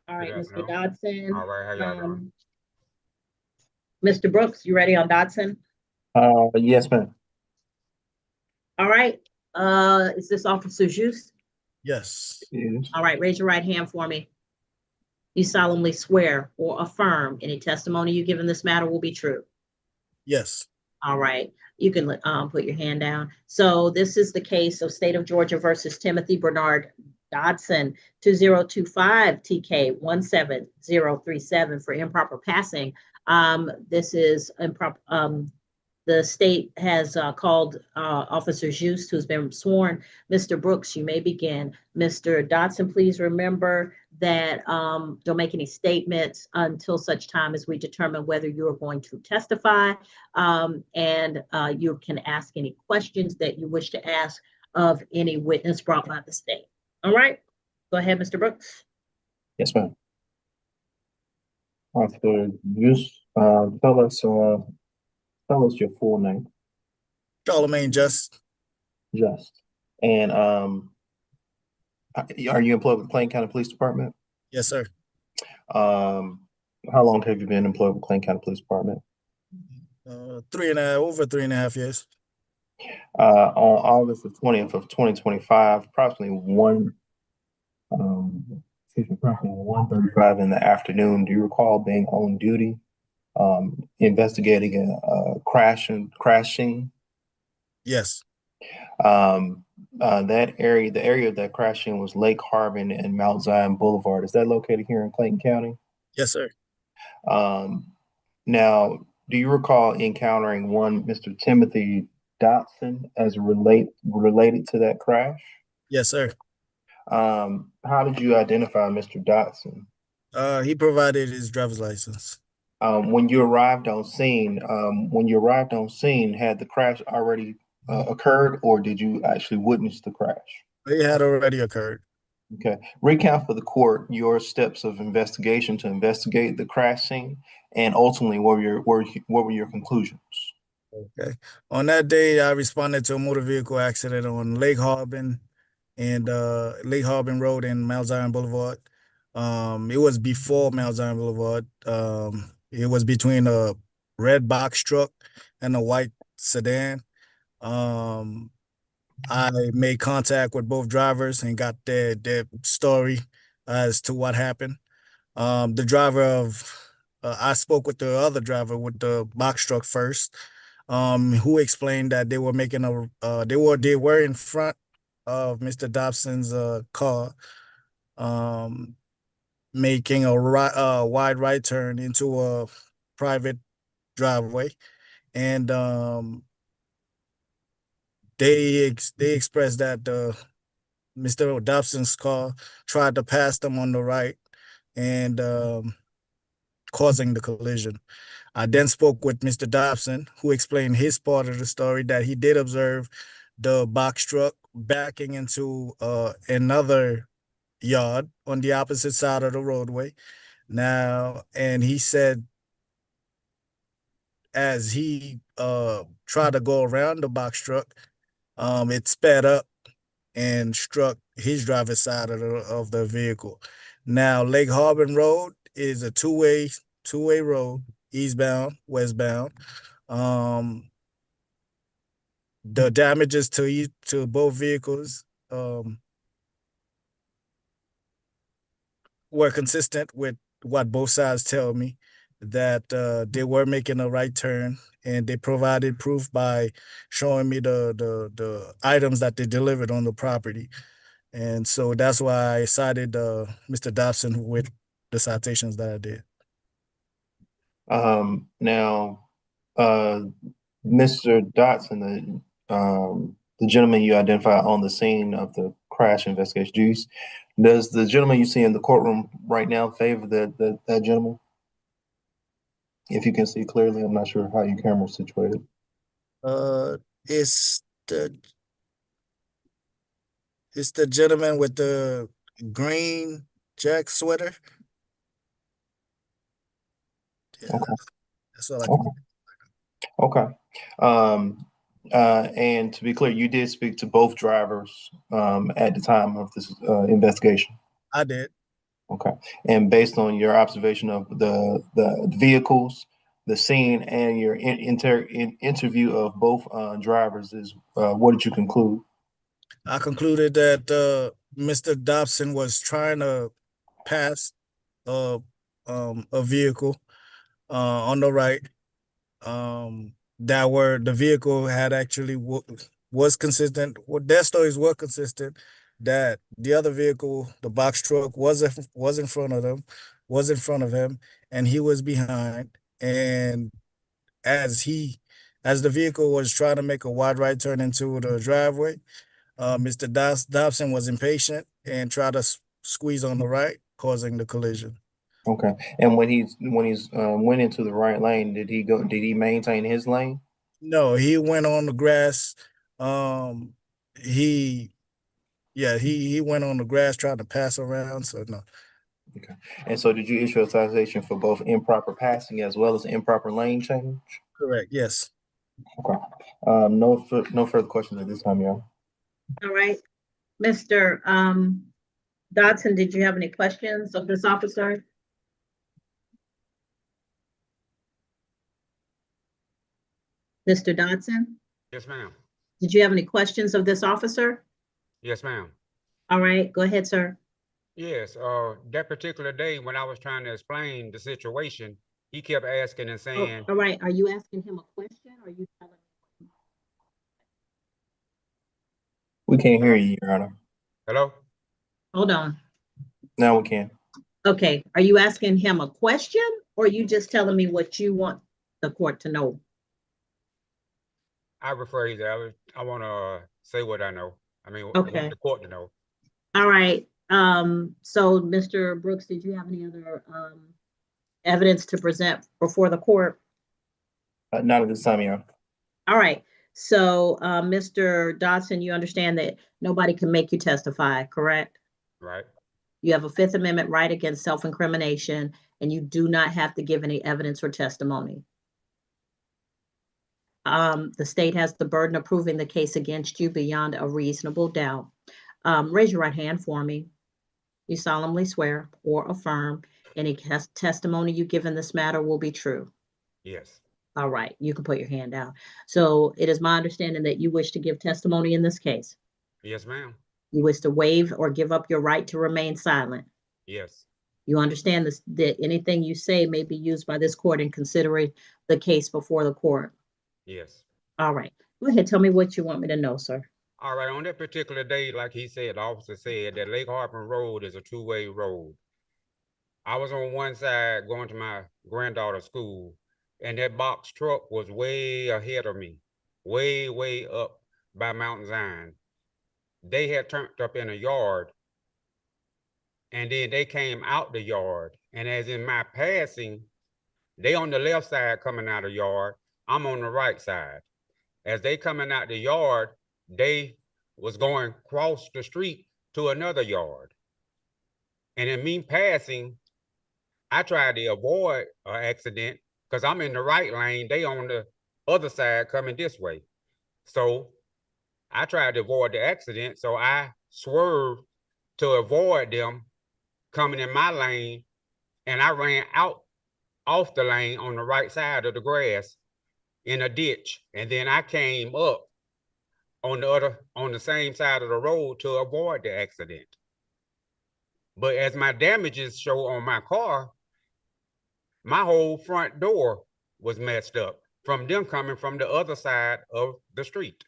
All right, Mr. Dodson. All right, how y'all doing? Mr. Brooks, you ready on Dodson? Yes, ma'am. All right, is this Officer Jus? Yes. Yes. All right, raise your right hand for me. You solemnly swear or affirm any testimony you give in this matter will be true. Yes. All right, you can put your hand down. So this is the case of State of Georgia versus Timothy Bernard Dodson, 2025 TK 17037 for improper passing. This is improper. The state has called Officer Jus, who's been sworn. Mr. Brooks, you may begin. Mr. Dodson, please remember that don't make any statements until such time as we determine whether you are going to testify, and you can ask any questions that you wish to ask of any witness brought by the state. All right, go ahead, Mr. Brooks. Yes, ma'am. Officer Jus, tell us your full name. Charlemagne Just. Just. And are you employed with the Clayton County Police Department? Yes, sir. How long have you been employed with Clayton County Police Department? Over 3.5 years. On August the 20th of 2025, approximately 1:35 in the afternoon, do you recall being on duty, investigating a crashing? Yes. The area of that crashing was Lake Harbin and Mount Zion Boulevard. Is that located here in Clayton County? Yes, sir. Now, do you recall encountering one Mr. Timothy Dodson as related to that crash? Yes, sir. How did you identify Mr. Dodson? He provided his driver's license. When you arrived on scene, had the crash already occurred, or did you actually witness the crash? It had already occurred. Okay. Recount for the court your steps of investigation to investigate the crash scene, and ultimately, what were your conclusions? Okay. On that day, I responded to a motor vehicle accident on Lake Harbin Road and Mount Zion Boulevard. It was before Mount Zion Boulevard. It was between a red box truck and a white sedan. I made contact with both drivers and got their story as to what happened. The driver I spoke with the other driver with the box truck first, who explained that they were making they were in front of Mr. Dobson's car, making a wide right turn into a private driveway, and they expressed that Mr. Dobson's car tried to pass them on the right and causing the collision. I then spoke with Mr. Dobson, who explained his part of the story, that he did observe the box truck backing into another yard on the opposite side of the roadway. Now, and he said as he tried to go around the box truck, it sped up and struck his driver's side of the vehicle. Now, Lake Harbin Road is a two-way road, eastbound, westbound. The damages to both vehicles were consistent with what both sides tell me, that they were making a right turn, and they provided proof by showing me the items that they delivered on the property. And so that's why I cited Mr. Dobson with the citations that I did. Now, Mr. Dotson, the gentleman you identified on the scene of the crash investigation, does the gentleman you see in the courtroom right now favor that gentleman? If you can see clearly, I'm not sure how your camera's situated. It's the gentleman with the green jack sweater. Yeah, Okay. that's all I can. Okay. And to be clear, you did speak to both drivers at the time of this investigation. I did. Okay. And based on your observation of the vehicles, the scene, and your interview of both drivers, what did you conclude? I concluded that Mr. Dobson was trying to pass a vehicle on the right. The vehicle had actually was consistent. Their stories were consistent that the other vehicle, the box truck, was in front of them, was in front of him, and he was behind. And as the vehicle was trying to make a wide right turn into the driveway, Mr. Dobson was impatient and tried to squeeze on the right, causing the collision. Okay. And when he's went into the right lane, did he maintain his lane? No, he went on the grass. He went on the grass trying to pass around. So no. Okay. And so did you issue a citation for both improper passing as well as improper lane change? Correct. Yes. Okay. No further questions at this time, y'all. All right. Mr. Dodson, did you have any questions of this officer? Mr. Dodson? Yes, ma'am. Did you have any questions of this officer? Yes, ma'am. All right, go ahead, sir. Yes, that particular day when I was trying to explain the situation, he kept asking and saying, all right, are you asking him a question or are you telling him? We can't hear you, Your Honor. Hello? Hold on. Now we can. Okay, are you asking him a question or are you just telling me what you want the court to know? I rephrase that. I want to say what I know. I mean, okay. I want the court to know. All right. So Mr. Brooks, did you have any other evidence to present before the court? Not at this time, Your Honor. All right. So Mr. Dodson, you understand that nobody can make you testify, correct? Right. You have a Fifth Amendment right against self-incrimination, and you do not have to give any evidence or testimony. The state has the burden of proving the case against you beyond a reasonable doubt. Raise your right hand for me. You solemnly swear or affirm any testimony you give in this matter will be true. Yes. All right, you can put your hand down. So it is my understanding that you wish to give testimony in this case. Yes, ma'am. You wish to waive or give up your right to remain silent. Yes. You understand this, that anything you say may be used by this court in considering the case before the court. Yes. All right. Go ahead. Tell me what you want me to know, sir. All right. On that particular day, like he said, the officer said that Lake Harper Road is a two-way road. I was on one side going to my granddaughter's school, and that box truck was way ahead of me, way, way up by Mount Zion. They had turned up in a yard, and then they came out the yard. And as in my passing, they on the left side coming out of the yard, I'm on the right side. As they coming out the yard, they was going across the street to another yard. And in me passing, I tried to avoid an accident because I'm in the right lane. They on the other side coming this way. So I tried to avoid the accident. So I swerved to avoid them coming in my lane. And I ran out off the lane on the right side of the grass in a ditch. And then I came up on the same side of the road to avoid the accident. But as my damages show on my car, my whole front door was messed up from them coming from the other side of the street.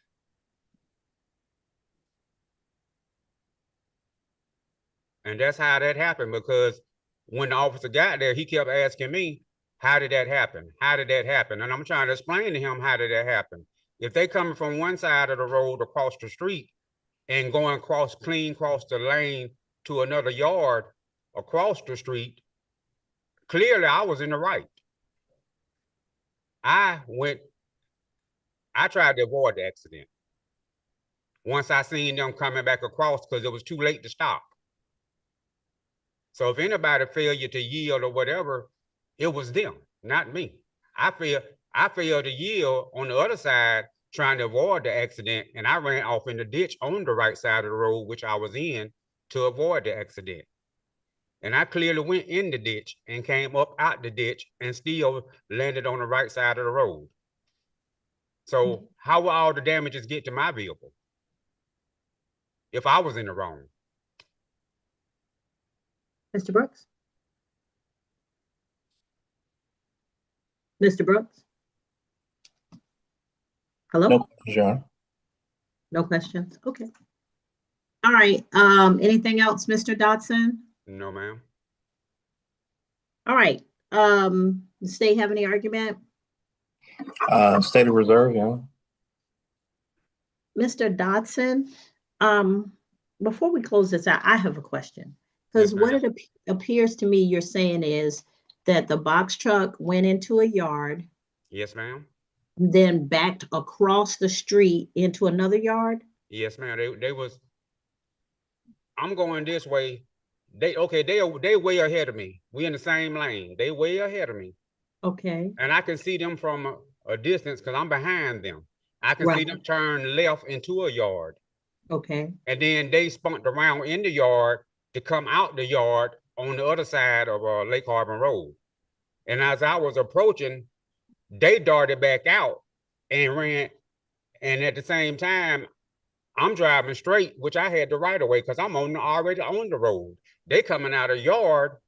And that's how that happened, because when the officer got there, he kept asking me, how did that happen? How did that happen? And I'm trying to explain to him, how did that happen? If they coming from one side of the road across the street and going clean across the lane to another yard across the street, clearly I was in the right. I tried to avoid the accident once I seen them coming back across, because it was too late to stop. So if anybody failure to yield or whatever, it was them, not me. I failed to yield on the other side trying to avoid the accident, and I ran off in the ditch on the right side of the road, which I was in, to avoid the accident. And I clearly went in the ditch and came up out the ditch and still landed on the right side of the road. So how will all the damages get to my vehicle if I was in the wrong? Mr. Brooks? Mr. Brooks? Hello? No questions, Your Honor. No questions? Okay. All right. Anything else, Mr. Dodson? No, ma'am. All right. The state have any argument? State of reserve, yeah. Mr. Dodson, before we close this out, I have a question. Because Yes, what ma'am. it appears to me you're saying is that the box truck went into a yard, Yes, ma'am. then backed across the street into another yard? Yes, ma'am. They was. I'm going this way. They way ahead of me. We in the same lane. They way ahead of me, Okay. and I can see them from a distance because I'm behind them. I can see Right. them turn left into a yard, Okay. and then they spunked around in the yard to come out the yard on the other side of Lake Harbor Road. And as I was approaching, they darted back out and ran. And at the same time, I'm driving straight, which I had the right of way because I'm already on the road. They coming out of yard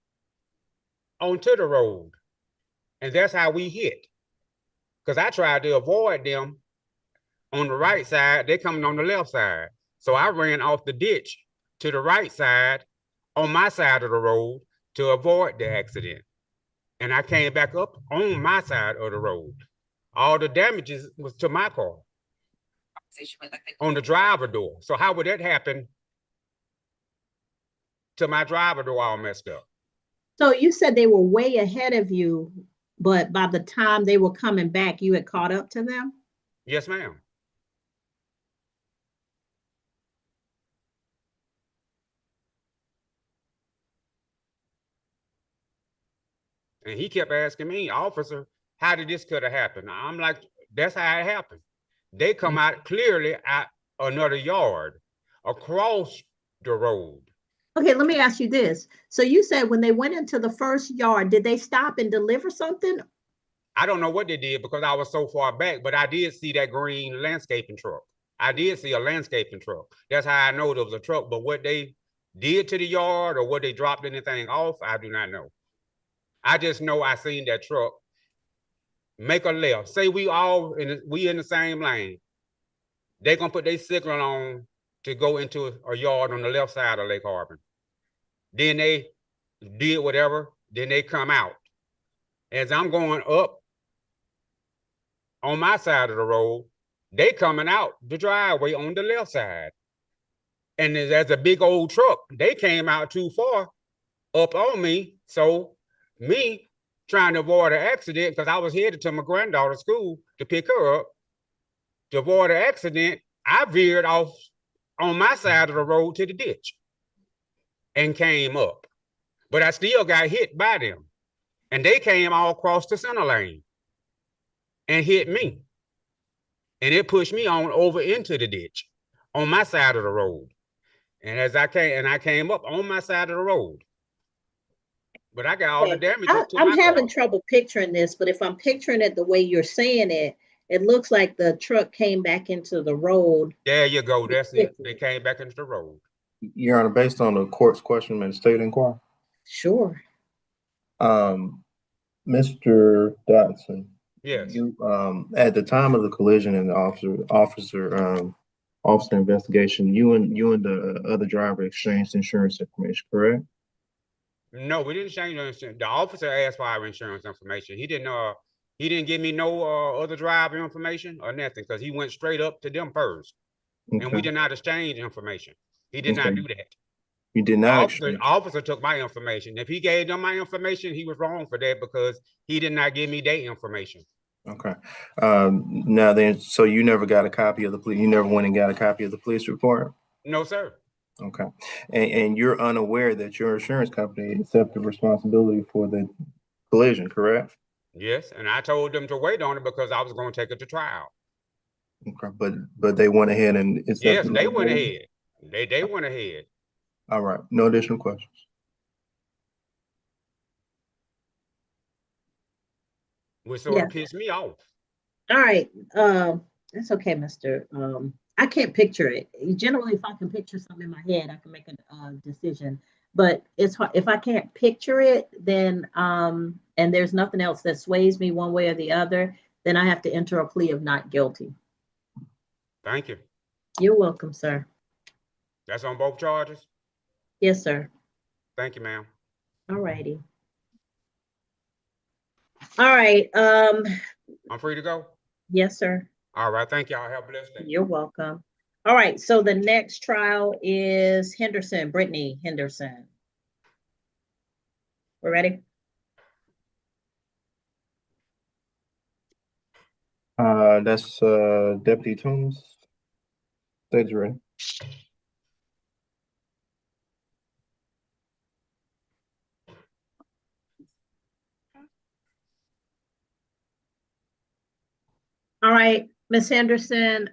onto the road. And that's how we hit. Because I tried to avoid them on the right side. They coming on the left side. So I ran off the ditch to the right side on my side of the road to avoid the accident. And I came back up on my side of the road. All the damages was to my car on the driver door. So how would that happen to my driver door all messed up? So you said they were way ahead of you, but by the time they were coming back, you had caught up to them? Yes, ma'am. And he kept asking me, officer, how did this could have happened? I'm like, that's how it happened. They come out clearly at another yard across the road. Okay, let me ask you this. So you said when they went into the first yard, did they stop and deliver something? I don't know what they did because I was so far back, but I did see that green landscaping truck. I did see a landscaping truck. That's how I know there was a truck, but what they did to the yard or what they dropped anything off, I do not know. I just know I seen that truck make a left. Say we in the same lane. They gonna put their signal on to go into a yard on the left side of Lake Harbor. Then they did whatever, then they come out. As I'm going up on my side of the road, they coming out the driveway on the left side. And there's a big old truck. They came out too far up on me. So me trying to avoid an accident, because I was headed to my granddaughter's school to pick her up. To avoid an accident, I veered off on my side of the road to the ditch and came up. But I still got hit by them. And they came all across the center lane and hit me. And it pushed me on over into the ditch on my side of the road. And as I came up on my side of the road. But I got all the damage. I'm having trouble picturing this, but if I'm picturing it the way you're saying it, it looks like the truck came back into the road. There you go. That's it. They came back into the road. Your Honor, based on the court's question and state inquiry. Sure. Mr. Dotson. Yes. You at the time of the collision and the officer investigation, you and the other driver exchanged insurance information, correct? No, we didn't change the insurance. The officer asked for our insurance information. He didn't give me no other driver information or nothing because he went straight up to them first. Okay. And we did not exchange information. He did not do that. You did not. The officer took my information. If he gave them my information, he was wrong for that because he did not give me their information. Okay. Now then, so you never got a copy of the police. You never went and got a copy of the police report? No, sir. Okay. And you're unaware that your insurance company accepted responsibility for the collision, correct? Yes, and I told them to wait on it because I was going to take it to trial. Okay, but they went ahead and yes, they went ahead. They went ahead. All right. No additional questions. Which sort of pissed me off. All right. That's okay, Mr. I can't picture it. Generally, if I can picture something in my head, I can make a decision. But it's hard. If I can't picture it, then and there's nothing else that sways me one way or the other, then I have to enter a plea of not guilty. Thank you. You're welcome, sir. That's on both charges? Yes, sir. Thank you, ma'am. All righty. All right. I'm free to go? Yes, sir. All right. Thank y'all. Have a blessed day. You're welcome. All right. So the next trial is Henderson, Brittany Henderson. We're ready? That's Deputy Toombs. Stage ready. All right, Ms. Henderson,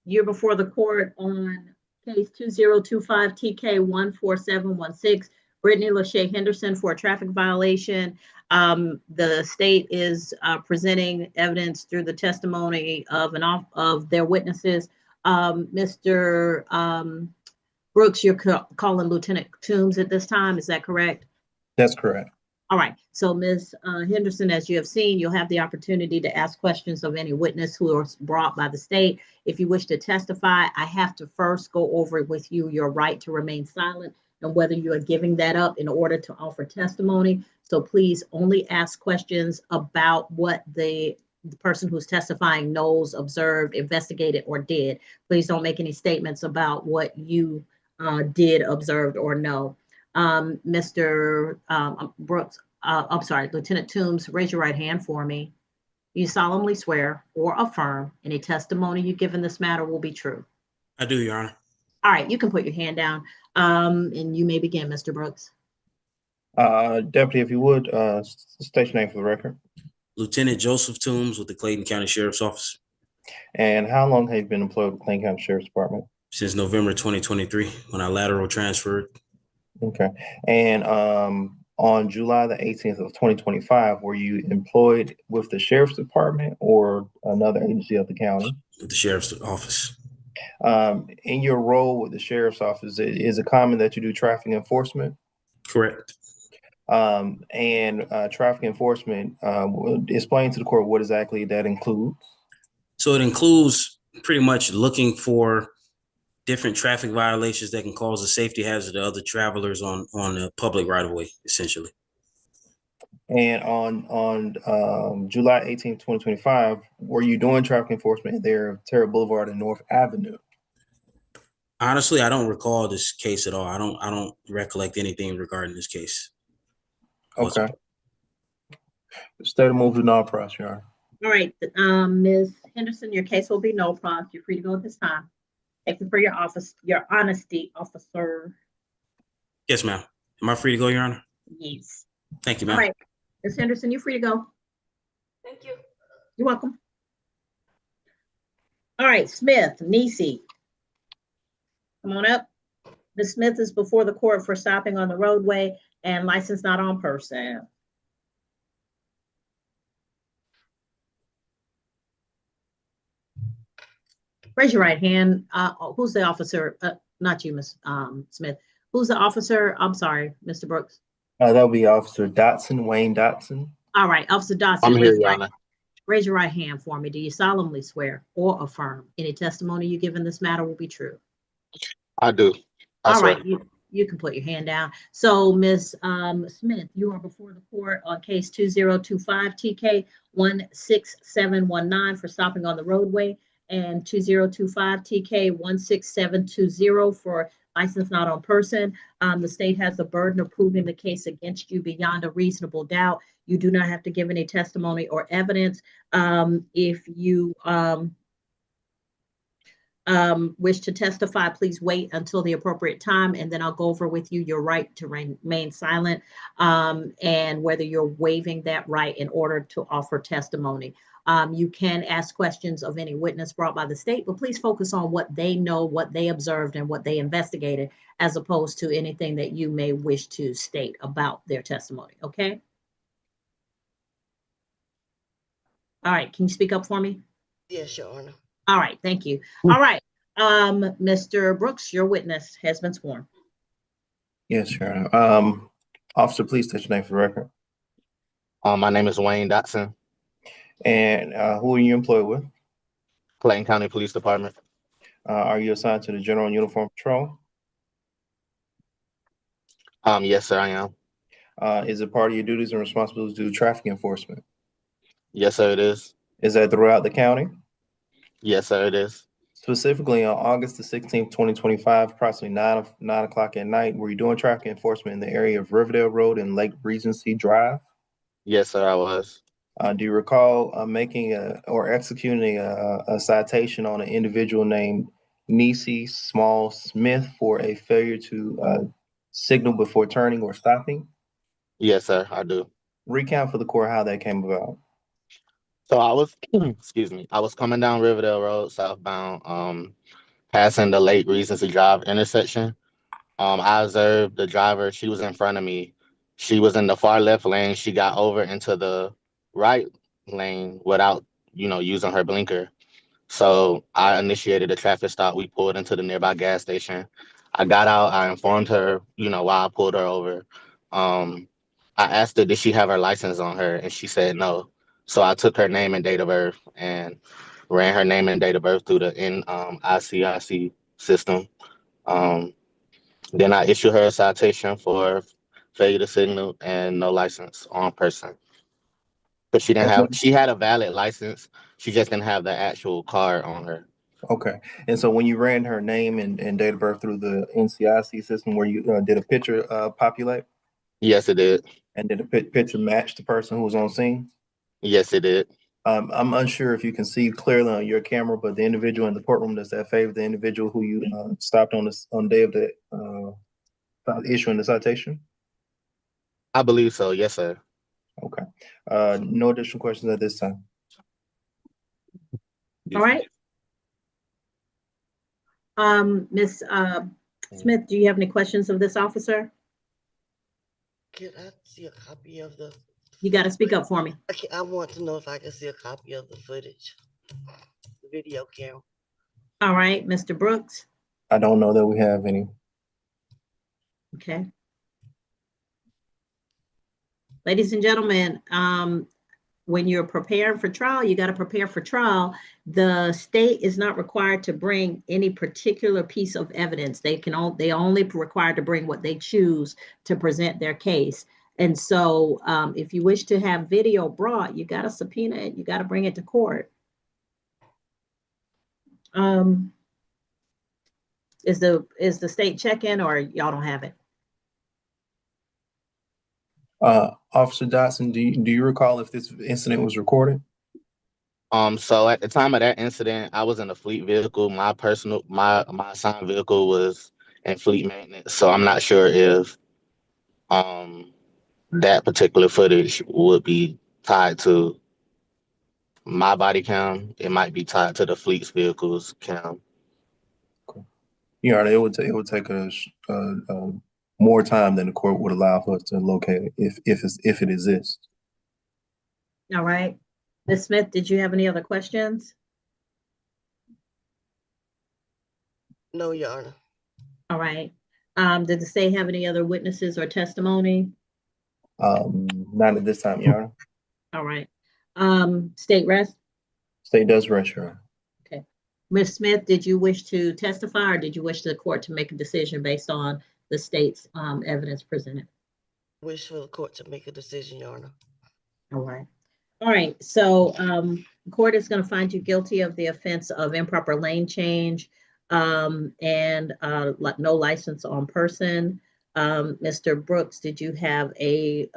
you're before the court on case 2025 TK 14716, Brittany Lachey Henderson for a traffic violation. The state is presenting evidence through the testimony of their witnesses. Mr. Brooks, you're calling Lieutenant Toombs at this time, is that correct? That's correct. All right, so Ms. Henderson, as you have seen, you'll have the opportunity to ask questions of any witness who are brought by the state. If you wish to testify, I have to first go over with you your right to remain silent and whether you are giving that up in order to offer testimony. So please only ask questions about what the person who's testifying knows, observed, investigated, or did. Please don't make any statements about what you did, observed, or know. Mr. Brooks, I'm sorry, Lieutenant Toombs, raise your right hand for me. You solemnly swear or affirm any testimony you give in this matter will be true. I do, Your Honor. All right, you can put your hand down and you may begin, Mr. Brooks. Deputy, if you would, state your name for the record. Lieutenant Joseph Toombs with the Clayton County Sheriff's Office. And how long have you been employed with the Clayton County Sheriff's Department? Since November 2023, when I lateral transferred. Okay. And on July the 18th of 2025, were you employed with the Sheriff's Department or another agency of the county? With the Sheriff's Office. In your role with the Sheriff's Office, is it common that you do traffic enforcement? Correct. And traffic enforcement, explain to the court what exactly that includes. So it includes pretty much looking for different traffic violations that can cause a safety hazard to other travelers on the public right of way, essentially. And on July 18th, 2025, were you doing traffic enforcement there at Terra Boulevard and North Avenue? Honestly, I don't recall this case at all. I don't recollect anything regarding this case. Okay. State of move to no process, Your Honor. All right, Ms. Henderson, your case will be no process. You're free to go at this time. Thank you for your honesty, officer. Yes, ma'am. Am I free to go, Your Honor? Yes. Thank you, ma'am. All right, Ms. Henderson, you're free to go. Thank you. You're welcome. All right, Smith, Nisi. Come on up. Ms. Smith is before the court for stopping on the roadway and license not on person. Raise your right hand. Who's the officer? Not you, Ms. Smith. Who's the officer? I'm sorry, Mr. Brooks. That would be Officer Dotson, Wayne Dotson. All right, Officer Dotson. I'm here, Your Honor. Raise your right hand for me. Do you solemnly swear or affirm any testimony you give in this matter will be true? I do. All right, you can put your hand down. So, Ms. Smith, you are before the court on case 2025 TK 16719 for stopping on the roadway, and 2025 TK 16720 for license not on person. The state has the burden of proving the case against you beyond a reasonable doubt. You do not have to give any testimony or evidence. If you wish to testify, please wait until the appropriate time, and then I'll go over with you your right to remain silent, and whether you're waiving that right in order to offer testimony. You can ask questions of any witness brought by the state, but please focus on what they know, what they observed, and what they investigated, as opposed to anything that you may wish to state about their testimony, okay? All right, can you speak up for me? Yes, Your Honor. All right, thank you. All right, Mr. Brooks, your witness has been sworn. Yes, Your Honor. Officer, please state your name for the record. My name is Wayne Dotson. And who are you employed with? Clayton County Police Department. Are you assigned to the General Uniform Patrol? Yes, sir, I am. Is it part of your duties and responsibilities to do traffic enforcement? Yes, sir, it is. Is that throughout the county? Yes, sir, it is. Specifically on August the 16th, 2025, approximately 9 o'clock at night, were you doing traffic enforcement in the area of Riverdale Road and Lake Regency Drive? Yes, sir, I was. Do you recall making or executing a citation on an individual named Naen Smith for a failure to signal before turning or stopping? Yes, sir, I do. Recount for the court how that came about. So I was, excuse me, I was coming down Riverdale Road southbound, passing the Lake Regency Drive intersection. I observed the driver. She was in front of me. She was in the far left lane. She got over into the right lane without, using her blinker. So I initiated a traffic stop. We pulled into the nearby gas station. I got out. I informed her, why I pulled her over. I asked her, did she have her license on her? And she said no. So I took her name and date of birth and ran her name and date of birth through the ICIC system. Then I issued her a citation for failure to signal and no license on person. But she had a valid license. She just didn't have the actual card on her. Okay. And so when you ran her name and date of birth through the NCIC system, where you did a picture populate? Yes, it did. And did the picture match the person who was on scene? Yes, it did. I'm unsure if you can see clearly on your camera, but the individual in the courtroom, does that favor the individual who you stopped on the day of the issuing the citation? I believe so. Yes, sir. Okay. No additional questions at this time. All right. Ms. Smith, do you have any questions of this officer? Can I see a copy of the? You got to speak up for me. I want to know if I can see a copy of the footage, the video camera. All right, Mr. Brooks. I don't know that we have any. Okay. Ladies and gentlemen, when you're preparing for trial, you got to prepare for trial. The state is not required to bring any particular piece of evidence. They only required to bring what they choose to present their case. And so if you wish to have video brought, you got to subpoena it. You got to bring it to court. Is the state check-in, or y'all don't have it? Officer Dotson, do you recall if this incident was recorded? So at the time of that incident, I was in a fleet vehicle. My assigned vehicle was in fleet maintenance. So I'm not sure if that particular footage would be tied to my body cam. It might be tied to the fleet's vehicle's cam. Okay. Yeah, it would take us more time than the court would allow for us to locate it if it exists. All right. Ms. Smith, did you have any other questions? No, Your Honor. All right. Did the state have any other witnesses or testimony? Not at this time, Your Honor. All right. State rest? State does rest, Your Honor. Okay. Ms. Smith, did you wish to testify or did you wish the court to make a decision based on the state's evidence presented? Wish for the court to make a decision, Your Honor. All right. All right. So the court is going to find you guilty of the offense of improper lane change and no license on person. Mr. Brooks, did you have a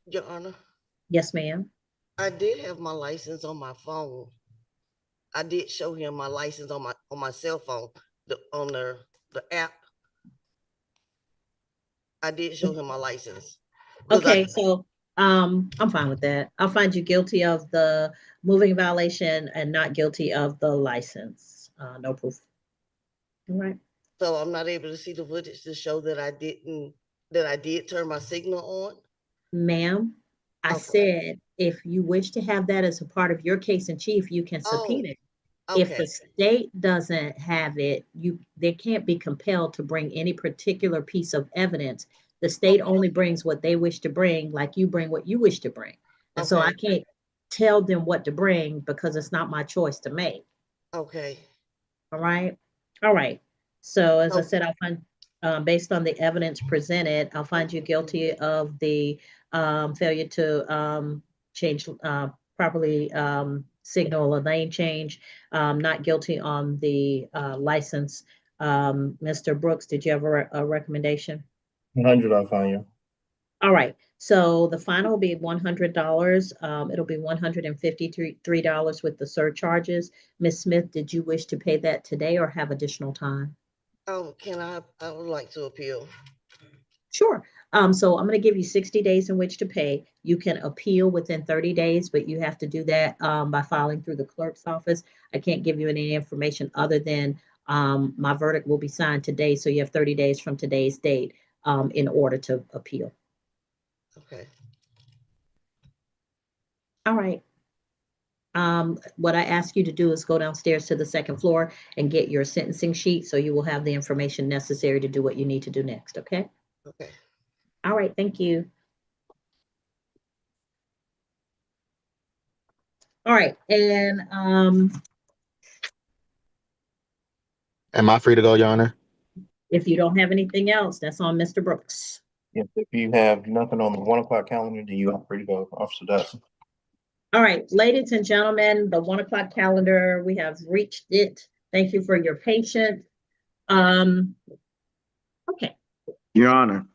Your Honor. Yes, ma'am. I did have my license on my phone. I did show him my license on my cell phone, on the app. I did show him my license. Okay, so I'm fine with that. I'll find you guilty of the moving violation and not guilty of the license. No proof. All right. So I'm not able to see the footage to show that I did turn my signal on? Ma'am, I said if you wish to have that as a part of your case in chief, you can subpoena it. If the state doesn't have it, they can't be compelled to bring any particular piece of evidence. The state only brings what they wish to bring, like you bring what you wish to bring. And so I can't tell them what to bring because it's not my choice to make. Okay. All right. All right. So as I said, I'll find, based on the evidence presented, I'll find you guilty of the failure to change properly signal a lane change, not guilty on the license. Mr. Brooks, did you have a recommendation? 100, I'll find you. All right. So the fine will be $100. It'll be $153 with the surcharges. Ms. Smith, did you wish to pay that today or have additional time? I would like to appeal. Sure. So I'm going to give you 60 days in which to pay. You can appeal within 30 days, but you have to do that by filing through the clerk's office. I can't give you any information other than my verdict will be signed today. So you have 30 days from today's date in order to appeal. Okay. All right. What I ask you to do is go downstairs to the second floor and get your sentencing sheet so you will have the information necessary to do what you need to do next, okay? Okay. All right, thank you. All right, and am I free to go, Your Honor? If you don't have anything else, that's on Mr. Brooks. Yes, if you have nothing on the 1 o'clock calendar, then you are free to go, Officer Dawson. All right, ladies and gentlemen, the 1 o'clock calendar, we have reached it. Thank you for your patience. Okay. Your Honor.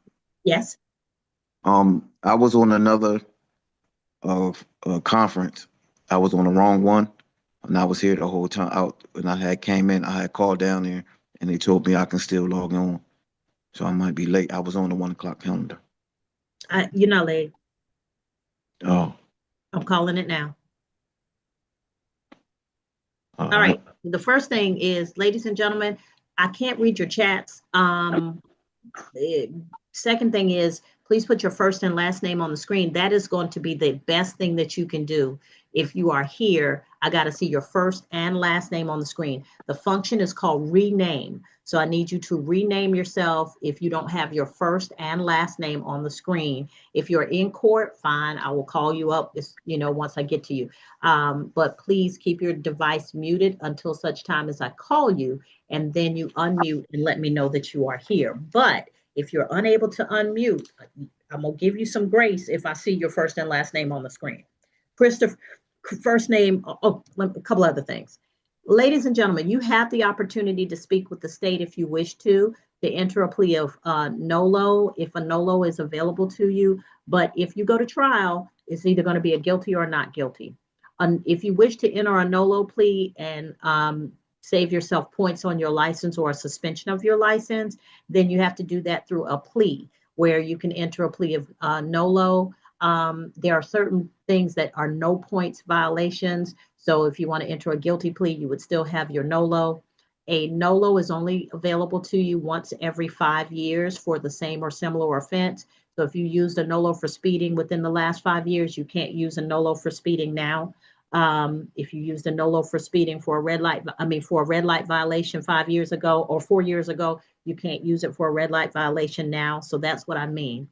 Yes. I was on another conference. I was on the wrong one, and I was here the whole time out. When I had came in, I had called down there, and they told me I can still log on. So I might be late. I was on the 1 o'clock calendar. You're not late. Oh. I'm calling it now. All right. The first thing is, ladies and gentlemen, I can't read your chats. Second thing is, please put your first and last name on the screen. That is going to be the best thing that you can do. If you are here, I got to see your first and last name on the screen. The function is called rename. So I need you to rename yourself if you don't have your first and last name on the screen. If you're in court, fine, I will call you up, once I get to you. But please keep your device muted until such time as I call you, and then you unmute and let me know that you are here. But if you're unable to unmute, I'm gonna give you some grace if I see your first and last name on the screen. Christopher, first name, a couple other things. Ladies and gentlemen, you have the opportunity to speak with the state if you wish to enter a plea of NOLO, if a NOLO is available to you. But if you go to trial, it's either going to be a guilty or not guilty. If you wish to enter a NOLO plea and save yourself points on your license or a suspension of your license, then you have to do that through a plea where you can enter a plea of NOLO. There are certain things that are no points violations. So if you want to enter a guilty plea, you would still have your NOLO. A NOLO is only available to you once every 5 years for the same or similar offense. So if you used a NOLO for speeding within the last 5 years, you can't use a NOLO for speeding now. If you used a NOLO for speeding for a red light, for a red light violation 5 years ago or 4 years ago, you can't use it for a red light violation now. So that's what I mean.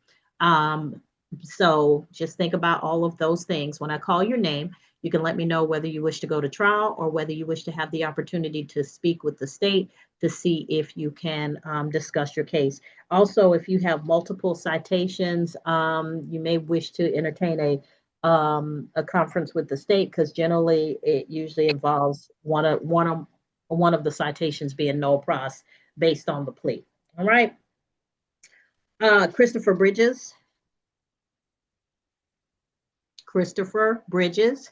So just think about all of those things. When I call your name, you can let me know whether you wish to go to trial or whether you wish to have the opportunity to speak with the state to see if you can discuss your case. Also, if you have multiple citations, you may wish to entertain a conference with the state, because generally it usually involves one of the citations being no pros based on the plea. All right. Christopher Bridges. Christopher Bridges.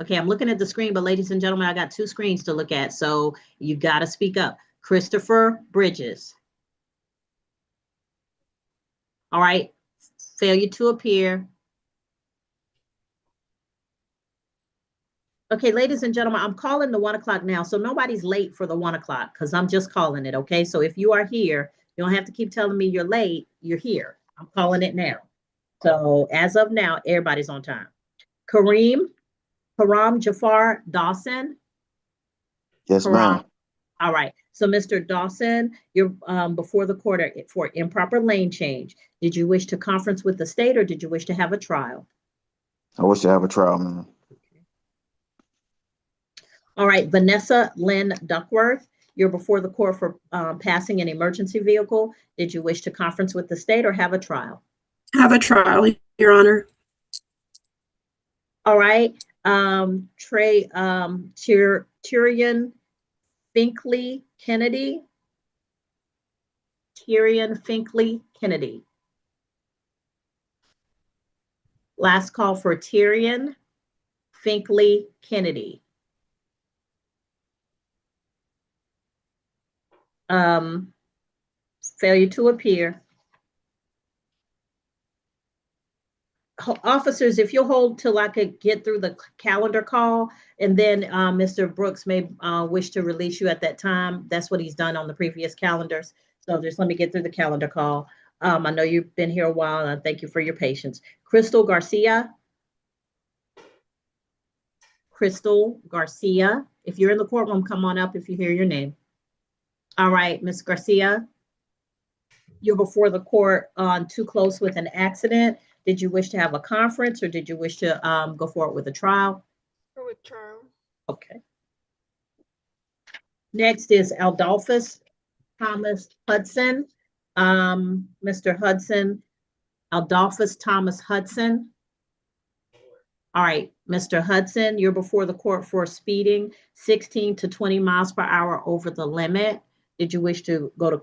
Okay, I'm looking at the screen, but ladies and gentlemen, I got 2 screens to look at, so you got to speak up. Christopher Bridges. All right, failure to appear. Okay, ladies and gentlemen, I'm calling the 1 o'clock now, so nobody's late for the 1 o'clock because I'm just calling it, okay? So if you are here, you don't have to keep telling me you're late, you're here. I'm calling it now. So as of now, everybody's on time. Kareem Jafar Dawson. Yes, ma'am. All right. So, Mr. Dawson, you're before the court for improper lane change. Did you wish to conference with the state or did you wish to have a trial? I wish to have a trial, ma'am. All right. Vanessa Lynn Duckworth, you're before the court for passing an emergency vehicle. Did you wish to conference with the state or have a trial? Have a trial, Your Honor. All right. Tyrion Finkley Kennedy. Tyrion Finkley Kennedy. Last call for Tyrion Finkley Kennedy. Failure to appear. Officers, if you'll hold till I could get through the calendar call, and then Mr. Brooks may wish to release you at that time. That's what he's done on the previous calendars. So just let me get through the calendar call. I know you've been here a while, and I thank you for your patience. Crystal Garcia. Crystal Garcia. If you're in the courtroom, come on up if you hear your name. All right, Ms. Garcia. You're before the court on too close with an accident. Did you wish to have a conference or did you wish to go forward with a trial? With trial. Okay. Next is Adolphus Thomas Hudson. Mr. Hudson, Adolphus Thomas Hudson. All right, Mr. Hudson, you're before the court for speeding 16 to 20 miles per hour over the limit. Did you wish to go to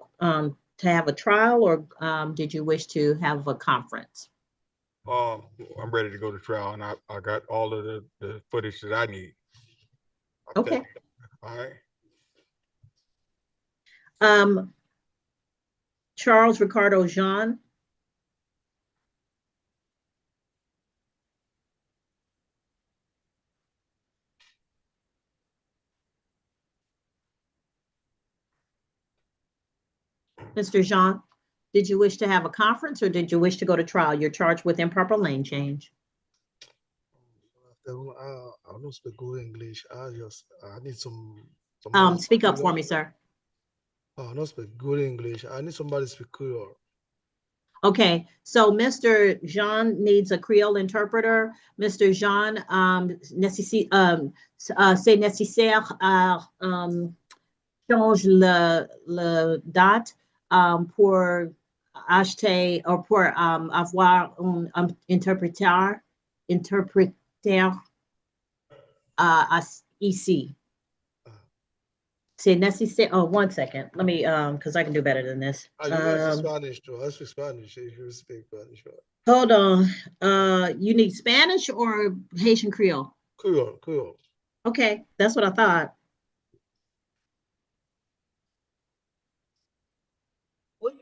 have a trial or did you wish to have a conference? I'm ready to go to trial, and I got all of the footage that I need. Okay. All right. Charles Ricardo Jean. Mr. Jean, did you wish to have a conference or did you wish to go to trial? You're charged with improper lane change. I don't speak good English. I need some speak up for me, sir. I don't speak good English. I need somebody to speak Creole. Okay, so Mr. Jean needs a Creole interpreter. Mr. Jean, c'est nécessaire à change le date pour acheter ou pour avoir un interpréteur ici. C'est nécessaire. Oh, 1 second. Let me, because I can do better than this. You can speak Spanish too. I speak Spanish if you speak Spanish. Hold on. You need Spanish or Haitian Creole? Creole. Okay, that's what I thought.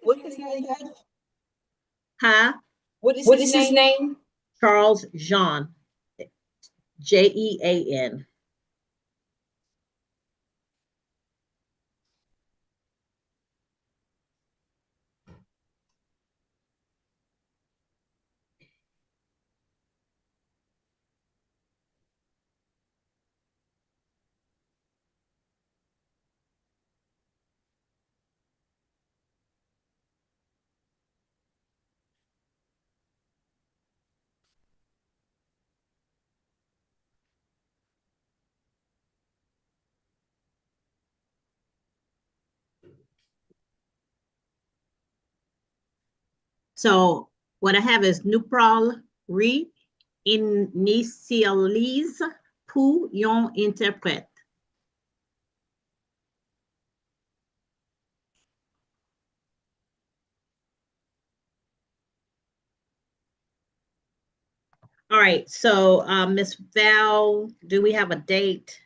What's his name, guys? Huh? What is his name? Charles Jean. Jean. So what I have is Nupral Ri initialise pour yon interprète. All right, so Ms. Val, do we have a date?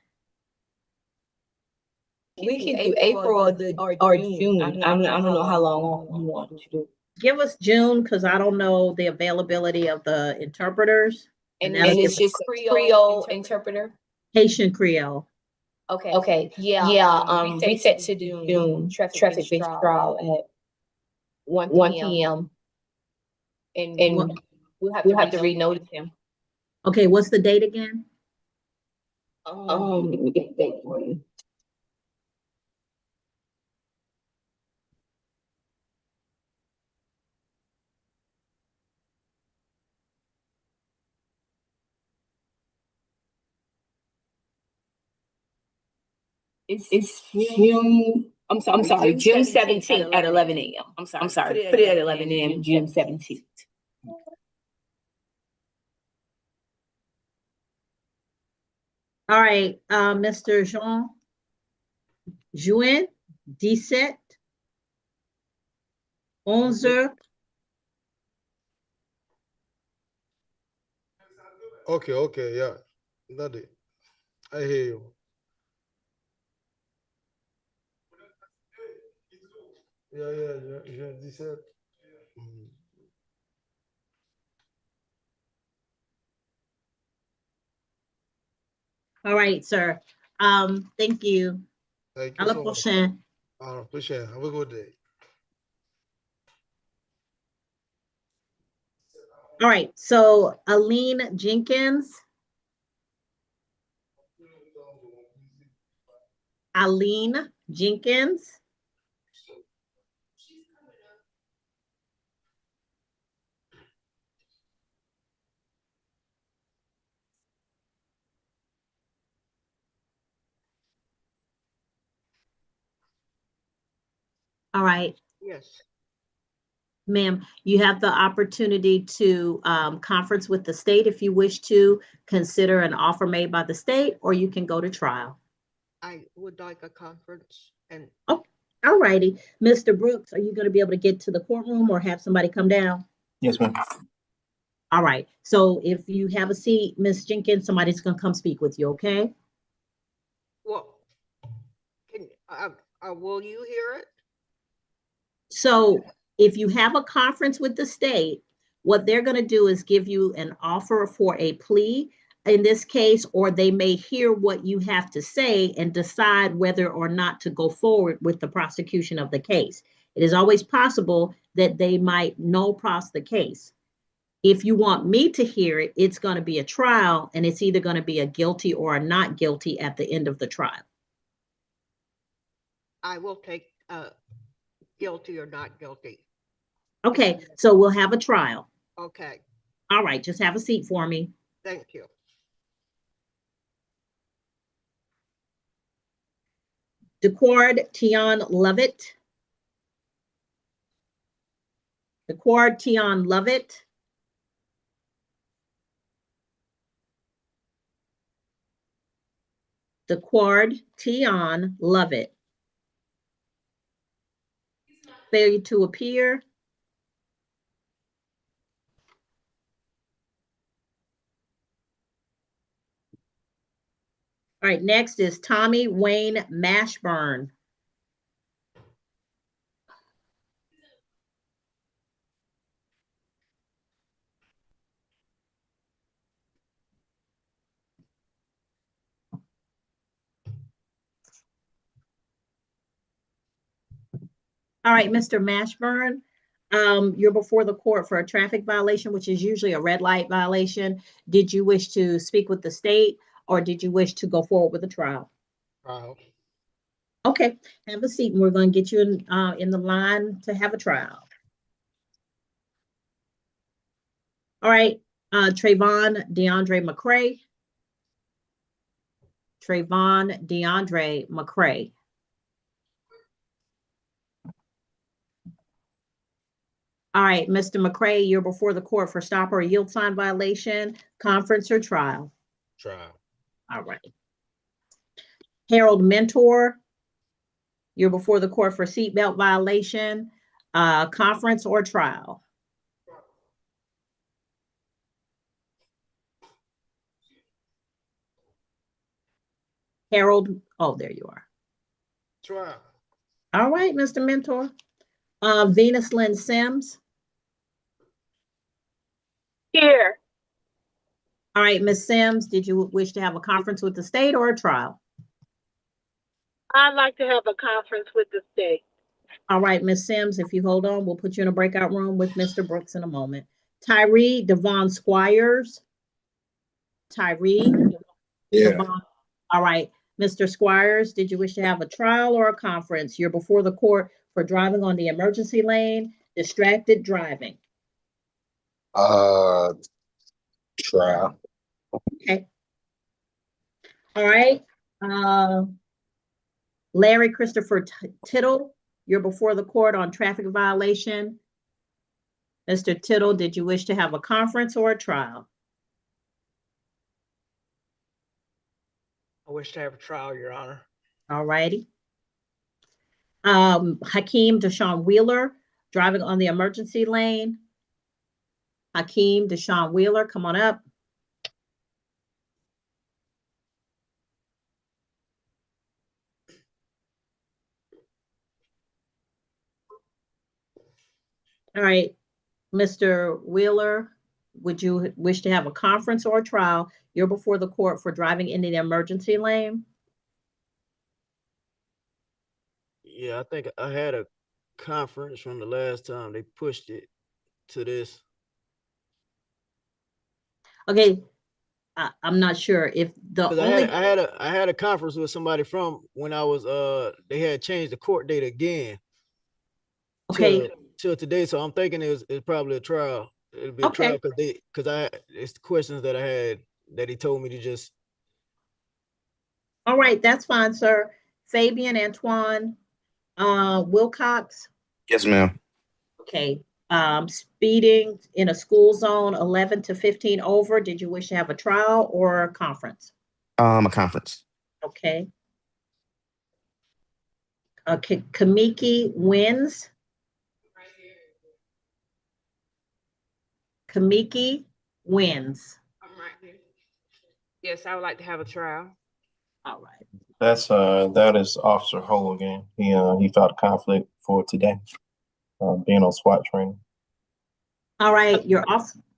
We can do April or June. I don't know how long you want to do. Give us June, because I don't know the availability of the interpreters. And that'll it's give just Creole interpreter. Haitian Creole. Okay. Yeah. Reset to the June traffic bench trial at 1 p.m. And we'll have to re-notice him. Okay, what's the date again? Let me get the date for you. It's June. I'm sorry. June 17th at 11 a.m. I'm sorry. Put it at 11 a.m. June 17th. All right, Mr. Juin 17 11. Okay, yeah. That it. I hear you. Yeah, June 17. All right, sir. Thank you. Thank À you la so much. prochaine. Appreciate. Have a good day. All right, so Aline Jenkins. Aline Jenkins. All right. Yes. Ma'am, you have the opportunity to conference with the state if you wish to consider an offer made by the state, or you can go to trial. I would like a conference and Oh, all righty. Mr. Brooks, are you going to be able to get to the courtroom or have somebody come down? Yes, ma'am. All right. So if you have a seat, Ms. Jenkins, somebody's going to come speak with you, okay? well, will you hear it? So if you have a conference with the state, what they're going to do is give you an offer for a plea in this case, or they may hear what you have to say and decide whether or not to go forward with the prosecution of the case. It is always possible that they might no pros the case. If you want me to hear it, it's going to be a trial, and it's either going to be a guilty or a not guilty at the end of the trial. I will take guilty or not guilty. Okay, so we'll have a trial. Okay. All right, just have a seat for me. Thank you. Dequard Tion Lovett. Dequard Tion Lovett. Dequard Tion Lovett. Failure to appear. All right, next is Tommy Wayne Mashburn. All right, Mr. Mashburn, you're before the court for a traffic violation, which is usually a red light violation. Did you wish to speak with the state, or did you wish to go forward with a trial? Trial. Okay, have a seat, and we're going to get you in the line to have a trial. All right, Trayvon McCrae. Trayvon McCrae. All right, Mr. McCrae, you're before the court for stop or yield sign violation, conference or trial. Trial. All right. Harold Mentor, you're before the court for seatbelt violation, conference or trial. Harold, oh, there you are. Trial. All right, Mr. Mentor. Venus Lynn Sims. Here. All right, Ms. Sims, did you wish to have a conference with the state or a trial? I'd like to have a conference with the state. All right, Ms. Sims, if you hold on, we'll put you in a breakout room with Mr. Brooks in a moment. Tyrie Squires. Tyrie. Yeah. Devon. All right, Mr. Squires, did you wish to have a trial or a conference? You're before the court for driving on the emergency lane, distracted driving. Trial. Okay. All right. Larry Christopher Tiddle, you're before the court on traffic violation. Mr. Tiddle, did you wish to have a conference or a trial? I wish to have a trial, Your Honor. All righty. Hakeem Deshaun Wheeler, driving on the emergency lane. Hakeem Deshaun Wheeler, come on up. All right, Mr. Wheeler, would you wish to have a conference or a trial? You're before the court for driving into the emergency lane. Yeah, I think I had a conference from the last time they pushed it to this. Okay, I'm not sure if the only. I had a conference with somebody from when I was they had changed the court date again. Okay. Till today, so I'm thinking it's probably a trial. It'll be a trial because it's the questions that I had that he told me to just. All right, that's fine, sir. Fabian Antoine Wilcox. Yes, ma'am. Okay. Speeding in a school zone 11 to 15 over. Did you wish to have a trial or a conference? A conference. Okay. Kamiki wins. Kamiki wins. I'm right here. Yes, I would like to have a trial. All right. That is Officer Hull again. He fought a conflict for today, being on SWAT training. All right, your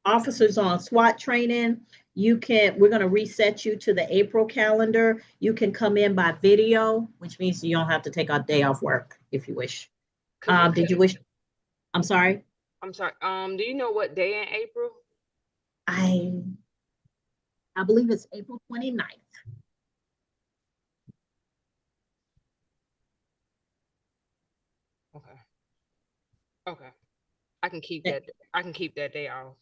officers on SWAT training. We're going to reset you to the April calendar. You can come in by video, which means you don't have to take a day off work if you wish. Did you wish? I'm sorry. I'm sorry. Do you know what day in April? I believe it's April 29th. Okay. Okay. I can keep that. I can keep that day off.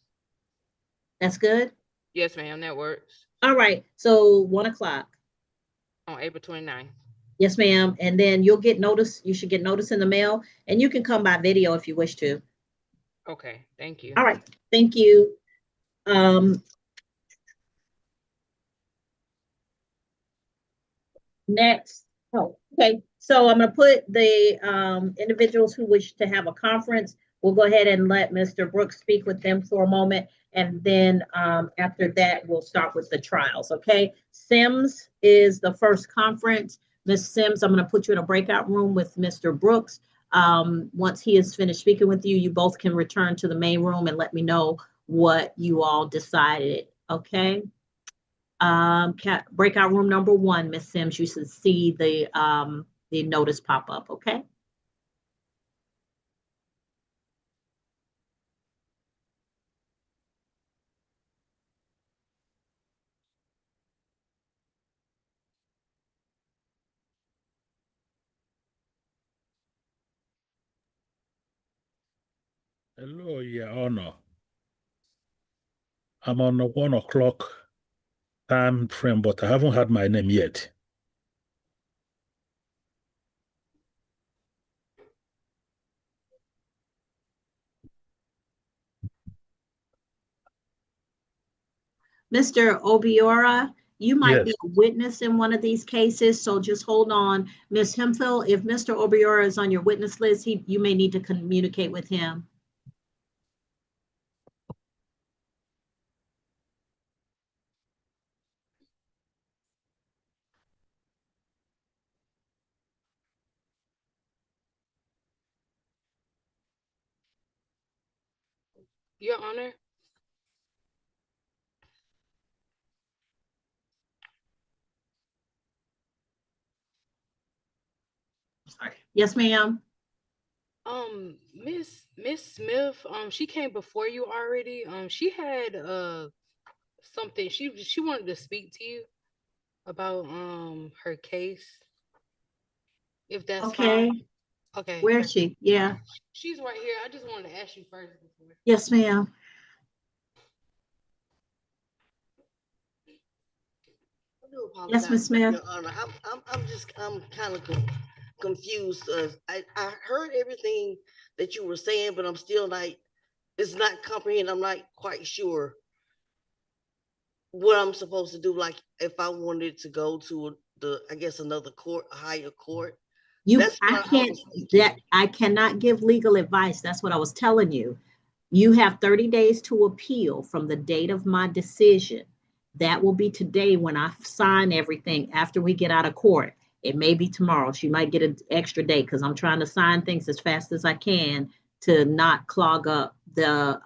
That's good? Yes, ma'am. That works. All right. So 1 o'clock. On April 29th. Yes, ma'am. And then you'll get notice. You should get notice in the mail, and you can come by video if you wish to. Okay. Thank you. All right. Thank you. Next. Oh, okay. So I'm going to put the individuals who wish to have a conference. We'll go ahead and let Mr. Brooks speak with them for a moment. And then after that, we'll start with the trials. Okay. Sims is the first conference. Ms. Sims, I'm going to put you in a breakout room with Mr. Brooks. Once he is finished speaking with you, you both can return to the main room and let me know what you all decided. Okay. Breakout room number 1, Ms. Sims, you should see the notice pop up. Okay. Hello, Your Honor. I'm on the 1 o'clock time frame, but I haven't had my name yet. Mr. Obiora, you might be Yes. a witness in one of these cases, so just hold on. Ms. Hemphill, if Mr. Obiora is on your witness list, you may need to communicate with him. Your Honor. Sorry. Yes, ma'am. Miss Smith, she came before you already. She had something she wanted to speak to you about her case. If that's Okay. fine. Okay. Where is she? Yeah. She's right here. I just wanted to ask you first before. Yes, ma'am. I do Yes, Ms. apologize, Smith. Your Honor. I'm kind of confused. I heard everything that you were saying, but I'm still like, it's not comprehending. I'm not quite sure what I'm supposed to do. Like if I wanted to go to I guess another court, a higher court. I cannot give legal advice. That's what I was telling you. You have 30 days to appeal from the date of my decision. That will be today when I sign everything after we get out of court. It may be tomorrow. She might get an extra day because I'm trying to sign things as fast as I can to not clog up the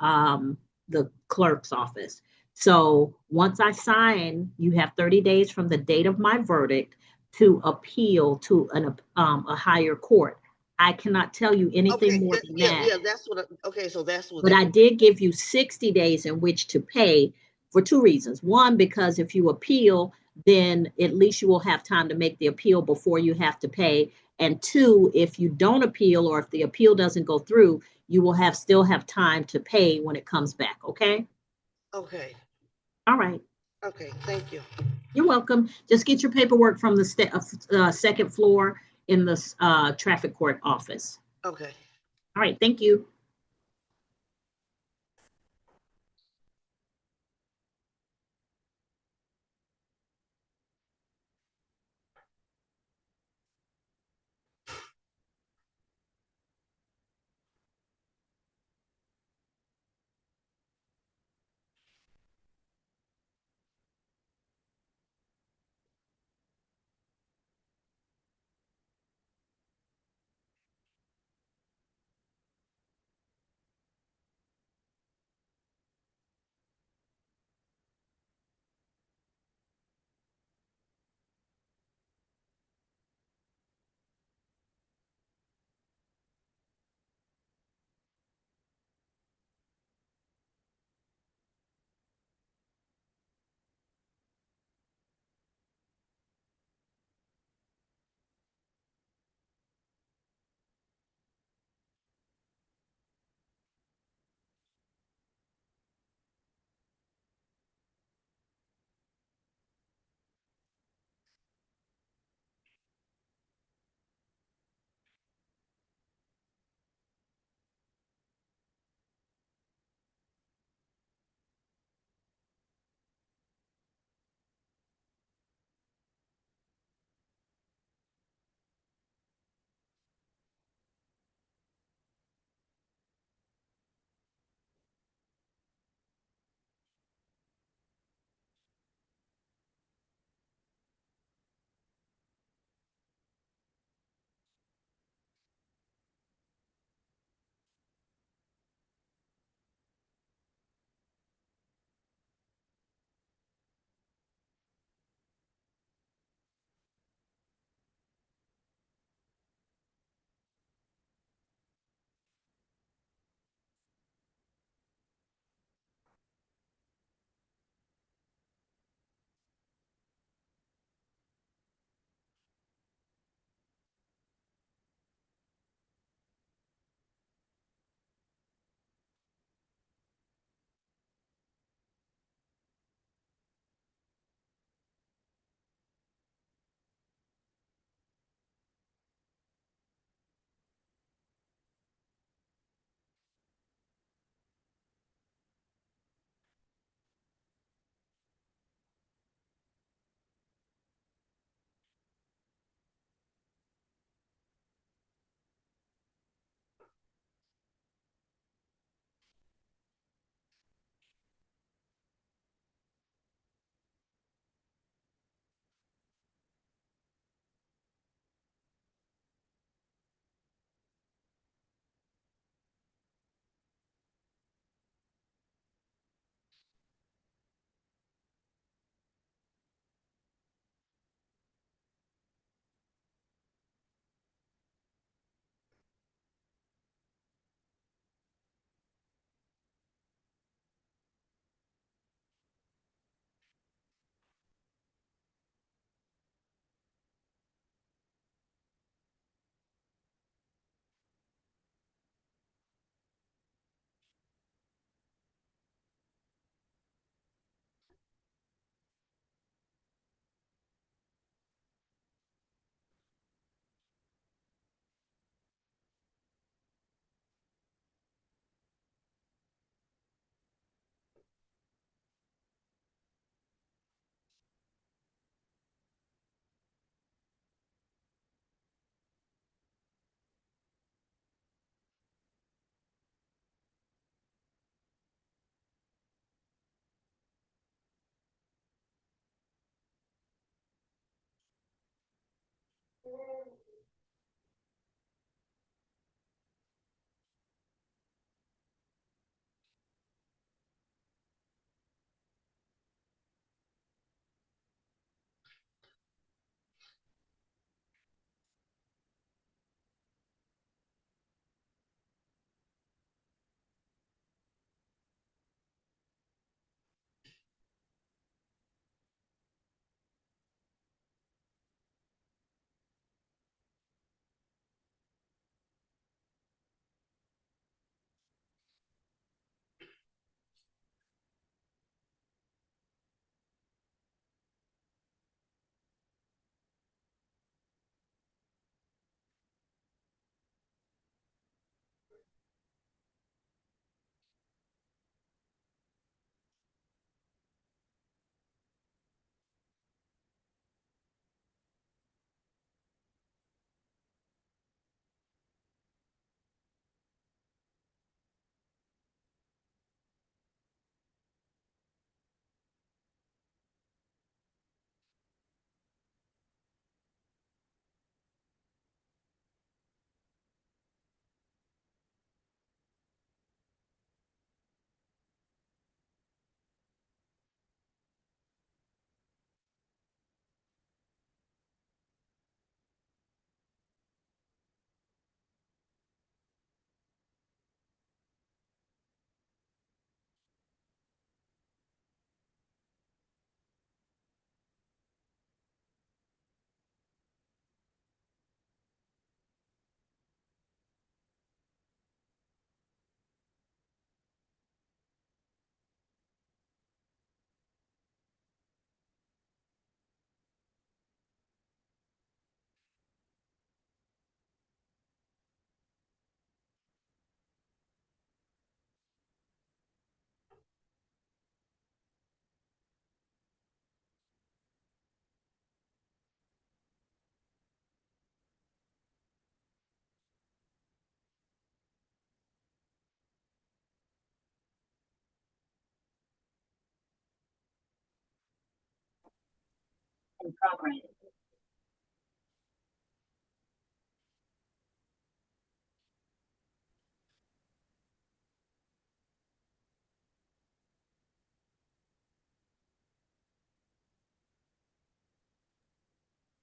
clerk's office. So once I sign, you have 30 days from the date of my verdict to appeal to a higher court. I cannot tell you anything more than that. Yeah, that's what. So that's what. But I did give you 60 days in which to pay for two reasons. One, because if you appeal, then at least you will have time to make the appeal before you have to pay. And two, if you don't appeal or if the appeal doesn't go through, you will still have time to pay when it comes back. Okay. Okay. All right. Okay. Thank you. You're welcome. Just get your paperwork from the second floor in the traffic court office. Okay. All right. Thank you.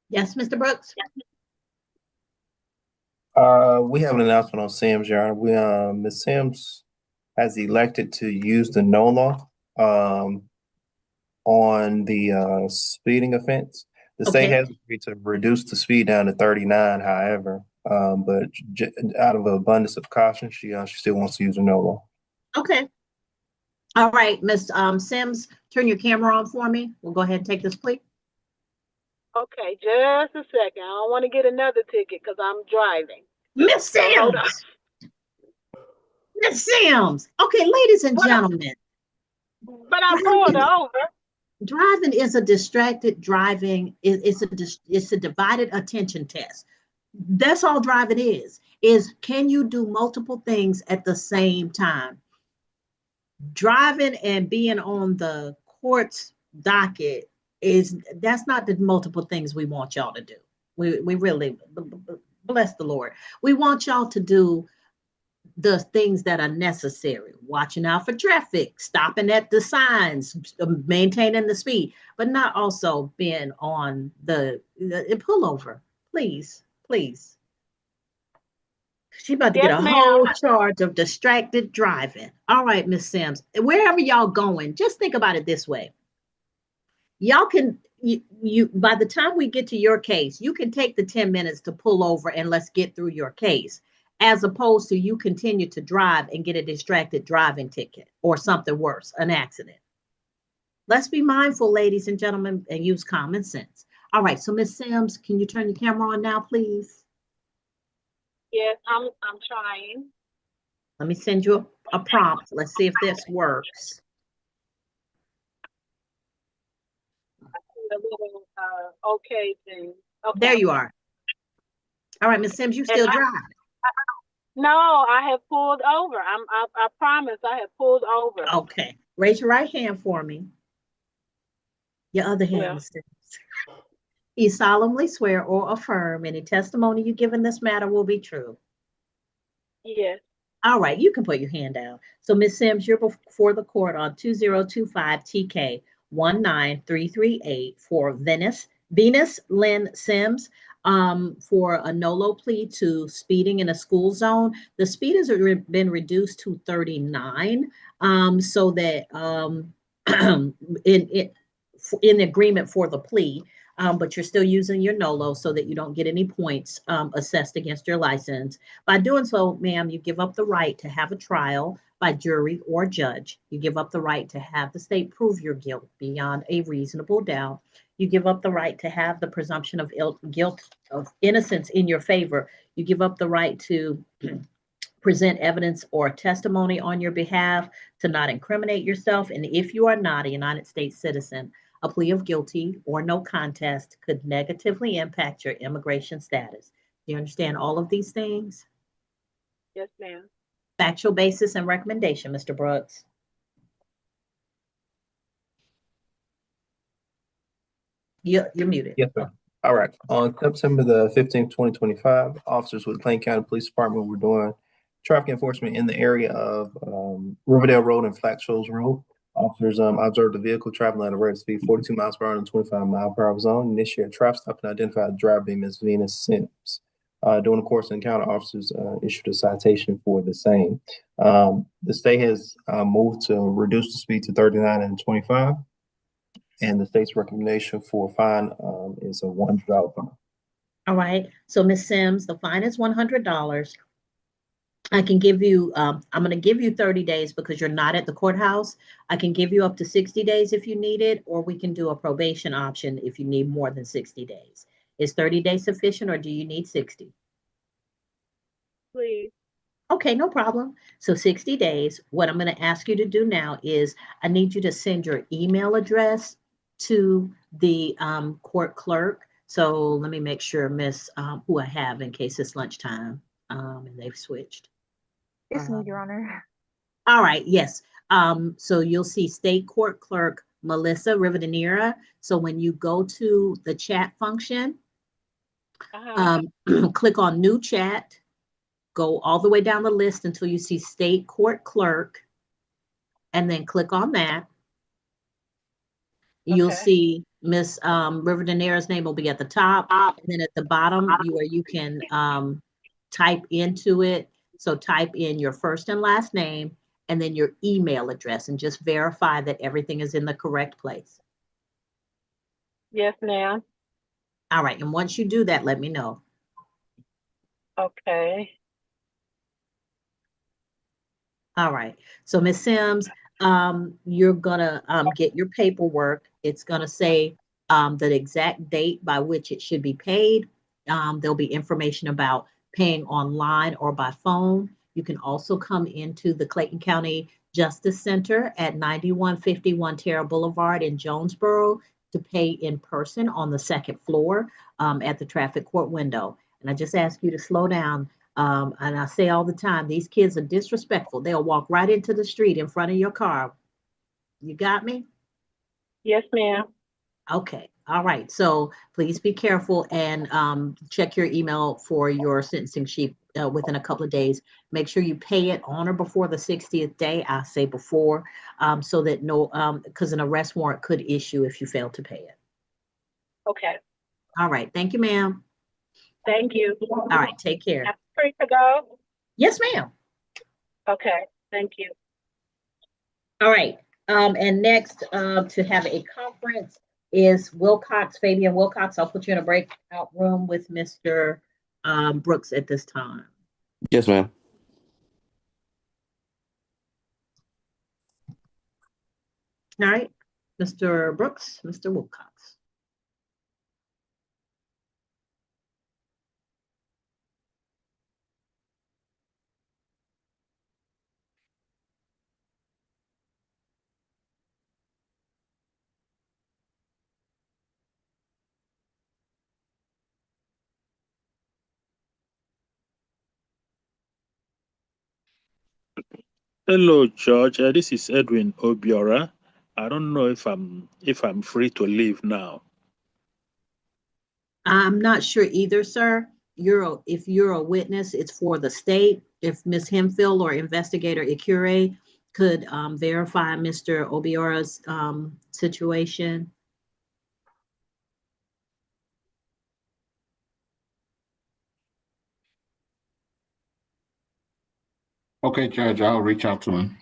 Yes, Mr. Brooks? We have an announcement on Sims, Your Honor. Ms. Sims has elected to use the NOLA, on the, speeding offense. The state Okay. has agreed to reduce the speed down to 39, however, but out of abundance of caution, she still wants to use the NOLA. Okay. All right, Ms. Sims, turn your camera on for me. We'll go ahead and take this plea. Okay, just a second. I don't want to get another ticket because I'm driving. Miss Hold on. Sims! Miss Sims! Okay, ladies and gentlemen. But I pulled over. Driving is a distracted driving. It's a divided attention test. That's all driving is can you do multiple things at the same time? Driving and being on the court's docket that's not the multiple things we want y'all to do. We really bless the Lord. We want y'all to do the things that are necessary, watching out for traffic, stopping at the signs, maintaining the speed, but not also being on the pullover. Please. She about to get a whole charge of distracted driving. All right, Miss Sims, wherever y'all going, just think about it this way. Y'all can, you by the time we get to your case, you can take the 10 minutes to pull over and let's get through your case, as opposed to you continue to drive and get a distracted driving ticket or something worse, an accident. Let's be mindful, ladies and gentlemen, and use common sense. All right, so Miss Sims, can you turn your camera on now, please? Yes, I'm trying. Let me send you a prompt. Let's see if this works. A little okay thing. Okay. There you are. All right, Miss Sims, you still drive? No, I have pulled over. I promise I have pulled over. Okay. Raise your right hand for me. Your other hand, Miss Sims. You solemnly swear or affirm any testimony you give in this matter will be true. Yes. All right, you can put your hand down. So, Ms. Sims, you're before the court on 2025 TK 19338 for Venus Lynn Sims for a NOLO plea to speeding in a school zone. The speed has been reduced to 39, so that in agreement for the plea. But you're still using your NOLO so that you don't get any points assessed against your license. By doing so, ma'am, you give up the right to have a trial by jury or judge. You give up the right to have the state prove your guilt beyond a reasonable doubt. You give up the right to have the presumption of guilt of innocence in your favor. You give up the right to present evidence or testimony on your behalf, to not incriminate yourself. And if you are not a United States citizen, a plea of guilty or no contest could negatively impact your immigration status. Do you understand all of these things? Yes, ma'am. Factual basis and recommendation, Mr. Brooks. You're muted. Yes, sir. All right. On September the 15th, 2025, officers with Clayton County Police Department were doing traffic enforcement in the area of Riverdale Road and Flat Shoals Road. Officers observed the vehicle traveling at a rate of speed 42 miles per hour in 25 mile per hour zone. Initiated a traffic stop and identified the driver being Ms. Venus Sims. During the course of the encounter, officers issued a citation for the same. The state has moved to reduce the speed to 39 and 25. And the state's recommendation for a fine is a $100 fine. All right. So, Ms. Sims, the fine is $100. I can give you, I'm going to give you 30 days because you're not at the courthouse. I can give you up to 60 days if you need it, or we can do a probation option if you need more than 60 days. Is 30 days sufficient, or do you need 60? Please. Okay, no problem. So 60 days. What I'm going to ask you to do now is I need you to send your email address to the court clerk. So let me make sure, Miss, who I have in case it's lunchtime and they've switched. It's me, Your Honor. All right, yes. So you'll see State Court Clerk Melissa Rivadeneira. So when you go to the chat function, click on new chat, go all the way down the list until you see state court clerk, and then click on that. You'll see Miss Rivadeneira's name will be at the top, and then at the bottom where you can type into it. So type in your first and last name and then your email address and just verify that everything is in the correct place. Yes, ma'am. All right, and once you do that, let me know. Okay. All right, so Ms. Sims, you're gonna get your paperwork. It's gonna say the exact date by which it should be paid. There'll be information about paying online or by phone. You can also come into the Clayton County Justice Center at 9151 Terra Boulevard in Jonesboro to pay in person on the second floor at the traffic court window. And I just ask you to slow down. And I say all the time, these kids are disrespectful. They'll walk right into the street in front of your car. You got me? Yes, ma'am. Okay. All right. So please be careful and check your email for your sentencing sheet within a couple of days. Make sure you pay it on or before the 60th day. I say before, so that because an arrest warrant could issue if you fail to pay it. Okay. All right. Thank you, ma'am. Thank you. All right. Take care. I'm free to go? Yes, ma'am. Okay. Thank you. All right. And next to have a conference is Wilcox, Fabian Wilcox. I'll put you in a breakout room with Mr. Brooks at this time. Yes, ma'am. All right. Mr. Brooks, Mr. Wilcox. Hello, George. This is Edwin Obiora. I don't know if I'm free to leave now. I'm not sure either, sir. If you're a witness, it's for the state. If Ms. Hemfield or Investigator Ikure could verify Mr. Obiora's situation. Okay, Judge, I'll reach out to him.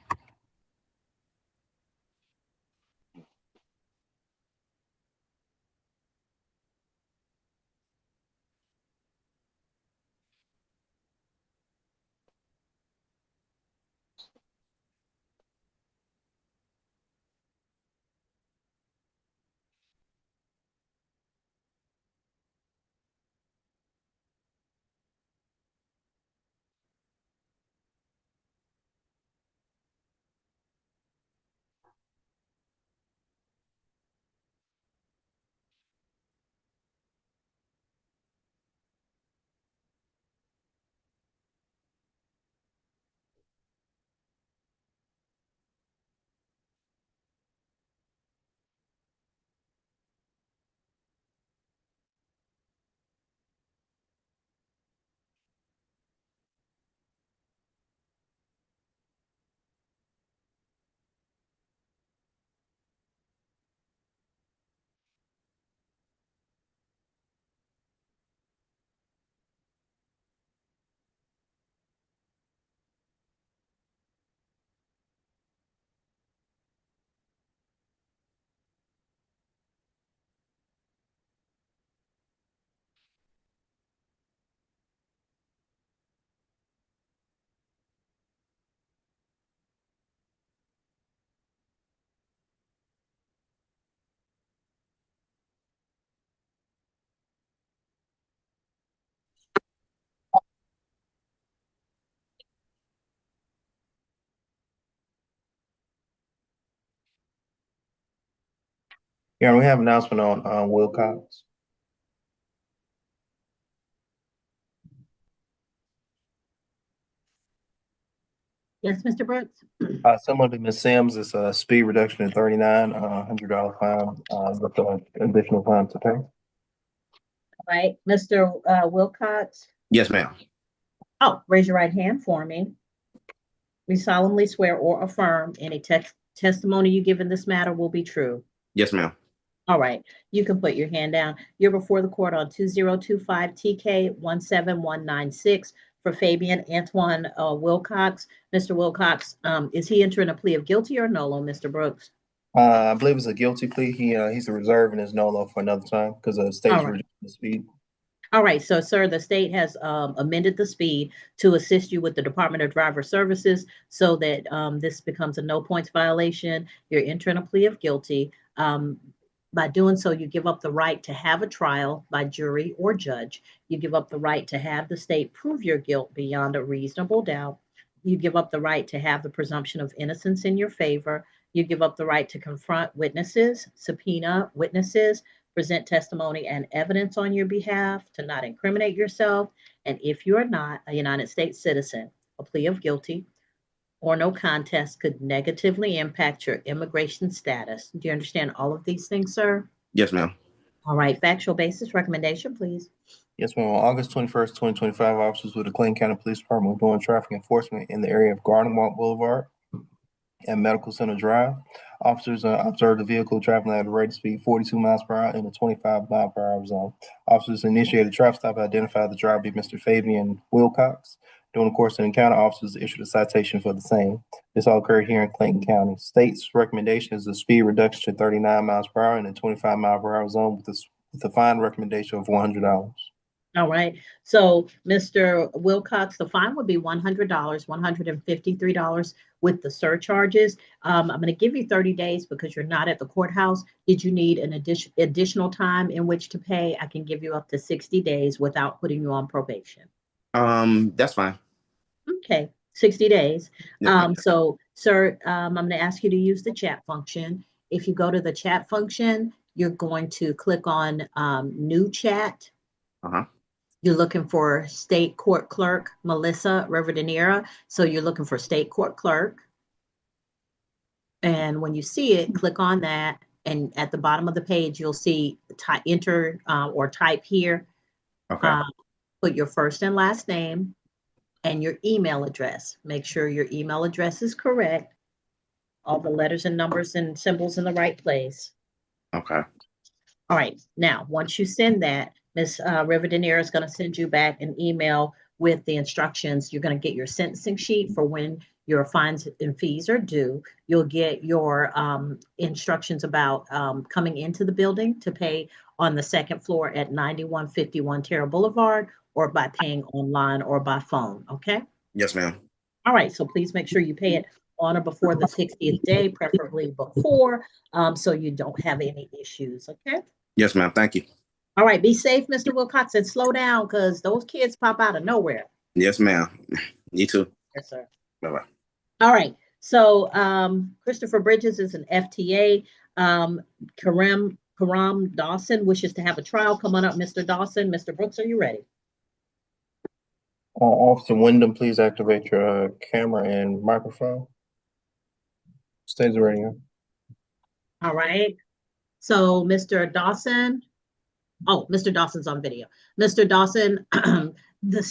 Yeah, we have an announcement on Wilcox. Yes, Mr. Brooks? Similar to Ms. Sims, it's a speed reduction to 39, $100 fine, with the additional time to pay. All right, Mr. Wilcox? Yes, ma'am. Oh, raise your right hand for me. We solemnly swear or affirm any testimony you give in this matter will be true. Yes, ma'am. All right, you can put your hand down. You're before the court on 2025 TK 17196 for Fabian Antoine Wilcox. Mr. Wilcox, is he entering a plea of guilty or nolo, Mr. Brooks? I believe it's a guilty plea. He's a reserve and is nolo for another time because the state's All right. reducing the speed. All right, so sir, the state has amended the speed to assist you with the Department of Driver Services so that this becomes a no points violation. You're entering a plea of guilty. By doing so, you give up the right to have a trial by jury or judge. You give up the right to have the state prove your guilt beyond a reasonable doubt. You give up the right to have the presumption of innocence in your favor. You give up the right to confront witnesses, subpoena witnesses, present testimony and evidence on your behalf, to not incriminate yourself. And if you are not a United States citizen, a plea of guilty or no contest could negatively impact your immigration status. Do you understand all of these things, sir? Yes, ma'am. All right, factual basis recommendation, please. Yes, ma'am. On August 21st, 2025, officers with the Clayton County Police Department were doing traffic enforcement in the area of Garden Walk Boulevard and Medical Center Drive. Officers observed the vehicle traveling at a rate of speed 42 miles per hour in a 25 mile per hour zone. Officers initiated a traffic stop and identified the driver to be Mr. Fabian Wilcox. During the course of the encounter, officers issued a citation for the same. This all occurred here in Clayton County. State's recommendation is a speed reduction to 39 miles per hour in a 25 mile per hour zone with a fine recommendation of $100. All right. So, Mr. Wilcox, the fine would be $100, $153 with the surcharges. I'm going to give you 30 days because you're not at the courthouse. Did you need an additional time in which to pay? I can give you up to 60 days without putting you on probation. That's fine. Okay, 60 days. Yes, So, sir, I'm going to ask you to use the chat function. If you go to the chat function, you're going to click on new chat. You're looking for state court clerk, Melissa Rivadeneira. So you're looking for state court clerk. And when you see it, click on that. And at the bottom of the page, you'll see enter or type here. Okay. Put your first and last name and your email address. Make sure your email address is correct. All the letters and numbers and symbols in the right place. Okay. All right. Now, once you send that, Ms. Rivadeneira is going to send you back an email with the instructions. You're going to get your sentencing sheet for when your fines and fees are due. You'll get your instructions about coming into the building to pay on the second floor at 9151 Terra Boulevard, or by paying online or by phone. Okay. Yes, ma'am. All right. So please make sure you pay it on or before the 60th day, preferably before, so you don't have any issues. Okay. Yes, ma'am. Thank you. All right. Be safe, Mr. Wilcox, and slow down because those kids pop out of nowhere. Yes, ma'am. You too. Yes, sir. Bye-bye. All right. So Christopher Bridges is an FTA. Kareem Dawson wishes to have a trial. Come on up, Mr. Dawson. Mr. Brooks, are you ready? Officer Wyndham, please activate your camera and microphone. Stage ready. All right. So Mr. Dawson. Oh, Mr. Dawson's on video. Mr. Dawson, the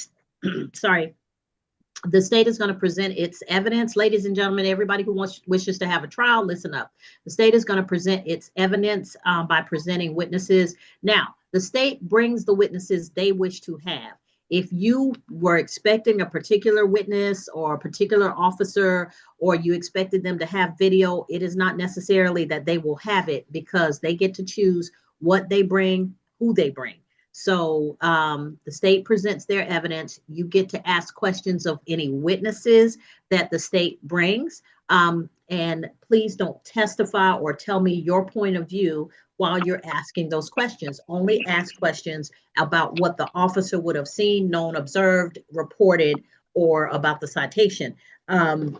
state is going to present its evidence. Ladies and gentlemen, everybody who wishes to have a trial, listen up. The state is going to present its evidence by presenting witnesses. Now, the state brings the witnesses they wish to have. If you were expecting a particular witness or a particular officer, or you expected them to have video, it is not necessarily that they will have it, because they get to choose what they bring, who they bring. So the state presents their evidence. You get to ask questions of any witnesses that the state brings. And please don't testify or tell me your point of view while you're asking those questions. Only ask questions about what the officer would have seen, known, observed, reported, or about the citation,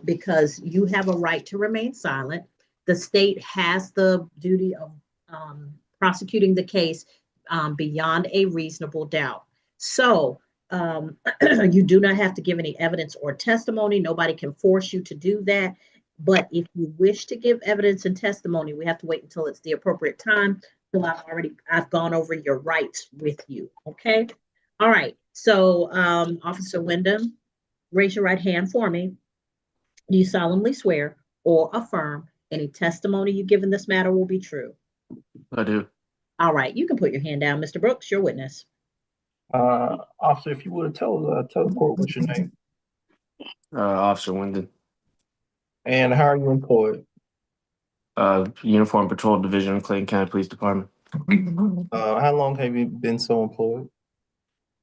because you have a right to remain silent. The state has the duty of prosecuting the case beyond a reasonable doubt. So You do not have to give any evidence or testimony. Nobody can force you to do that. But if you wish to give evidence and testimony, we have to wait until it's the appropriate time. So I've gone over your rights with you. Okay. All right. So, Officer Wyndham, raise your right hand for me. Do you solemnly swear or affirm any testimony you give in this matter will be true? I do. All right. You can put your hand down, Mr. Brooks, your witness. Officer, if you would tell the court what's your name Officer Wyndham. and how are you employed? Uniform Patrol Division, Clayton County Police Department. How long have you been so employed?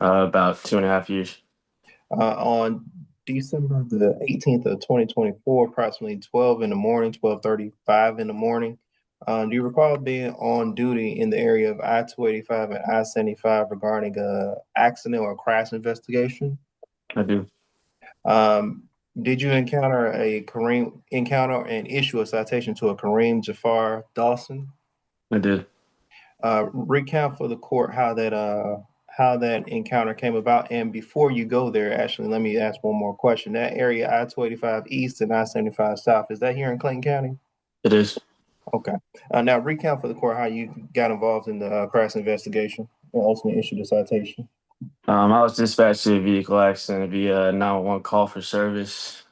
About 2.5 years. On December the 18th of 2024, approximately 12:35 in the morning. Do you recall being on duty in the area of I-285 and I-75 regarding a accident or crash investigation? I do. Did you encounter and issue a citation to a Kareem Dawson? I did. Recount for the court how that encounter came about. And before you go there, actually, let me ask one more question. That area, I-285 East and I-75 South, is that here in Clayton County? It is. Okay. Now recount for the court how you got involved in the crash investigation and ultimately issued the citation. I was dispatched to a vehicle accident via 911 call for service.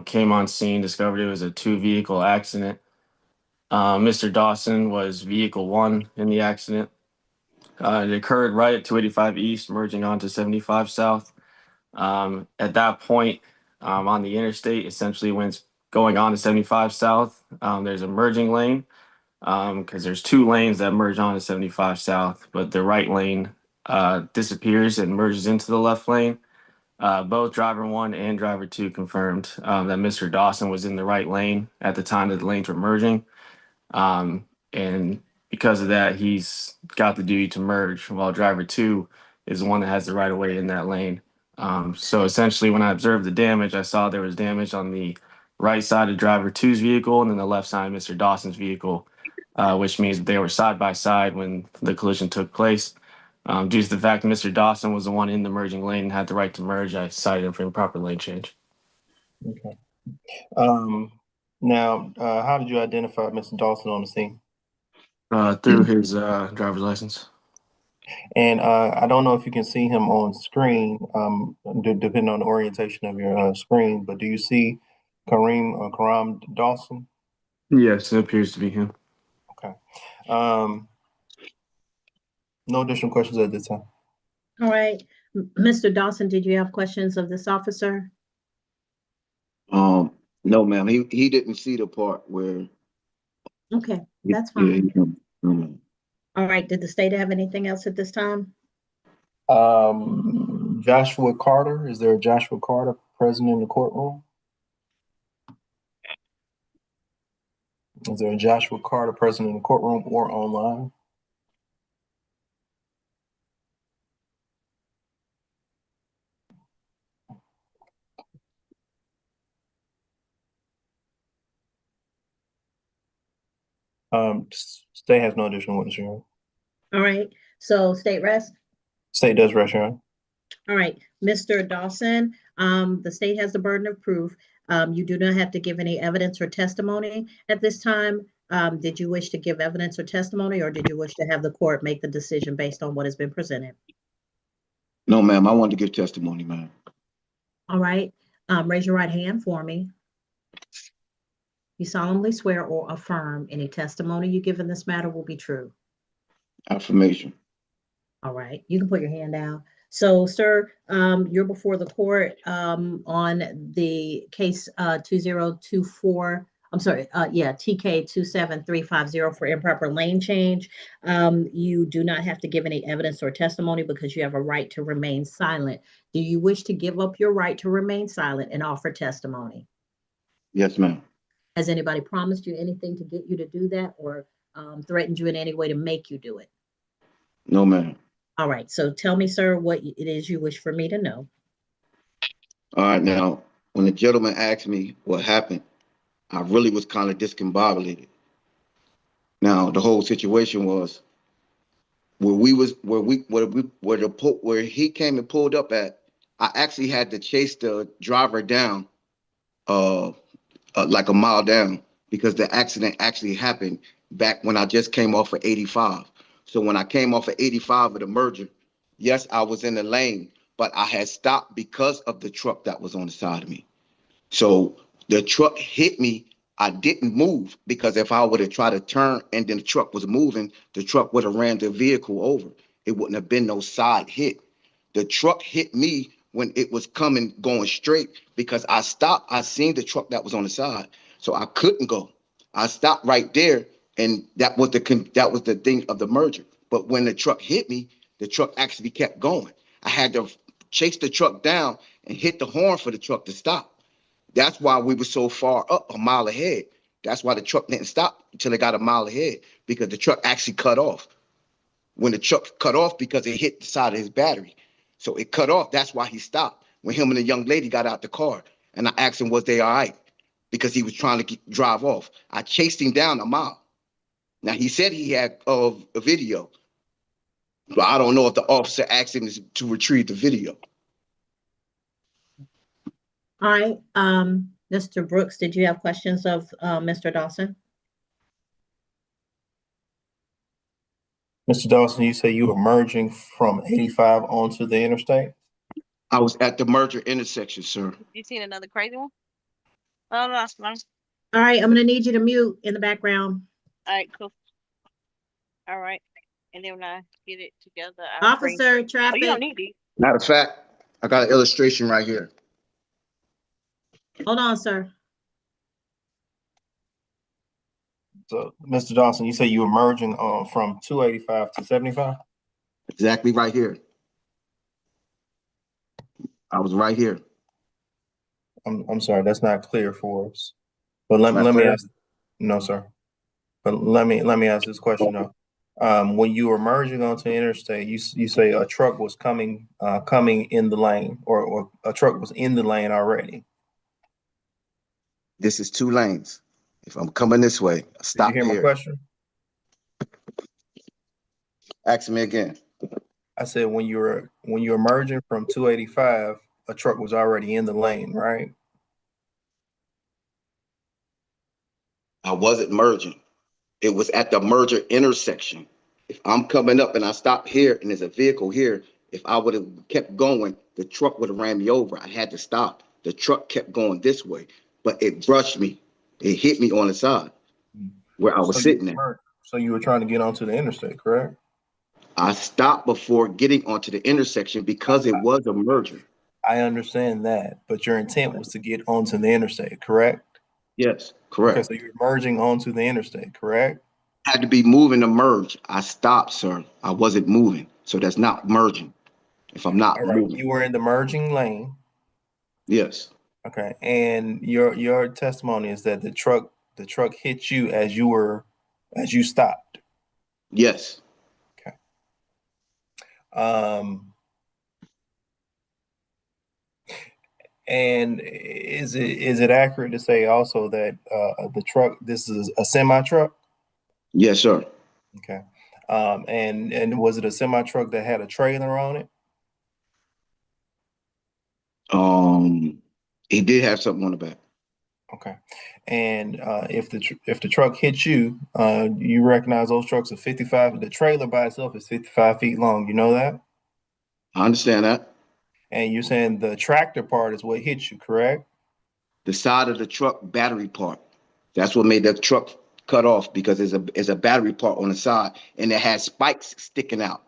Came on scene, discovered it was a 2-vehicle accident. Mr. Dawson was vehicle 1 in the accident. It occurred right at 285 East, merging onto 75 South. At that point, on the interstate, essentially when it's going on to 75 South, there's a merging lane because there's 2 lanes that merge onto 75 South, but the right lane disappears and merges into the left lane. Both driver 1 and driver 2 confirmed that Mr. Dawson was in the right lane at the time that the lanes were merging. And because of that, he's got the duty to merge, while driver 2 is the one that has the right of way in that lane. So essentially, when I observed the damage, I saw there was damage on the right side of driver 2's vehicle and then the left side of Mr. Dawson's vehicle, which means they were side by side when the collision took place. Due to the fact that Mr. Dawson was the one in the merging lane and had the right to merge, I cited him for improper lane change. Okay. Now, how did you identify Mr. Dawson on the scene? Through his driver's license. And I don't know if you can see him on screen, depending on the orientation of your screen, but do you see Kareem Dawson? Yes, it appears to be him. Okay. No additional questions at this time. All right. Mr. Dawson, did you have questions of this officer? No, ma'am. He didn't see the part where. Okay, that's fine. Yeah, no, ma'am. All right. Did the state have anything else at this time? Joshua Carter, is there a Joshua Carter present in the courtroom? Is there a Joshua Carter present in the courtroom or online? State has no additional witness, Your Honor. All right. So state rest. State does rest, Your Honor. All right, Mr. Dawson, the state has the burden of proof. You do not have to give any evidence or testimony at this time. Did you wish to give evidence or testimony, or did you wish to have the court make the decision based on what has been presented? No, ma'am. I wanted to give testimony, ma'am. All right. Raise your right hand for me. You solemnly swear or affirm any testimony you give in this matter will be true. Affirmation. All right. You can put your hand down. So, sir, you're before the court on the case 2024. I'm sorry. TK 27350 for improper lane change. You do not have to give any evidence or testimony because you have a right to remain silent. Do you wish to give up your right to remain silent and offer testimony? Yes, ma'am. Has anybody promised you anything to get you to do that, or threatened you in any way to make you do it? No, ma'am. All right. So tell me, sir, what it is you wish for me to know. All right. Now, when the gentleman asked me what happened, I really was kind of discombobulated. Now, the whole situation was where he came and pulled up at, I actually had to chase the driver down, like a mile down, because the accident actually happened back when I just came off of 85. So when I came off of 85 of the merger, yes, I was in the lane, but I had stopped because of the truck that was on the side of me. So the truck hit me. I didn't move, because if I would have tried to turn and then the truck was moving, the truck would have ran the vehicle over. It wouldn't have been no side hit. The truck hit me when it was going straight, because I stopped. I seen the truck that was on the side, so I couldn't go. I stopped right there, and that was the thing of the merger. But when the truck hit me, the truck actually kept going. I had to chase the truck down and hit the horn for the truck to stop. That's why we were so far up, a mile ahead. That's why the truck didn't stop until it got a mile ahead, because the truck actually cut off. When the truck cut off, because it hit the side of his battery. So it cut off. That's why he stopped. When him and the young lady got out the car, and I asked him, was they all right? Because he was trying to drive off. I chased him down a mile. Now, he said he had a video, but I don't know if the officer asked him to retrieve the video. All right, Mr. Brooks, did you have questions of Mr. Dawson? Mr. Dawson, you say you were merging from 85 onto the interstate? I was at the merger intersection, sir. You seen another crazy one? Oh, no, that's fine. All right, I'm gonna need you to mute in the background. All right, cool. All right. And then when I get it together, Officer, traffic. Oh, you don't need these. Matter of fact, I got an illustration right here. Hold on, sir. So, Mr. Dawson, you say you were merging from 285 to 75? Exactly right here. I was right here. I'm sorry, that's not clear for us. But let me ask. No, sir. But let me ask this question though. When you were merging onto the interstate, you say a truck was coming in the lane, or a truck was in the lane already. This is 2 lanes. If I'm coming this way, stop here. Did you hear my question? Ask me again. I said when you were merging from 285, a truck was already in the lane, right? I wasn't merging. It was at the merger intersection. If I'm coming up and I stop here and there's a vehicle here, if I would have kept going, the truck would have ran me over. I had to stop. The truck kept going this way, but it brushed me. It hit me on the side where I was sitting there. So you were trying to get onto the interstate, correct? I stopped before getting onto the intersection because it was a merger. I understand that, but your intent was to get onto the interstate, correct? Yes, correct. Okay, so you're merging onto the interstate, correct? I had to be moving to merge. I stopped, sir. I wasn't moving, so that's not merging. If I'm not moving. You were in the merging lane. Yes. Okay, and your testimony is that the truck hit you as you stopped. Yes. Okay. And is it accurate to say also that the truck, this is a semi truck? Yes, sir. Okay. And was it a semi truck that had a trailer on it? It did have something on the back. Okay. And if the truck hits you, you recognize those trucks are 55. The trailer by itself is 55 feet long. You know that? I understand that. And you're saying the tractor part is what hit you, correct? The side of the truck battery part. That's what made the truck cut off, because there's a battery part on the side, and it has spikes sticking out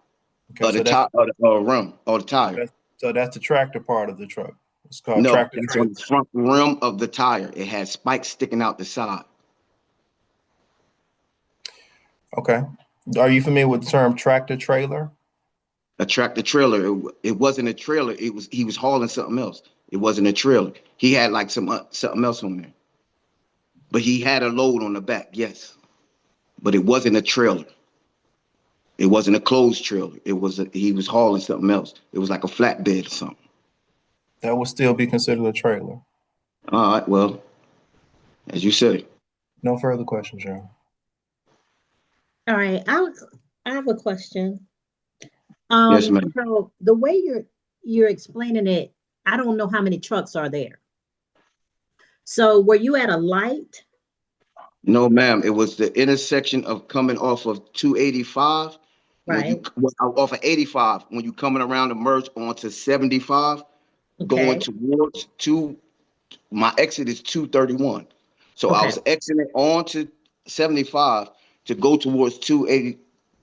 of the top of the rim or the tire. So that's the tractor part of the truck. It's called No, tractor. it's on the front rim of the tire. It has spikes sticking out the side. Okay. Are you familiar with the term tractor trailer? A tractor trailer. It wasn't a trailer. He was hauling something else. It wasn't a trailer. He had like something else on there. But he had a load on the back, yes. But it wasn't a trailer. It wasn't a closed trailer. He was hauling something else. It was like a flatbed or something. That would still be considered a trailer. All right, well, as you say. No further questions, John. All right, I have a question. Yes, ma'am. So the way you're explaining it, I don't know how many trucks are there. So were you at a light? No, ma'am. It was the intersection of coming off of 285. When you off of 85, when you coming around to merge onto 75, going towards my exit is 231. So I was exiting onto 75 to go towards 280,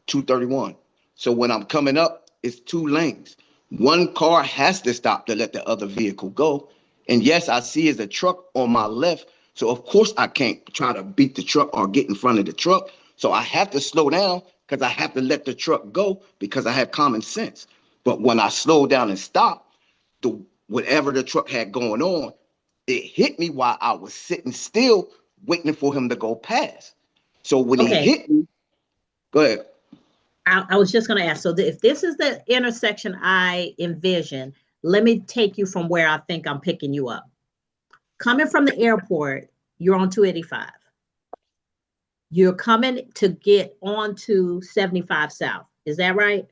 231. So when I'm coming up, it's 2 lanes. One car has to stop to let the other vehicle go. And yes, I see is a truck on my left. So of course I can't try to beat the truck or get in front of the truck. So I have to slow down because I have to let the truck go because I have common sense. But when I slow down and stop, whatever the truck had going on, it hit me while I was sitting still waiting for him to go past. So when he hit me, go ahead. I was just going to ask, so if this is the intersection I envision, let me take you from where I think I'm picking you up. Coming from the airport, you're on 285. You're coming to get onto 75 South. Is that right?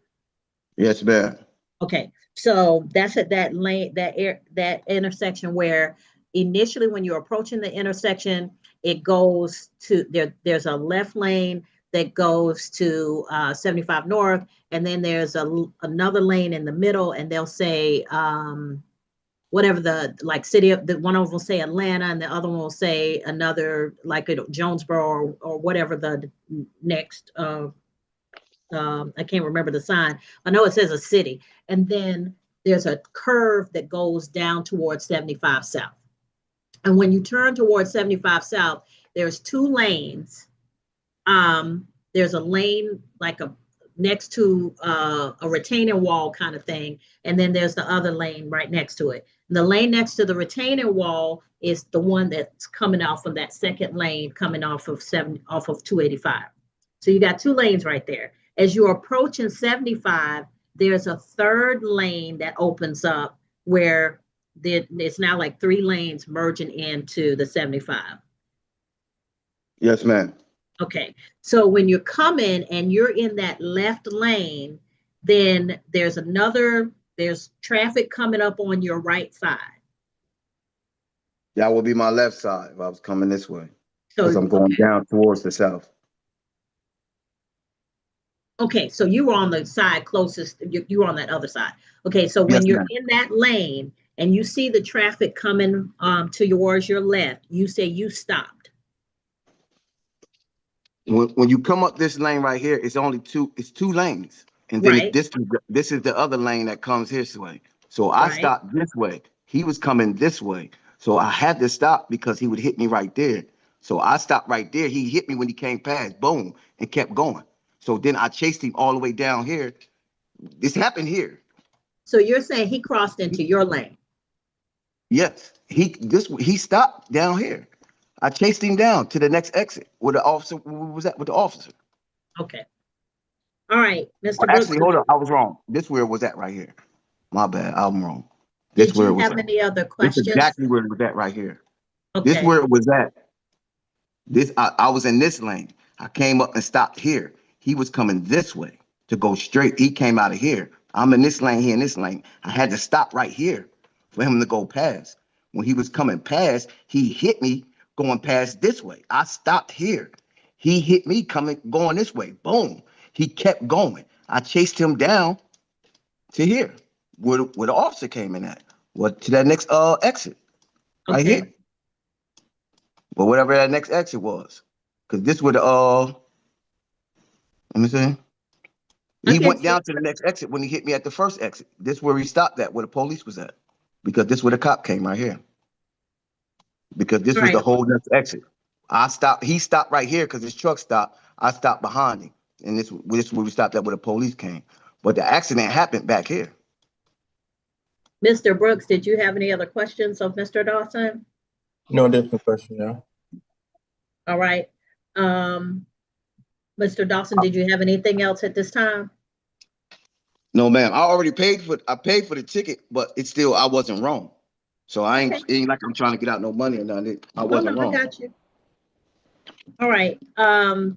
Yes, ma'am. Okay, so that's at that lane, that intersection where initially when you're approaching the intersection, it goes to there's a left lane that goes to 75 North, and then there's another lane in the middle, and they'll say whatever the city of the one of them will say Atlanta, and the other one will say another like Jonesboro or whatever the next. I can't remember the sign. I know it says a city, and then there's a curve that goes down towards 75 South. And when you turn towards 75 South, there's 2 lanes. There's a lane like next to a retaining wall kind of thing, and then there's the other lane right next to it. And the lane next to the retaining wall is the one that's coming off of that second lane coming off of 285. So you got 2 lanes right there. As you're approaching 75, there's a 3rd lane that opens up where it's now like 3 lanes merging into the 75. Yes, ma'am. Okay, so when you're coming and you're in that left lane, then there's traffic coming up on your right side. That would be my left side if I was coming this way. Because I'm going down towards the south. Okay, so you were on the side closest, you were on that other side. Okay, so when you're in that lane and you see the traffic coming towards your left, you say you stopped. When you come up this lane right here, it's only 2 lanes. And then this is the other lane that comes this way. So I stopped this way. He was coming this way. So I had to stop because he would hit me right there. So I stopped right there. He hit me when he came past, boom, and kept going. So then I chased him all the way down here. This happened here. So you're saying he crossed into your lane? Yes, he stopped down here. I chased him down to the next exit where the officer was at with the officer. Okay. All right, Mr. Well, actually, hold on. I was wrong. This where it was at right here. My bad. I'm wrong. This Did you have any other questions? This is exactly where it was at right here. Okay. This where it was at. I was in this lane. I came up and stopped here. He was coming this way to go straight. He came out of here. I'm in this lane, he in this lane. I had to stop right here for him to go past. When he was coming past, he hit me going past this way. I stopped here. He hit me going this way. Boom. He kept going. I chased him down to here where the officer came in at. Well, to that next exit. Right here. But whatever that next exit was. Because this would let me see. He went down to the next exit when he hit me at the first exit. This where he stopped at, where the police was at. Because this where the cop came right here. Because this was the whole next exit. He stopped right here because his truck stopped. I stopped behind him. And this where we stopped at where the police came. But the accident happened back here. Mr. Brooks, did you have any other questions of Mr. Dawson? No additional question, no. All right. Mr. Dawson, did you have anything else at this time? No, ma'am. I paid for the ticket, but it's still, I wasn't wrong. So it ain't like I'm trying to get out no money or nothing. I wasn't wrong. I got you. All right. All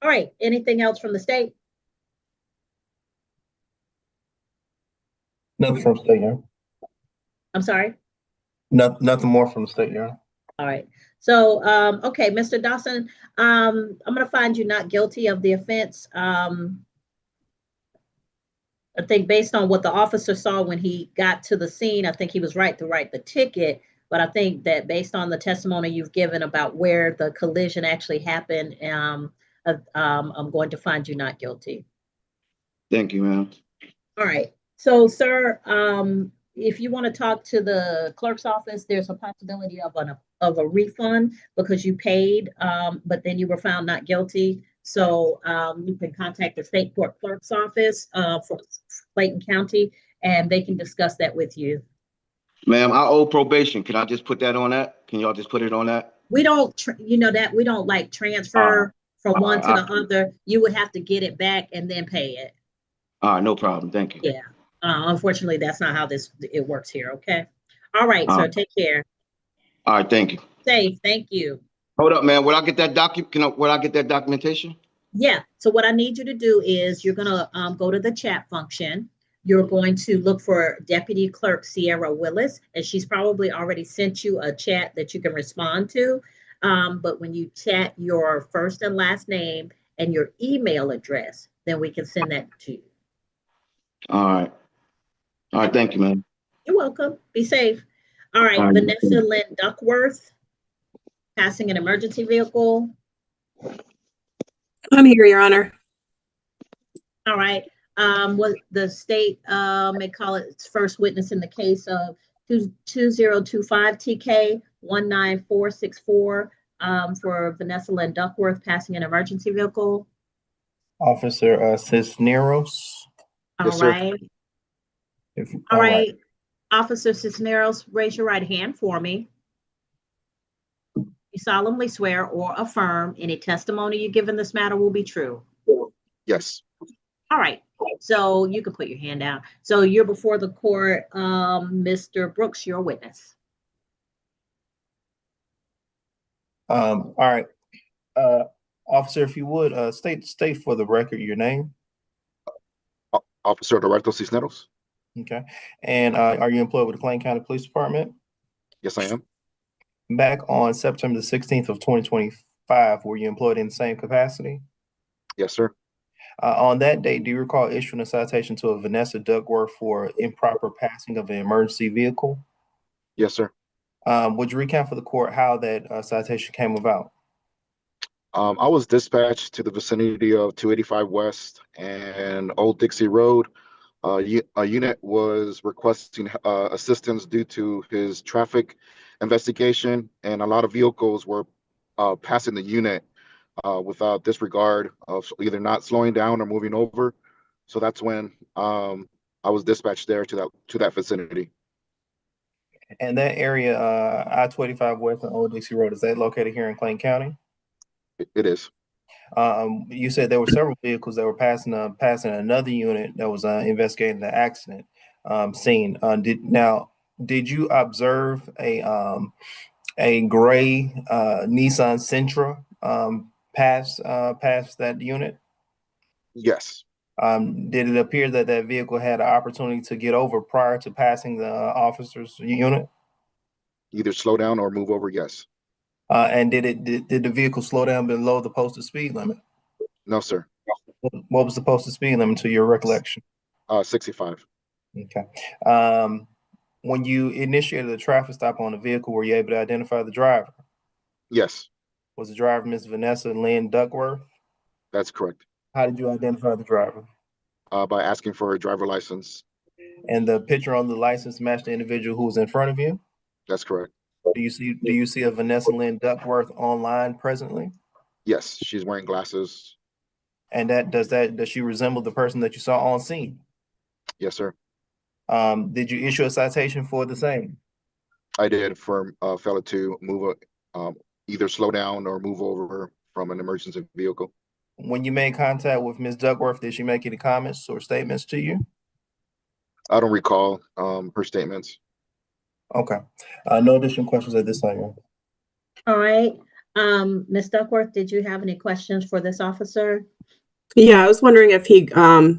right. Anything else from the state? Nothing from state, Your Honor. I'm sorry? Nothing more from the state, Your Honor. All right. So, okay, Mr. Dawson, I'm going to find you not guilty of the offense. I think based on what the officer saw when he got to the scene, I think he was right to write the ticket. But I think that based on the testimony you've given about where the collision actually happened, I'm going to find you not guilty. Thank you, ma'am. All right. So, sir, if you want to talk to the clerk's office, there's a possibility of a refund because you paid, but then you were found not guilty. So you can contact the state court clerk's office for Clayton County, and they can discuss that with you. Ma'am, I owe probation. Can I just put that on that? Can y'all just put it on that? We don't, you know that we don't like transfer from one to the other. You would have to get it back and then pay it. All right, no problem. Thank you. Yeah. Unfortunately, that's not how it works here. Okay. All right, sir. Take care. All right, thank you. Safe. Thank you. Hold up, man. Will I get that documentation? Yeah. So what I need you to do is you're gonna go to the chat function. You're going to look for Deputy Clerk Sierra Willis, and she's probably already sent you a chat that you can respond to. But when you chat your first and last name and your email address, then we can send that to you. All right. All right. Thank you, man. You're welcome. Be safe. All right. Vanessa Duckworth, passing an emergency vehicle. I'm here, Your Honor. All right. What the state may call it its first witness in the case of 2025 TK 19464 for Vanessa Duckworth passing an emergency vehicle. Officer Cisneros. All right. All right. Officer Cisneros, raise your right hand for me. You solemnly swear or affirm any testimony you give in this matter will be true. Yes. All right. So you can put your hand down. So you're before the court. Mr. Brooks, you're a witness. All right. Officer, if you would, state for the record your name. Officer Roberto Cisneros. Okay. And are you employed with the Clayton County Police Department? Yes, I am. Back on September the 16th of 2025, were you employed in the same capacity? Yes, sir. On that date, do you recall issuing a citation to a Vanessa Duckworth for improper passing of an emergency vehicle? Yes, sir. Would you recount for the court how that citation came about? I was dispatched to the vicinity of 285 West and Old Dixie Road. A unit was requesting assistance due to his traffic investigation, and a lot of vehicles were passing the unit without disregard of either not slowing down or moving over. So that's when I was dispatched there to that vicinity. And that area, I-285 West and Old Dixie Road, is that located here in Clayton County? It is. You said there were several vehicles that were passing another unit that was investigating the accident scene. Did you observe a gray Nissan Sentra pass that unit? Yes. Did it appear that that vehicle had an opportunity to get over prior to passing the officer's unit? Either slow down or move over, yes. And did the vehicle slow down below the posted speed limit? No, sir. What was the posted speed limit to your recollection? 65. Okay. When you initiated a traffic stop on the vehicle, were you able to identify the driver? Yes. Was the driver Ms. Vanessa Duckworth? That's correct. How did you identify the driver? By asking for a driver license. And the picture on the license matched the individual who was in front of you? That's correct. Do you see a Vanessa Duckworth online presently? Yes, she's wearing glasses. And does she resemble the person that you saw on scene? Yes, sir. Did you issue a citation for the same? I did for a fellow to move either slow down or move over from an emergency vehicle. When you made contact with Ms. Duckworth, did she make any comments or statements to you? I don't recall her statements. Okay. No additional questions at this time. All right. Ms. Duckworth, did you have any questions for this officer? Yeah, I was wondering if he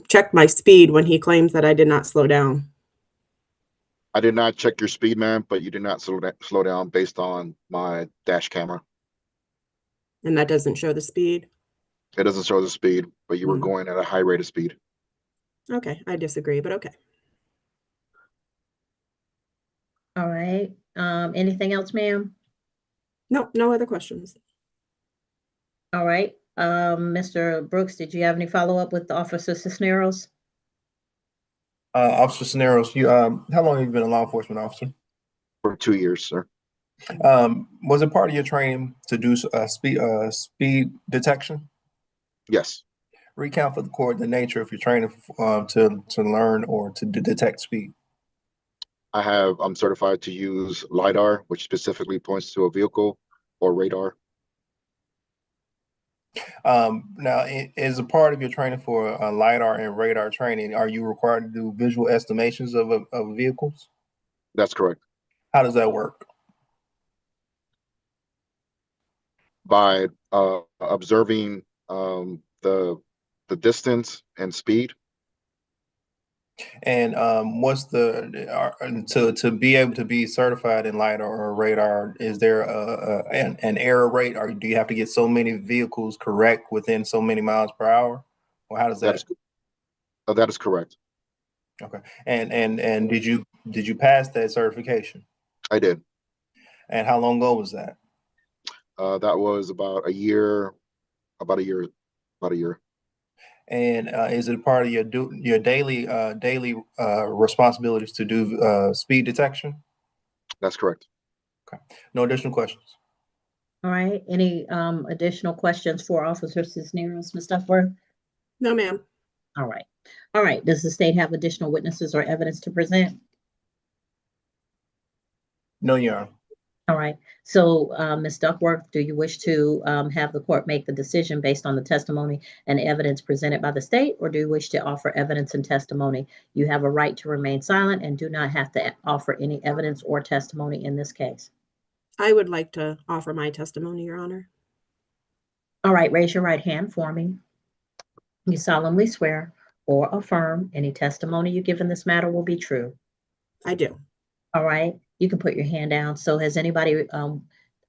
checked my speed when he claims that I did not slow down. I did not check your speed, man, but you did not slow down based on my dash camera. And that doesn't show the speed? It doesn't show the speed, but you were going at a high rate of speed. Okay, I disagree, but okay. All right. Anything else, ma'am? No, no other questions. All right. Mr. Brooks, did you have any follow-up with Officer Cisneros? Officer Cisneros, how long have you been a law enforcement officer? For 2 years, sir. Was it part of your training to do speed detection? Yes. Recount for the court the nature of your training to learn or to detect speed. I'm certified to use LiDAR, which specifically points to a vehicle, or radar. Now, as a part of your training for LiDAR and radar training, are you required to do visual estimations of vehicles? That's correct. How does that work? By observing the distance and speed. And what's to be able to be certified in LiDAR or radar? Is there an error rate, or do you have to get so many vehicles correct within so many miles per hour, or how does that? That is correct. Okay. And did you pass that certification? I did. And how long ago was that? That was about a year. And is it part of your daily responsibilities to do speed detection? That's correct. Okay. No additional questions. All right. Any additional questions for Officer Cisneros, Ms. Duckworth? No, ma'am. All right. All right. Does the state have additional witnesses or evidence to present? No, Your Honor. All right. So, Ms. Duckworth, do you wish to have the court make the decision based on the testimony and evidence presented by the state, or do you wish to offer evidence and testimony? You have a right to remain silent and do not have to offer any evidence or testimony in this case. I would like to offer my testimony, Your Honor. All right. Raise your right hand for me. You solemnly swear or affirm any testimony you give in this matter will be true. I do. All right. You can put your hand down. So has anybody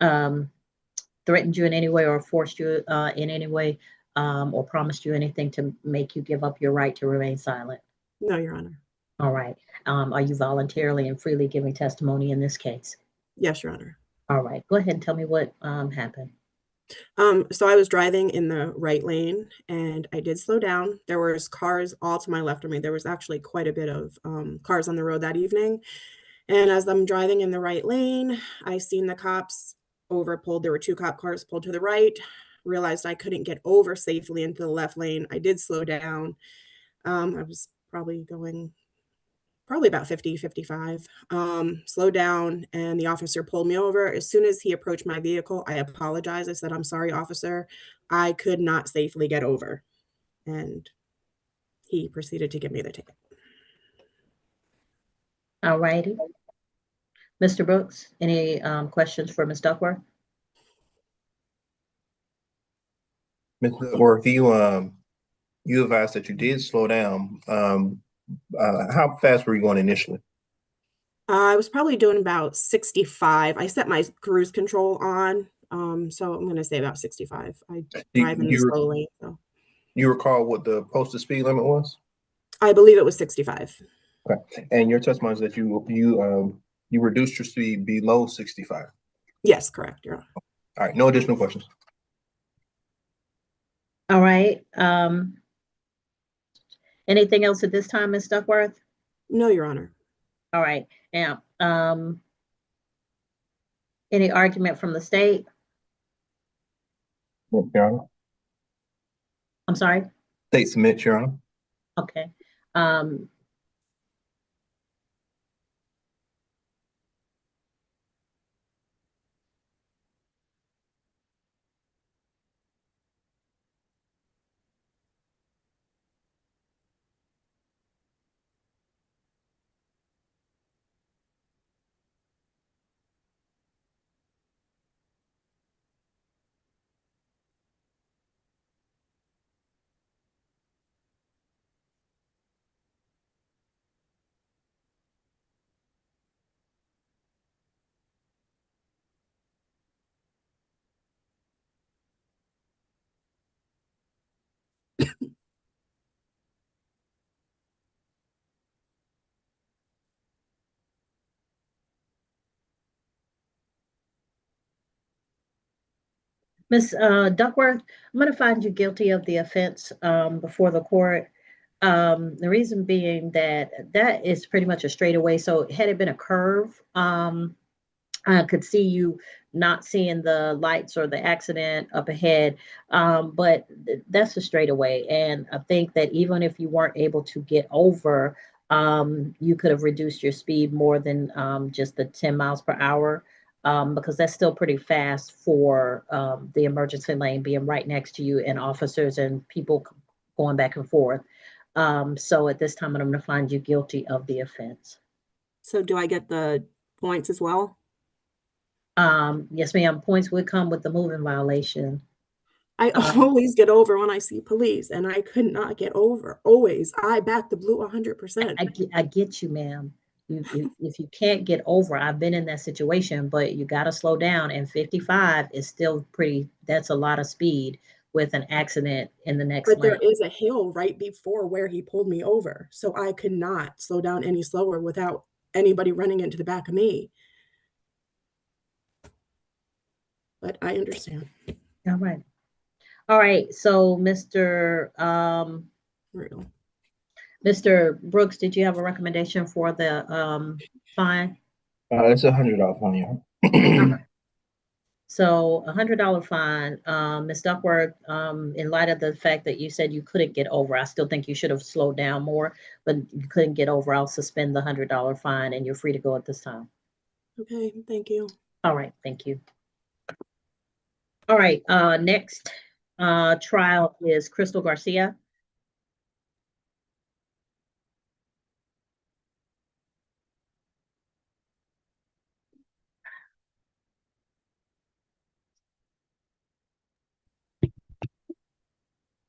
threatened you in any way or forced you in any way or promised you anything to make you give up your right to remain silent? No, Your Honor. All right. Are you voluntarily and freely giving testimony in this case? Yes, Your Honor. All right. Go ahead and tell me what happened. So I was driving in the right lane and I did slow down. There was cars all to my left of me. There was actually quite a bit of cars on the road that evening. And as I'm driving in the right lane, I seen the cops pulled. There were 2 cop cars pulled to the right, realized I couldn't get over safely into the left lane. I did slow down. I was probably going about 50, 55, slowed down, and the officer pulled me over. As soon as he approached my vehicle, I apologized. I said, "I'm sorry, officer. I could not safely get over." And he proceeded to give me the ticket. All righty. Mr. Brooks, any questions for Ms. Duckworth? Ms. Duckworth, you advised that you did slow down. How fast were you going initially? I was probably doing about 65. I set my cruise control on, so I'm going to say about 65. I drive in the slow lane. So. You recall what the posted speed limit was? I believe it was 65. Okay, and your testimony is that you reduced your speed below 65. Yes, correct. You're on. All right, no additional questions. All right. Anything else at this time, Ms. Duckworth? No, Your Honor. All right. Now, any argument from the state? Your Honor. I'm sorry? State submits, Your Honor. Okay. Ms. Duckworth, I'm going to find you guilty of the offense before the court. The reason being that that is pretty much a straightaway. So had it been a curve, I could see you not seeing the lights or the accident up ahead, but that's a straightaway. And I think that even if you weren't able to get over, you could have reduced your speed more than just the 10 miles per hour, because that's still pretty fast for the emergency lane being right next to you and officers and people going back and forth. So at this time, I'm going to find you guilty of the offense. So do I get the points as well? Yes, ma'am. Points would come with the moving violation. I always get over when I see police, and I could not get over. Always. I back the blue 100%. I get you, ma'am. If you can't get over, I've been in that situation, but you got to slow down. And 55 is still pretty, that's a lot of speed with an accident in the next But lane. there is a hill right before where he pulled me over. So I could not slow down any slower without anybody running into the back of me. But I understand. All right. All right. So Mr. Brooks, did you have a recommendation for the fine? It's $100 fine, yeah. So $100 fine. Ms. Duckworth, in light of the fact that you said you couldn't get over, I still think you should have slowed down more, but you couldn't get over, I'll suspend the $100 fine and you're free to go at this time. Okay, thank you. All right, thank you. All right, next trial is Crystal Garcia.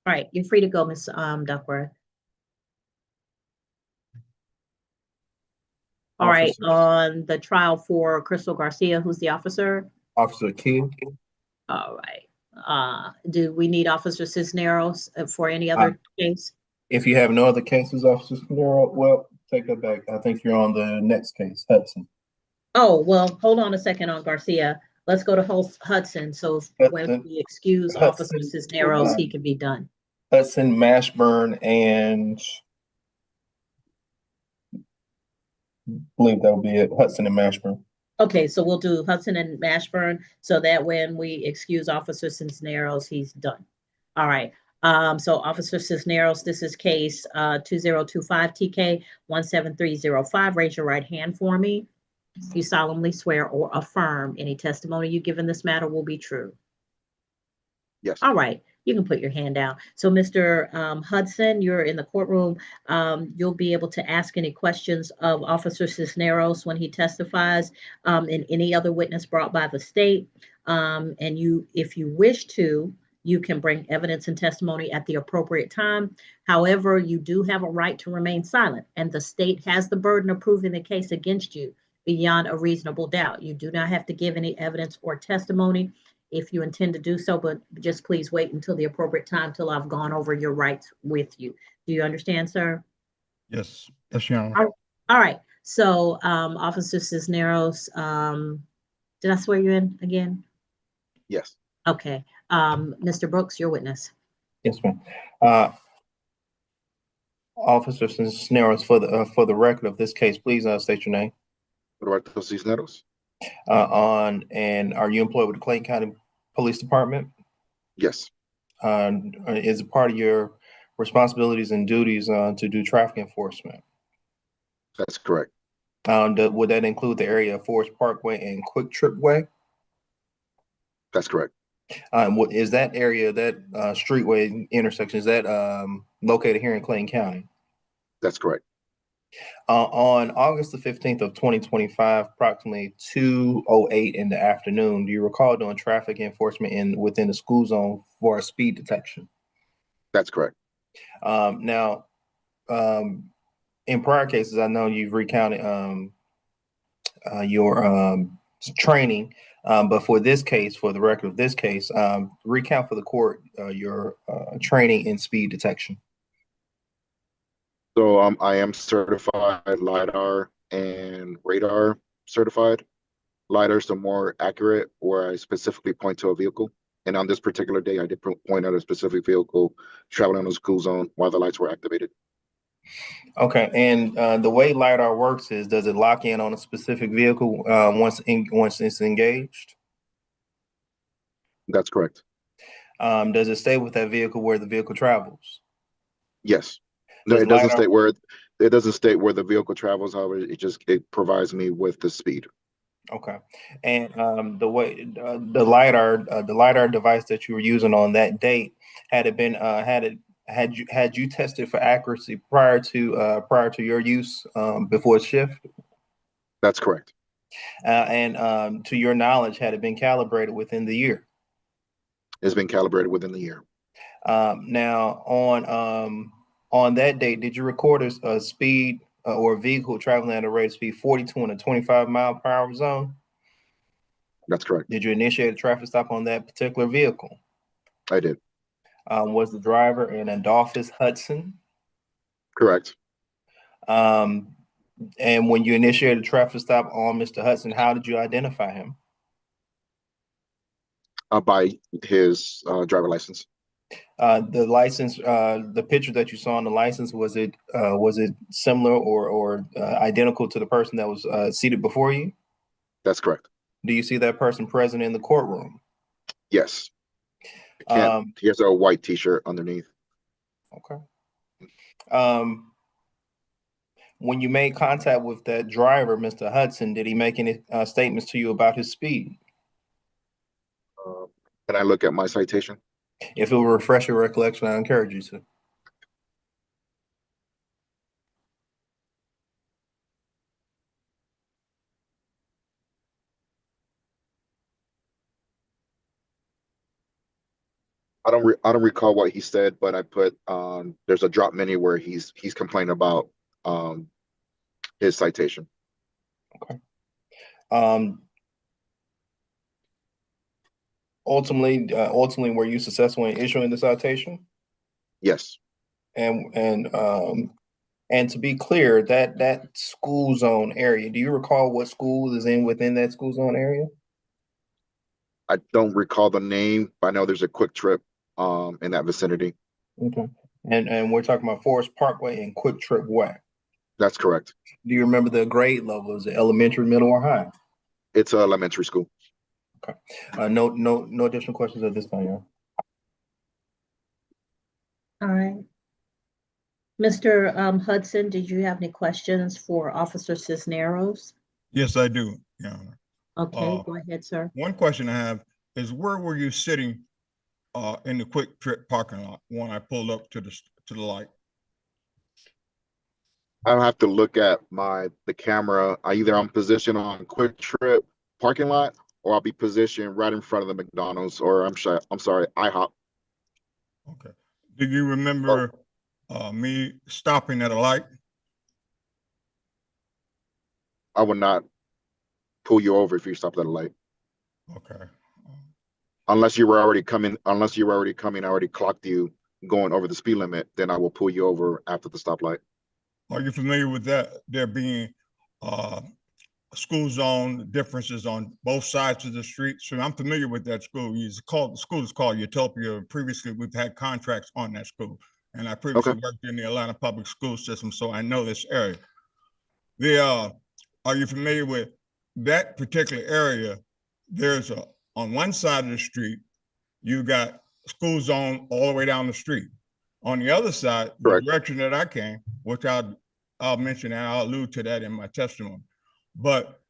All right, you're free to go, Ms. Duckworth. All right, on the trial for Crystal Garcia, who's the officer? Officer King. All right. Do we need Officer Cisneros for any other case? If you have no other cases, Officer Cisneros, well, take that back. I think you're on the next case, Hudson. Oh, well, hold on a second on Garcia. Let's go to Hudson. So when we excuse Officer Cisneros, he can be done. Hudson, Mashburn, and I believe that will be it. Hudson and Mashburn. Okay, so we'll do Hudson and Mashburn so that when we excuse Officer Cisneros, he's done. All right. So Officer Cisneros, this is case 2025 TK 17305. Raise your right hand for me. You solemnly swear or affirm any testimony you give in this matter will be true. Yes. All right. You can put your hand down. So Mr. Hudson, you're in the courtroom. You'll be able to ask any questions of Officer Cisneros when he testifies, and any other witness brought by the state. And you, if you wish to, you can bring evidence and testimony at the appropriate time. However, you do have a right to remain silent, and the state has the burden of proving the case against you beyond a reasonable doubt. You do not have to give any evidence or testimony if you intend to do so, but just please wait until the appropriate time till I've gone over your rights with you. Do you understand, sir? Yes, yes, Your Honor. All right. So, Officer Cisneros, did I swear you in again? Yes. Okay. Mr. Brooks, your witness. Yes, ma'am. Officer Cisneros, for the record of this case, please state your name. Roberto Cisneros. And are you employed with the Clayton County Police Department? Yes. Is it part of your responsibilities and duties to do traffic enforcement? That's correct. Would that include the area of Forest Parkway and Quick Trip Way? That's correct. What is that area, that streetway intersection, is that located here in Clayton County? That's correct. On August the 15th of 2025, approximately 2:08 in the afternoon, do you recall doing traffic enforcement within the school zone for a speed detection? That's correct. Now, in prior cases, I know you've recounted your training, but for this case, for the record of this case, recount for the court your training in speed detection. So I am certified LiDAR and radar certified. LiDAR is the more accurate, where I specifically point to a vehicle. And on this particular day, I did point out a specific vehicle traveling on the school zone while the lights were activated. Okay, and the way LiDAR works is, does it lock in on a specific vehicle once it's engaged? That's correct. Does it stay with that vehicle where the vehicle travels? Yes. No, Does it doesn't LiDAR state where the vehicle travels. However, it provides me with the speed. Okay, and the way the LiDAR device that you were using on that date, had it been had you tested for accuracy prior to your use before shift? That's correct. And to your knowledge, had it been calibrated within the year? It's been calibrated within the year. Now on that date, did you record a speed or a vehicle traveling at a rate of speed 42 in a 25-mile-per-hour zone? That's correct. Did you initiate a traffic stop on that particular vehicle? I did. Was the driver an Adolphus Hudson? Correct. And when you initiated a traffic stop on Mr. Hudson, how did you identify him? By his driver license. The license, the picture that you saw on the license, was it similar or identical to the person that was seated before you? That's correct. Do you see that person present in the courtroom? Yes. He has a white T-shirt underneath. Okay. When you made contact with that driver, Mr. Hudson, did he make any statements to you about his speed? Can I look at my citation? If it will refresh your recollection, I encourage you to. I don't recall what he said, but I put there's a drop menu where he's complaining about his citation. Okay. Ultimately, were you successful in issuing the citation? Yes. And to be clear, that school zone area, do you recall what school is within that school zone area? I don't recall the name, but I know there's a Quick Trip in that vicinity. Okay. And we're talking about Forest Parkway and Quick Trip Way. That's correct. Do you remember the grade level? Is it elementary, middle, or high? It's elementary school. Okay. No additional questions at this time, yeah. All right. Mr. Hudson, did you have any questions for Officer Cisneros? Yes, I do, Your Honor. Okay, go ahead, sir. One question I have is, where were you sitting in the Quick Trip parking lot when I pulled up to the light? I'll have to look at the camera. I'm positioned on Quick Trip parking lot, or I'll be positioned right in front of the McDonald's, or I'm sorry, IHOP. Okay. Do you remember me stopping at a light? I would not pull you over if you stopped at a light. Okay. Unless you were already coming, I already clocked you going over the speed limit, then I will pull you over after the stoplight. Are you familiar with that? There being school zone differences on both sides of the street. So I'm familiar with that school. The school is called Utopia. Previously, we've had contracts on that school. And I previously worked in the Atlanta public school system, so I know this area. Are you familiar with that particular area? There's on one side of the street, you got school zone all the way down the street. On the other side, the direction that I came, which I'll mention and I'll allude to that in my testimony. But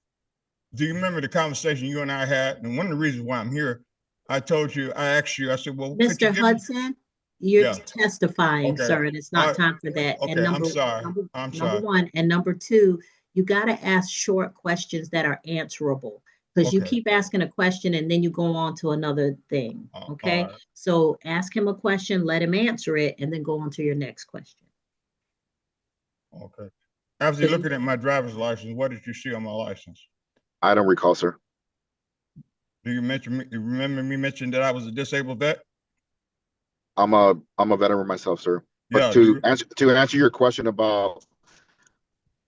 do you remember the conversation you and I had? And one of the reasons why I'm here, I asked you, I said, well, Mr. Hudson, you're testifying, sir, and it's not time for that. Okay, and I'm sorry. Number one, and number two, you got to ask short questions that are answerable, because you keep asking a question and then you go on to another thing. Okay, so ask him a question, let him answer it, and then go on to your next question. Okay. After looking at my driver's license, what did you see on my license? I don't recall, sir. Do you remember me mentioning that I was a disabled vet? I'm a veteran myself, sir. But to answer your question about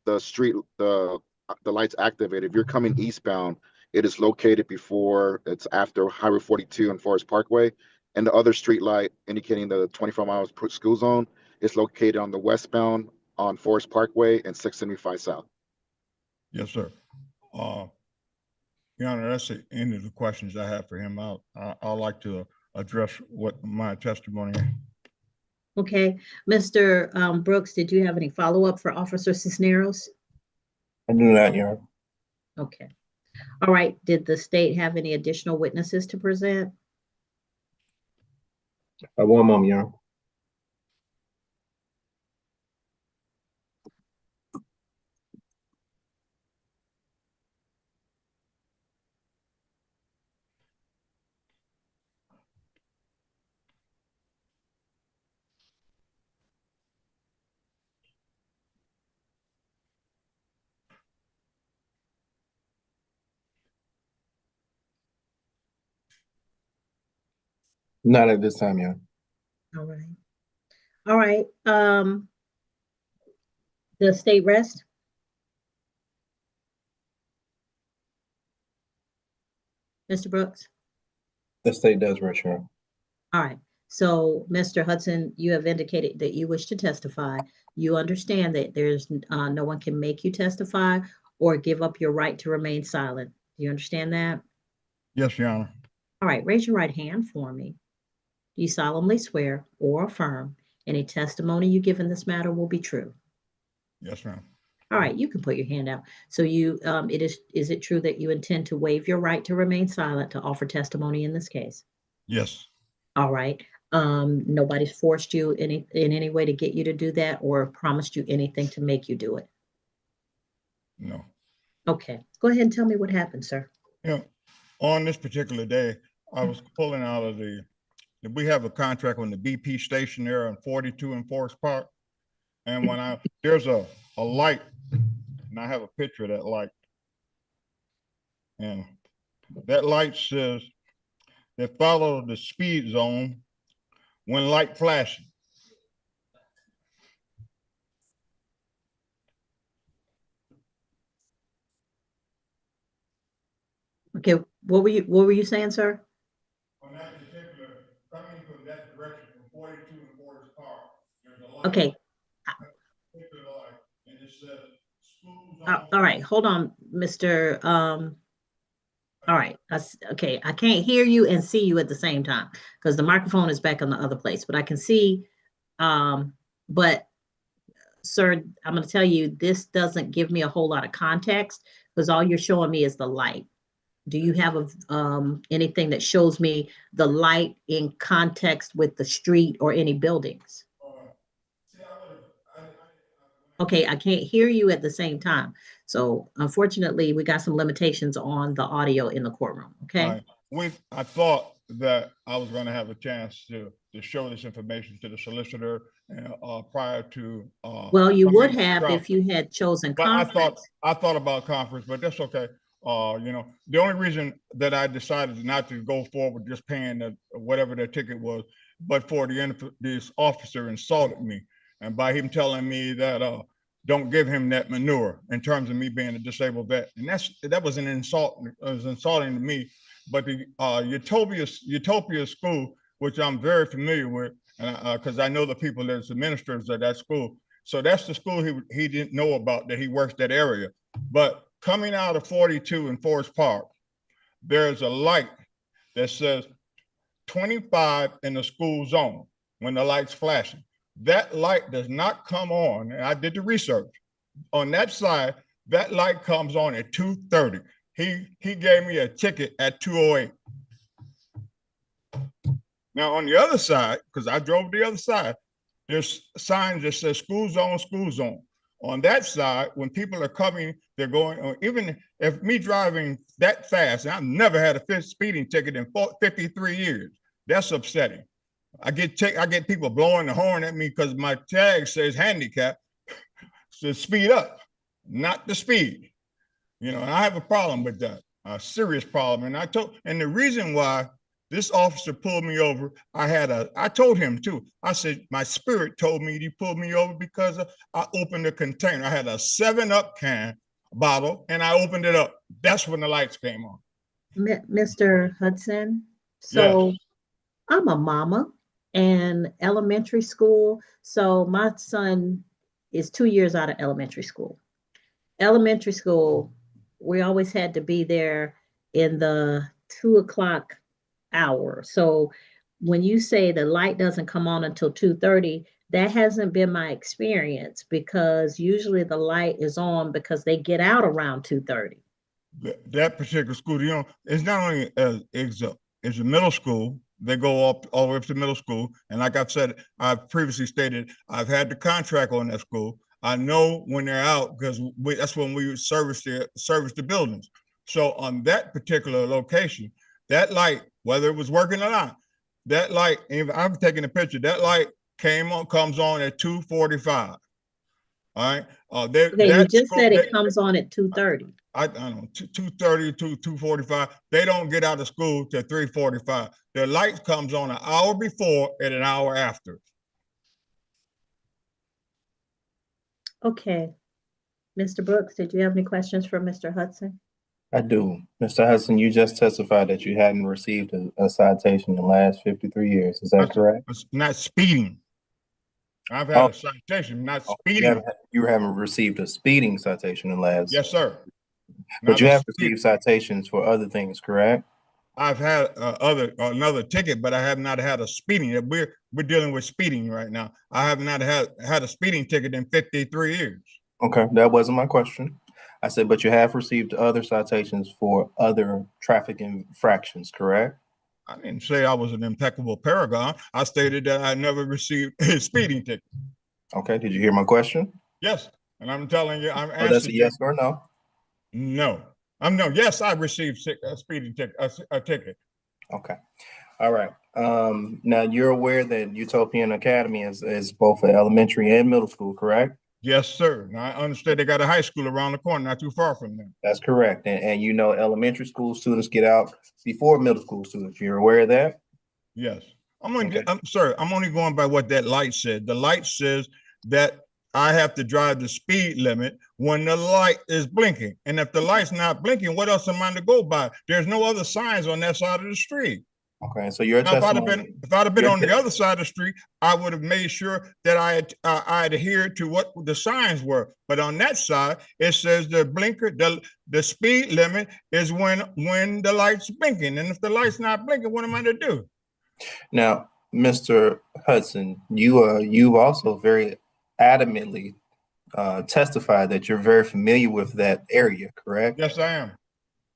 the street, the lights activated, if you're coming eastbound It is located it's after Highway 42 and Forest Parkway. And the other street light indicating the 24 miles per school zone is located on the westbound on Forest Parkway and 675 South. Yes, sir. Your Honor, that's the end of the questions I have for him. I'd like to address what my testimony is. Okay, Mr. Brooks, did you have any follow-up for Officer Cisneros? I do not, Your Honor. Okay. All right, did the state have any additional witnesses to present? One moment, Your Honor. Not at this time, Your Honor. All right. All right. The state rest? Mr. Brooks? The state does rest, Your Honor. All right. So, Mr. Hudson, you have indicated that you wish to testify. You understand that there's no one can make you testify or give up your right to remain silent. Do you understand that? Yes, Your Honor. All right. Raise your right hand for me. Do you solemnly swear or affirm any testimony you give in this matter will be true? Yes, ma'am. All right, you can put your hand out. So you, is it true that you intend to waive your right to remain silent to offer testimony in this case? Yes. All right. Nobody's forced you in any way to get you to do that or promised you anything to make you do it? No. Okay, go ahead and tell me what happened, sir. Yeah, on this particular day, I was pulling out of we have a contract on the BP station there on 42 in Forest Park. And when there's a light, and I have a picture of that light. And that light says that follow the speed zone when light flashing. Okay, what were you saying, sir? On that particular, coming from that direction from 42 and Forest Park, there's a light. Okay. And it says school zone. All right, hold on, Mr. All right, okay, I can't hear you and see you at the same time because the microphone is back on the other place, but I can see, but sir, I'm gonna tell you, this doesn't give me a whole lot of context because all you're showing me is the light. Do you have anything that shows me the light in context with the street or any buildings? Okay, I can't hear you at the same time. So unfortunately, we got some limitations on the audio in the courtroom, okay? I thought that I was going to have a chance to show this information to the solicitor prior to. Well, you would have if you had chosen conference. I thought about conference, but that's okay. You know, the only reason that I decided not to go forward just paying whatever the ticket was, but for this officer insulted me. And by him telling me that don't give him that manure in terms of me being a disabled vet. And that was an insult. It was insulting to me. But the Utopia School, which I'm very familiar with, because I know the people that's administrators of that school. So that's the school he didn't know about, that he works that area. But coming out of 42 in Forest Park, there's a light that says 25 in the school zone when the light's flashing. That light does not come on, and I did the research. On that side, that light comes on at 2:30. He gave me a ticket at 2:08. Now on the other side, because I drove the other side, there's signs that says school zone, school zone. On that side, when people are coming, they're going, or even if me driving that fast, and I've never had a speeding ticket in 53 years, that's upsetting. I get people blowing the horn at me because my tag says handicap, so speed up, not the speed. You know, and I have a problem with that, a serious problem. And the reason why this officer pulled me over, I told him too. I said, my spirit told me he pulled me over because I opened a container. I had a 7-Up can bottle and I opened it up. That's when the lights came on. Mr. Hudson, Yes. so I'm a mama in elementary school. So my son is 2 years out of elementary school. Elementary school, we always had to be there in the 2 o'clock hour. So when you say the light doesn't come on until 2:30, that hasn't been my experience because usually the light is on because they get out around 2:30. That particular school, you know, it's not only it's a middle school. They go up all the way up to middle school. And like I've said, I've previously stated, I've had the contract on that school. I know when they're out because that's when we service the buildings. So on that particular location, that light, whether it was working or not, that light, I'm taking a picture, that light comes on at 2:45. All right. Okay, you just said it comes on at 2:30. I don't know, 2:30 to 2:45. They don't get out of school till 3:45. The light comes on an hour before and an hour after. Okay. Mr. Brooks, did you have any questions for Mr. Hudson? I do. Mr. Hudson, you just testified that you hadn't received a citation in the last 53 years. Is that correct? It's not speeding. I've had a citation, not speeding. You haven't received a speeding citation in the last. Yes, sir. But you have received citations for other things, correct? I've had another ticket, but I have not had a speeding. We're dealing with speeding right now. I have not had a speeding ticket in 53 years. Okay, that wasn't my question. I said, but you have received other citations for other traffic infractions, correct? I didn't say I was an impeccable paragon. I stated that I never received a speeding ticket. Okay, did you hear my question? Yes, and I'm telling you, I'm answering. So that's a yes or no? No. Yes, I received a speeding ticket, a ticket. Okay. All right. Now you're aware that Utopian Academy is both an elementary and middle school, correct? Yes, sir. Now I understand they got a high school around the corner, not too far from them. That's correct. And you know, elementary school students get out before middle school students. You're aware of that? Yes. I'm only going by what that light said. The light says that I have to drive the speed limit when the light is blinking. And if the light's not blinking, what else am I to go by? There's no other signs on that side of the street. Okay, so your now, testimony. if I'd have been on the other side of the street, I would have made sure that I adhered to what the signs were. But on that side, it says the blinker, the speed limit is when the light's blinking. And if the light's not blinking, what am I to do? Now, Mr. Hudson, you've also very adamantly testified that you're very familiar with that area, correct? Yes, I am.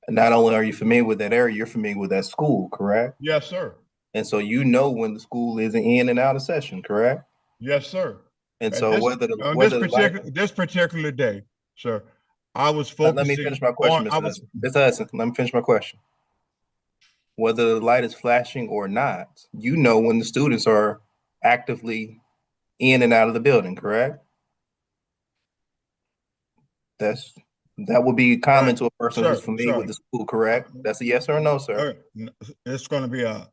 Not only are you familiar with that area, you're familiar with that school, correct? Yes, sir. And so you know when the school is in and out of session, correct? Yes, sir. And so this particular day, sir, I was focusing. Let me finish my question, Mr. Hudson. Let me finish my question. Whether the light is flashing or not, you know when the students are actively in and out of the building, correct? That would be common to a person who's familiar with the school, correct? That's a yes or a no, sir? It's going to be a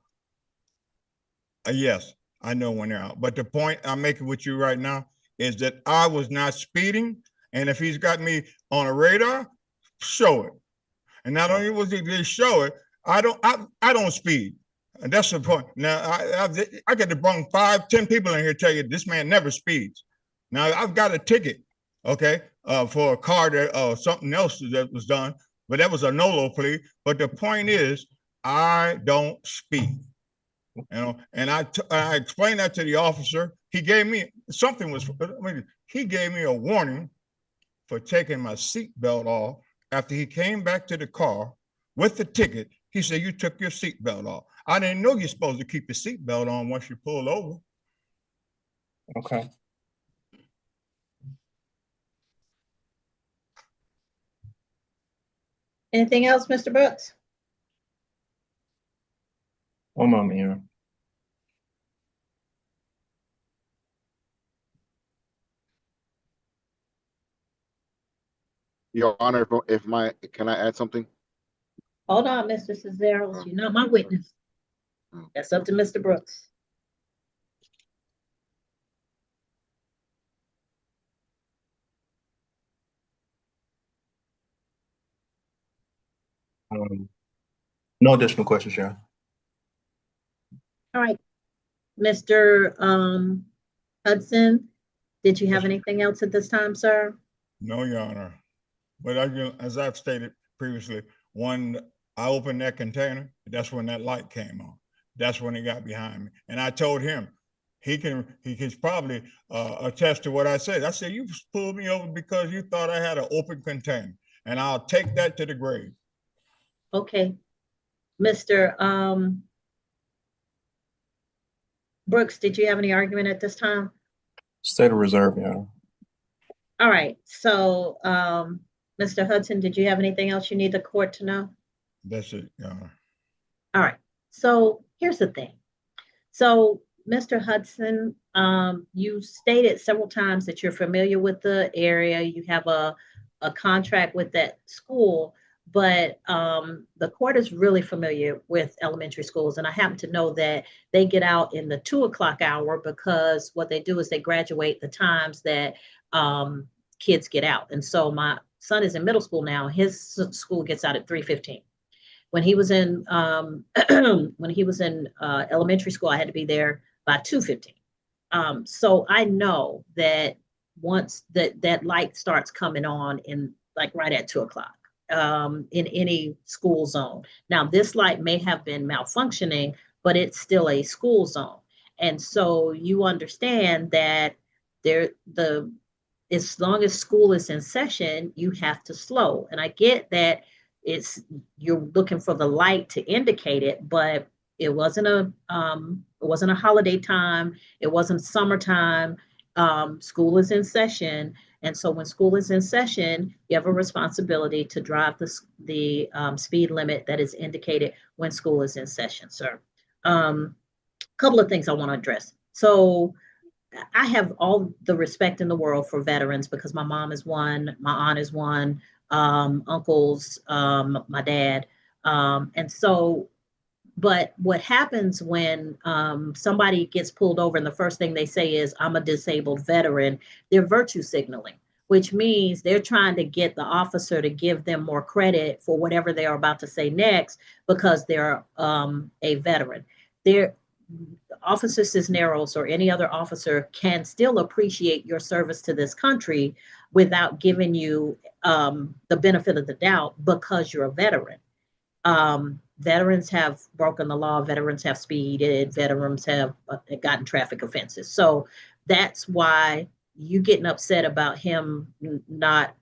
yes. I know when they're out. But the point I'm making with you right now is that I was not speeding. And if he's got me on a radar, show it. And not only was he to show it, I don't speed. And that's the point. Now, I got to bring 5, 10 people in here to tell you this man never speeds. Now, I've got a ticket, okay, for a car that something else that was done, but that was a NOLO plea. But the point is, I don't speed, you know. And I explained that to the officer. He gave me he gave me a warning for taking my seatbelt off after he came back to the car with the ticket. He said, "You took your seatbelt off." I didn't know you're supposed to keep your seatbelt on once you pull over. Okay. Anything else, Mr. Brooks? One moment here. Your Honor, can I add something? Hold on, Mr. Cesaros. You're not my witness. That's up to Mr. Brooks. No additional questions, Sharon. All right, Mr. Hudson, did you have anything else at this time, sir? No, Your Honor. But as I've stated previously, when I opened that container, that's when that light came on. That's when he got behind me. And I told him, he can probably attest to what I said. I said, you pulled me over because you thought I had an open container, and I'll take that to the grave. Okay. Mr. Brooks, did you have any argument at this time? State of reserve, Your Honor. All right. So, Mr. Hudson, did you have anything else you need the court to know? That's it, Your Honor. All right. So here's the thing. So, Mr. Hudson, you stated several times that you're familiar with the area. You have a contract with that school, but the court is really familiar with elementary schools. And I happen to know that they get out in the 2 o'clock hour because what they do is they graduate the times that kids get out. And so my son is in middle school now. His school gets out at 3:15. When he was in elementary school, I had to be there by 2:15. So I know that once that light starts coming on in like right at 2 o'clock in any school zone. Now this light may have been malfunctioning, but it's still a school zone. And so you understand that as long as school is in session, you have to slow. And I get that you're looking for the light to indicate it, but it wasn't a holiday time. It wasn't summertime. School is in session. And so when school is in session, you have a responsibility to drive the speed limit that is indicated when school is in session, sir. Couple of things I want to address. So I have all the respect in the world for veterans because my mom is one, my aunt is one, uncles, my dad. And so, but what happens when somebody gets pulled over and the first thing they say is, I'm a disabled veteran, they're virtue signaling, which means they're trying to get the officer to give them more credit for whatever they are about to say next because they're a veteran. Officer Cisneros or any other officer can still appreciate your service to this country without giving you the benefit of the doubt because you're a veteran. Veterans have broken the law, veterans have speeded, veterans have gotten traffic offenses. So that's why you getting upset about him not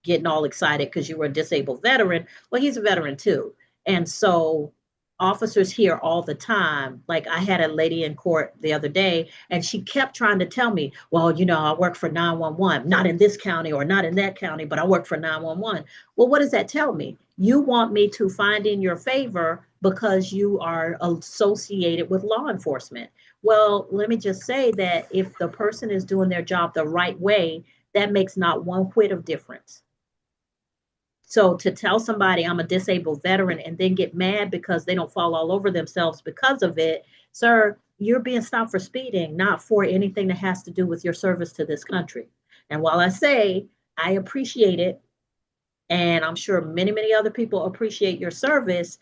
getting all excited because you were a disabled veteran. Well, he's a veteran too. And so officers hear all the time. Like I had a lady in court the other day and she kept trying to tell me, well, you know, I work for 911, not in this county or not in that county, but I work for 911. Well, what does that tell me? You want me to find in your favor because you are associated with law enforcement. Well, let me just say that if the person is doing their job the right way, that makes not one whit of difference. So to tell somebody I'm a disabled veteran and then get mad because they don't fall all over themselves because of it, sir, you're being stopped for speeding, not for anything that has to do with your service to this country. And while I say I appreciate it, and I'm sure many, many other people appreciate your service,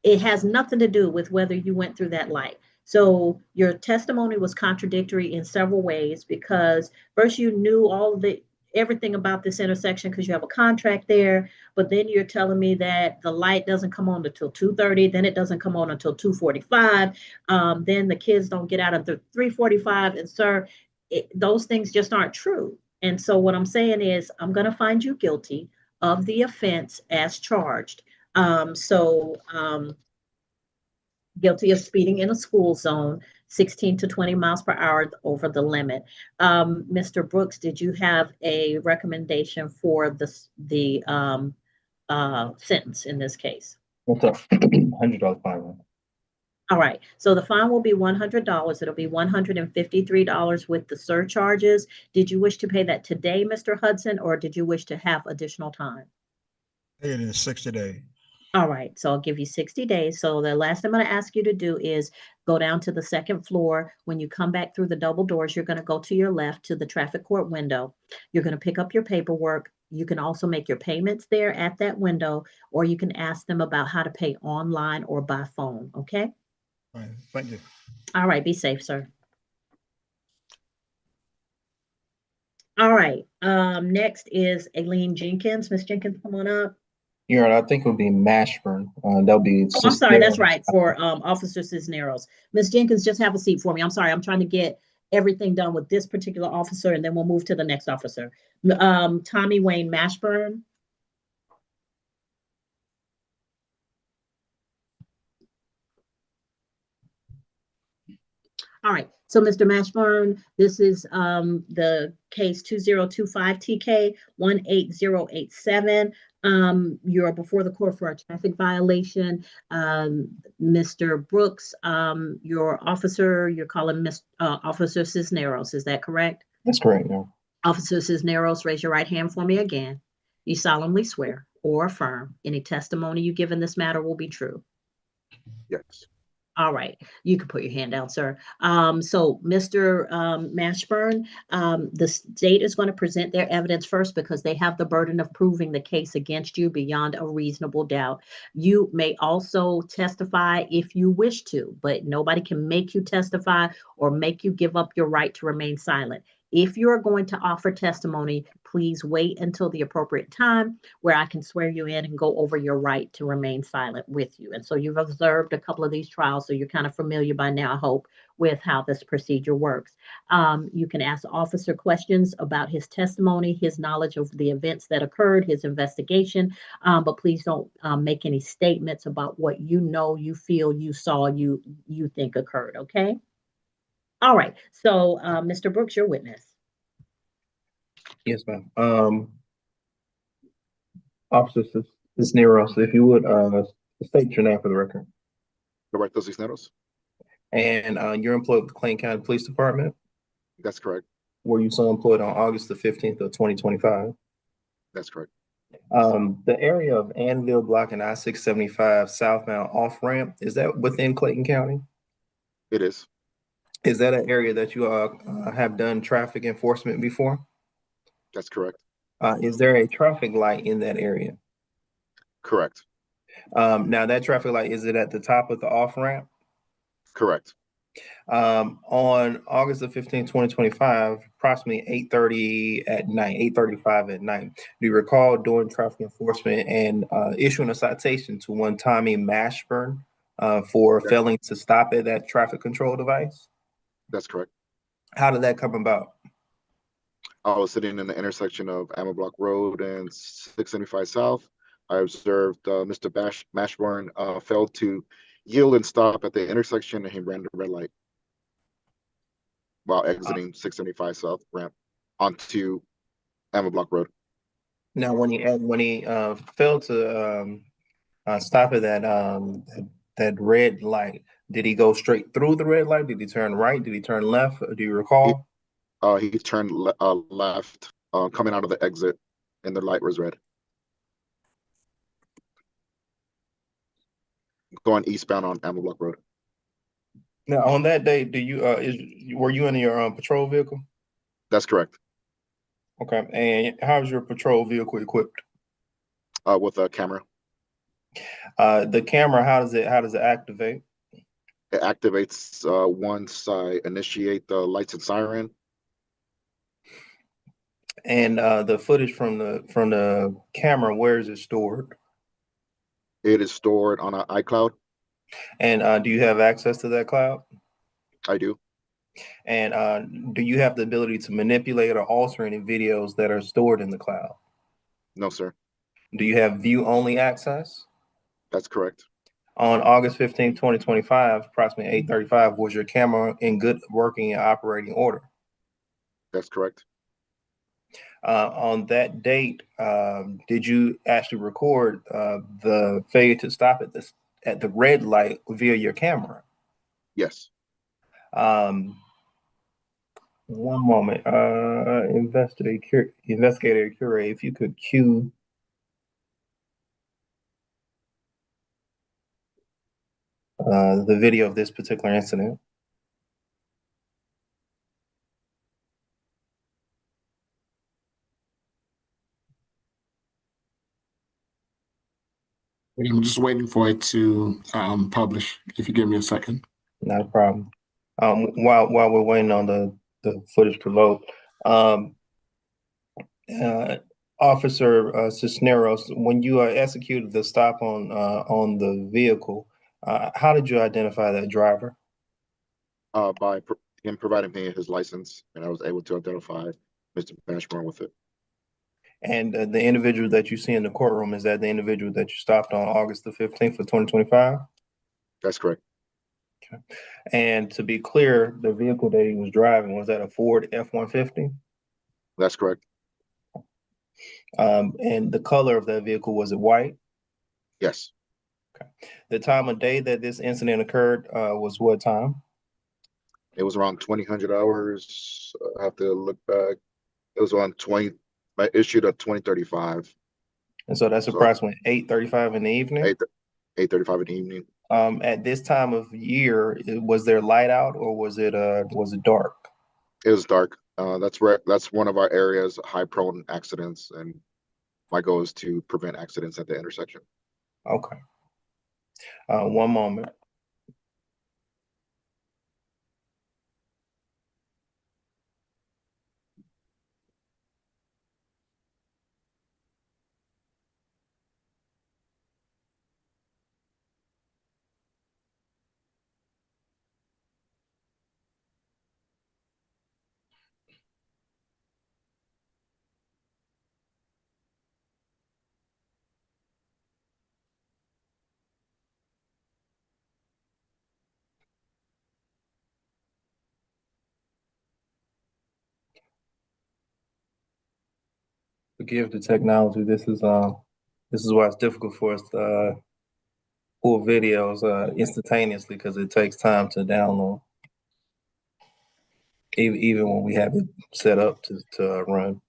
it has nothing to do with whether you went through that light. So your testimony was contradictory in several ways because first you knew everything about this intersection because you have a contract there, but then you're telling me that the light doesn't come on until 2:30, then it doesn't come on until 2:45, then the kids don't get out until 3:45, and sir, those things just aren't true. And so what I'm saying is I'm going to find you guilty of the offense as charged. Guilty of speeding in a school zone, 16 to 20 miles per hour over the limit. Mr. Brooks, did you have a recommendation for the sentence in this case? What's up? $100 fine. All right, so the fine will be $100. It'll be $153 with the surcharges. Did you wish to pay that today, Mr. Hudson, or did you wish to have additional time? It is 60 days. All right, so I'll give you 60 days. So the last thing I'm going to ask you to do is go down to the second floor. When you come back through the double doors, you're going to go to your left to the traffic court window. You're going to pick up your paperwork. You can also make your payments there at that window, or you can ask them about how to pay online or by phone, okay? All right, thank you. All right, be safe, sir. All right, next is Aileen Jenkins. Ms. Jenkins, come on up. Your Honor, I think it would be Mashburn. That'll be. Oh, I'm sorry, that's right, for Officer Cisneros. Ms. Jenkins, just have a seat for me. I'm sorry, I'm trying to get everything done with this particular officer, and then we'll move to the next officer. Tommy Wayne Mashburn. All right, so Mr. Mashburn, this is the case 2025 TK 18087. You're before the court for a traffic violation. Mr. Brooks, your officer, you're calling Officer Cisneros, is that correct? That's correct, yeah. Officer Cisneros, raise your right hand for me again. You solemnly swear or affirm any testimony you give in this matter will be true? Yes. All right, you can put your hand down, sir. So Mr. Mashburn, the state is going to present their evidence first because they have the burden of proving the case against you beyond a reasonable doubt. You may also testify if you wish to, but nobody can make you testify or make you give up your right to remain silent. If you're going to offer testimony, please wait until the appropriate time where I can swear you in and go over your right to remain silent with you. And so you've observed a couple of these trials, so you're kind of familiar by now, I hope, with how this procedure works. You can ask the officer questions about his testimony, his knowledge of the events that occurred, his investigation, but please don't make any statements about what you know, you feel, you saw, you think occurred, okay? All right, so Mr. Brooks, your witness. Yes, ma'am. Officer Cisneros, if you would state your name for the record. Roberto Cisneros. And you're employed with the Clayton County Police Department? That's correct. Were you so employed on August the 15th of 2025? That's correct. The area of Annville Block and I-675 southbound off-ramp, is that within Clayton County? It is. Is that an area that you have done traffic enforcement before? That's correct. Is there a traffic light in that area? Correct. Now that traffic light, is it at the top of the off-ramp? Correct. On August the 15th, 2025, approximately 8:35 at night, do you recall doing traffic enforcement and issuing a citation to one Tommy Mashburn for failing to stop at that traffic control device? That's correct. How did that come about? I was sitting in the intersection of Ammo Block Road and 675 South. I observed Mr. Mashburn failed to yield and stop at the intersection, and he ran the red light while exiting 675 South ramp onto Ammo Block Road. Now, when he failed to stop at that red light, did he go straight through the red light? Did he turn right? Did he turn left? Do you recall? He turned left, coming out of the exit, and the light was red. Going eastbound on Ammo Block Road. Now, on that day, were you in your patrol vehicle? That's correct. Okay, and how's your patrol vehicle equipped? With a camera. The camera, how does it activate? It activates once I initiate the lights and siren. And the footage from the camera, where is it stored? It is stored on an iCloud. And do you have access to that cloud? I do. And do you have the ability to manipulate or alter any videos that are stored in the cloud? No, sir. Do you have view-only access? That's correct. On August 15, 2025, approximately 8:35, was your camera in good working and operating order? That's correct. On that date, did you actually record the failure to stop at the red light via your camera? Yes. One moment, investigator Curie, if you could cue the video of this particular incident. I'm just waiting for it to publish. If you give me a second. Not a problem. While we're waiting on the footage to load, Officer Cisneros, when you executed the stop on the vehicle, how did you identify that driver? By him providing me his license, and I was able to identify Mr. Mashburn with it. And the individual that you see in the courtroom, is that the individual that you stopped on August the 15th of 2025? That's correct. Okay. And to be clear, the vehicle that he was driving, was that a Ford F-150? That's correct. And the color of that vehicle, was it white? Yes. Okay. The time of day that this incident occurred was what time? It was around 2000 hours. I have to look back. It was around 20. I issued at 2035. And so that's approximately 8:35 in the evening? 8:35 in the evening. At this time of year, was there light out or was it dark? It was dark. That's one of our areas, high prone accidents, and my goal is to prevent accidents at the intersection. Okay. One moment. Forgive the technology. This is why it's difficult for us to pull videos instantaneously, because it takes time to download, even when we have it set up to run.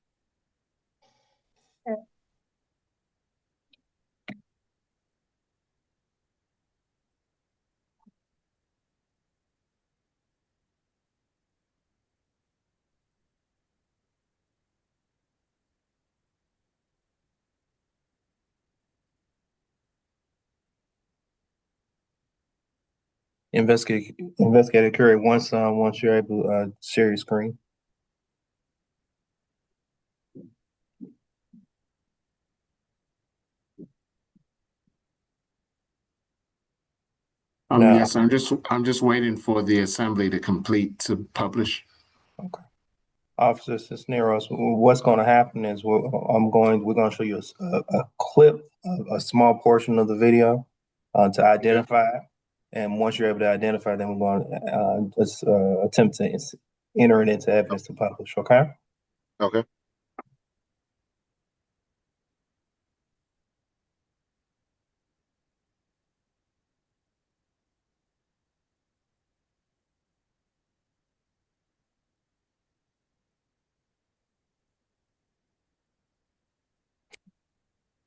Investigator Curry, once you're able to share your screen. Yes, I'm just waiting for the assembly to complete to publish. Okay. Officer Cisneros, what's going to happen is we're going to show you a clip, a small portion of the video to identify. And once you're able to identify, then we're going to attempt to enter it into evidence to publish. Okay. Okay.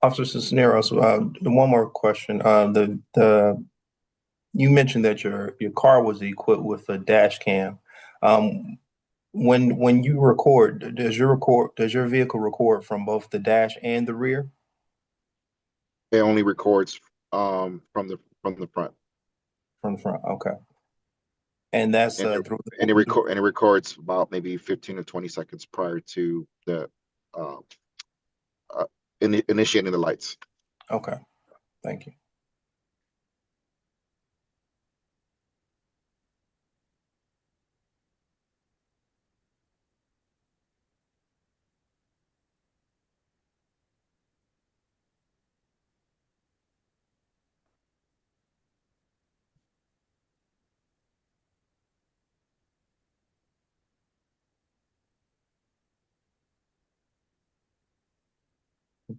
Officer Cisneros, one more question. You mentioned that your car was equipped with a dash cam. When you record, does your vehicle record from both the dash and the rear? It only records from the front. From the front, okay. And that's it records about maybe 15 to 20 seconds prior to the initiating the lights. Okay, thank you.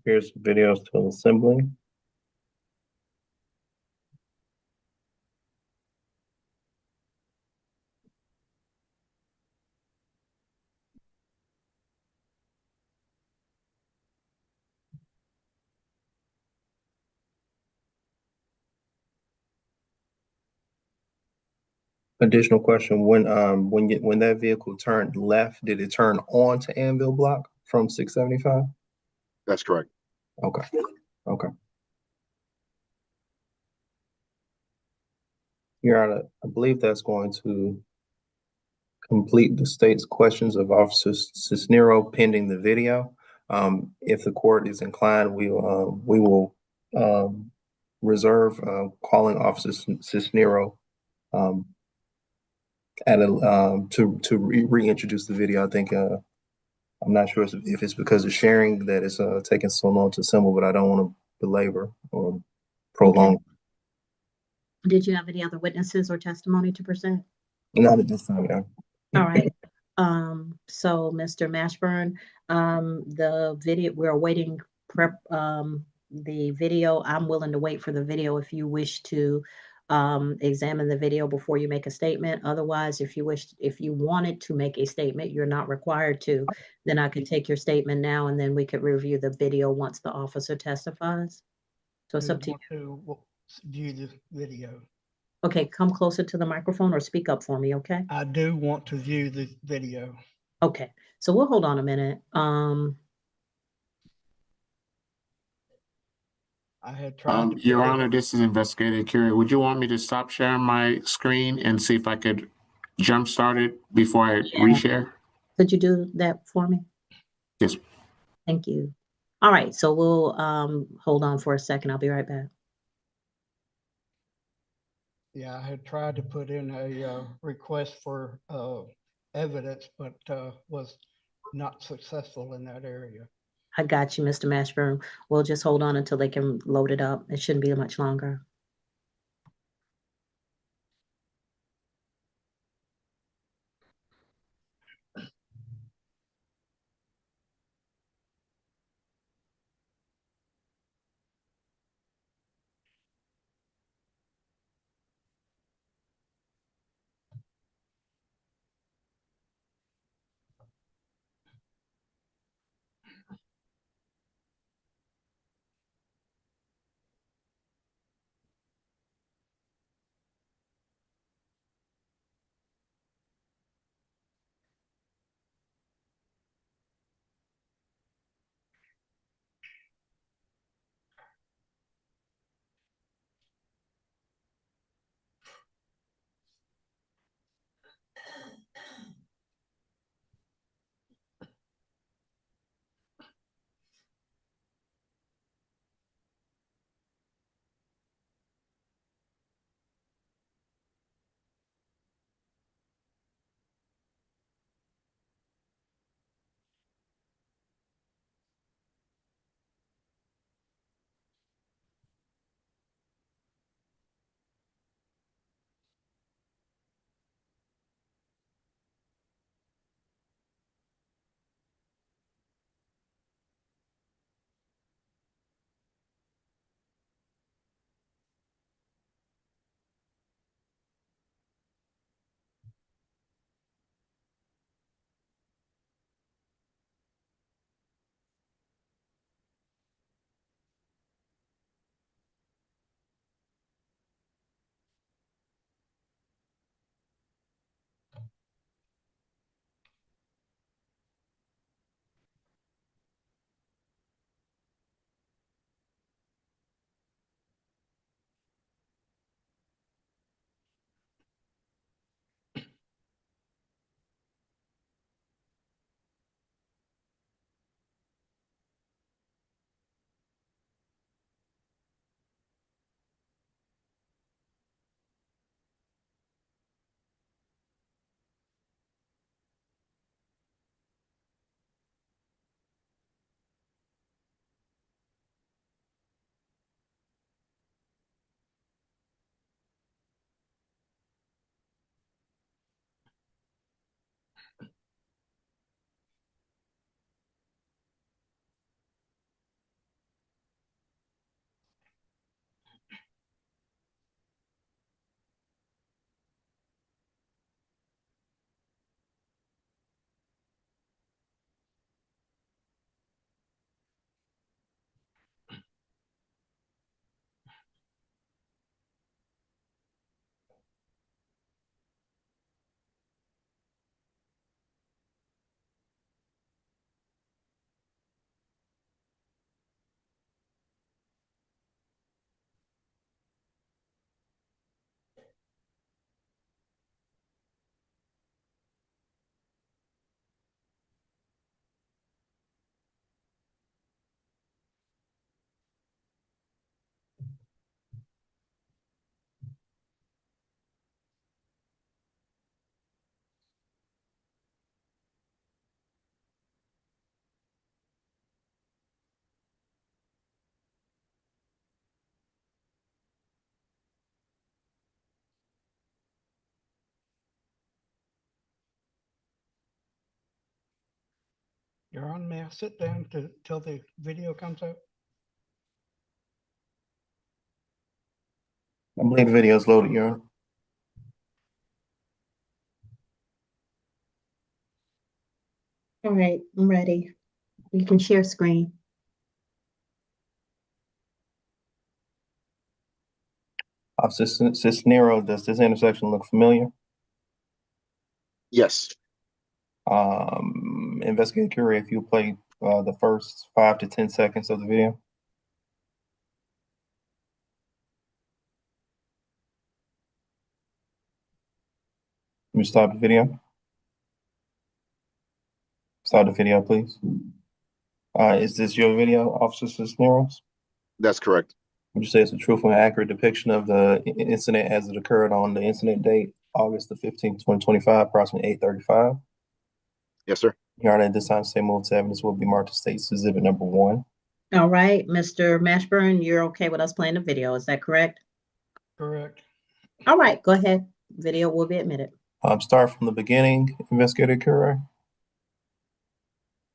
Here's videos to assembly. Additional question: when that vehicle turned left, did it turn on to Anvil Block from 675? That's correct. Okay. Okay. Your Honor, I believe that's going to complete the state's questions of Officer Cisnero pending the video. If the court is inclined, we will reserve calling Officer Cisnero to reintroduce the video. I think I'm not sure if it's because of sharing that it's taking so long to assemble, but I don't want to belabor or prolong. Did you have any other witnesses or testimony to present? Not at this time, yeah. All right. So Mr. Mashburn, the video, we're awaiting the video. I'm willing to wait for the video if you wish to examine the video before you make a statement. Otherwise, if you wanted to make a statement, you're not required to, then I could take your statement now and then we could review the video once the officer testifies. So it's up to you. To view the video. Okay, come closer to the microphone or speak up for me, okay? I do want to view the video. Okay, so we'll hold on a minute. I had tried to Your Honor, this is Investigator Carey. Would you want me to stop sharing my screen and see if I could jump start it before I reshare? Could you do that for me? Yes. Thank you. All right, so we'll hold on for a second. I'll be right back. Yeah, I had tried to put in a request for evidence, but was not successful in that area. I got you, Mr. Mashburn. We'll just hold on until they can load it up. It shouldn't be much longer. You're on, may I sit down till the video comes up? I believe the video is loaded, Your Honor. All right, I'm ready. You can share screen. Officer Cisneros, does this intersection look familiar? Yes. Investigator Curie, if you play the first 5 to 10 seconds of the video. Can you stop the video? Start the video, please. Is this your video, Officer Cisneros? That's correct. Would you say it's a truthful and accurate depiction of the incident as it occurred on the incident date, August the 15th, 2025, approximately 8:35? Yes, sir. Your Honor, at this time, same move to evidence will be marked as State's Exhibit number 1. All right, Mr. Mashburn, you're okay with us playing the video, is that correct? Correct. All right, go ahead. Video will be admitted. Start from the beginning, Investigator Curie.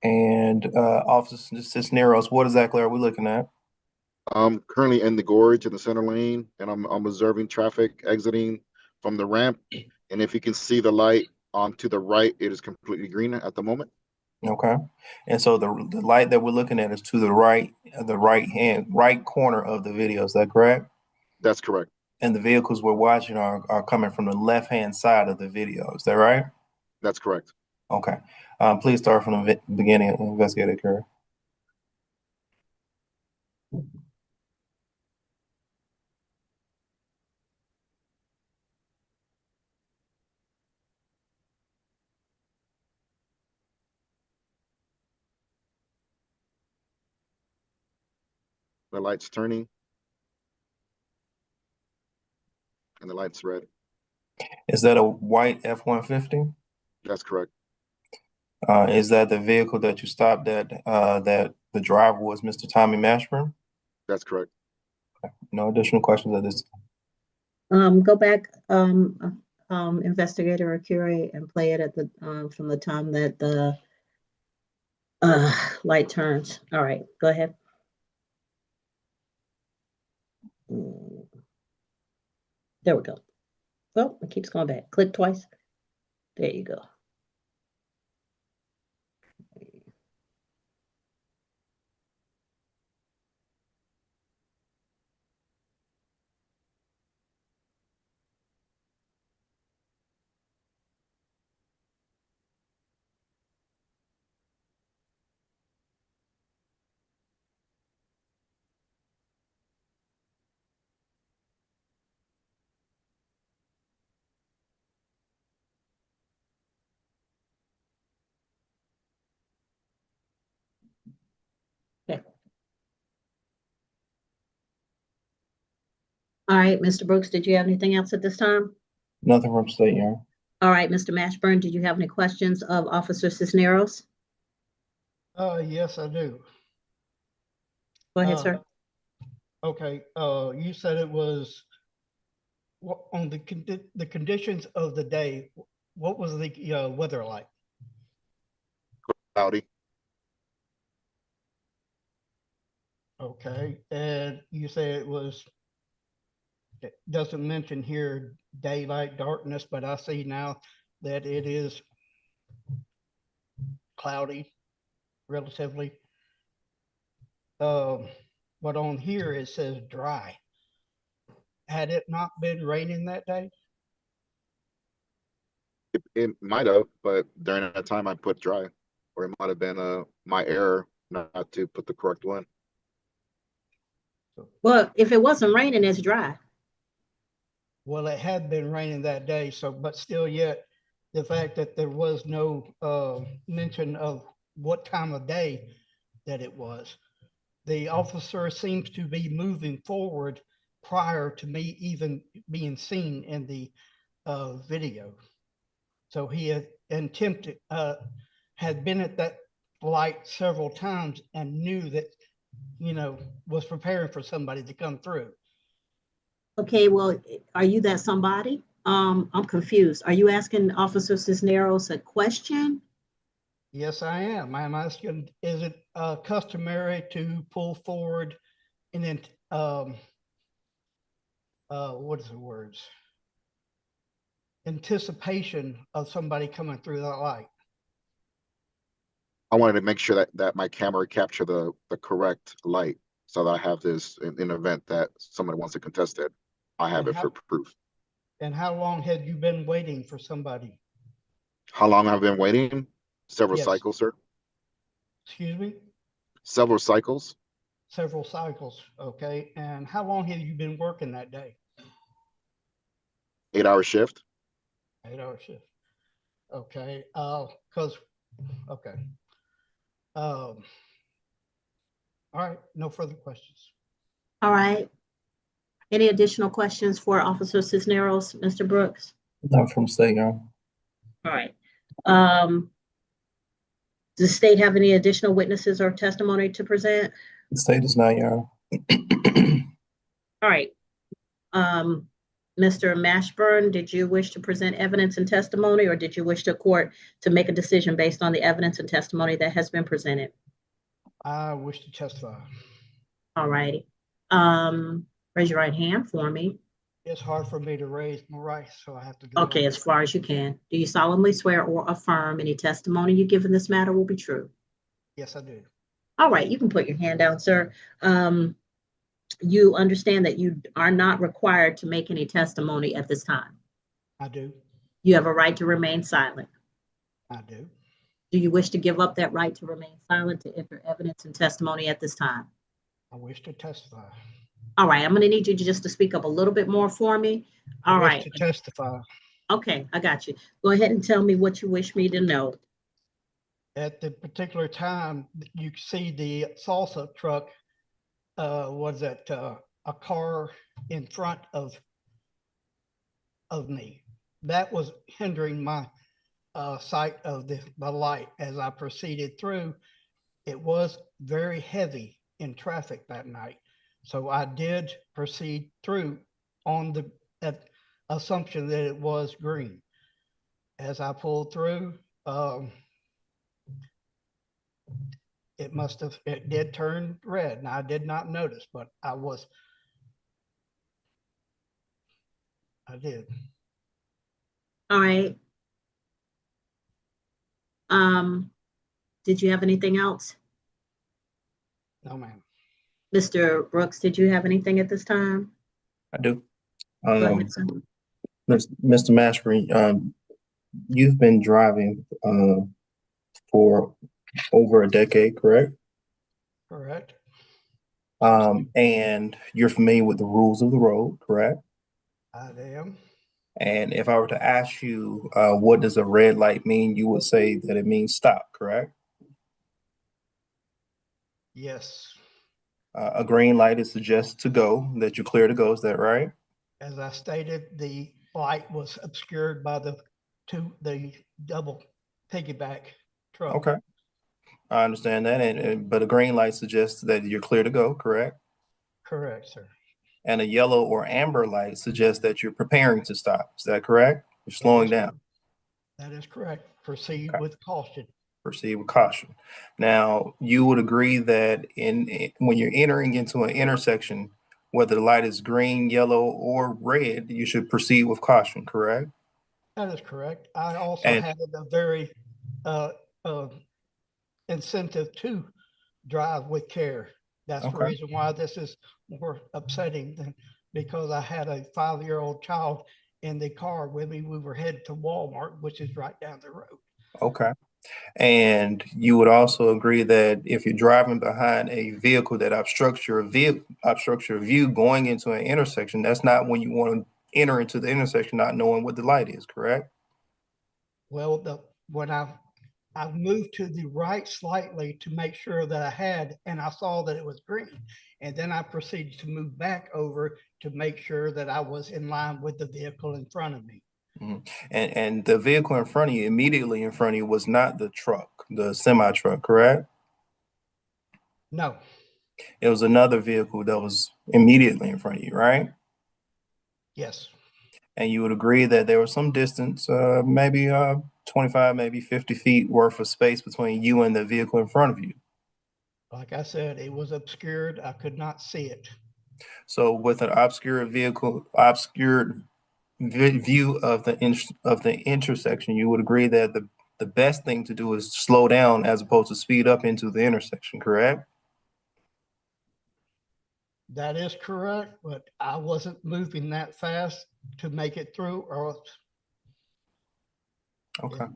And Officer Cisneros, what exactly are we looking at? I'm currently in the gorge in the center lane, and I'm observing traffic exiting from the ramp. And if you can see the light to the right, it is completely green at the moment. Okay. And so the light that we're looking at is to the right corner of the video. Is that correct? That's correct. And the vehicles we're watching are coming from the left-hand side of the video. Is that right? That's correct. Okay. Please start from the beginning, Investigator Curry. The light's turning. And the light's red. Is that a white F-150? That's correct. Is that the vehicle that you stopped at, that the driver was Mr. Tommy Mashburn? That's correct. Okay. No additional questions at this time. Go back, Investigator or Curie, and play it at the from the time that the light turns. All right, go ahead. There we go. Oh, it keeps going back. Click twice. There you go. Okay. All right, Mr. Brooks, did you have anything else at this time? Nothing from State, Your Honor. All right, Mr. Mashburn, did you have any questions of Officer Cisneros? Yes, I do. Go ahead, sir. Okay, you said it was on the conditions of the day. What was the weather like? Cloudy. Okay, and you say it doesn't mention here daylight darkness, but I see now that it is cloudy, relatively. But on here it says dry. Had it not been raining that day? It might have, but during that time I put dry, or it might have been my error not to put the correct one. Well, if it wasn't raining, it's dry. Well, it had been raining that day, so but still yet the fact that there was no mention of what time of day that it was. The officer seems to be moving forward prior to me even being seen in the video. So he had attempted, had been at that light several times and knew that, was preparing for somebody to come through. Okay, well, are you that somebody? I'm confused. Are you asking Officer Cisneros a question? Yes, I am. I'm asking, is it customary to pull forward in what is the words? Anticipation of somebody coming through that light? I wanted to make sure that my camera capture the correct light, so that I have this in event that somebody wants to contest it. I have And it for proof. And how long had you been waiting for somebody? How long I've been waiting? Several Yes. cycles, sir. Excuse me? Several cycles. Several cycles, okay. And how long have you been working that day? 8-hour shift. 8-hour shift. Okay. Okay. All right, no further questions. All right. Any additional questions for Officer Cisneros, Mr. Brooks? Not from state, Your Honor. All right. Does the state have any additional witnesses or testimony to present? The state does not, Your Honor. All right. Mr. Mashburn, did you wish to present evidence and testimony, or did you wish the court to make a decision based on the evidence and testimony that has been presented? I wish to testify. All righty. Raise your right hand for me. It's hard for me to raise my right, so I have to do Okay, as far as you can. Do you solemnly swear or affirm any testimony you give in this matter will be true? Yes, I do. All right, you can put your hand down, sir. You understand that you are not required to make any testimony at this time? I do. You have a right to remain silent. I do. Do you wish to give up that right to remain silent to enter evidence and testimony at this time? I wish to testify. All right, I'm going to need you just to speak up a little bit more for me. All right. I wish to testify. Okay, I got you. Go ahead and tell me what you wish me to know. At the particular time, you see the salsa truck, was that a car in front of me. That was hindering my sight of the light as I proceeded through. It was very heavy in traffic that night. So I did proceed through on the assumption that it was green. As I pulled through, it did turn red, and I did not notice, but I did. All right. Did you have anything else? No, ma'am. Mr. Brooks, did you have anything at this time? I do. Go ahead, sir. Mr. Mashburn, you've been driving for over a decade, correct? Correct. And you're familiar with the rules of the road, correct? I am. And if I were to ask you, what does a red light mean? You would say that it means stop, correct? Yes. A green light is suggest to go, that you're clear to go. Is that right? As I stated, the light was obscured by the double piggyback truck. Okay. I understand that. But a green light suggests that you're clear to go, correct? Correct, sir. And a yellow or amber light suggests that you're preparing to stop. Is that correct? You're slowing down. That is correct. Proceed with caution. Proceed with caution. Now, you would agree that when you're entering into an intersection, whether the light is green, yellow, or red, you should proceed with caution, correct? That is correct. I also had a very incentive to drive with care. That's the reason why this is more upsetting than because I had a 5-year-old child in the car with me. We were headed to Walmart, which is right down the road. Okay. And you would also agree that if you're driving behind a vehicle that obstructs your view going into an intersection, that's not when you want to enter into the intersection not knowing what the light is, correct? Well, when I moved to the right slightly to make sure that I had, and I saw that it was green. And then I proceeded to move back over to make sure that I was in line with the vehicle in front of me. Mm-hmm. And the vehicle in front of you, immediately in front of you, was not the truck, the semi truck, correct? No. It was another vehicle that was immediately in front of you, right? Yes. And you would agree that there was some distance, maybe 25, maybe 50 feet worth of space between you and the vehicle in front of you. Like I said, it was obscured. I could not see it. So with an obscured view of the intersection, you would agree that the best thing to do is slow down as opposed to speed up into the intersection, correct? That is correct, but I wasn't moving that fast to make it through or else. Okay.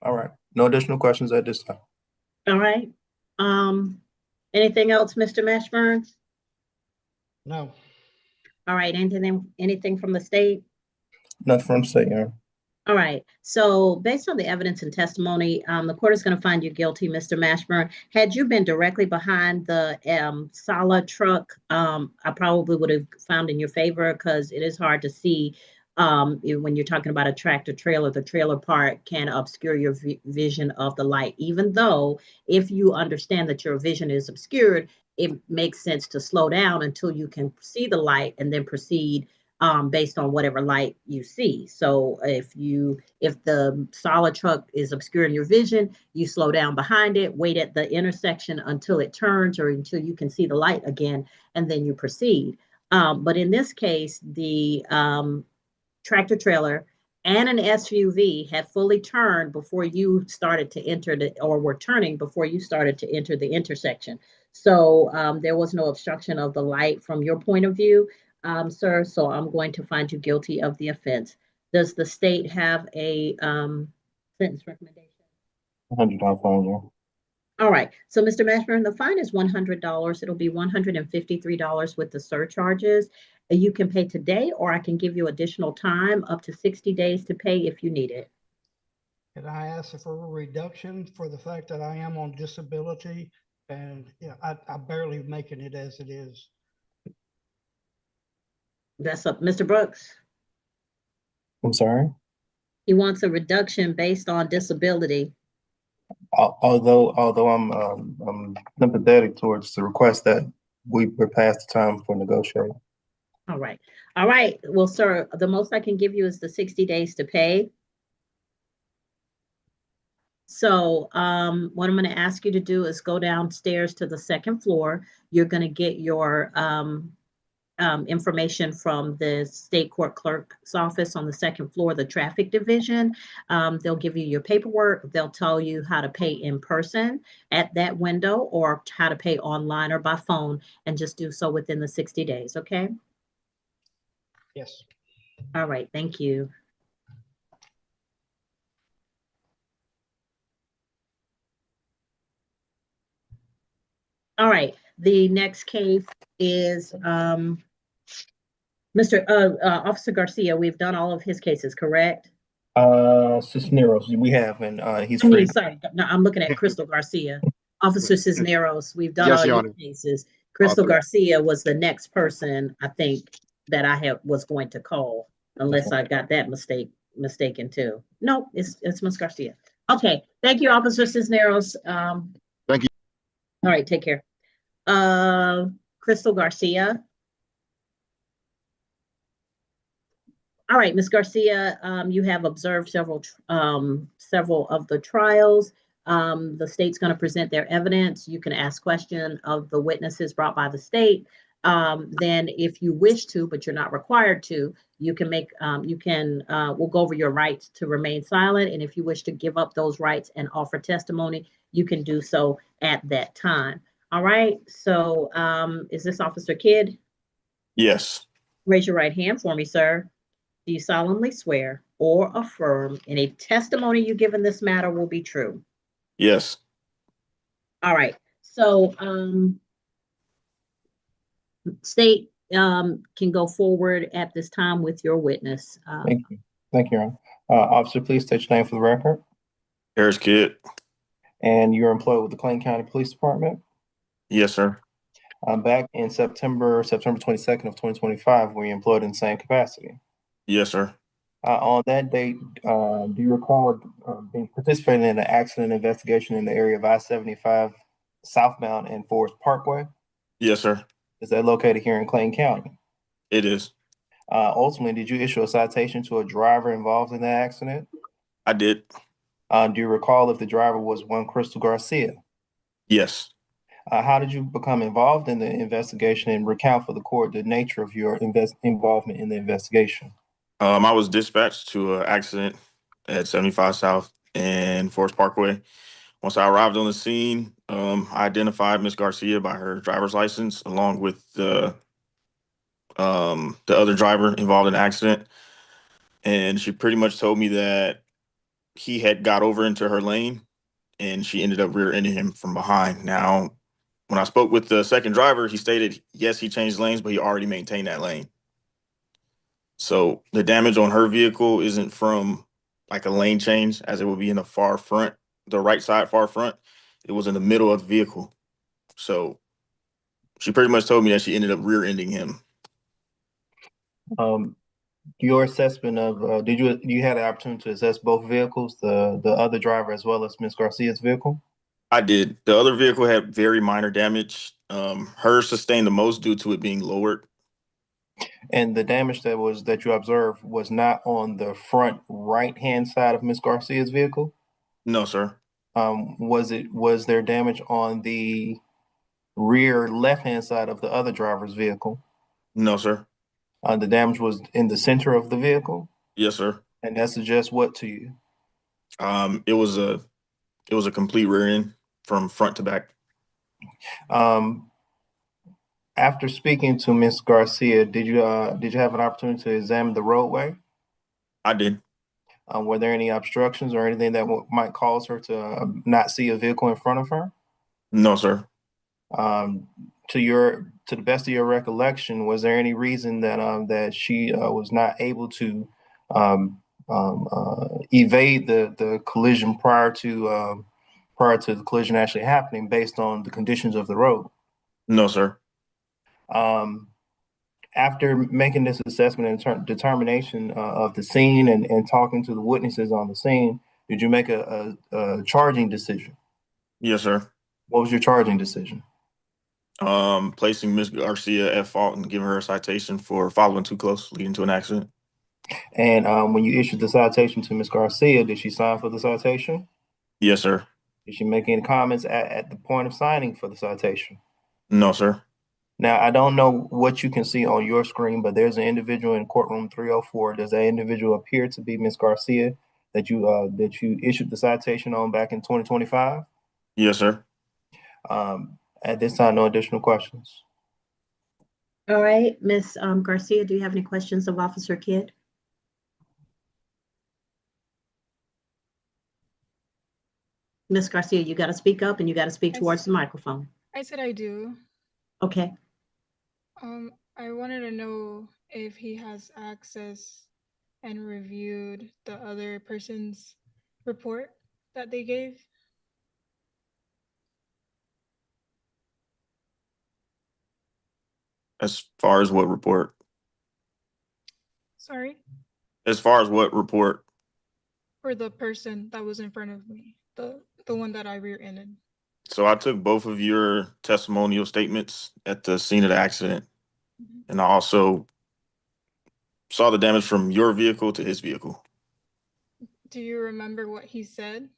All right. No additional questions at this time. All right. Anything else, Mr. Mashburn? No. All right, anything from the state? Nothing from the state, yeah. All right, so based on the evidence and testimony, the court is going to find you guilty, Mr. Mashburn. Had you been directly behind the Sala truck, I probably would have found in your favor because it is hard to see when you're talking about a tractor trailer. The trailer part can obscure your vision of the light, even though if you understand that your vision is obscured, it makes sense to slow down until you can see the light and then proceed based on whatever light you see. So if the solid truck is obscuring your vision, you slow down behind it, wait at the intersection until it turns or until you can see the light again, and then you proceed. But in this case, the tractor trailer and an SUV had fully turned before you started to enter or were turning before you started to enter the intersection. So there was no obstruction of the light from your point of view, sir. So I'm going to find you guilty of the offense. Does the state have a sentence recommendation? $100 fine, yeah. All right. So, Mr. Mashburn, the fine is $100. It'll be $153 with the surcharges. You can pay today, or I can give you additional time, up to 60 days to pay if you need it. Can I ask for a reduction for the fact that I am on disability and I'm barely making it as it is? That's up, Mr. Brooks. I'm sorry? He wants a reduction based on disability. Although I'm sympathetic towards the request that we're past the time for negotiating. All right. All right. Well, sir, the most I can give you is the 60 days to pay. So what I'm going to ask you to do is go downstairs to the second floor. You're going to get your information from the state court clerk's office on the second floor, the traffic division. They'll give you your paperwork. They'll tell you how to pay in person at that window or how to pay online or by phone, and just do so within the 60 days. Okay. Yes. All right. Thank you. All right. The next case is Officer Garcia. We've done all of his cases, correct? Cisneros, we have, and he's free. Sorry, no, I'm looking at Crystal Garcia. Officer Cisneros, we've done Yes, all Your your Honor. cases. Crystal Okay. Garcia was the next person I think that I was going to call, unless I got that mistaken too. No, it's Miss Garcia. Okay, thank you, Officer Cisneros. Thank you. All right, take care. Crystal Garcia. All right, Ms. Garcia, you have observed several of the trials. The state's going to present their evidence. You can ask questions of the witnesses brought by the state. Then if you wish to, but you're not required to, you can we'll go over your rights to remain silent. And if you wish to give up those rights and offer testimony, you can do so at that time. All right, so is this Officer Kidd? Yes. Raise your right hand for me, sir. Do you solemnly swear or affirm any testimony you give in this matter will be true? Yes. All right. So state can go forward at this time with your witness. Thank you. Thank you, Your Honor. Officer, please state your name for the record. Harris Kidd. And you're employed with the Clayton County Police Department? Yes, sir. Back in September 22nd of 2025, were you employed in the same capacity? Yes, sir. On that date, do you recall participating in an accident investigation in the area of I-75 southbound and Forest Parkway? Yes, sir. Is that located here in Clayton County? It is. Ultimately, did you issue a citation to a driver involved in that accident? I did. Do you recall if the driver was one Crystal Garcia? Yes. How did you become involved in the investigation, and recount for the court the nature of your involvement in the investigation? I was dispatched to an accident at 75 South and Forest Parkway. Once I arrived on the scene, I identified Miss Garcia by her driver's license, along with the other driver involved in the accident. And she pretty much told me that he had got over into her lane, and she ended up rear-ending him from behind. Now, when I spoke with the second driver, he stated, yes, he changed lanes, but he already maintained that lane. So the damage on her vehicle isn't from like a lane change, as it would be in the far front, the right side far front. It was in the middle of the vehicle. So she pretty much told me that she ended up rear-ending him. Your assessment of do you have the opportunity to assess both vehicles, the other driver as well as Miss Garcia's vehicle? I did. The other vehicle had very minor damage. Hers sustained the most due to it being lowered. And the damage that you observed was not on the front right-hand side of Miss Garcia's vehicle? No, sir. Was there damage on the rear left-hand side of the other driver's vehicle? No, sir. The damage was in the center of the vehicle? Yes, sir. And that suggests what to you? It was a complete rear end from front to back. After speaking to Miss Garcia, did you have an opportunity to examine the roadway? I did. Were there any obstructions or anything that might cause her to not see a vehicle in front of her? No, sir. To the best of your recollection, was there any reason that she was not able to evade the collision prior to the collision actually happening, based on the conditions of the road? No, sir. After making this assessment and determination of the scene and talking to the witnesses on the scene, did you make a charging decision? Yes, sir. What was your charging decision? Placing Miss Garcia at fault and giving her a citation for following too close, leading to an accident. And when you issued the citation to Miss Garcia, did she sign for the citation? Yes, sir. Did she make any comments at the point of signing for the citation? No, sir. Now, I don't know what you can see on your screen, but there's an individual in courtroom 304. Does that individual appear to be Miss Garcia that you issued the citation on back in 2025? Yes, sir. At this time, no additional questions. All right, Miss Garcia, do you have any questions of Officer Kidd? Miss Garcia, you got to speak up and you got to speak towards the microphone. I said I do. Okay. I wanted to know if he has access and reviewed the other person's report that they gave. As far as what report? Sorry? As far as what report? For the person that was in front of me, the one that I rear-ended. So I took both of your testimonial statements at the scene of the accident. And I also saw the damage from your vehicle to his vehicle. Do you remember what he said?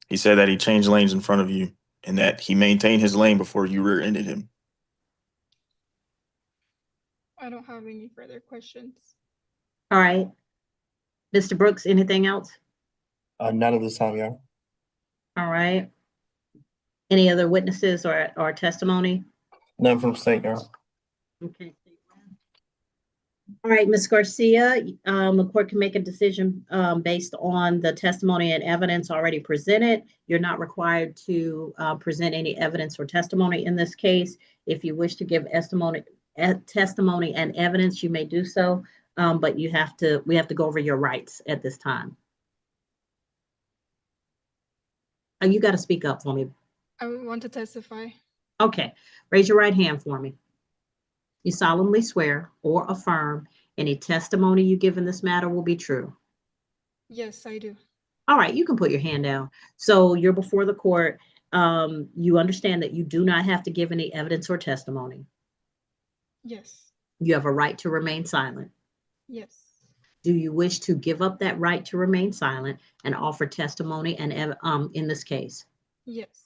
He said that he changed lanes in front of you and that he maintained his lane before you rear-ended him. I don't have any further questions. All right. Mr. Brooks, anything else? None of this time, yeah. All right. Any other witnesses or testimony? None from state, yeah. Okay. All right, Ms. Garcia, the court can make a decision based on the testimony and evidence already presented. You're not required to present any evidence or testimony in this case. If you wish to give testimony and evidence, you may do so, but we have to go over your rights at this time. You got to speak up for me. I want to testify. Okay, raise your right hand for me. You solemnly swear or affirm any testimony you give in this matter will be true? Yes, I do. All right, you can put your hand down. So you're before the court. You understand that you do not have to give any evidence or testimony. Yes. You have a right to remain silent. Yes. Do you wish to give up that right to remain silent and offer testimony and in this case? Yes.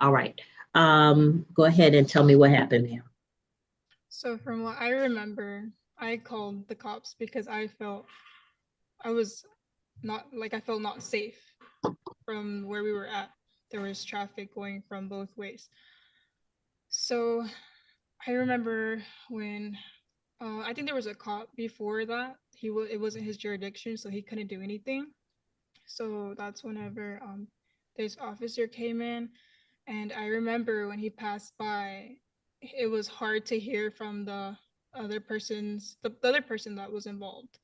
All right. Go ahead and tell me what happened there. So from what I remember, I called the cops because I felt not safe from where we were at. There was traffic going from both ways. So I remember when I think there was a cop before that. It wasn't his jurisdiction, so he couldn't do anything. So that's whenever this officer came in, and I remember when he passed by, it was hard to hear from the other person that was involved.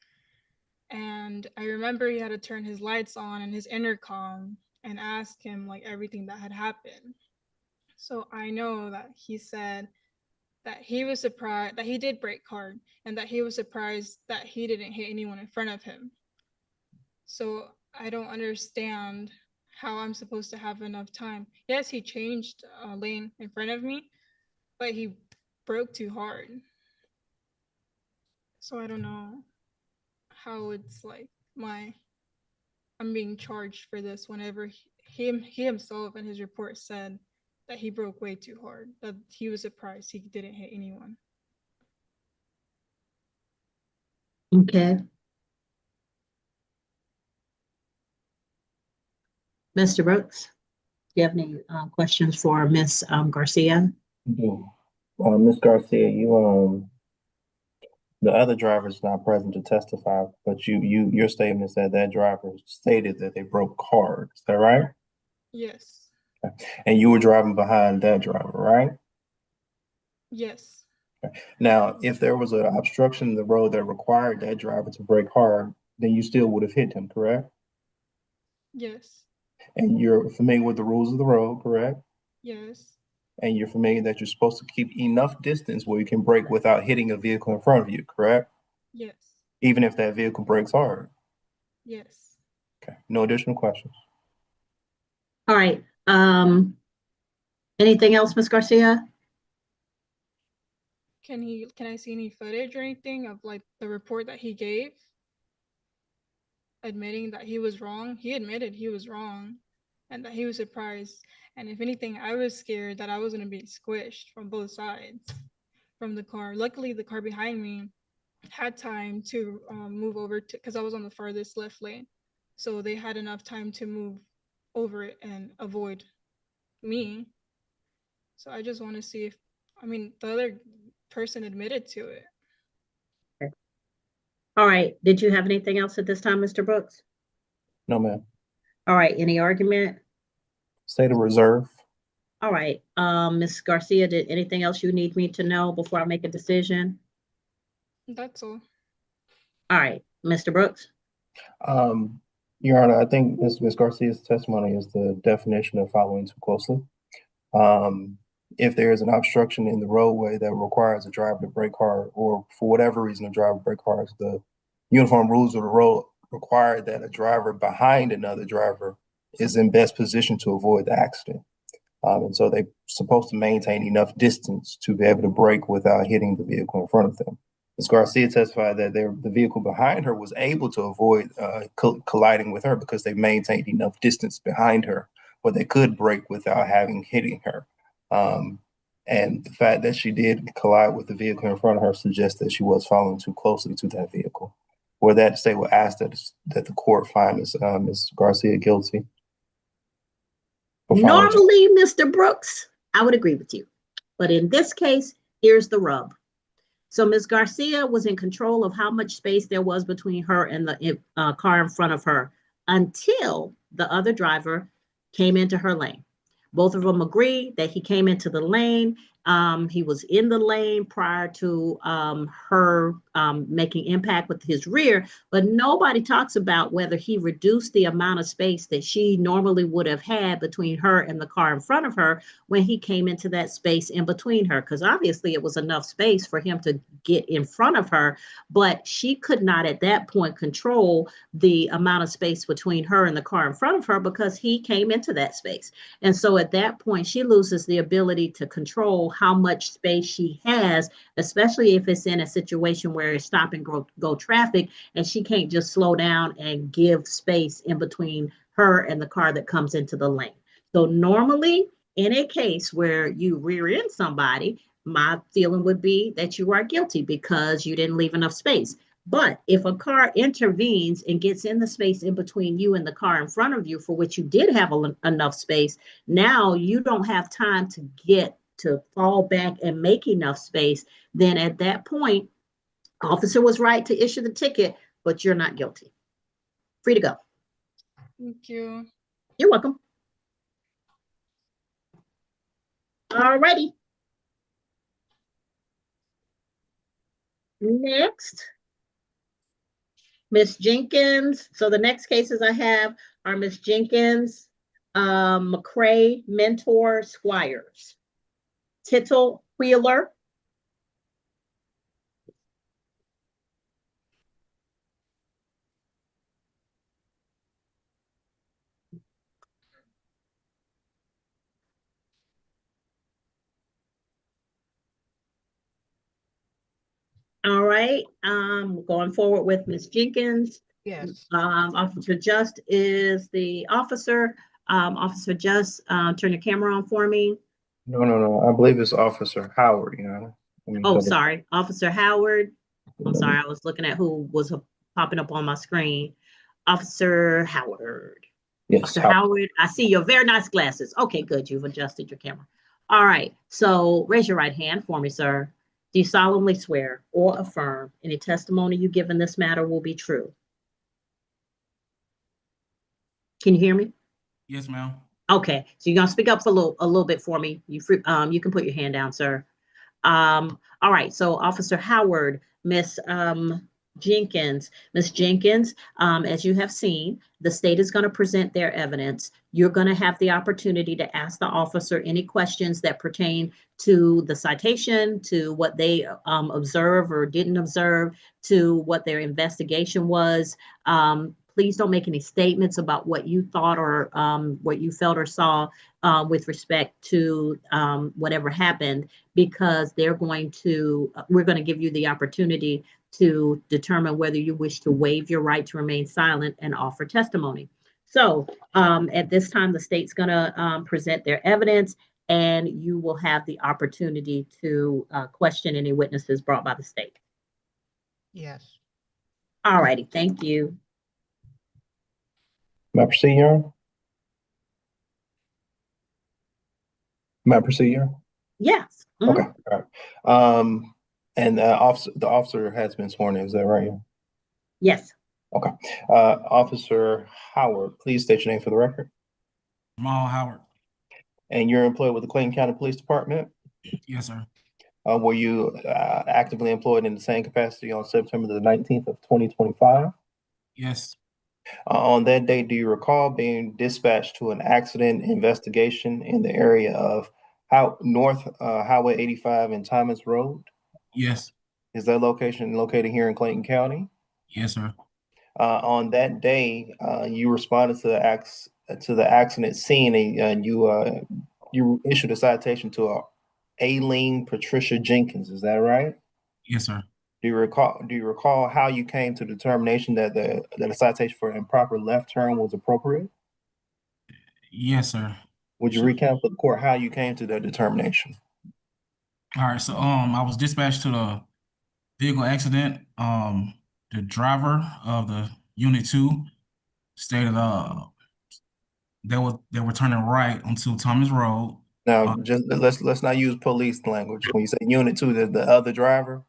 And I remember he had to turn his lights on and his intercom and ask him like everything that had happened. So I know that he said that he was surprised that he did break hard and that he was surprised that he didn't hit anyone in front of him. So I don't understand how I'm supposed to have enough time. Yes, he changed a lane in front of me, but he broke too hard. So I don't know how it's like I'm being charged for this whenever he himself in his report said that he broke way too hard, that he was surprised he didn't hit anyone. Okay. Mr. Brooks, do you have any questions for Ms. Garcia? Ms. Garcia, the other driver is not present to testify, but your statement said that driver stated that they broke hard. Is that right? Yes. Okay. And you were driving behind that driver, right? Yes. Okay. Now, if there was an obstruction in the road that required that driver to brake hard, then you still would have hit him, correct? Yes. And you're familiar with the rules of the road, correct? Yes. And you're familiar that you're supposed to keep enough distance where you can brake without hitting a vehicle in front of you, correct? Yes. Even if that vehicle brakes hard. Yes. Okay. No additional questions. All right. Anything else, Ms. Garcia? Can I see any footage or anything of like the report that he gave? Admitting that he was wrong. He admitted he was wrong and that he was surprised. And if anything, I was scared that I was going to be squished from both sides from the car. Luckily, the car behind me had time to move over because I was on the farthest left lane. So they had enough time to move over it and avoid me. So I just want to see if, the other person admitted to it. Okay. All right. Did you have anything else at this time, Mr. Brooks? No, ma'am. All right. Any argument? State of reserve. All right. Ms. Garcia, did anything else you need me to know before I make a decision? That's all. All right. Mr. Brooks? Your Honor, I think Ms. Garcia's testimony is the definition of following too closely. If there is an obstruction in the roadway that requires a driver to brake hard, or for whatever reason a driver brake hard, the uniform rules of the road require that a driver behind another driver is in best position to avoid the accident. And so they're supposed to maintain enough distance to be able to brake without hitting the vehicle in front of them. Ms. Garcia testified that the vehicle behind her was able to avoid colliding with her because they maintained enough distance behind her where they could brake without hitting her. And the fact that she did collide with the vehicle in front of her suggests that she was following too closely to that vehicle. For that to say, we'll ask that the court find Ms. Garcia guilty. Normally, Mr. Brooks, I would agree with you. But in this case, here's the rub. So Ms. Garcia was in control of how much space there was between her and the car in front of her until the other driver came into her lane. Both of them agree that he came into the lane. He was in the lane prior to her making impact with his rear, but nobody talks about whether he reduced the amount of space that she normally would have had between her and the car in front of her when he came into that space in between her, because obviously it was enough space for him to get in front of her, but she could not at that point control the amount of space between her and the car in front of her because he came into that space. And so at that point, she loses the ability to control know how much space she has, especially if it's in a situation where it's stop and go traffic, and she can't just slow down and give space in between her and the car that comes into the lane. So normally, in a case where you rear end somebody, my feeling would be that you are guilty because you didn't leave enough space. But if a car intervenes and gets in the space in between you and the car in front of you, for which you did have enough space, now you don't have time to get to fall back and make enough space, then at that point, officer was right to issue the ticket, but you're not guilty. Free to go. Thank you. You're welcome. All righty. Next, Miss Jenkins. So the next cases I have are Miss Jenkins, McCrae, Mentor, Squires, Tiddle, Wheeler, all right, going forward with Miss Jenkins. Yes. Officer Just is the officer. Officer Just, turn your camera on for me. No. I believe it's Officer Howard, Your Honor. Oh, sorry, Officer Howard. I'm sorry, I was looking at who was popping up on my screen. Officer Howard. Yes. Officer Howard, I see your very nice glasses. Okay, good, you've adjusted your camera. All right, so raise your right hand for me, sir. Do you solemnly swear or affirm any testimony you give in this matter will be true? Can you hear me? Yes, ma'am. Okay, so you're gonna speak up for a little bit for me. You can put your hand down, sir. All right, so Officer Howard, Miss Jenkins, as you have seen, the state is going to present their evidence. You're going to have the opportunity to ask the officer any questions that pertain to the citation, to what they observed or didn't observe, to what their investigation was. Please don't make any statements about what you thought or what you felt or saw with respect to whatever happened, because we're going to give you the opportunity to determine whether you wish to waive your right to remain silent and offer testimony. So at this time, the state's going to present their evidence, and you will have the opportunity to question any witnesses brought by the state. Yes. All righty, thank you. May I proceed, Your Honor? May I proceed, Your Honor? Yes. Okay. All right. And the officer has been sworn in. Is that right? Yes. Okay. Officer Howard, please state your name for the record. Jamal Howard. And you're employed with the Clayton County Police Department? Yes, sir. Were you actively employed in the same capacity on September the 19th of 2025? Yes. On that date, do you recall being dispatched to an accident investigation in the area of North Highway 85 and Thomas Road? Yes. Is that location located here in Clayton County? Yes, sir. On that day, you responded to the accident scene, and you issued a citation to Aileen Patricia Jenkins. Is that right? Yes, sir. Do you recall how you came to the determination that the citation for improper left turn was appropriate? Yes, sir. Would you recount for the court how you came to that determination? All right, so I was dispatched to the vehicle accident. The driver of the Unit 2 stated they were turning right onto Thomas Road. Now, just let's not use police language. When you say Unit 2, the other driver?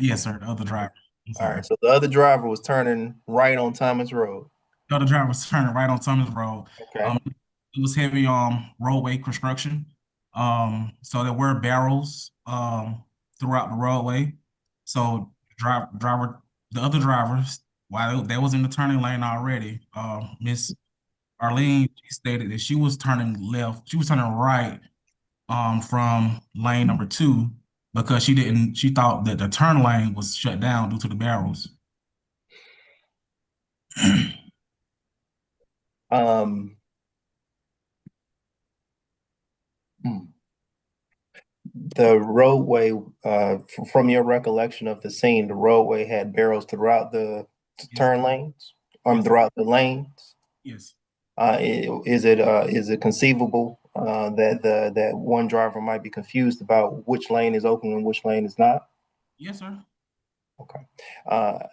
Yes, sir, the other driver. All right, so the other driver was turning right on Thomas Road. The other driver was turning right on Thomas Road. Okay. It was heavy roadway construction. So there were barrels throughout the roadway. So the other drivers, while they was in the turning lane already, Miss Arlene stated that she was turning left. She was turning right from lane number 2 because she thought that the turn lane was shut down due to the barrels. The roadway, from your recollection of the scene, the roadway had barrels throughout the turn lanes, throughout the lanes. Yes. Is it conceivable that one driver might be confused about which lane is open and which lane is not? Yes, sir. Okay.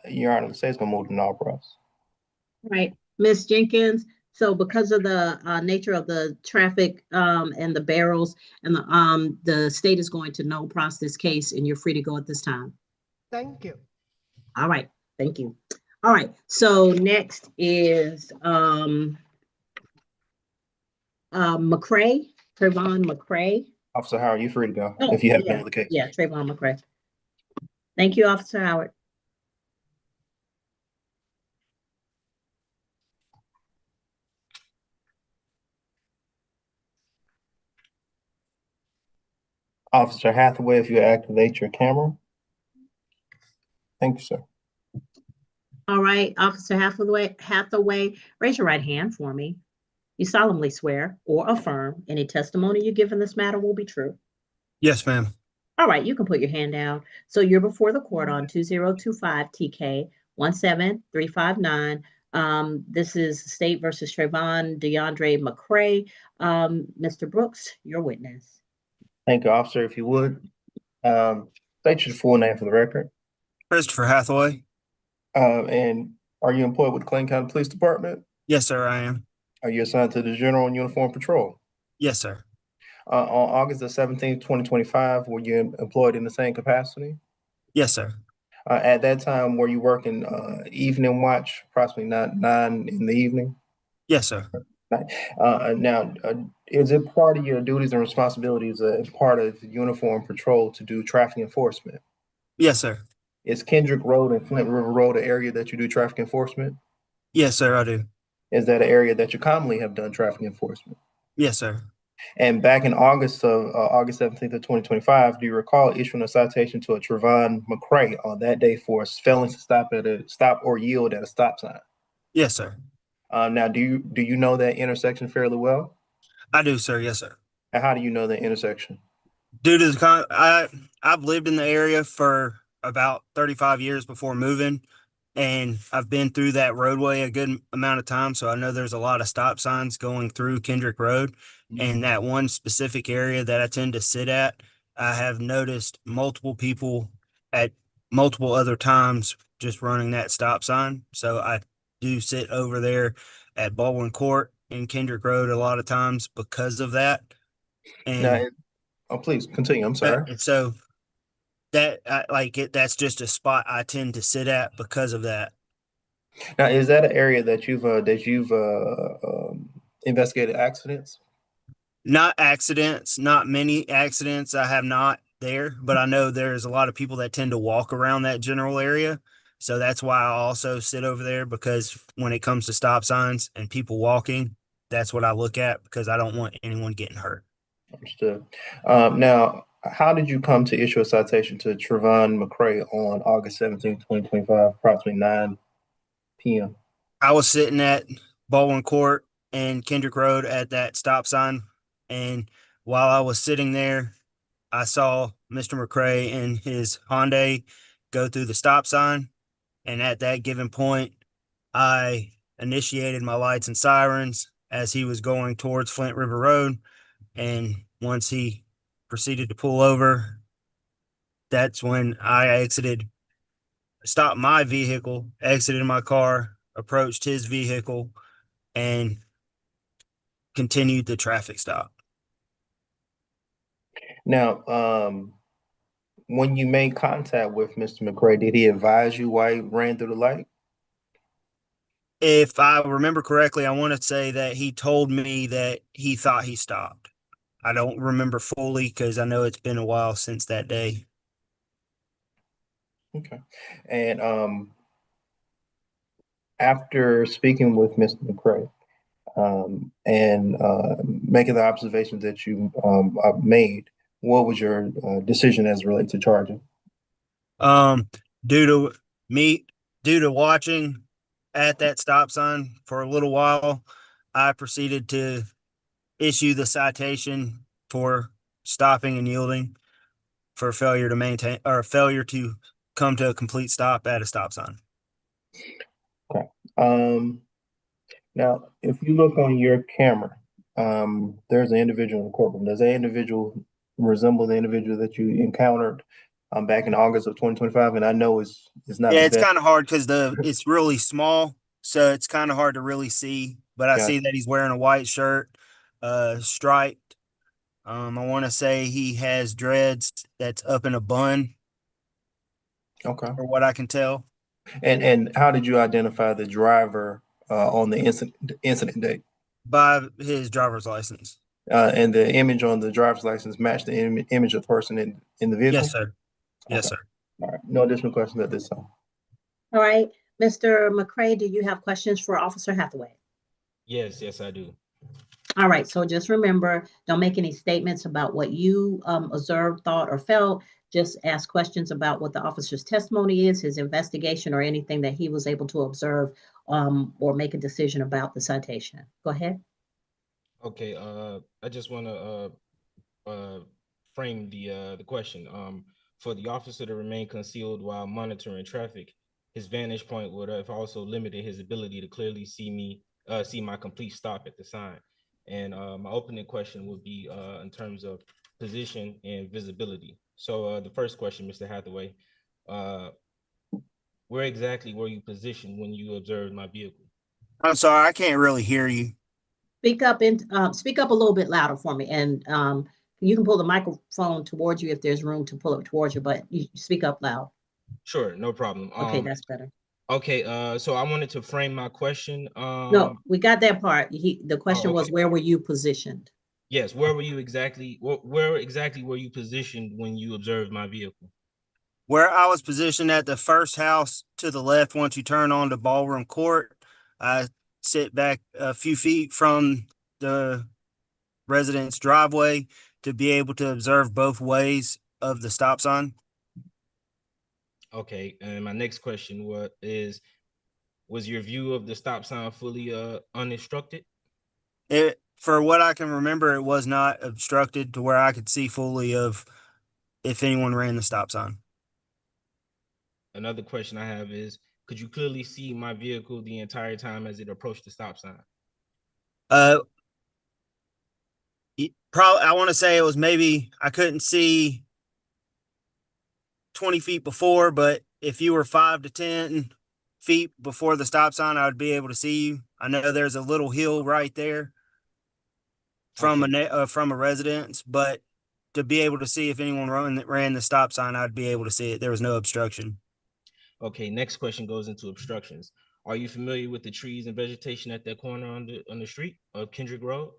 Your Honor, the state's gonna move to null pros. Right, Ms. Jenkins. So because of the nature of the traffic and the barrels and the state is going to null pros this case, and you're free to go at this time. Thank you. All right, thank you. All right, so next is McCrae, Trayvon McCrae. Officer Howard, you're free to go Oh, if you have yeah, no other case. yeah, Trayvon McCrae. Thank you, Officer Howard. Officer Hathaway, if you activate your camera. Thank you, sir. All right, Officer Hathaway, raise your right hand for me. You solemnly swear or affirm any testimony you give in this matter will be true. Yes, ma'am. All right, you can put your hand down. So you're before the court on 2025 TK 17359. This is State versus Trayvon DeAndre McCrae. Mr. Brooks, your witness. Thank you, officer. If you would, state your full name for the record. Christopher Hathaway. And are you employed with the Clayton County Police Department? Yes, sir, I am. Are you assigned to the General and Uniform Patrol? Yes, sir. On August the 17th, 2025, were you employed in the same capacity? Yes, sir. At that time, were you working evening watch, approximately 9 in the evening? Yes, sir. Now, is it part of your duties and responsibilities as part of uniform patrol to do traffic enforcement? Yes, sir. Is Kendrick Road and Flint River Road an area that you do traffic enforcement? Yes, sir, I do. Is that an area that you commonly have done traffic enforcement? Yes, sir. And back in August 17th of 2025, do you recall issuing a citation to a Trayvon McCrae on that day for failing to stop or yield at a stop sign? Yes, sir. Now, do you know that intersection fairly well? I do, sir. Yes, sir. And how do you know the intersection? Due to the I've lived in the area for about 35 years before moving, and I've been through that roadway a good amount of time, so I know there's a lot of stop signs going through Kendrick Road. And that one specific area that I tend to sit at, I have noticed multiple people at multiple other times just running that stop sign. So I do sit over there at Baldwin Court and Kendrick Road a lot of times because of that. And please continue. I'm sorry. And so that that's just a spot I tend to sit at because of that. Now, is that an area that you've investigated accidents? Not accidents, not many accidents. I have not there, but I know there's a lot of people that tend to walk around that general area. So that's why I also sit over there, because when it comes to stop signs and people walking, that's what I look at, because I don't want anyone getting hurt. Understood. Now, how did you come to issue a citation to Trayvon McCrae on August 17, 2025, approximately 9 p.m.? I was sitting at Baldwin Court and Kendrick Road at that stop sign. And while I was sitting there, I saw Mr. McCrae and his Hyundai go through the stop sign. And at that given point, I initiated my lights and sirens as he was going towards Flint River Road. And once he proceeded to pull over, that's when I stopped my vehicle, exited my car, approached his vehicle, and continued the traffic stop. Now, when you made contact with Mr. McCrae, did he advise you why he ran through the light? If I remember correctly, I want to say that he told me that he thought he stopped. I don't remember fully because I know it's been a while since that day. Okay. And after speaking with Mr. McCrae and making the observations that you made, what was your decision as it relates to charging? Due to watching at that stop sign for a little while, I proceeded to issue the citation for stopping and yielding. for failure to maintain or failure to come to a complete stop at a stop sign. Okay. Now, if you look on your camera, there's an individual in the courtroom. Does that individual resemble the individual that you encountered back in August of 2025? And I know it's not. Yeah, the it's best. kind of hard because it's really small, so it's kind of hard to really see. But I Gotcha. see that he's wearing a white shirt, striped. I want to say he has dreads that's up in a bun. Okay. For what I can tell. And how did you identify the driver on the incident date? By his driver's license. And the image on the driver's license matched the image of the person in the vehicle? Yes, sir. Yes, Okay. sir. All right. No additional questions at this time. All right. Mr. McCrae, do you have questions for Officer Hathaway? Yes, I do. All right. So just remember, don't make any statements about what you observed, thought, or felt. Just ask questions about what the officer's testimony is, his investigation, or anything that he was able to observe or make a decision about the citation. Go ahead. Okay. I just want to frame the question. For the officer to remain concealed while monitoring traffic, his vantage point would have also limited his ability to clearly see my complete stop at the sign. And my opening question would be in terms of position and visibility. So the first question, Mr. Hathaway, where exactly were you positioned when you observed my vehicle? I'm sorry, I can't really hear you. Speak up a little bit louder for me, and you can pull the microphone towards you if there's room to pull it towards you, but you speak up loud. Sure, no problem. Okay, that's better. Okay, so I wanted to frame my question. No, we got that part. The question was, where were you positioned? Yes, where were you exactly? Where exactly were you positioned when you observed my vehicle? Where I was positioned at the first house to the left, once you turn on to Ballroom Court, I sit back a few feet from the resident's driveway to be able to observe both ways of the stop sign. Okay, and my next question was your view of the stop sign fully unobstructed? For what I can remember, it was not obstructed to where I could see fully of if anyone ran the stop sign. Another question I have is, could you clearly see my vehicle the entire time as it approached the stop sign? Probably, I want to say it was maybe I couldn't see 20 feet before, but if you were 5 to 10 feet before the stop sign, I would be able to see you. I know there's a little hill right there from a residence, but to be able to see if anyone ran the stop sign, I'd be able to see it. There was no obstruction. Okay, next question goes into obstructions. Are you familiar with the trees and vegetation at that corner on the street of Kendrick Road?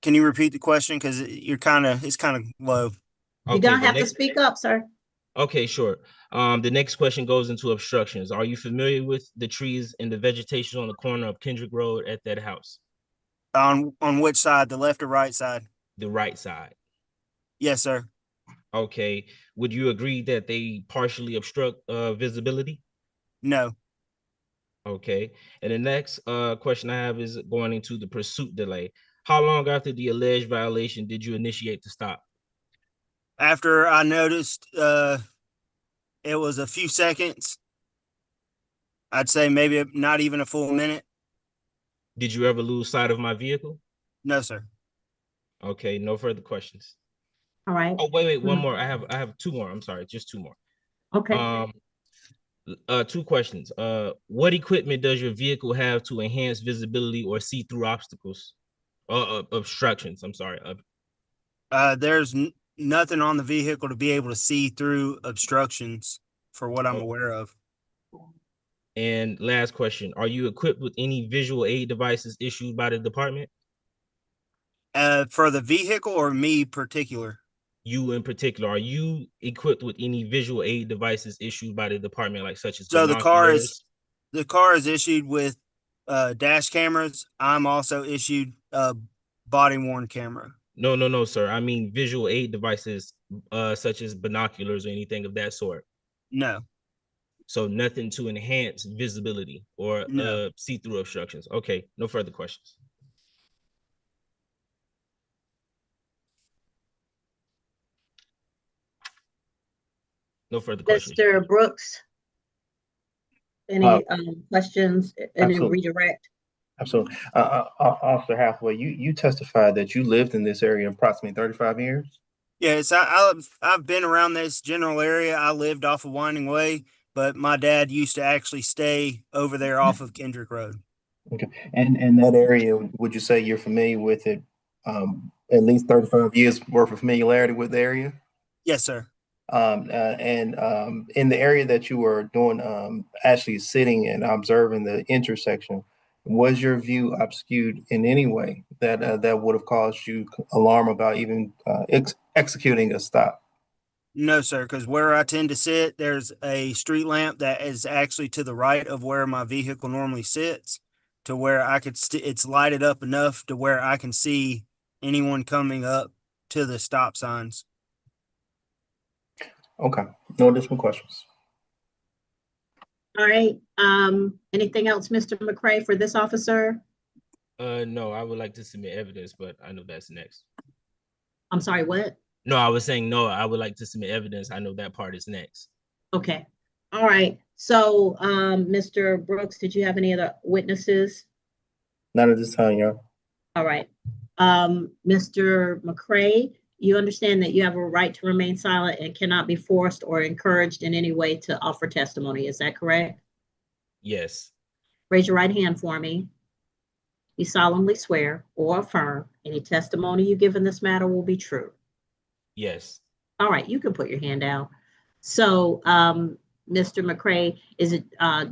Can you repeat the question? Because it's kind of low. You're gonna have to speak up, sir. Okay, sure. The next question goes into obstructions. Are you familiar with the trees and the vegetation on the corner of Kendrick Road at that house? On which side, the left or right side? The right side. Yes, sir. Okay. Would you agree that they partially obstruct visibility? No. Okay. And the next question I have is going into the pursuit delay. How long after the alleged violation did you initiate the stop? After I noticed it was a few seconds, I'd say maybe not even a full minute. Did you ever lose sight of my vehicle? No, sir. Okay, no further questions. All right. Oh, wait, one more. I have two more. I'm sorry, just two more. Okay. Two questions. What equipment does your vehicle have to enhance visibility or see through obstacles? Obstructions, I'm sorry. There's nothing on the vehicle to be able to see through obstructions for what I'm aware of. And last question, are you equipped with any visual aid devices issued by the department? For the vehicle or me particular? You in particular, are you equipped with any visual aid devices issued by the department, like such as so the car is issued with dash cameras. I'm also issued a body worn camera. No, sir. I mean visual aid devices such as binoculars or anything of that sort. No. So nothing to enhance visibility or see-through obstructions. Okay, no further questions. No further questions. Mr. Brooks? Any questions? Any Absolutely. redirect? Absolutely. Officer Hathaway, you testified that you lived in this area approximately 35 years? Yes, I've been around this general area. I lived off of Winding Way, but my dad used to actually stay over there off of Kendrick Road. Okay. And that area, would you say you're familiar with it? At least 35 years worth of familiarity with the area? Yes, sir. In the area that you were doing, actually sitting and observing the intersection, was your view obscured in any way that would have caused you alarm about even executing a stop? No, sir, because where I tend to sit, there's a street lamp that is actually to the right of where my vehicle normally sits, to where I could it's lighted up enough to where I can see anyone coming up to the stop signs. Okay, no additional questions. All right. Anything else, Mr. McCrae, for this officer? No, I would like to submit evidence, but I know that's next. I'm sorry, what? No, I was saying no, I would like to submit evidence. I know that part is next. Okay. All right. So, Mr. Brooks, did you have any other witnesses? Not at this time, Your Honor. All right. Mr. McCrae, you understand that you have a right to remain silent and cannot be forced or encouraged in any way to offer testimony. Is that correct? Yes. Raise your right hand for me. You solemnly swear or affirm any testimony you give in this matter will be true. Yes. All right, you can put your hand out. So, Mr. McCrae,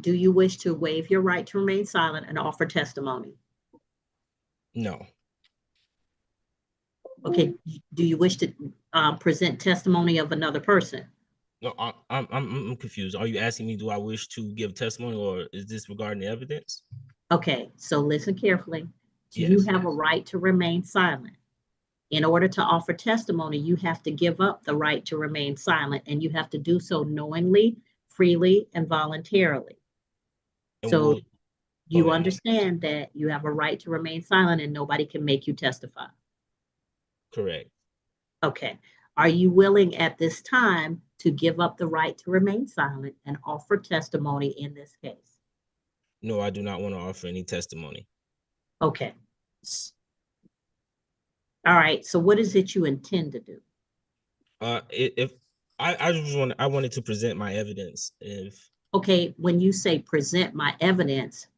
do you wish to waive your right to remain silent and offer testimony? No. Okay, do you wish to present testimony of another person? No, I'm confused. Are you asking me, do I wish to give testimony, or is this regarding the evidence? Okay, so listen carefully. Do Yes. you have a right to remain silent? In order to offer testimony, you have to give up the right to remain silent, and you have to do so knowingly, freely, and voluntarily. And so you understand that you have a right to remain silent and nobody can make you testify? Correct. Okay. Are you willing at this time to give up the right to remain silent and offer testimony in this case? No, I do not want to offer any testimony. Okay. All right. So what is it you intend to do? If I wanted to present my evidence. Okay, when you say present my evidence,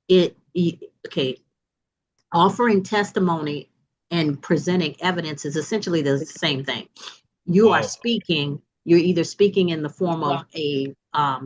okay, offering testimony and presenting evidence is essentially the same thing. You are speaking, you're either speaking in the form of a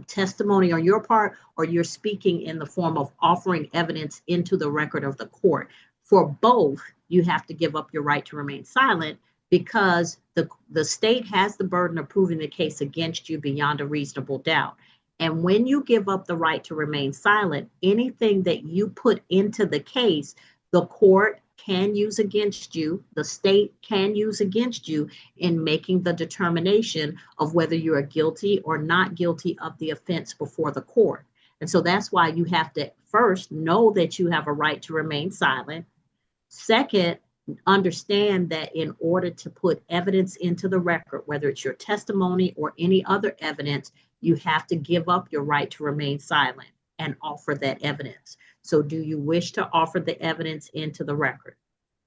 testimony on your part, or you're speaking in the form of offering evidence into the record of the court. For both, you have to give up your right to remain silent, because the state has the burden of proving the case against you beyond a reasonable doubt. And when you give up the right to remain silent, anything that you put into the case, the court can use against you, the state can use against you in making the determination of whether you are guilty or not guilty of the offense before the court. And so that's why you have to first know that you have a right to remain silent. Second, understand that in order to put evidence into the record, whether it's your testimony or any other evidence, you have to give up your right to remain silent and offer that evidence. So do you wish to offer the evidence into the record?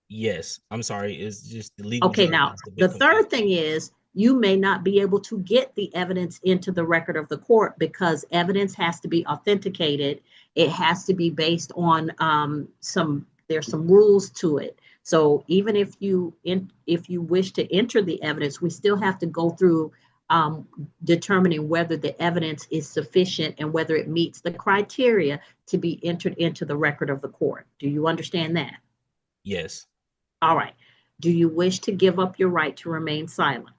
Yes. I'm sorry. It's just the legal. Okay, now the third thing is you may not be able to get the evidence into the record of the court because evidence has to be authenticated. It has to be based on there's some rules to it. So even if you wish to enter the evidence, we still have to go through determining whether the evidence is sufficient and whether it meets the criteria to be entered into the record of the court. Do you understand that? Yes. All right. Do you wish to give up your right to remain silent?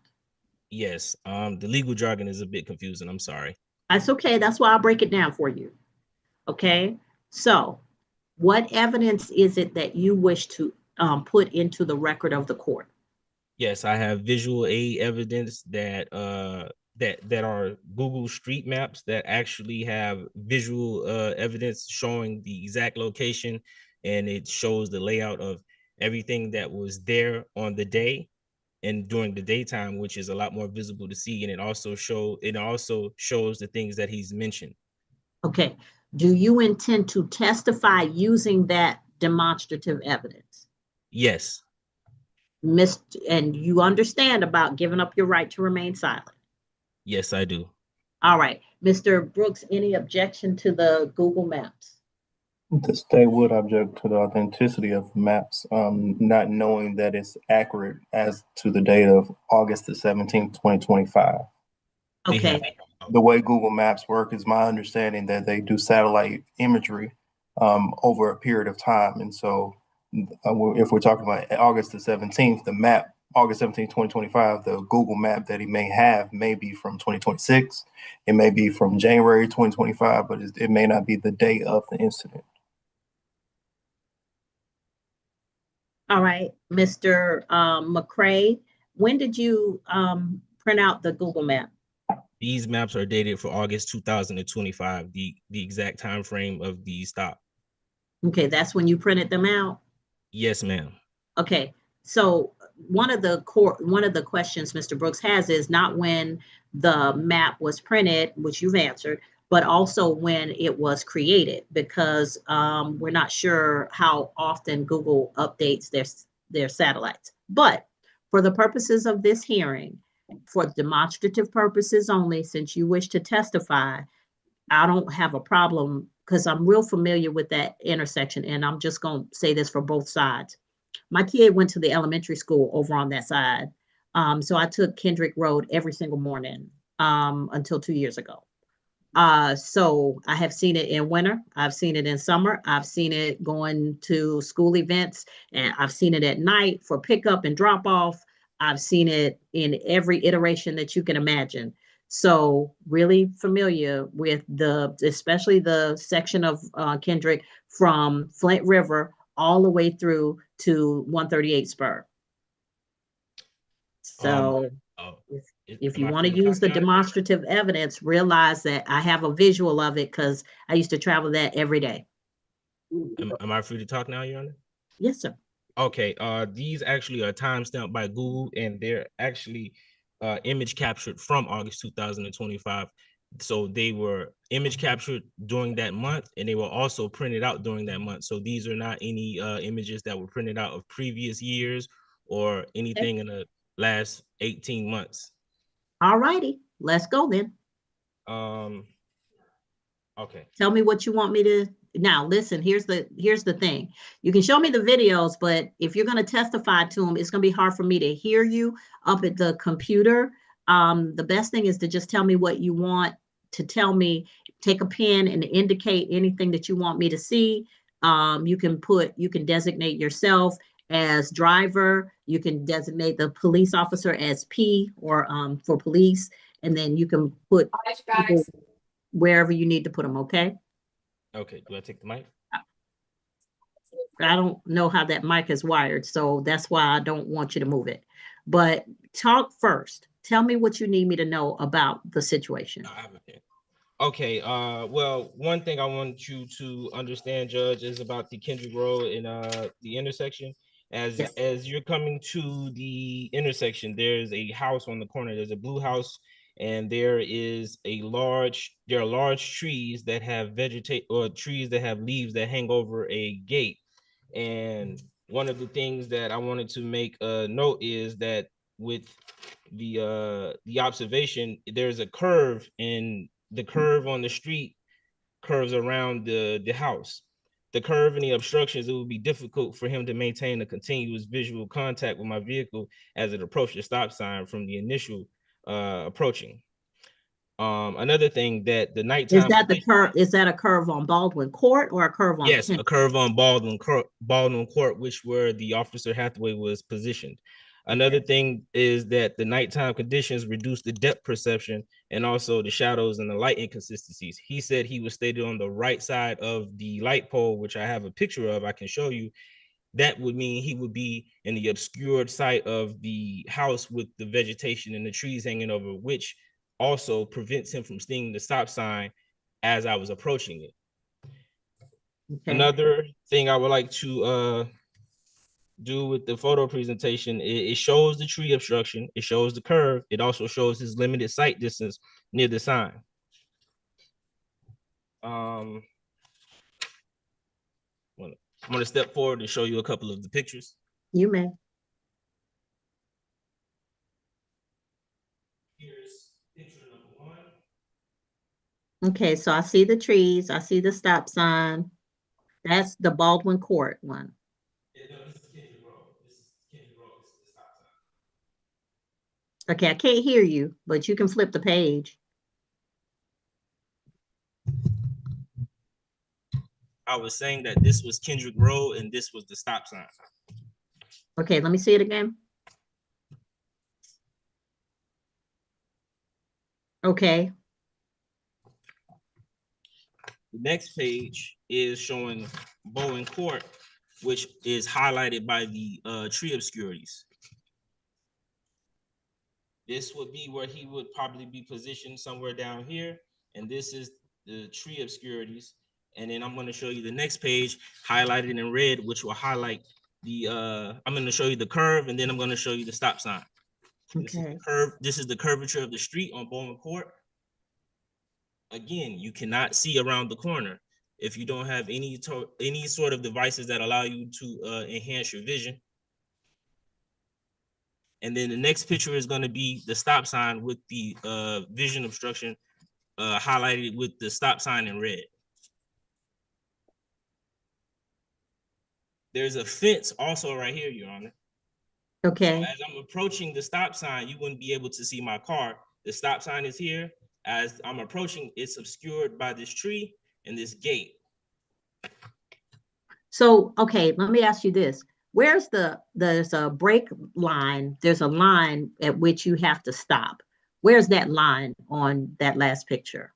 Yes. The legal jargon is a bit confusing. I'm sorry. That's okay. That's why I'll break it down for you. Okay. So what evidence is it that you wish to put into the record of the court? Yes, I have visual aid evidence that that are Google Street Maps that actually have visual evidence showing the exact location, and it shows the layout of everything that was there on the day. and during the daytime, which is a lot more visible to see, and it also shows the things that he's mentioned. Okay. Do you intend to testify using that demonstrative evidence? Yes. And you understand about giving up your right to remain silent? Yes, I do. All right. Mr. Brooks, any objection to the Google Maps? The state would object to the authenticity of maps, not knowing that it's accurate as to the date of August the 17th, 2025. Okay. The way Google Maps work is my understanding that they do satellite imagery over a period of time. And so if we're talking about August the 17th, the map, August 17th, 2025, the Google map that he may have may be from 2026. It may be from January 2025, but it may not be the day of the incident. All right, Mr. McCrae, when did you print out the Google map? These maps are dated for August 2025, the exact time frame of the stop. Okay, that's when you printed them out? Yes, ma'am. Okay, so one of the questions Mr. Brooks has is not when the map was printed, which you've answered, but also when it was created, because we're not sure how often Google updates their satellites. But for the purposes of this hearing, for demonstrative purposes only, since you wish to testify, I don't have a problem because I'm real familiar with that intersection, and I'm just going to say this for both sides. My kid went to the elementary school over on that side. So I took Kendrick Road every single morning until 2 years ago. So I have seen it in winter. I've seen it in summer. I've seen it going to school events, and I've seen it at night for pickup and drop off. I've seen it in every iteration that you can imagine. So really familiar with especially the section of Kendrick from Flint River all the way through to 138 Spur. So if you want to use the demonstrative evidence, realize that I have a visual of it because I used to travel that every day. Am I free to talk now, Your Honor? Yes, sir. Okay, these actually are timestamped by Google, and they're actually image captured from August 2025. So they were image captured during that month, and they were also printed out during that month. So these are not any images that were printed out of previous years or anything in the last 18 months. All righty, let's go then. Okay. Tell me what you want me to. Now, listen, here's the thing. You can show me the videos, but if you're going to testify to them, it's going to be hard for me to hear you up at the computer. The best thing is to just tell me what you want to tell me. Take a pen and indicate anything that you want me to see. You can designate yourself as driver. You can designate the police officer as P or for police, and then you can put people wherever you need to put them. Okay. Okay, do I take the mic? I don't know how that mic is wired, so that's why I don't want you to move it. But talk first. Tell me what you need me to know about the situation. Okay, well, one thing I want you to understand, Judge, is about the Kendrick Road and the intersection. As you're coming to the intersection, there's a house on the corner. There's a blue house, and there are large trees that have trees that have leaves that hang over a gate. And one of the things that I wanted to make a note is that with the observation, there's a curve, and the curve on the street curves around the house. The curve and the obstructions, it would be difficult for him to maintain a continuous visual contact with my vehicle as it approached the stop sign from the initial approaching. Another thing that the nighttime is that a curve on Baldwin Court or a curve on Kendrick? A curve on Baldwin Court, which where the Officer Hathaway was positioned. Another thing is that the nighttime conditions reduce the depth perception and also the shadows and the light inconsistencies. He said he was stated on the right side of the light pole, which I have a picture of, I can show you. That would mean he would be in the obscured site of the house with the vegetation and the trees hanging over, which also prevents him from seeing the stop sign as I was approaching it. Okay. Another thing I would like to do with the photo presentation, it shows the tree obstruction, it shows the curve, it also shows his limited sight distance near the sign. I'm gonna step forward and show you a couple of the pictures. You may. Here's picture number 1. Okay, so I see the trees, I see the stop sign. That's the Baldwin Court one. Yeah, no, this is Kendrick Road. This is Kendrick Road. This is the stop sign. Okay, I can't hear you, but you can flip the page. I was saying that this was Kendrick Road and this was the stop sign. Okay, let me see it again. Okay. The next page is showing Bowen Court, which is highlighted by the tree obscurities. This would be where he would probably be positioned somewhere down here. And this is the tree obscurities. And then I'm going to show you the next page highlighted in red, which will highlight the, I'm going to show you the curve, and then I'm going to show you the stop sign. Okay. This is the curvature of the street on Bowman Court. Again, you cannot see around the corner if you don't have any sort of devices that allow you to enhance your vision. And then the next picture is going to be the stop sign with the vision obstruction highlighted with the stop sign in red. There's a fence also right here, Your Honor. Okay. So as I'm approaching the stop sign, you wouldn't be able to see my car. The stop sign is here. As I'm approaching, it's obscured by this tree and this gate. So, okay, let me ask you this. There's a brake line, there's a line at which you have to stop. Where's that line on that last picture?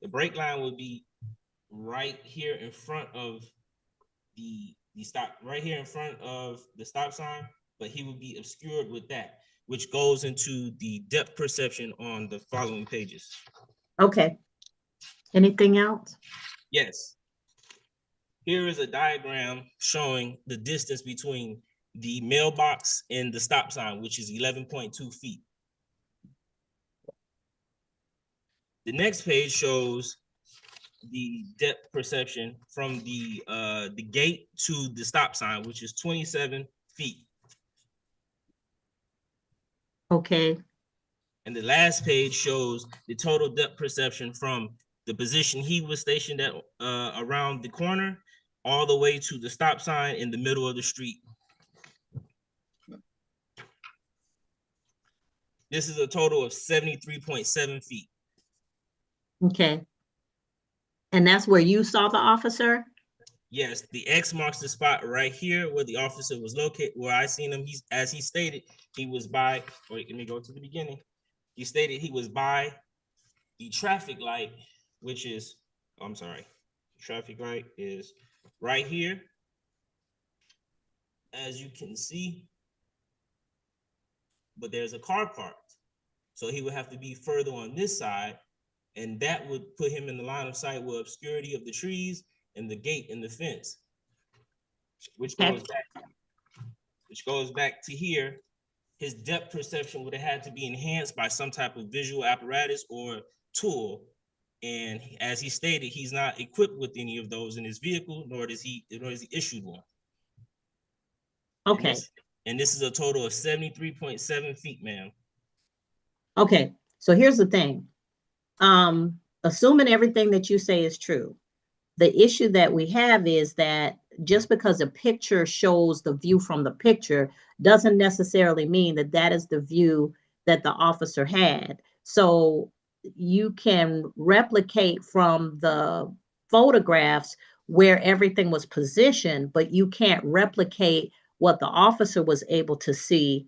The brake line would be right here in front of the stop, right here in front of the stop sign, but he would be obscured with that, which goes into the depth perception on the following pages. Okay. Anything else? Yes. Here is a diagram showing the distance between the mailbox and the stop sign, which is 11.2 feet. The next page shows the depth perception from the gate to the stop sign, which is 27 feet. Okay. And the last page shows the total depth perception from the position he was stationed at around the corner all the way to the stop sign in the middle of the street. This is a total of 73.7 feet. Okay. And that's where you saw the officer? Yes, the X marks the spot right here where the officer was located, where I seen him. As he stated, he was by, wait, let me go to the beginning. He stated he was by the traffic light, which is, I'm sorry, traffic light is right here. As you can see, but there's a car parked. So he would have to be further on this side, and that would put him in the line of sight with obscurity of the trees and the gate and the fence, which goes back to here. His depth perception would have had to be enhanced by some type of visual apparatus or tool. And as he stated, he's not equipped with any of those in his vehicle, nor is he issued one. Okay. And this is a total of 73.7 feet, ma'am. Okay. So here's the thing. Assuming everything that you say is true, the issue that we have is that just because a picture shows the view from the picture doesn't necessarily mean that that is the view that the officer had. So you can replicate from the photographs where everything was positioned, but you can't replicate what the officer was able to see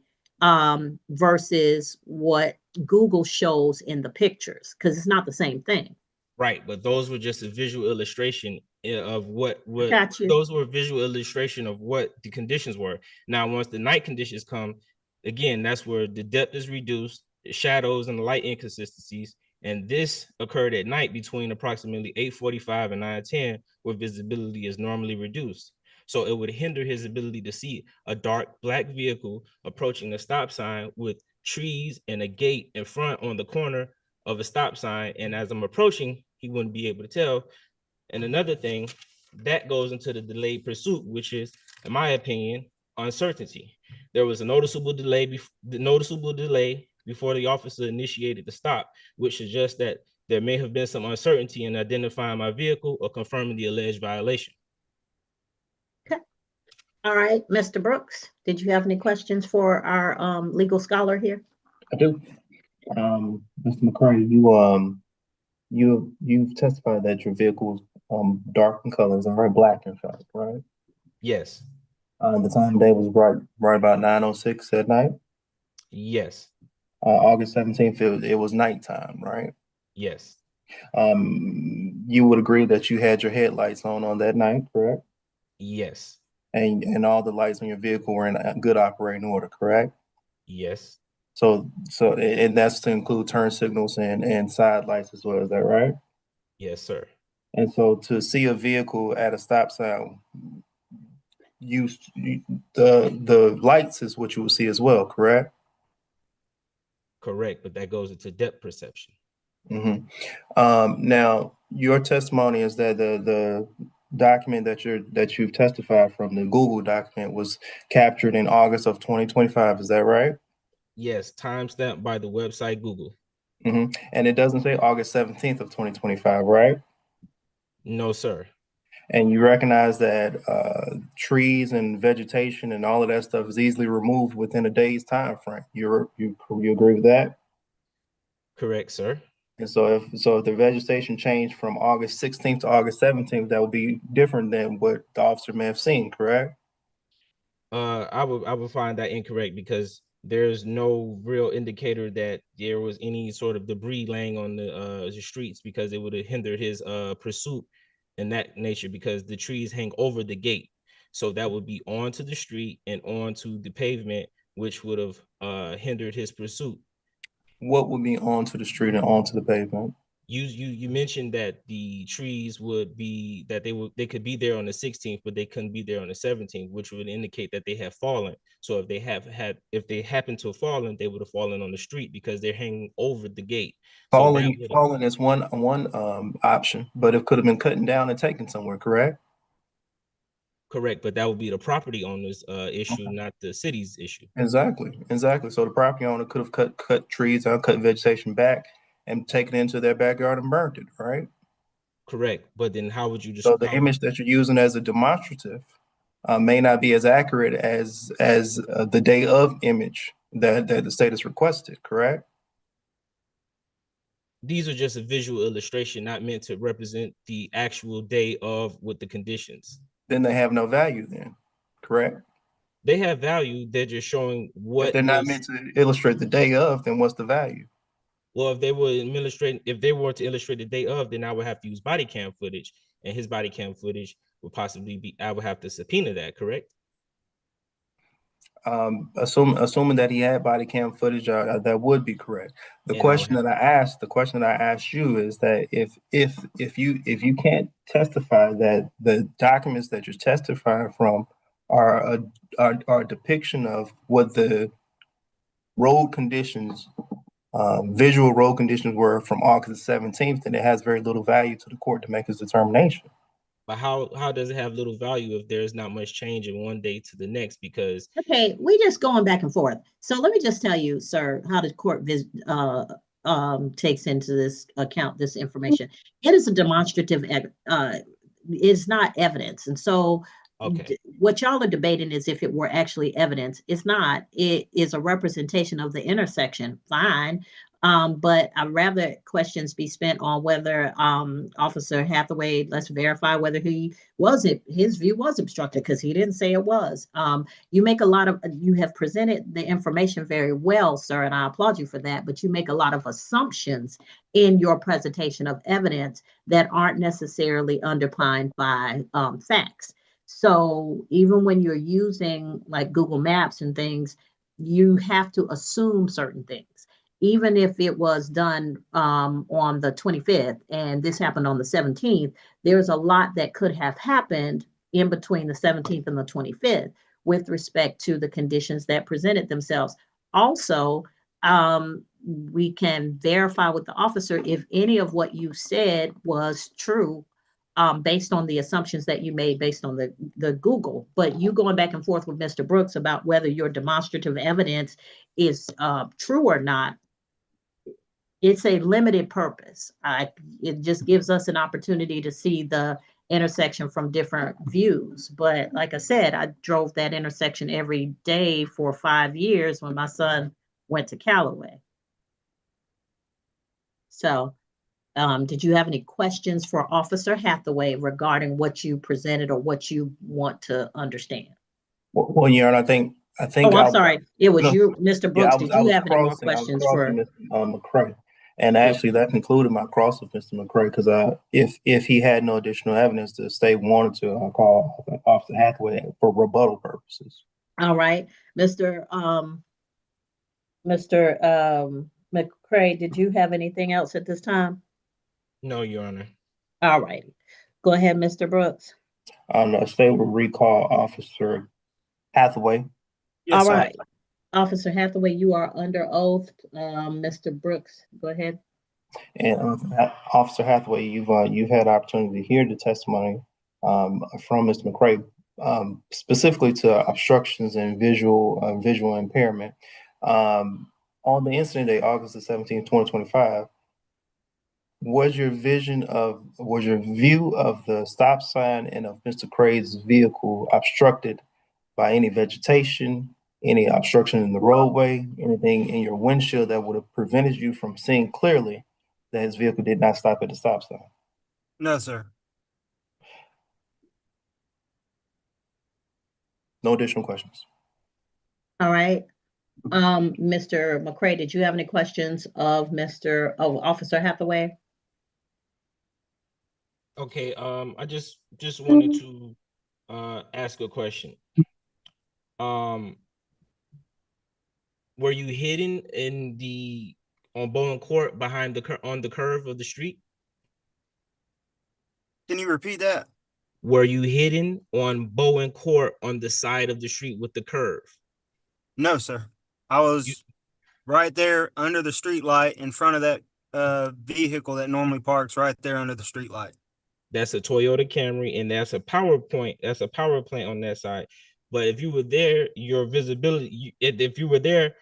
versus what Google shows in the pictures, because it's not the same thing. Right, but those were just a visual illustration of what those were visual illustration of what the conditions were. Now, once the night conditions come, again, that's where the depth is reduced, the shadows and the light inconsistencies, And this occurred at night between approximately 8:45 and 9:10, where visibility is normally reduced. So it would hinder his ability to see a dark black vehicle approaching the stop sign with trees and a gate in front on the corner of a stop sign. And as I'm approaching, he wouldn't be able to tell. And another thing, that goes into the delayed pursuit, which is, in my opinion, uncertainty. There was a noticeable delay before the officer initiated the stop, which suggests that there may have been some uncertainty in identifying my vehicle or confirming the alleged violation. Okay. All right, Mr. Brooks, did you have any questions for our legal scholar here? I do. Mr. McCrae, you've testified that your vehicle was dark in colors and very black in fact, right? Yes. The time of day was right about 9:06 at night. Yes. August 17th, it was nighttime, right? Yes. You would agree that you had your headlights on that night, correct? Yes. And all the lights on your vehicle were in good operating order, correct? Yes. So and that's to include turn signals and side lights as well, is that right? Yes, sir. And so to see a vehicle at a stop sign, the lights is what you will see as well, correct? Correct, but that goes into depth perception. Now, your testimony is that the document that you've testified from, the Google document, was captured in August of 2025. Is that right? Yes, timestamped by the website Google. And it doesn't say August 17th of 2025, right? No, sir. And you recognize that trees and vegetation and all of that stuff is easily removed within a day's time frame. You agree with that? Correct, sir. And so if the vegetation changed from August 16th to August 17th, that would be different than what the officer may have seen, correct? I would find that incorrect because there's no real indicator that there was any sort of debris laying on the streets, because it would have hindered his pursuit in that nature, because the trees hang over the gate. So that would be onto the street and onto the pavement, which would have hindered his pursuit. What would be onto the street and onto the pavement? You mentioned that the trees would be, that they could be there on the 16th, but they couldn't be there on the 17th, which would indicate that they have fallen. So if they happen to have fallen, they would have fallen on the street because they're hanging over the gate. Falling is one option, but it could have been cutting down and taken somewhere, correct? Correct, but that would be the property owner's issue, not the city's issue. Exactly. So the property owner could have cut trees out, cut vegetation back, and taken it into their backyard and burned it, right? Correct, but then how would you just? So the image that you're using as a demonstrative may not be as accurate as the day of image that the state has requested, correct? These are just a visual illustration, not meant to represent the actual day of with the conditions. Then they have no value then, correct? They have value, they're just showing what. If they're not meant to illustrate the day of, then what's the value? Well, if they were to illustrate the day of, then I would have to use body cam footage, and his body cam footage would possibly be, I would have to subpoena that, correct? Assuming that he had body cam footage, that would be correct. The question that I asked you is that if you can't testify that the documents that you're testifying from are a depiction of what the road conditions, visual road conditions were from August 17th, then it has very little value to the court to make its determination. But how does it have little value if there's not much change in one day to the next? Because okay, we just going back and forth. So let me just tell you, sir, how the court takes into this account this information. It is a demonstrative. It's not evidence, and so what y'all are debating is if it were actually evidence. It's not. It is a representation of the intersection. Fine. But I'd rather questions be spent on whether Officer Hathaway, let's verify whether his view was obstructed, because he didn't say it was. You have presented the information very well, sir, and I applaud you for that, but you make a lot of assumptions in your presentation of evidence that aren't necessarily underpinned by facts. So even when you're using like Google Maps and things, you have to assume certain things. even if it was done on the 25th and this happened on the 17th, there's a lot that could have happened in between the 17th and the 25th with respect to the conditions that presented themselves. Also, we can verify with the officer if any of what you said was true, based on the assumptions that you made based on the Google. But you going back and forth with Mr. Brooks about whether your demonstrative evidence is true or not, it's a limited purpose. It just gives us an opportunity to see the intersection from different views. But like I said, I drove that intersection every day for 5 years when my son went to Callaway. So, did you have any questions for Officer Hathaway regarding what you presented or what you want to understand? Well, Your Honor, I think. Oh, I'm sorry. It was you, Mr. Brooks. Yeah, Did you have any more questions for? Mr. McCrae. And actually, that concluded my cross with Mr. McCrae, because if he had no additional evidence, the state wanted to call Officer Hathaway for rebuttal purposes. All right, Mr. McCrae, did you have anything else at this time? No, Your Honor. All right, go ahead, Mr. Brooks. The state will recall Officer Hathaway. Yes, all right. Officer Hathaway, you are under oath. Mr. Brooks, go ahead. And Officer Hathaway, you've had opportunity to hear the testimony from Mr. McCrae, specifically to obstructions and visual impairment. On the incident day, August the 17th, 2025, was your view of the stop sign and of Mr. McCrae's vehicle obstructed by any vegetation, any obstruction in the roadway, anything in your windshield that would have prevented you from seeing clearly that his vehicle did not stop at the stop sign? No, sir. No additional questions. All right. Mr. McCrae, did you have any questions of Officer Hathaway? Okay, I just wanted to ask a question. Were you hidden on Bowen Court behind on the curve of the street? Can you repeat that? Were you hidden on Bowen Court on the side of the street with the curve? No, sir. I was right there under the street light in front of that vehicle that normally parks right there under the street light. That's a Toyota Camry, and that's a power plant on that side. But if you were there, your visibility, if you were there,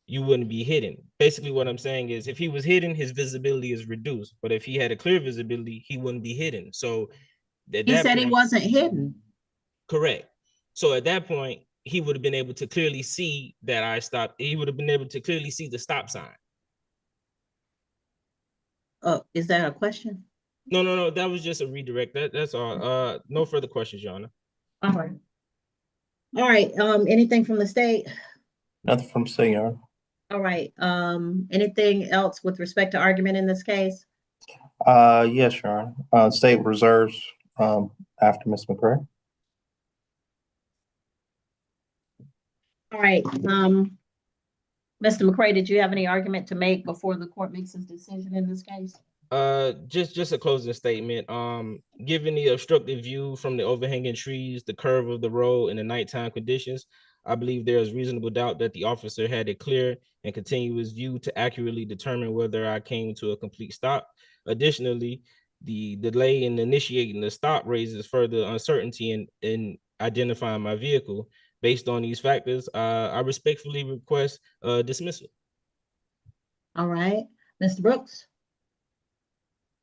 you wouldn't be hidden. Basically, what I'm saying is if he was hidden, his visibility is reduced. But if he had a clear visibility, he wouldn't be hidden. So he said he wasn't hidden. Correct. So at that point, he would have been able to clearly see that I stopped. He would have been able to clearly see the stop sign. Oh, is that a question? No. That was just a redirect. That's all. No further questions, Your Honor. All right. All right. Anything from the state? Nothing from the state, Your Honor. All right. Anything else with respect to argument in this case? Yes, Your Honor. State reserves after Ms. McCrae. All right. Mr. McCrae, did you have any argument to make before the court makes its decision in this case? Just a closing statement. Given the obstructed view from the overhanging trees, the curve of the road, and the nighttime conditions, I believe there is reasonable doubt that the officer had a clear and continuous view to accurately determine whether I came to a complete stop. Additionally, the delay in initiating the stop raises further uncertainty in identifying my vehicle. Based on these factors, I respectfully request dismissal. All right. Mr. Brooks?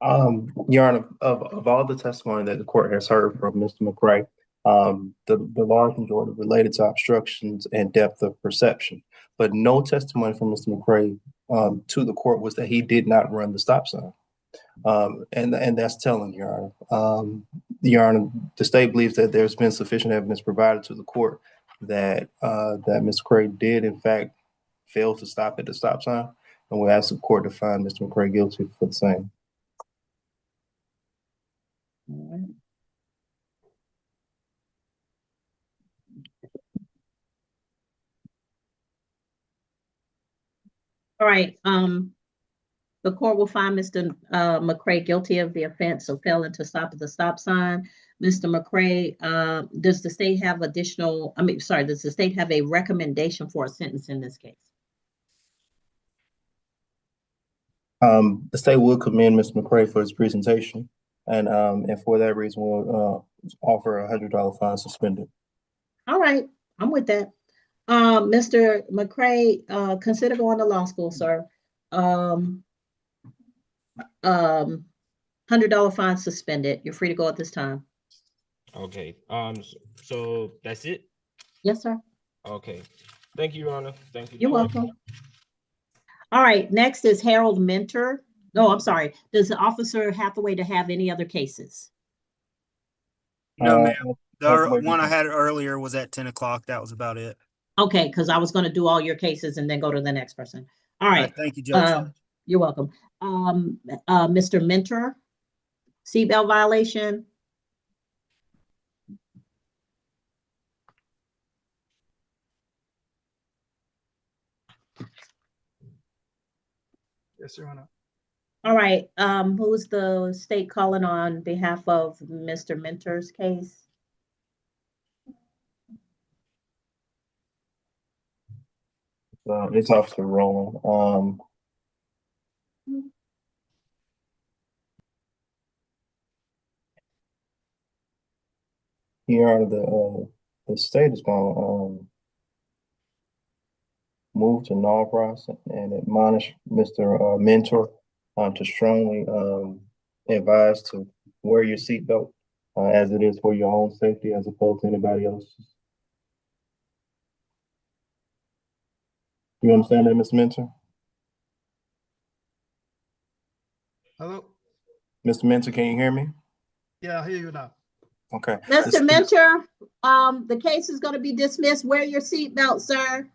Your Honor, of all the testimony that the court has heard from Mr. McCrae, the large majority related to obstructions and depth of perception, but no testimony from Mr. McCrae to the court was that he did not run the stop sign. And that's telling, Your Honor. Your Honor, the state believes that there's been sufficient evidence provided to the court that Mr. McCrae did in fact fail to stop at the stop sign, and we ask the court to find Mr. McCrae guilty for the same. All right. All right, the court will find Mr. McCrae guilty of the offense of failing to stop at the stop sign. Mr. McCrae, does the state have does the state have a recommendation for a sentence in this case? The state will commend Mr. McCrae for his presentation, and for that reason, we'll offer a $100 fine suspended. All right, I'm with that. Mr. McCrae, consider going to law school, sir. $100 fine suspended. You're free to go at this time. Okay. So that's it? Yes, sir. Okay. Thank you, Your Honor. Thank you. You're welcome. All right, next is Harold Mentor. No, I'm sorry. Does the Officer Hathaway to have any other cases? No, ma'am. The one I had earlier was at 10 o'clock. That was about it. Okay, because I was going to do all your cases and then go to the next person. All right. Thank you, Judge. You're welcome. Mr. Mentor, seatbelt violation. Yes, Your Honor. All right. Who's the state calling on behalf of Mr. Mentor's case? It's Officer Roland. Here are the state is going to move to Norcross and admonish Mr. Mentor to strongly advise to wear your seatbelt as it is for your own safety as opposed to anybody else's. You understand that, Mr. Mentor? Hello? Mr. Mentor, can you hear me? Yeah, I hear you now. Okay. Mr. Mentor, the case is going to be dismissed. Wear your seatbelt, sir.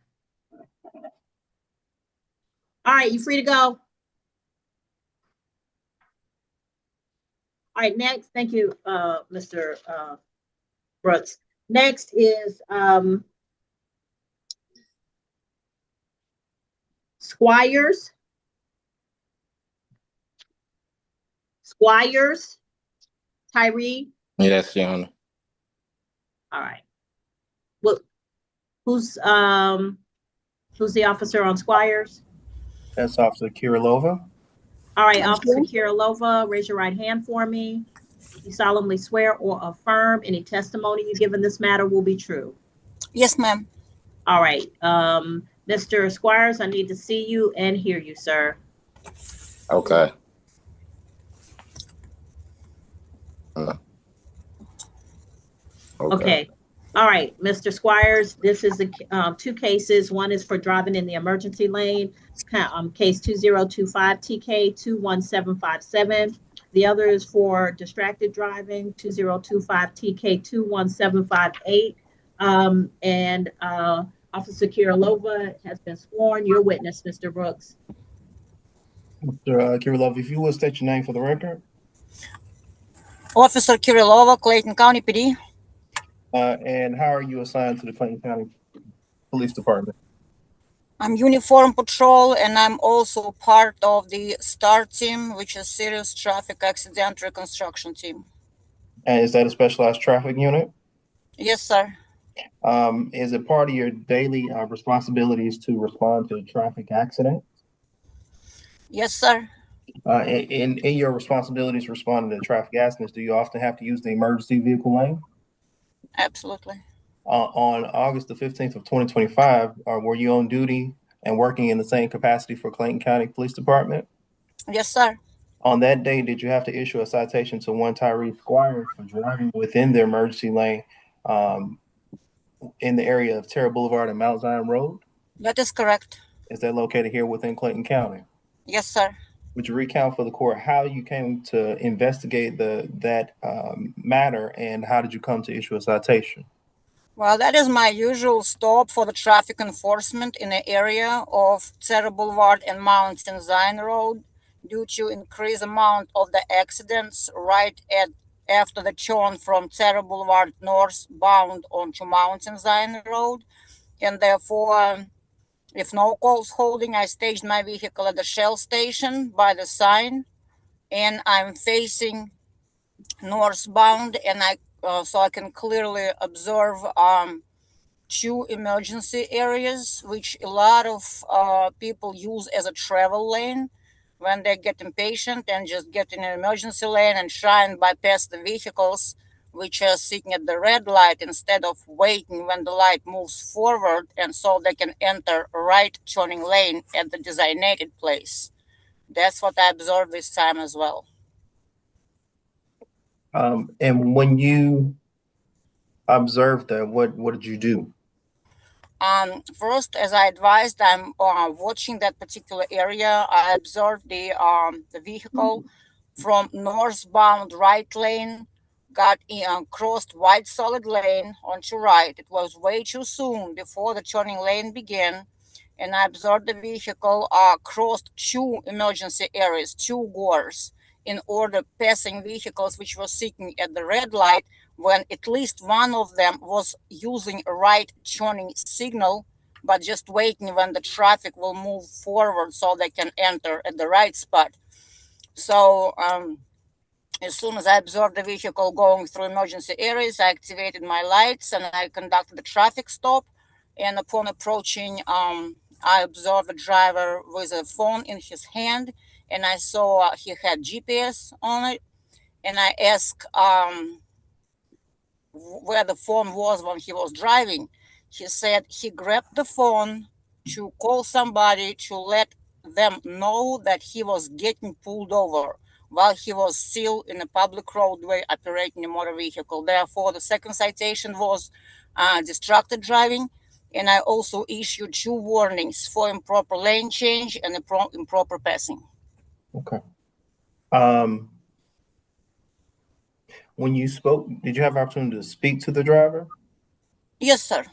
All right, you free to go. All right, next. Thank you, Mr. Brooks. Next is Squires. Tyrie. Yes, Your Honor. All right. Well, who's the officer on Squires? That's Officer Kirilova. All right, Officer Kirilova, raise your right hand for me. You solemnly swear or affirm any testimony you give in this matter will be true. Yes, ma'am. All right. Mr. Squires, I need to see you and hear you, sir. Okay. Okay. All right, Mr. Squires, this is the two cases. One is for driving in the emergency lane, case 2025 TK 21757. The other is for distracted driving, 2025 TK 21758. And Officer Kirilova has been sworn. Your witness, Mr. Brooks. Mr. Kirilova, if you would state your name for the record. Officer Kirilova, Clayton County PD. And how are you assigned to the Clayton County Police Department? I'm uniform patrol, and I'm also part of the STAR team, which is serious traffic accident reconstruction team. And is that a specialized traffic unit? Yes, sir. Is it part of your daily responsibilities to respond to traffic accidents? Yes, sir. In your responsibilities responding to traffic accidents, do you often have to use the emergency vehicle lane? Absolutely. On August the 15th of 2025, were you on duty and working in the same capacity for Clayton County Police Department? Yes, sir. On that day, did you have to issue a citation to one Tirie Squires for driving within the emergency lane in the area of Terra Boulevard and Mount Zion Road? That is correct. Is that located here within Clayton County? Yes, sir. Would you recount for the court how you came to investigate that matter, and how did you come to issue a citation? Well, that is my usual stop for the traffic enforcement in the area of Terra Boulevard and Mount Zion Road due to increased amount of the accidents right after the turn from Terra Boulevard northbound onto Mount Zion Road, and therefore If no calls holding, I staged my vehicle at the Shell station by the sign, and I'm facing northbound, and so I can clearly observe two emergency areas, which a lot of people use as a travel lane when they get impatient and just get in an emergency lane and try and bypass the vehicles which are sitting at the red light instead of waiting when the light moves forward, and so they can enter a right turning lane at the designated place. That's what I observed this time as well. And when you observed that, what did you do? First, as I advised, I'm watching that particular area. I observed the vehicle from northbound right lane, got crossed white solid lane onto right. It was way too soon before the turning lane began, and I observed the vehicle crossed two emergency areas, two gores, in order passing vehicles which were sitting at the red light, when at least one of them was using a right turning signal, but just waiting when the traffic will move forward so they can enter at the right spot. So as soon as I observed the vehicle going through emergency areas, I activated my lights and I conducted a traffic stop. And upon approaching, I observed the driver with a phone in his hand, and I saw he had GPS on it. And I asked where the phone was when he was driving. He said he grabbed the phone to call somebody to let them know that he was getting pulled over while he was still in a public roadway operating a motor vehicle. Therefore, the second citation was distracted driving, and I also issued two warnings for improper lane change and improper passing. Okay. When you spoke, did you have an opportunity to speak to the driver? Yes, sir.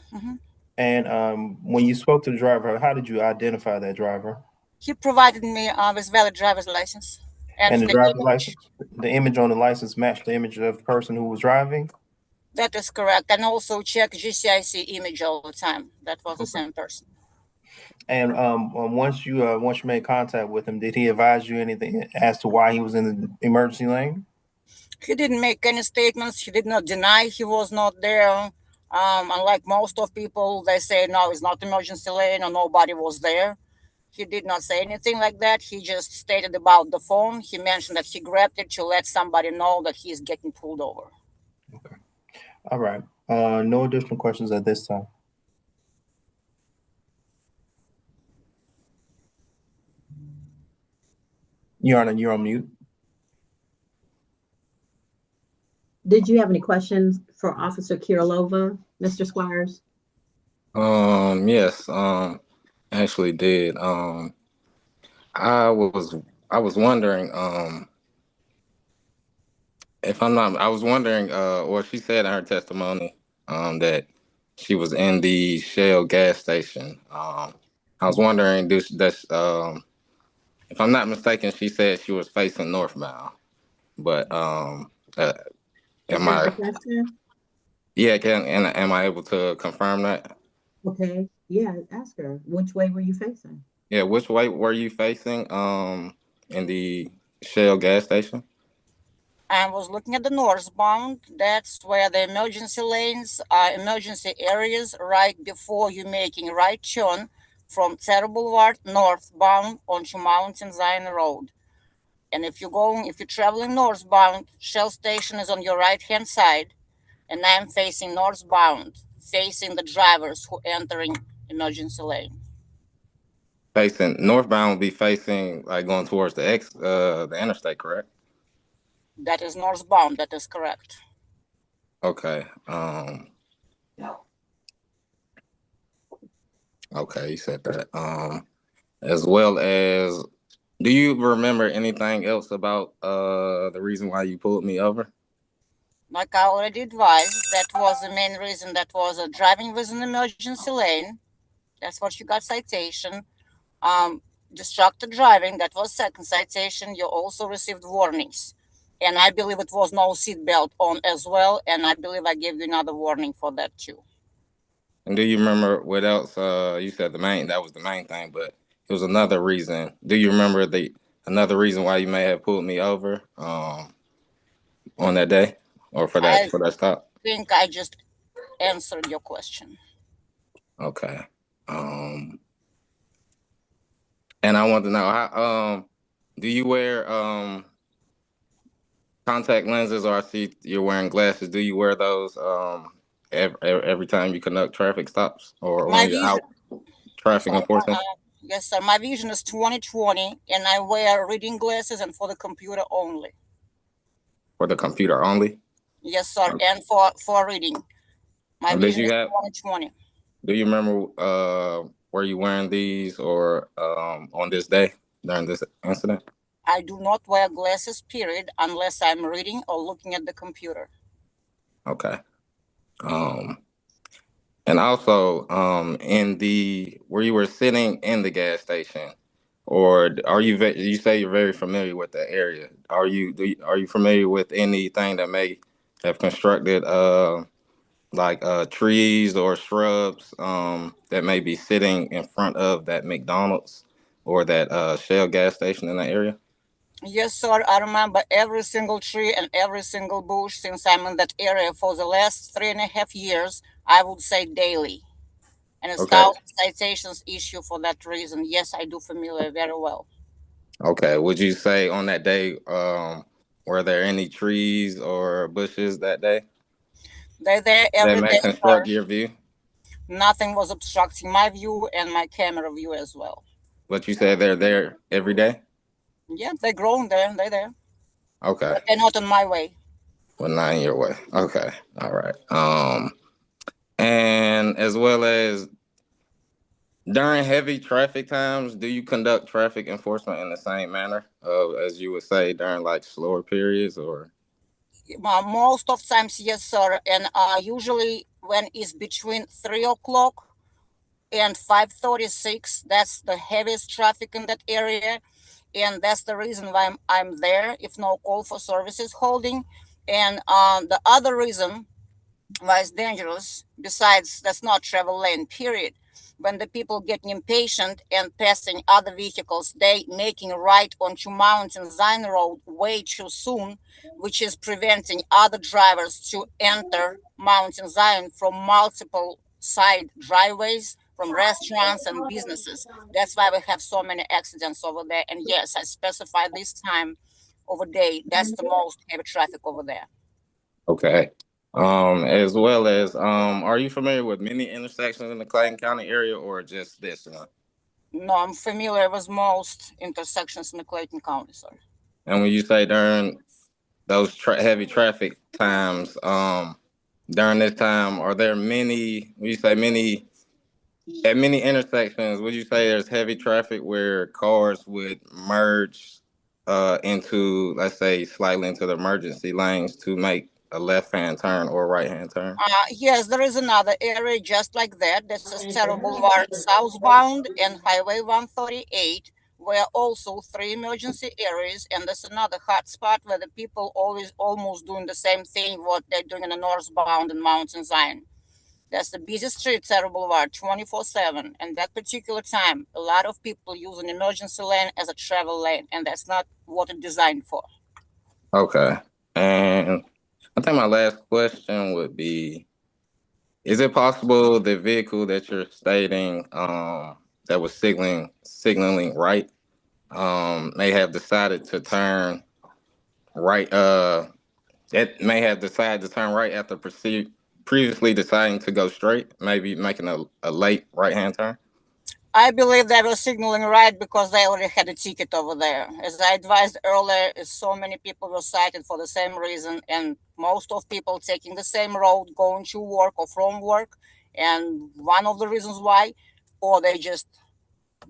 And when you spoke to the driver, how did you identify that driver? He provided me with valid driver's license. And the driver's license, the image on the license matched the image of the person who was driving? That is correct. And also check GCIC image all the time. That was the same person. And once you made contact with him, did he advise you anything as to why he was in the emergency lane? He didn't make any statements. He did not deny he was not there. Unlike most of people, they say, no, it's not emergency lane or nobody was there. He did not say anything like that. He just stated about the phone. He mentioned that he grabbed it to let somebody know that he's getting pulled over. Okay. All right. No additional questions at this time. Your Honor, you're on mute. Did you have any questions for Officer Kirilova, Mr. Squires? Yes, actually did. I was wondering, if I'm not, I was wondering, or she said in her testimony, that she was in the Shell gas station. I was wondering, if I'm not mistaken, she said she was facing northbound, but am I? Yeah, am I able to confirm that? Okay, yeah, ask her. Which way were you facing? Yeah, which way were you facing in the Shell gas station? I was looking at the northbound. That's where the emergency lanes are, emergency areas right before you making right turn from Terra Boulevard northbound onto Mountain Zion Road. And if you're traveling northbound, Shell station is on your right hand side, and I'm facing northbound, facing the drivers who entering emergency lane. Facing northbound would be facing like going towards the interstate, correct? That is northbound. That is correct. Okay. Okay, you said that. As well as, do you remember anything else about the reason why you pulled me over? Like I already advised, that was the main reason. That was driving with an emergency lane. That's what you got citation. Distracted driving, that was second citation. You also received warnings. And I believe it was no seatbelt on as well. And I believe I gave you another warning for that too. And do you remember what else? You said that was the main thing, but it was another reason. Do you remember another reason why you may have pulled me over on that day or for I that stop? think I just answered your question. Okay. And I want to know how do you wear contact lenses, or I see you're wearing glasses. Do you wear those every time you conduct traffic stops or My when you're out vision, traffic enforcement? yes, sir. My vision is 20/20, and I wear reading glasses and for the computer only. For the computer only? Yes, sir. And for reading, my vision is 20/20. Do you remember were you wearing these or on this day during this incident? I do not wear glasses, period, unless I'm reading or looking at the computer. Okay. And also where you were sitting in the gas station, or are you say you're very familiar with the area? Are you familiar with anything that may have constructed like trees or shrubs that may be sitting in front of that McDonald's or that Shell gas station in the area? Yes, sir. I remember every single tree and every single bush since I'm in that area for the last 3.5 years. I would say daily. And it's Okay. 1,000 citations issue for that reason. Yes, I do familiar very well. Okay. Would you say on that day, were there any trees or bushes that day They're there that every may day, construct sir. your view? Nothing was obstructing my view and my camera view as well. But you said they're there every day? Yeah, they're growing there. They're there. Okay. But they're not on my way. Well, not in your way. Okay. All right. And as well as during heavy traffic times, do you conduct traffic enforcement in the same manner as you would say during like slower periods or? Most of times, yes, sir. And usually when it's between 3 o'clock and 5:36, that's the heaviest traffic in that area. And that's the reason why I'm there if no call for services holding. And the other reason why it's dangerous, besides that's not travel lane, period. When the people getting impatient and passing other vehicles, they making right onto Mountain Zion Road way too soon, which is preventing other drivers to enter Mountain Zion from multiple side driveways, from restaurants and businesses. That's why we have so many accidents over there. And yes, I specify this time over day. That's the most heavy traffic over there. Okay. As well as are you familiar with many intersections in the Clayton County area or just this one? No, I'm familiar with most intersections in the Clayton County, sir. And when you say during those heavy traffic times, during this time, are there many, when you say many, at many intersections, would you say there's heavy traffic where cars would merge into, let's say, slightly into the emergency lanes to make a left-hand turn or right-hand turn? Yes, there is another area just like that. This is Tiddle Boulevard southbound and Highway 138, where also 3 emergency areas, and there's another hot spot where the people always almost doing the same thing what they're doing in the northbound in Mountain Zion. That's the busiest street, Tiddle Boulevard, 24/7. And that particular time, a lot of people use an emergency lane as a travel lane, and that's not what it's designed for. Okay. And I think my last question would be, is it possible the vehicle that you're stating that was signaling right may have decided to turn right it may have decided to turn right after previously deciding to go straight, maybe making a late right-hand turn? I believe they were signaling right because they already had a ticket over there. As I advised earlier, so many people were cited for the same reason, and most of people taking the same road, going to work or from work. And one of the reasons why, or they just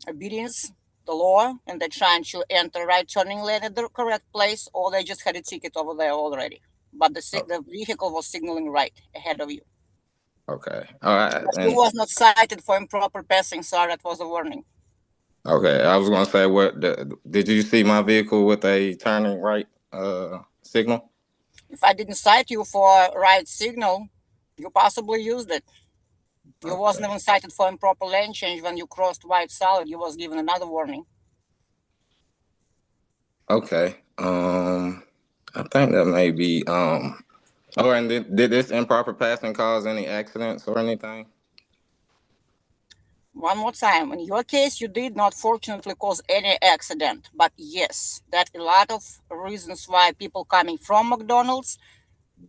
obedience the law and they're trying to enter right turning lane at the correct place, or they just had a ticket over there already. But the vehicle was signaling right ahead of you. Okay. All right. It was not cited for improper passing, sir. That was a warning. Okay. I was gonna say, did you see my vehicle with a turning right signal? If I didn't cite you for right signal, you possibly used it. You wasn't even cited for improper lane change when you crossed white solid. You was given another warning. Okay. I think that may be oh, and did this improper passing cause any accidents or anything? One more time, in your case, you did not fortunately cause any accident, but yes, that a lot of reasons why people coming from McDonald's,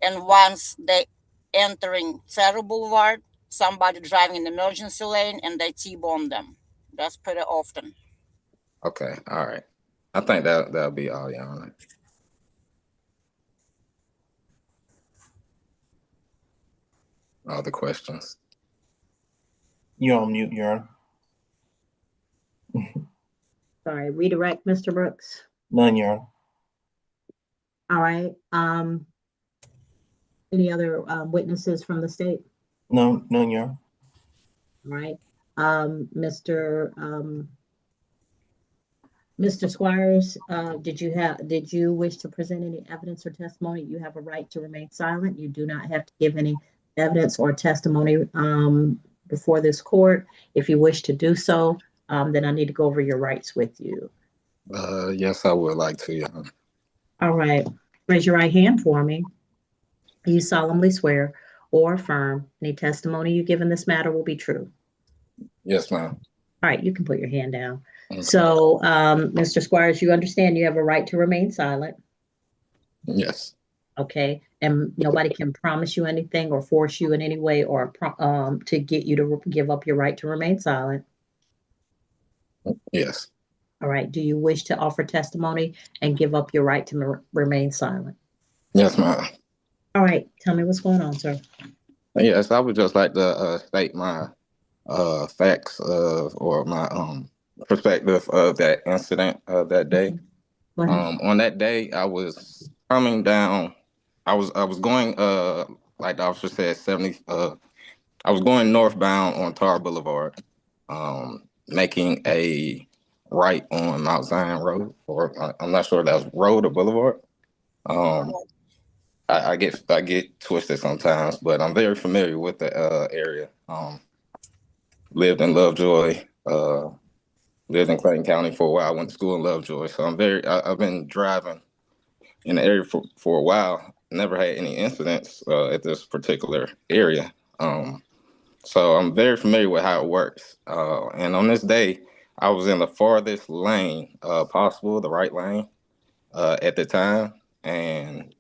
and once they entering Terra Boulevard, somebody driving in the emergency lane and they T-bone them. That's pretty often. Okay, all right. I think that'll be all, Your Honor. All the questions. You're on mute, Your Honor. Sorry, redirect, Mr. Brooks. None, Your Honor. All right. Any other witnesses from the state? No, none, Your Honor. All right. Mr. Squires, did you wish to present any evidence or testimony? You have a right to remain silent. You do not have to give any evidence or testimony before this court. If you wish to do so, then I need to go over your rights with you. Yes, I would like to, Your Honor. All right. Raise your right hand for me. You solemnly swear or affirm any testimony you give in this matter will be true. Yes, ma'am. All right, you can put your hand down. Okay. So, Mr. Squires, you understand you have a right to remain silent. Yes. Okay, and nobody can promise you anything or force you in any way or to get you to give up your right to remain silent. Yes. All right, do you wish to offer testimony and give up your right to remain silent? Yes, ma'am. All right, tell me what's going on, sir. Yes, I would just like to state my facts or my perspective of that incident that day. On that day, I was coming down. I was going like the officer said 70. I was going northbound on Tar Boulevard, making a right on Mount Zion Road, or I'm not sure if that was road or boulevard. I get twisted sometimes, but I'm very familiar with the area. Lived in Lovejoy, lived in Clayton County for a while. Went to school in Lovejoy, so I've been driving in the area for a while. Never had any incidents at this particular area. So I'm very familiar with how it works. And on this day, I was in the farthest lane possible, the right lane at the time. And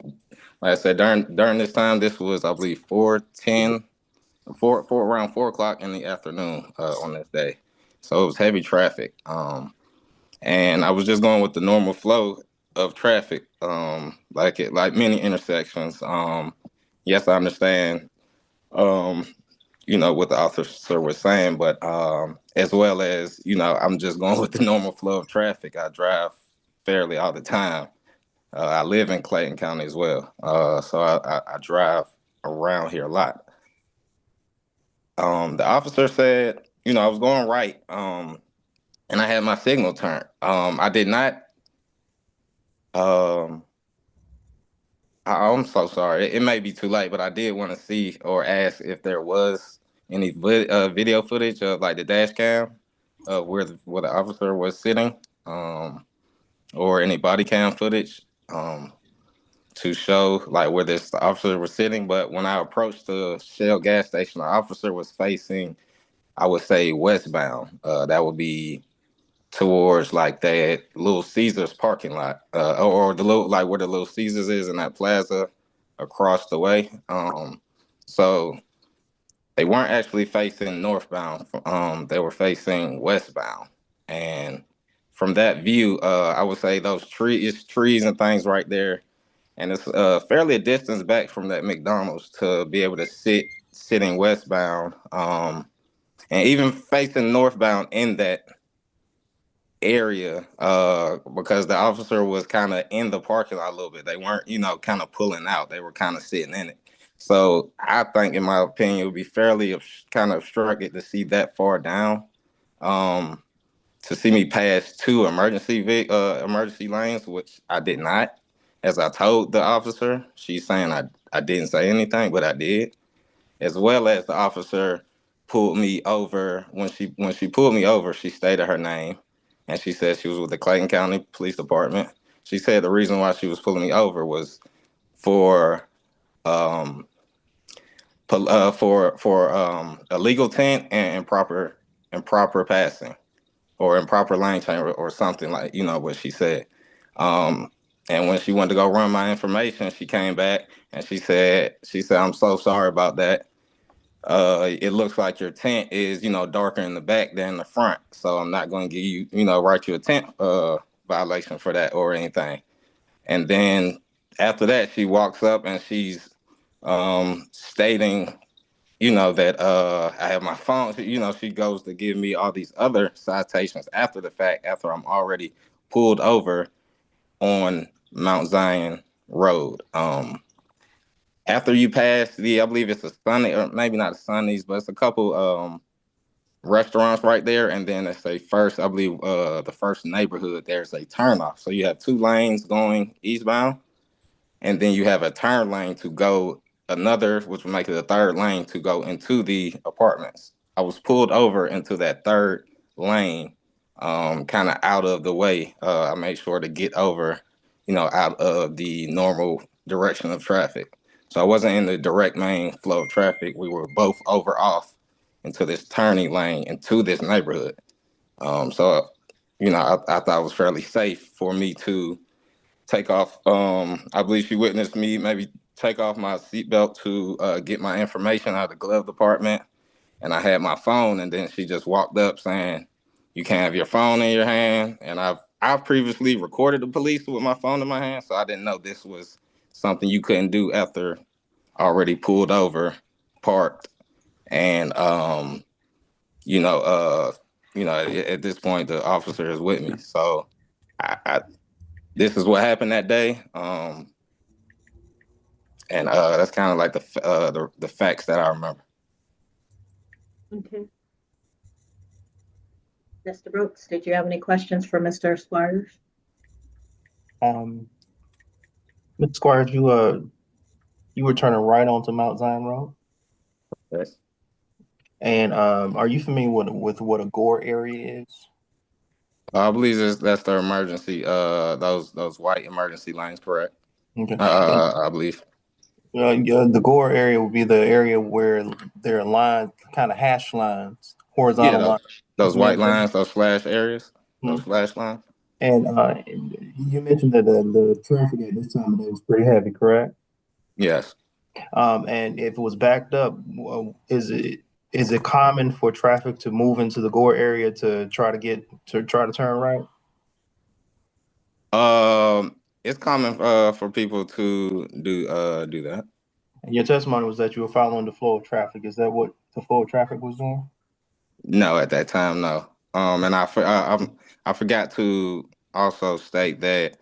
like I said, during this time, this was, I believe, around 4 o'clock in the afternoon on this day. So it was heavy traffic. And I was just going with the normal flow of traffic, like many intersections. Yes, I understand, what the officer was saying, but as well as, I'm just going with the normal flow of traffic. I drive fairly all the time. I live in Clayton County as well. So I drive around here a lot. The officer said, I was going right, and I had my signal turned. I did not. I'm so sorry. It may be too late, but I did want to see or ask if there was any video footage of like the dash cam where the officer was sitting, or any body cam footage to show like where the officer was sitting. But when I approached the Shell gas station, the officer was facing, I would say, westbound. That would be towards like that Little Caesars parking lot, or the little, like where the Little Caesars is in that plaza across the way. So they weren't actually facing northbound. They were facing westbound. And from that view, I would say those trees and things right there. And it's fairly a distance back from that McDonald's to be able to sitting westbound, and even facing northbound in that area, because the officer was kind of in the parking lot a little bit. They weren't, kind of pulling out. They were kind of sitting in it. So I think, in my opinion, it would be fairly kind of obstructed to see that far down, to see me pass two emergency lanes, which I did not. As I told the officer, she's saying I didn't say anything, but I did. As well as the officer pulled me over. When she pulled me over, she stated her name, and she said she was with the Clayton County Police Department. She said the reason why she was pulling me over was for illegal tint and improper passing, or improper lane change, or something, like, what she said. And when she went to go run my information, she came back and she said, "I'm so sorry about that. It looks like your tint is, darker in the back than the front. So I'm not going to give you, write you a tint violation for that or anything." And then after that, she walks up and she's stating, that I have my phone. She goes to give me all these other citations after the fact, after I'm already pulled over on Mount Zion Road. After you pass I believe it's a Sunday, or maybe not a Sundays, but it's a couple restaurants right there, and then it's a first, I believe, the first neighborhood, there's a turnoff. So you have two lanes going eastbound, and then you have a turn lane to go another, which would make it a third lane to go into the apartments. I was pulled over into that third lane, kind of out of the way. I made sure to get over, out of the normal direction of traffic. So I wasn't in the direct main flow of traffic. We were both over off into this turning lane into this neighborhood. So, I thought it was fairly safe for me to take off. I believe she witnessed me maybe take off my seatbelt to get my information out of the glove department. And I had my phone, and then she just walked up saying, "You can't have your phone in your hand." And I've previously recorded the police with my phone in my hand, so I didn't know this was something you couldn't do after already pulled over, parked, and at this point the officer is with me. So this is what happened that day. And that's kind of like the facts that I remember. Okay. Mr. Brooks, did you have any questions for Mr. Squires? Mr. Squires, you were turning right onto Mount Zion Road. Yes. And are you familiar with what a gore area is? I believe that's the emergency, those white emergency lanes, correct? Okay. I believe. The gore area would be the area where there are lines, kind of hash lines, horizontal lines. Those white lines, those flash areas, those Mm-hmm. flash lines. And you mentioned that the traffic at this time of day was pretty heavy, correct? Yes. And if it was backed up, is it common for traffic to move into the gore area to try to turn right? It's common for people to do that. And your testimony was that you were following the flow of traffic. Is that what the flow of traffic was doing? No, at that time, no. And I forgot to also state that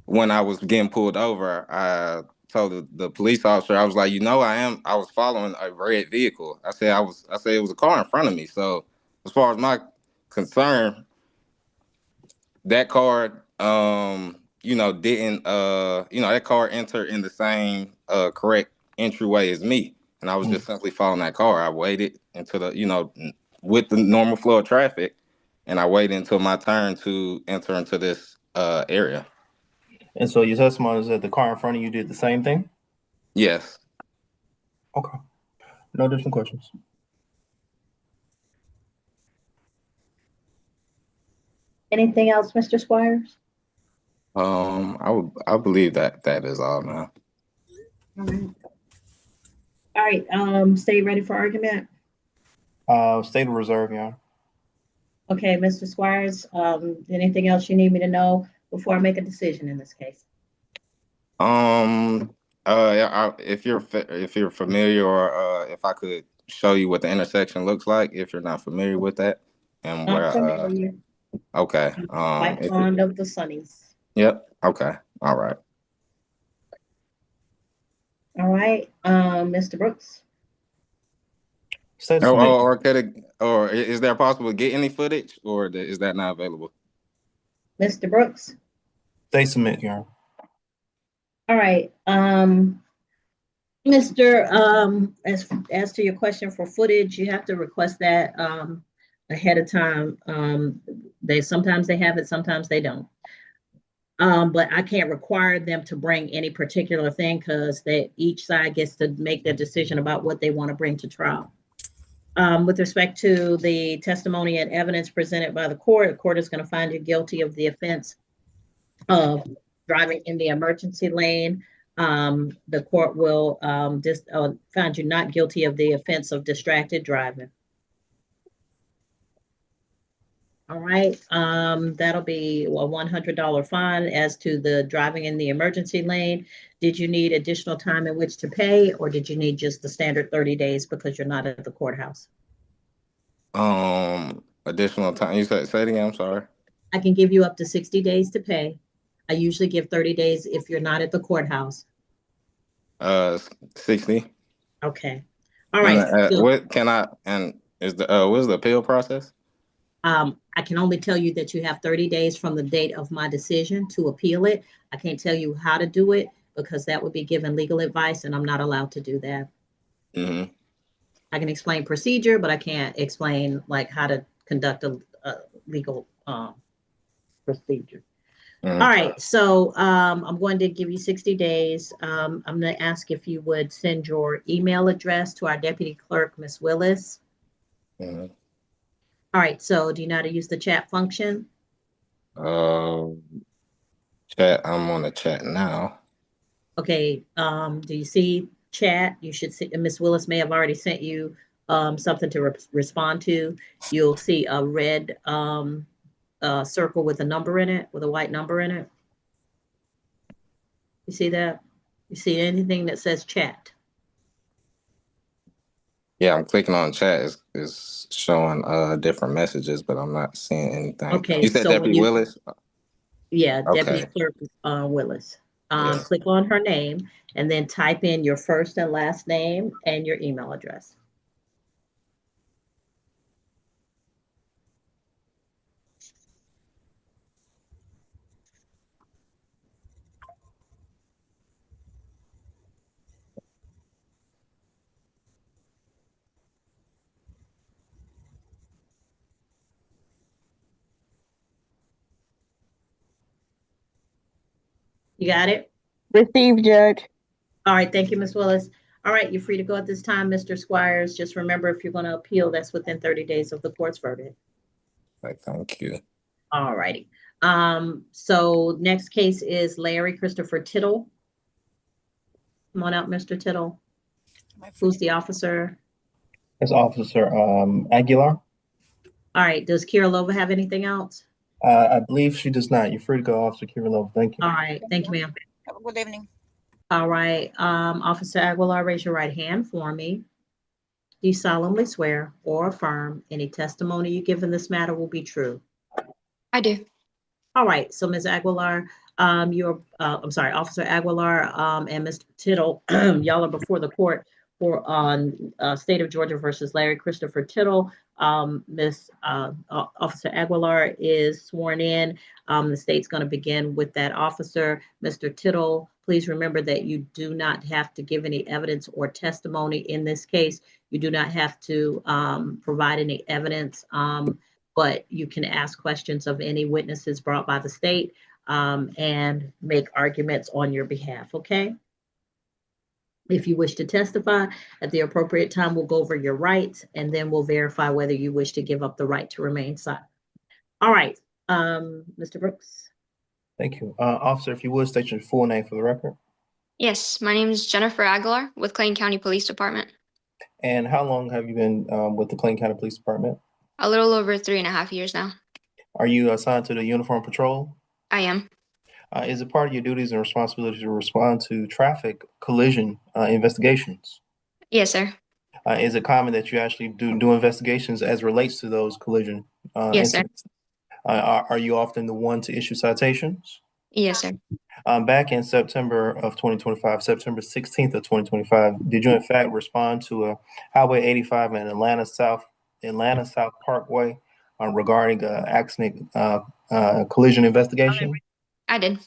when I was getting pulled over, I told the police officer, I was like, I was following a red vehicle. I said it was a car in front of me. So as far as my concern, that car, didn't, that car entered in the same correct entryway as me. And I was just simply following that car. I waited until with the normal flow of traffic, and I waited until my turn to enter into this area. And so your testimony is that the car in front of you did the same thing? Yes. Okay. No additional questions. Anything else, Mr. Squires? I believe that is all now. All right. All right. Stay ready for argument. State of reserve, yeah. Okay, Mr. Squires, anything else you need me to know before I make a decision in this case? If you're familiar, or if I could show you what the intersection looks like, if you're not familiar with that, and I'm where. familiar. Okay. Quite fond of the Sunnies. Yep. Okay. All right. All right, Mr. Brooks. Or is there possible to get any footage, or is that not available? Mr. Brooks. They submit, yeah. All right. Mr. As to your question for footage, you have to request that ahead of time. Sometimes they have it, sometimes they don't. But I can't require them to bring any particular thing because each side gets to make their decision about what they want to bring to trial. With respect to the testimony and evidence presented by the court is going to find you guilty of the offense of driving in the emergency lane. The court will find you not guilty of the offense of distracted driving. All right, that'll be a $100 fine. As to the driving in the emergency lane, did you need additional time in which to pay, or did you need just the standard 30 days because you're not at the courthouse? Additional time. You say it again, I'm sorry. I can give you up to 60 days to pay. I usually give 30 days if you're not at the courthourhouse. 60. Okay. All right. What can I, and is what's the appeal process? I can only tell you that you have 30 days from the date of my decision to appeal it. I can't tell you how to do it because that would be giving legal advice and I'm not allowed to do that. Mm-hmm. I can explain procedure, but I can't explain like how to conduct a legal procedure. Mm-hmm. All right, so I'm going to give you 60 days. I'm going to ask if you would send your email address to our deputy clerk, Ms. Willis. Mm-hmm. All right, so do you know how to use the chat function? Chat, I'm on the chat now. Okay, do you see chat? You should see, Ms. Willis may have already sent you something to respond to. You'll see a red circle with a number in it, with a white number in it. You see that? You see anything that says chat? Yeah, I'm clicking on chat. It's showing different messages, but I'm not seeing anything. Okay, You said so Deputy Willis? Yeah, Okay. Deputy Clerk Willis. Yes. Click on her name and then type in your first and last name and your email address. You got it? Received, Judge. All right, thank you, Ms. Willis. All right, you're free to go at this time, Mr. Squires. Just remember, if you're going to appeal, that's within 30 days of the court's verdict. Thank you. All righty. So next case is Larry Christopher Tiddle. Come on out, Mr. Tiddle. Who's the officer? It's Officer Aguilar. All right, does Kirilova have anything else? I believe she does not. You're free to go, Officer Kirilova. Thank you. All right, thank you, ma'am. Have a good evening. All right, Officer Aguilar, raise your right hand for me. Do you solemnly swear or affirm any testimony you give in this matter will be true? I do. All right, so Ms. Aguilar, Officer Aguilar and Mr. Tiddle, y'all are before the court for State of Georgia versus Larry Christopher Tiddle. Officer Aguilar is sworn in. The state's going to begin with that officer. Mr. Tiddle, please remember that you do not have to give any evidence or testimony in this case. You do not have to provide any evidence, but you can ask questions of any witnesses brought by the state and make arguments on your behalf, okay? If you wish to testify at the appropriate time, we'll go over your rights and then we'll verify whether you wish to give up the right to remain silent. All right, Mr. Brooks. Thank you. Officer, if you would state your full name for the record. Yes, my name is Jennifer Aguilar with Clayton County Police Department. And how long have you been with the Clayton County Police Department? A little over 3.5 years now. Are you assigned to the uniform patrol? I am. Is it part of your duties and responsibilities to respond to traffic collision investigations? Yes, sir. Is it common that you actually do investigations as relates to those collision Yes, incidents? Are you often the one to issue citations? Yes, sir. Back in September of 2025, September 16th of 2025, did you in fact respond to a Highway 85 and Atlanta South Parkway regarding accident collision investigation? I did.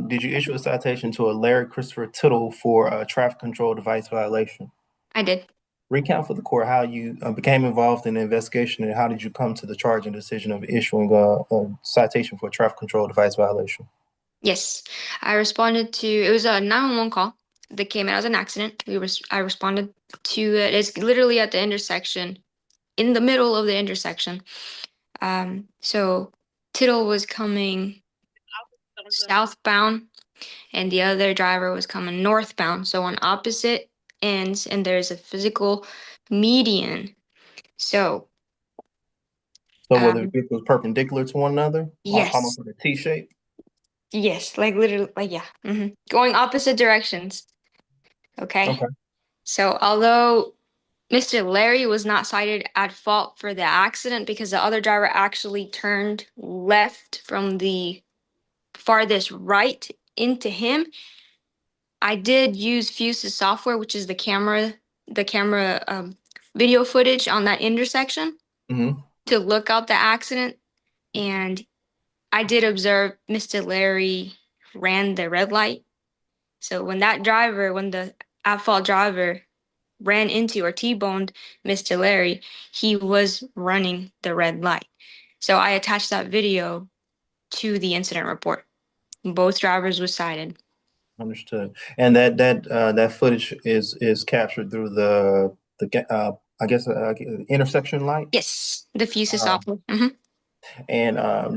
Did you issue a citation to a Larry Christopher Tiddle for a traffic control device violation? I did. Recount for the court how you became involved in the investigation and how did you come to the charge and decision of issuing a citation for a traffic control device violation? Yes, I responded to, it was a 911 call that came in as an accident. I responded to it. It's literally at the intersection, in the middle of the intersection. So Tiddle was coming southbound and the other driver was coming northbound. So on opposite ends, and there's a physical median. So were the vehicles perpendicular to one another? Yes. Almost like a T shape? Yes, like literally, like, yeah. Going opposite directions. Okay. So although Mr. Larry was not cited at fault for the accident because the other driver actually turned left from the farthest right into him, I did use Fuse's software, which is the camera video footage on that intersection to look out the accident. And I did observe Mr. Larry ran the red light. So when the at-fault driver ran into or T-boned Mr. Larry, he was running the red light. So I attached that video to the incident report. Both drivers were cited. Understood. And that footage is captured through the intersection light? Yes, the Fuse's software. And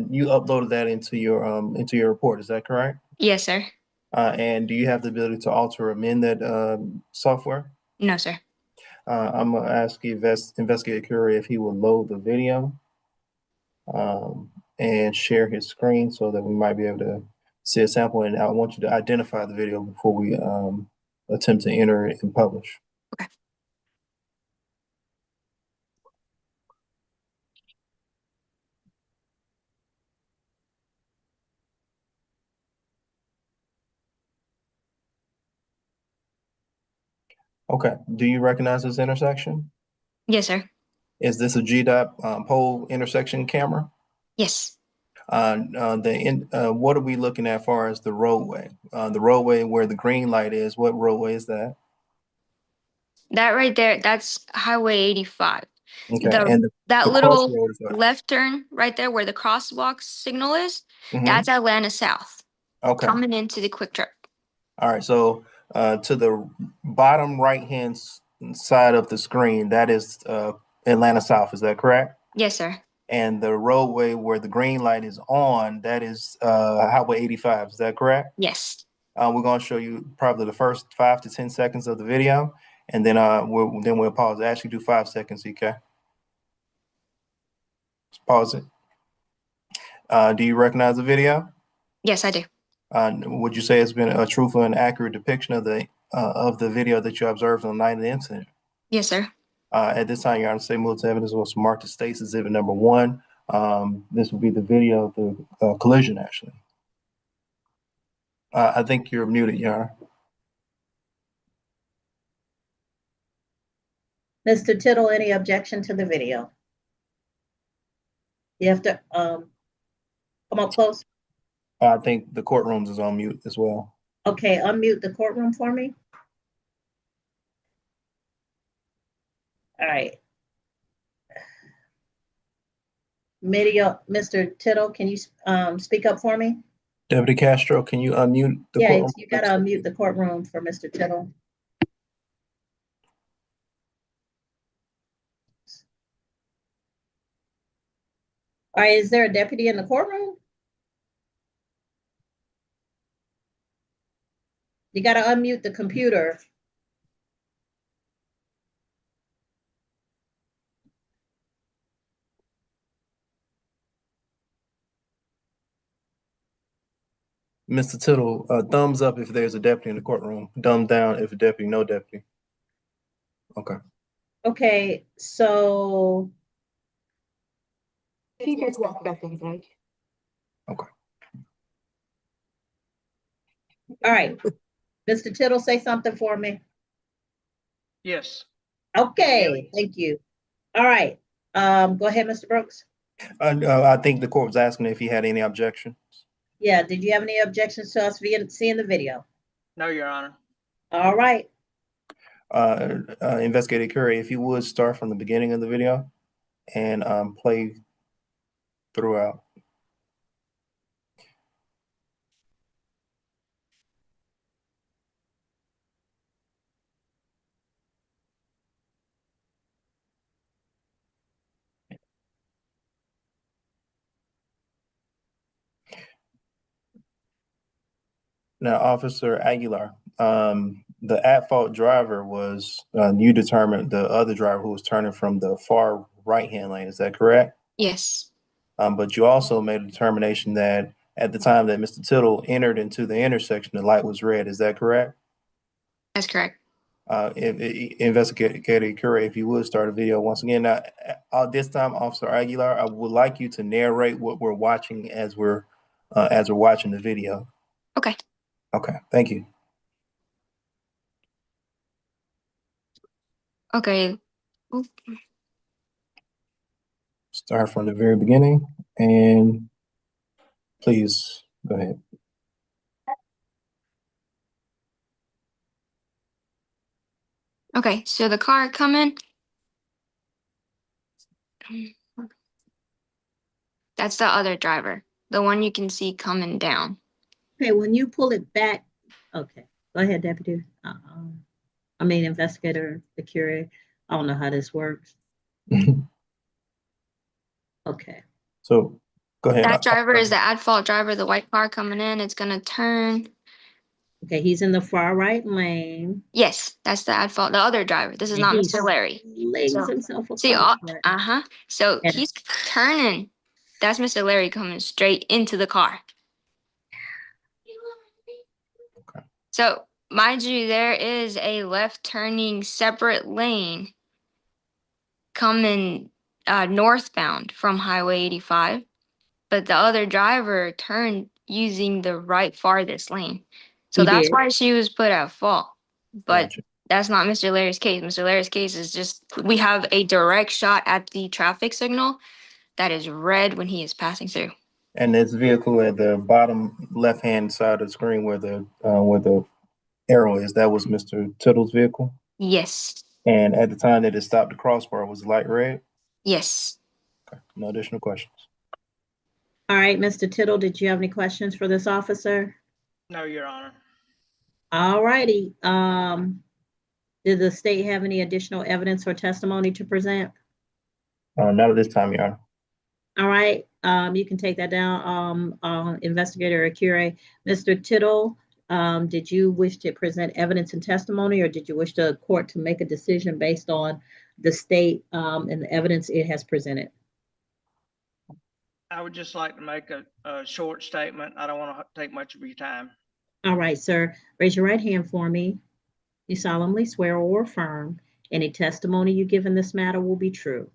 you uploaded that into your report, is that correct? Yes, sir. And do you have the ability to alter or amend that software? No, sir. I'm gonna ask investigator Curry if he will load the video and share his screen so that we might be able to see a sample. And I want you to identify the video before we attempt to enter it and publish. Okay. Okay. Do you recognize this intersection? Yes, sir. Is this a GDOT pole intersection camera? Yes. What are we looking at as far as the roadway? The roadway where the green light is, what roadway is that? That right there, that's Highway 85. Okay. And that the little crossroad is what? left turn right there where the crosswalk signal is, Mhm. that's Atlanta South. Okay. Coming into the quick trip. All right. So to the bottom right-hand side of the screen, that is Atlanta South. Is that correct? Yes, sir. And the roadway where the green light is on, that is Highway 85. Is that correct? Yes. We're going to show you probably the first 5 to 10 seconds of the video, and then we'll pause. Actually, do 5 seconds, okay? Just pause it. Do you recognize the video? Yes, I do. Would you say it's been a truthful and accurate depiction of the video that you observed on the night of the incident? Yes, sir. At this time, Your Honor, state moved to evidence was marked as State's Exhibit number 1. This will be the video of the collision, actually. I think you're muted, Your Honor. Mr. Tiddle, any objection to the video? You have to come up close. I think the courtrooms is on mute as well. Okay, unmute the courtroom for me. All right. Mr. Tiddle, can you speak up for me? Deputy Castro, can you unmute the Yeah, courtroom? you gotta unmute the courtroom for Mr. Tiddle. All right, is there a deputy in the courtroom? You gotta unmute the computer. Mr. Tiddle, thumbs up if there's a deputy in the courtroom. Thumbs down if a deputy, no deputy. Okay. Okay, so. He gets walked back inside. Okay. All right. Mr. Tiddle, say something for me. Yes. Okay, thank you. All right. Go ahead, Mr. Brooks. I think the court was asking if he had any objections. Yeah, did you have any objections to us seeing the video? No, Your Honor. All right. Investigator Curry, if you would start from the beginning of the video and play throughout. Now, Officer Aguilar, the at-fault driver was, you determined the other driver who was turning from the far right-hand lane, is that correct? Yes. But you also made a determination that at the time that Mr. Tiddle entered into the intersection, the light was red, is that correct? That's correct. Investigator Curry, if you would start a video once again. Now, this time, Officer Aguilar, I would like you to narrate what we're watching as we're watching the video. Okay. Okay, thank you. Okay. Oop. Start from the very beginning and please go ahead. Okay, so the car coming. That's the other driver, the one you can see coming down. Okay, when you pull it back, okay, go ahead, Deputy. Investigator Security. I don't know how this works. Okay. So go ahead. That driver is the at-fault driver, the white car coming in. It's gonna turn. Okay, he's in the far right lane. Yes, that's the at-fault, the other driver. This is not Mr. Larry. Lays himself See, apart. So he's turning. That's Mr. Larry coming straight into the car. Okay. So mind you, there is a left turning separate lane coming northbound from Highway 85, but the other driver turned using the right farthest lane. So that's why she was put at fault. But that's not Mr. Larry's case. Mr. Larry's case is just, we have a direct shot at the traffic signal that is red when he is passing through. And this vehicle at the bottom left-hand side of the screen where the arrow is, that was Mr. Tiddle's vehicle? Yes. And at the time that it stopped the crossbar, was the light red? Yes. Okay, no additional questions. All right, Mr. Tiddle, did you have any questions for this officer? No, Your Honor. All righty. Did the state have any additional evidence or testimony to present? Not at this time, Your Honor. All right, you can take that down. Investigator Akure. Mr. Tiddle, did you wish to present evidence and testimony, or did you wish the court to make a decision based on the state and the evidence it has presented? I would just like to make a short statement. I don't want to take much of your time. All right, sir. Raise your right hand for me. You solemnly swear or affirm any testimony you give in this matter will be true?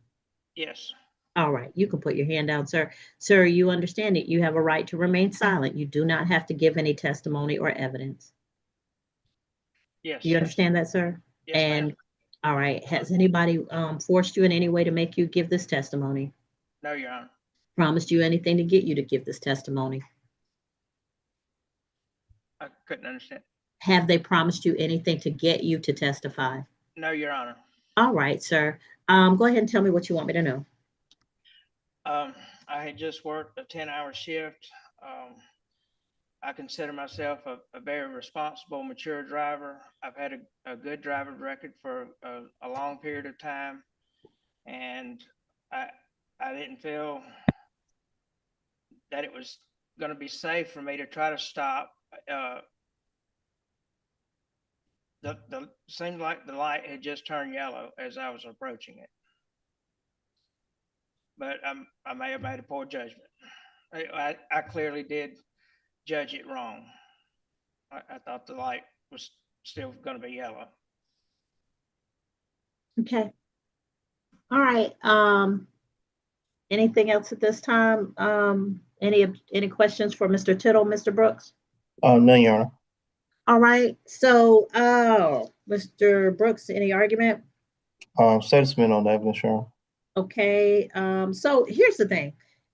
Yes. All right, you can put your hand down, sir. Sir, you understand that you have a right to remain silent. You do not have to give any testimony or evidence. Yes. Do you understand that, sir? Yes, and ma'am. All right, has anybody forced you in any way to make you give this testimony? No, Your Honor. Promised you anything to get you to give this testimony? I couldn't understand. Have they promised you anything to get you to testify? No, Your Honor. All right, sir. Go ahead and tell me what you want me to know. I had just worked a 10-hour shift. I consider myself a very responsible, mature driver. I've had a good driving record for a long period of time, and I didn't feel that it was going to be safe for me to try to stop. The seemed like the light had just turned yellow as I was approaching it. But I may have made a poor judgment. I clearly did judge it wrong. I thought the light was still going to be yellow. Okay. All right. Anything else at this time? Any questions for Mr. Tiddle, Mr. Brooks? None, Your Honor. All right. So, Mr. Brooks, any argument? Statement on the evidence, Your Honor. Okay. So here's the thing.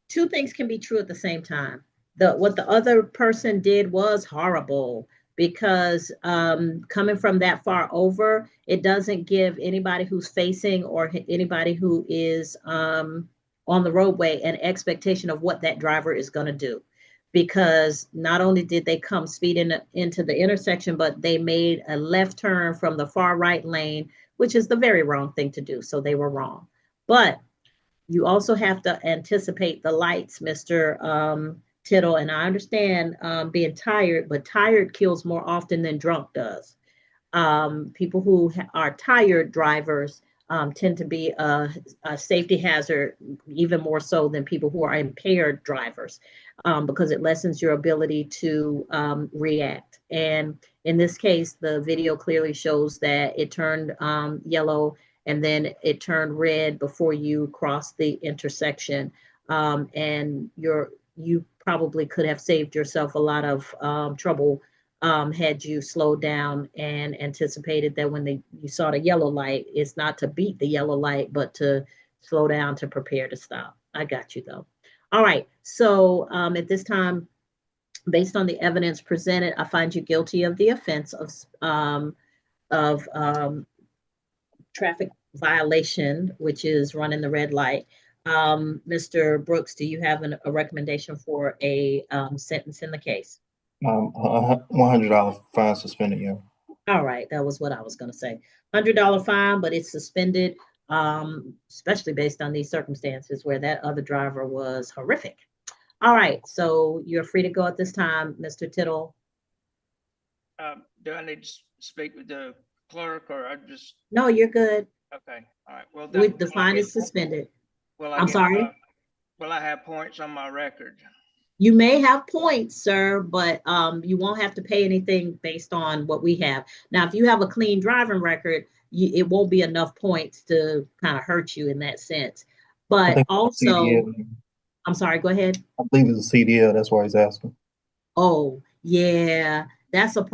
Two things can be true at the same time. what the other person did was horrible, because coming from that far over, it doesn't give anybody who's facing or anybody who is on the roadway an expectation of what that driver is going to do. Because not only did they come speeding into the intersection, but they made a left turn from the far right lane, which is the very wrong thing to do. So they were wrong. But you also have to anticipate the lights, Mr. Tiddle. And I understand being tired, but tired kills more often than drunk does. People who are tired drivers tend to be a safety hazard, even more so than people who are impaired drivers, because it lessens your ability to react. And in this case, the video clearly shows that it turned yellow and then it turned red before you crossed the intersection. And you probably could have saved yourself a lot of trouble had you slowed down and anticipated that when you saw the yellow light, it's not to beat the yellow light, but to slow down to prepare to stop. I got you though. All right, so at this time, based on the evidence presented, I find you guilty of the offense of traffic violation, which is running the red light. Mr. Brooks, do you have a recommendation for a sentence in the case? $100 fine suspended, yeah. All right, that was what I was going to say. $100 fine, but it's suspended, especially based on these circumstances where that other driver was horrific. All right, so you're free to go at this time, Mr. Tiddle. Do I need to speak with the clerk, or I just? No, you're good. Okay, all right. Well, The fine is suspended. I'm sorry? Will I have points on my record? You may have points, sir, but you won't have to pay anything based on what we have. Now, if you have a clean driving record, it won't be enough points to kind of hurt you in that sense. But also, I'm sorry, go ahead. I believe it's a CDL, that's why he's asking. Oh, yeah, that's a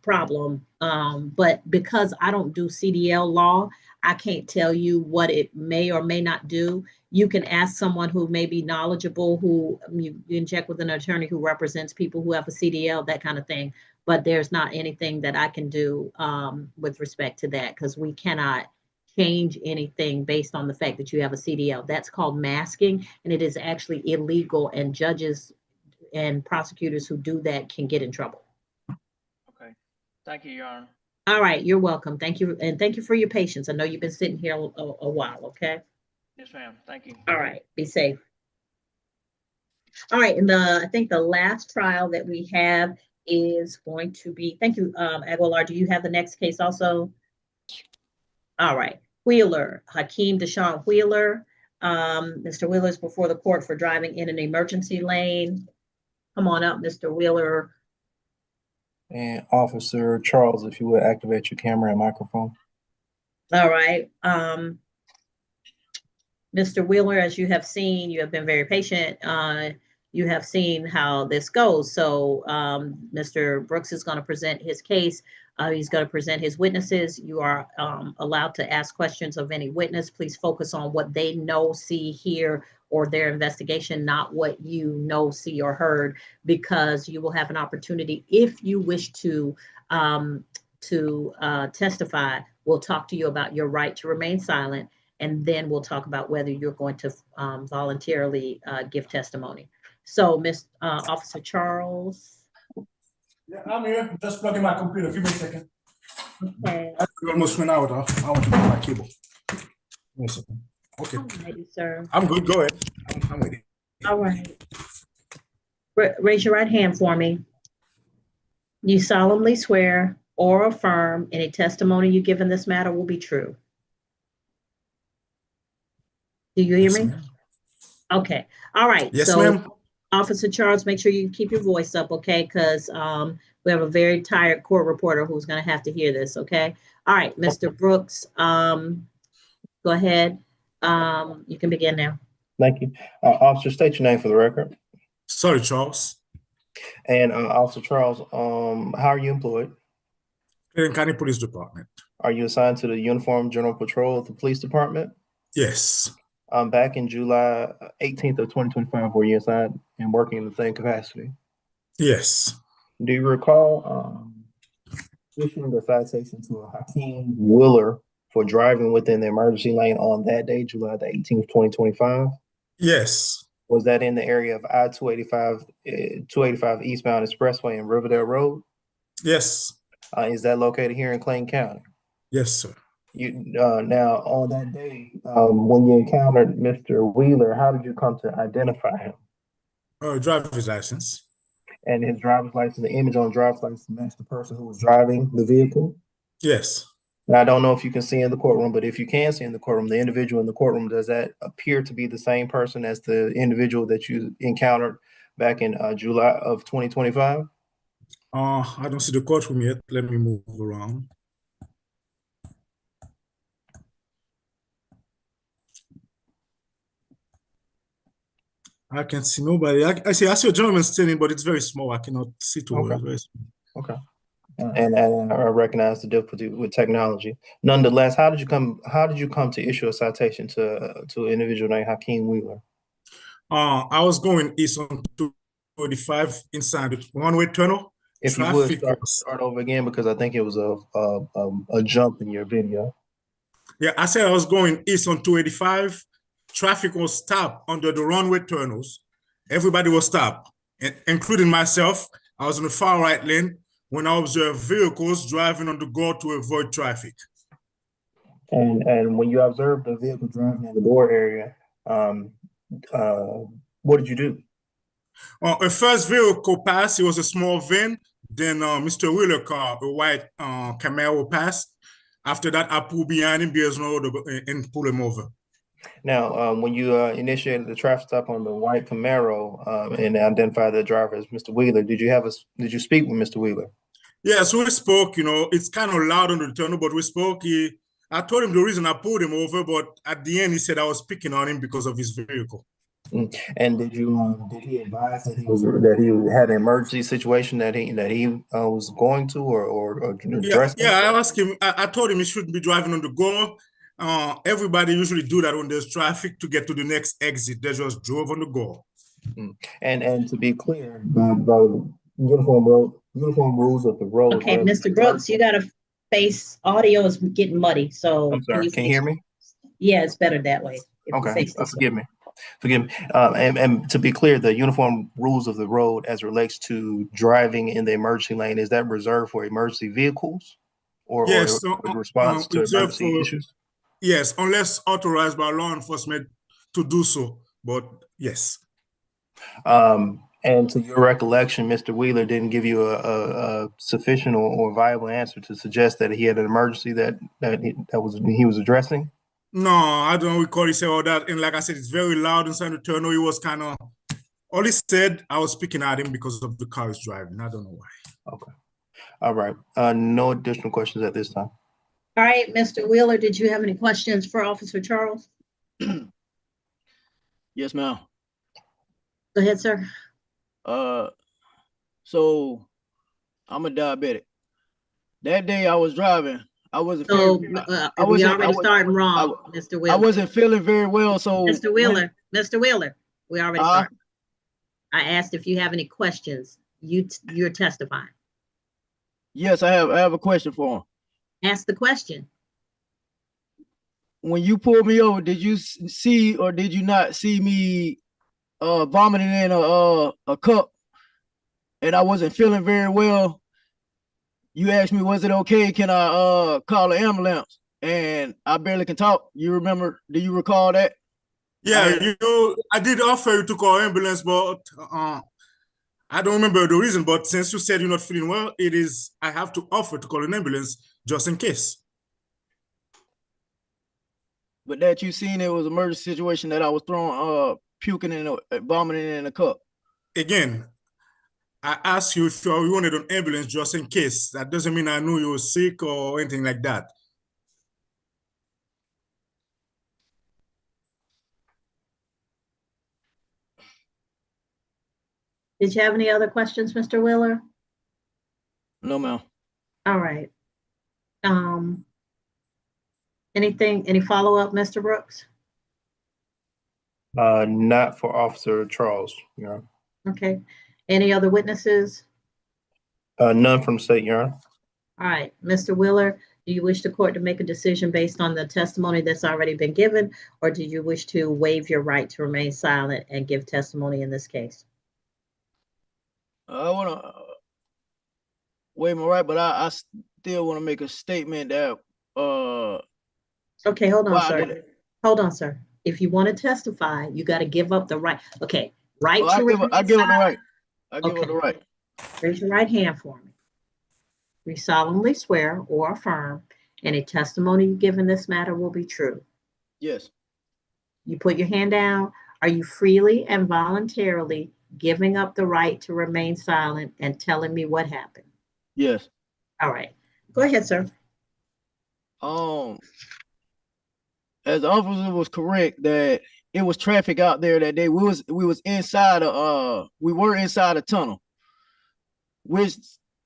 problem. But because I don't do CDL law, I can't tell you what it may or may not do. You can ask someone who may be knowledgeable, who you can check with an attorney who represents people who have a CDL, that kind of thing. But there's not anything that I can do with respect to that, because we cannot change anything based on the fact that you have a CDL. That's called masking, and it is actually illegal, and judges and prosecutors who do that can get in trouble. Okay, thank you, Your Honor. All right, you're welcome. Thank you, and thank you for your patience. I know you've been sitting here a while, okay? Yes, ma'am. Thank you. All right, be safe. All right, and I think the last trial that we have is going to be, thank you, Aguilar. Do you have the next case also? All right, Wheeler, Hakeem Deshaun Wheeler. Mr. Wheeler is before the court for driving in an emergency lane. Come on up, Mr. Wheeler. And Officer Charles, if you would activate your camera and microphone. All right. Mr. Wheeler, as you have seen, you have been very patient. You have seen how this goes. So Mr. Brooks is going to present his case. He's going to present his witnesses. You are allowed to ask questions of any witness. Please focus on what they know, see, hear, or their investigation, not what you know, see, or heard, because you will have an opportunity, if you wish to testify. We'll talk to you about your right to remain silent, and then we'll talk about whether you're going to voluntarily give testimony. So, Officer Charles. Yeah, I'm here. Just plugging my computer. Give me a second. Okay. I almost went out. I want to put my cable. Give me a second. Okay. Alrighty, sir. I'm good. Go ahead. I'm waiting. All right. Raise your right hand for me. You solemnly swear or affirm any testimony you give in this matter will be true. Do you hear me? Okay. All right. Yes, so, ma'am. Officer Charles, make sure you keep your voice up, okay? Because we have a very tired court reporter who's going to have to hear this, okay? All right, Mr. Brooks, go ahead. You can begin now. Thank you. Officer, state your name for the record. Sorry, Charles. And Officer Charles, how are you employed? Clayton County Police Department. Are you assigned to the Uniform General Patrol of the Police Department? Yes. Back in July 18th of 2025, were you assigned and working in the same capacity? Yes. Do you recall issuing a citation to a Hakeem Wheeler for driving within the emergency lane on that day, July the 18th, 2025? Yes. Was that in the area of I-285, 285 eastbound expressway and Riverdale Road? Yes. Is that located here in Clayton County? Yes, sir. You now on that day, when you encountered Mr. Wheeler, how did you come to identify him? Driver's license. And his driver's license, the image on driver's license matched the person who was driving the vehicle? Yes. Now, I don't know if you can see in the courtroom, but if you can see in the courtroom, the individual in the courtroom, does that appear to be the same person as the individual that you encountered back in July of 2025? I don't see the courtroom yet. Let me move around. I can see nobody. I see a gentleman standing, but it's very small. I cannot see too well. It's very small. Okay. And I recognize the difficulty with technology. Nonetheless, how did you come to issue a citation to an individual named Hakeem Wheeler? I was going east on 245 inside the one-way tunnel. If you would start over again, because I think it was a jump in your video. Yeah, I said I was going east on 285. Traffic was stopped under the runway tunnels. Everybody was stopped, including myself. I was in the far right lane when I observed vehicles driving on the go to avoid traffic. And when you observed the vehicle driving in the door area, what did you do? A first vehicle passed. It was a small van. Then Mr. Wheeler car, a white Camaro, passed. After that, I pulled behind him and pulled him over. Now, when you initiated the traffic stop on the white Camaro and identified the driver as Mr. Wheeler, did you speak with Mr. Wheeler? Yes, we spoke. It's kind of loud on the tunnel, but we spoke. I told him the reason I pulled him over, but at the end he said I was picking on him because of his vehicle. And did he advise that he had an emergency situation that he was going to or addressing? Yeah, I asked him. I told him he shouldn't be driving on the go. Everybody usually do that when there's traffic to get to the next exit. They just drove on the go. And to be clear, by uniform rules of the road. Okay, Mr. Brooks, you gotta face audio is getting muddy. So I'm sorry. Can you hear me? Yeah, it's better that way. Okay, forgive me. And to be clear, the uniform rules of the road as relates to driving in the emergency lane, is that reserved for emergency vehicles or response to emergency issues? Yes, unless authorized by law enforcement to do so, but yes. And to your recollection, Mr. Wheeler didn't give you a sufficient or viable answer to suggest that he had an emergency that he was addressing? No, I don't recall he said all that. And like I said, it's very loud inside the tunnel. He was kind of, all he said, I was speaking at him because of the car he's driving. I don't know why. Okay. All right. No additional questions at this time. All right, Mr. Wheeler, did you have any questions for Officer Charles? Yes, ma'am. Go ahead, sir. So I'm a diabetic. That day I was driving. I wasn't. So we already starting wrong, Mr. Wheeler. I wasn't feeling very well. So Mr. Wheeler, we already started. I asked if you have any questions. You're testifying. Yes, I have a question for him. Ask the question. When you pulled me over, did you see or did you not see me vomiting in a cup? And I wasn't feeling very well. You asked me, was it okay? Can I call an ambulance? And I barely can talk. You remember? Do you recall that? Yeah, I did offer you to call ambulance, but I don't remember the reason. But since you said you're not feeling well, I have to offer to call an ambulance just in case. But that you seen it was an emergency situation that I was throwing, puking in vomiting in a cup. Again, I asked you if you wanted an ambulance just in case. That doesn't mean I knew you were sick or anything like that. Did you have any other questions, Mr. Wheeler? No, ma'am. All right. Any follow-up, Mr. Brooks? Not for Officer Charles, Your Honor. Okay. Any other witnesses? None from the state, Your Honor. All right, Mr. Wheeler, do you wish the court to make a decision based on the testimony that's already been given, or do you wish to waive your right to remain silent and give testimony in this case? I want to waive my right, but I still want to make a statement that Okay, hold on, Well, I sir. did Hold on, sir. If you want to testify, you got to give up the right. Okay, right I to give remain I give it the silent. right. I give it the right. Raise your right hand for me. We solemnly swear or affirm any testimony you give in this matter will be true. Yes. You put your hand down. Are you freely and voluntarily giving up the right to remain silent and telling me what happened? Yes. All right. Go ahead, sir. As the officer was correct that it was traffic out there that day. We was inside we were inside a tunnel, which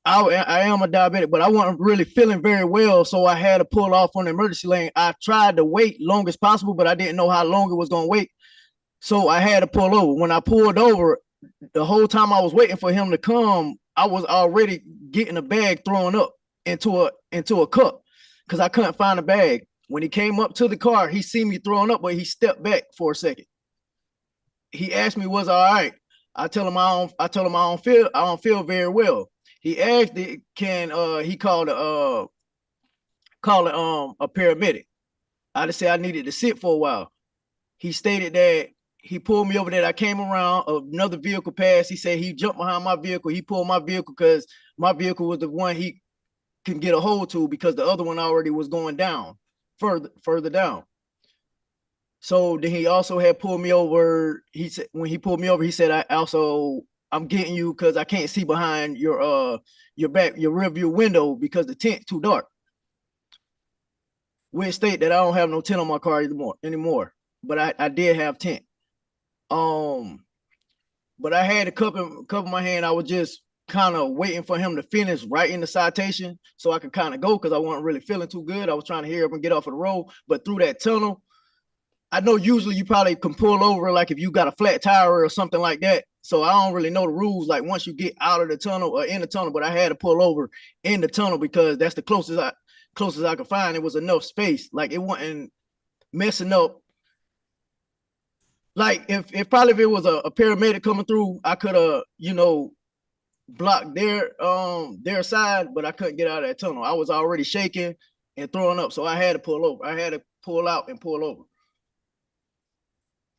I am a diabetic, but I wasn't really feeling very well, so I had to pull off on the emergency lane. I tried to wait long as possible, but I didn't know how long it was going to wait, so I had to pull over. When I pulled over, the whole time I was waiting for him to come, I was already getting a bag thrown up into a cup because I couldn't find a bag. When he came up to the car, he seen me throwing up, but he stepped back for a second. He asked me, "Was all right?" I told him I don't feel very well. He asked, "Can he call a paramedic?" I just said I needed to sit for a while. He stated that he pulled me over, that I came around, another vehicle passed. He said he jumped behind my vehicle. He pulled my vehicle because my vehicle was the one he can get a hold to because the other one already was going down, further down. So then he also had pulled me over. He said, when he pulled me over, he said, I'm getting you because I can't see behind your rear view window because the tint's too dark. Which state that I don't have no tint on my car anymore. But I did have tint. But I had to cover my hand. I was just kind of waiting for him to finish writing the citation so I could kind of go because I wasn't really feeling too good. I was trying to hurry up and get off of the road. But through that tunnel, I know usually you probably can pull over like if you got a flat tire or something like that. So I don't really know the rules like once you get out of the tunnel or in the tunnel, but I had to pull over in the tunnel because that's the closest I could find. It was enough space. Like it wasn't messing up. Like if it was a paramedic coming through, I could have, blocked their side, but I couldn't get out of that tunnel. I was already shaking and throwing up. So I had to pull over. I had to pull out and pull over.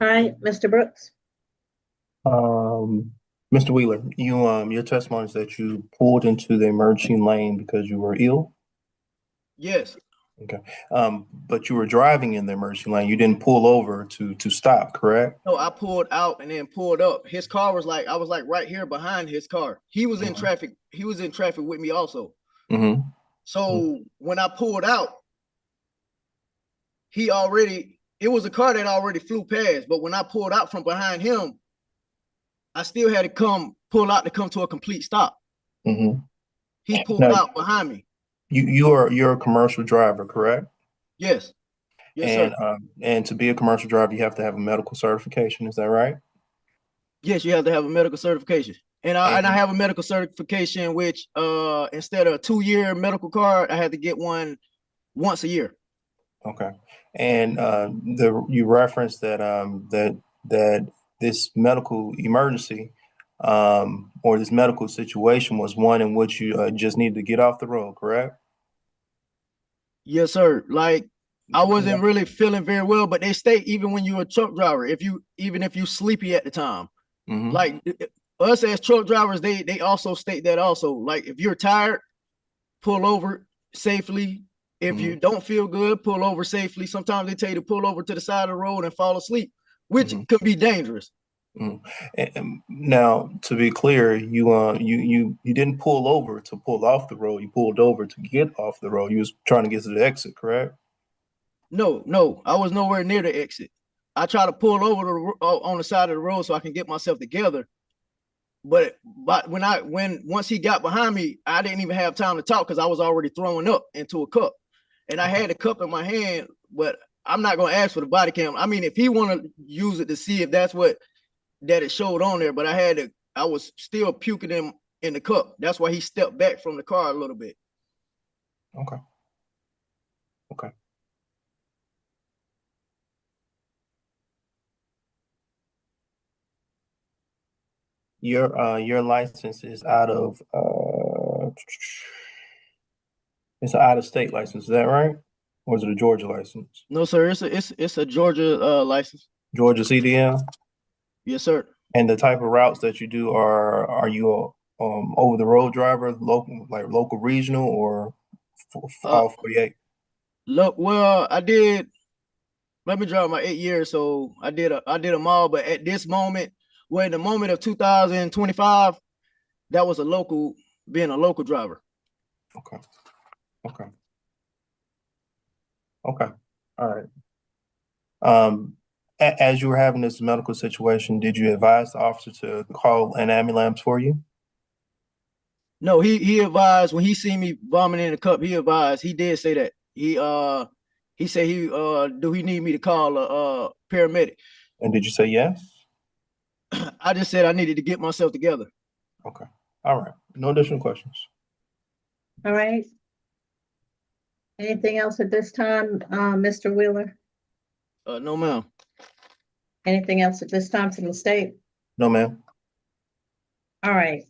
All right, Mr. Brooks. Mr. Wheeler, your testimony is that you pulled into the emergency lane because you were ill? Yes. Okay. But you were driving in the emergency lane. You didn't pull over to stop, correct? No, I pulled out and then pulled up. His car was I was right here behind his car. He was in traffic. He was in traffic with me also. Mm-hmm. So when I pulled out, it was a car that already flew past. But when I pulled out from behind him, I still had to pull out to come to a complete stop. Mm-hmm. He pulled out behind me. You're a commercial driver, correct? Yes. Yes, sir. And to be a commercial driver, you have to have a medical certification. Is that right? Yes, you have to have a medical certification. And I have a medical certification, which instead of a 2-year medical card, I had to get one once a year. Okay. And you referenced that that this medical emergency or this medical situation was one in which you just needed to get off the road, correct? Yes, sir. Like I wasn't really feeling very well, but they state even when you're a truck driver, even if you sleepy at the time, like us as truck drivers, they also state that also. Like if you're tired, pull over safely. If you don't feel good, pull over safely. Sometimes they tell you to pull over to the side of the road and fall asleep, which could be dangerous. And now, to be clear, you didn't pull over to pull off the road. You pulled over to get off the road. You was trying to get to the exit, correct? No, I was nowhere near the exit. I tried to pull over on the side of the road so I can get myself together. But once he got behind me, I didn't even have time to talk because I was already throwing up into a cup, and I had a cup in my hand, but I'm not gonna ask for the body cam. I mean, if he want to use it to see if that's what that it showed on there, but I was still puking him in the cup. That's why he stepped back from the car a little bit. Okay. Okay. Your license is out of it's an out of state license, is that right? Or is it a Georgia license? No, sir. It's a Georgia license. Georgia CDL? Yes, sir. And the type of routes that you do are you over the road driver, local regional, or all 48? Look, well, I did. Let me drive my 8 years, so I did them all. But at this moment, well, in the moment of 2025, that was being a local driver. Okay. Okay. Okay. All right. As you were having this medical situation, did you advise the officer to call an ambulance for you? No, he advised when he seen me vomiting in the cup. He advised. He did say that. He said do he need me to call a paramedic? And did you say yes? I just said I needed to get myself together. Okay. All right. No additional questions. All right. Anything else at this time, Mr. Wheeler? No, ma'am. Anything else at this time from the state? No, ma'am. All right.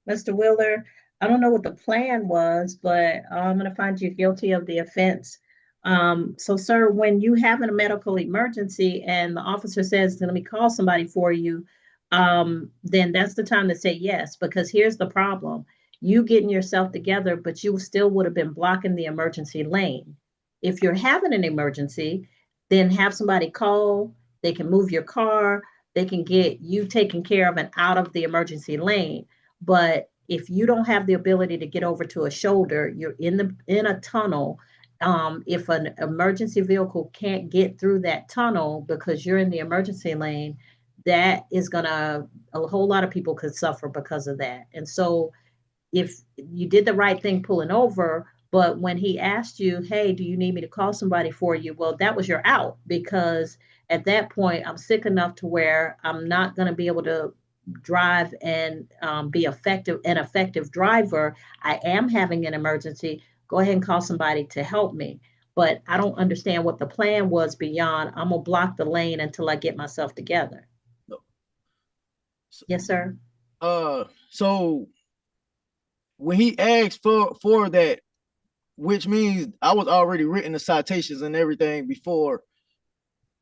Mr. Wheeler, I don't know what the plan was, but I'm going to find you guilty of the offense. So, sir, when you have a medical emergency and the officer says, let me call somebody for you, then that's the time to say yes, because here's the problem. You getting yourself together, but you still would have been blocking the emergency lane. If you're having an emergency, then have somebody call, they can move your car, they can get you taken care of and out of the emergency lane. But if you don't have the ability to get over to a shoulder, you're in a tunnel. If an emergency vehicle can't get through that tunnel because you're in the emergency lane, that is a whole lot of people could suffer because of that. And so if you did the right thing pulling over, but when he asked you, hey, do you need me to call somebody for you? Well, that was your out, because at that point, I'm sick enough to where I'm not going to be able to drive and be an effective driver. I am having an emergency. Go ahead and call somebody to help me. But I don't understand what the plan was beyond, I'm going to block the lane until I get myself together. No. Yes, sir. So when he asked for that, which means I was already written the citations and everything before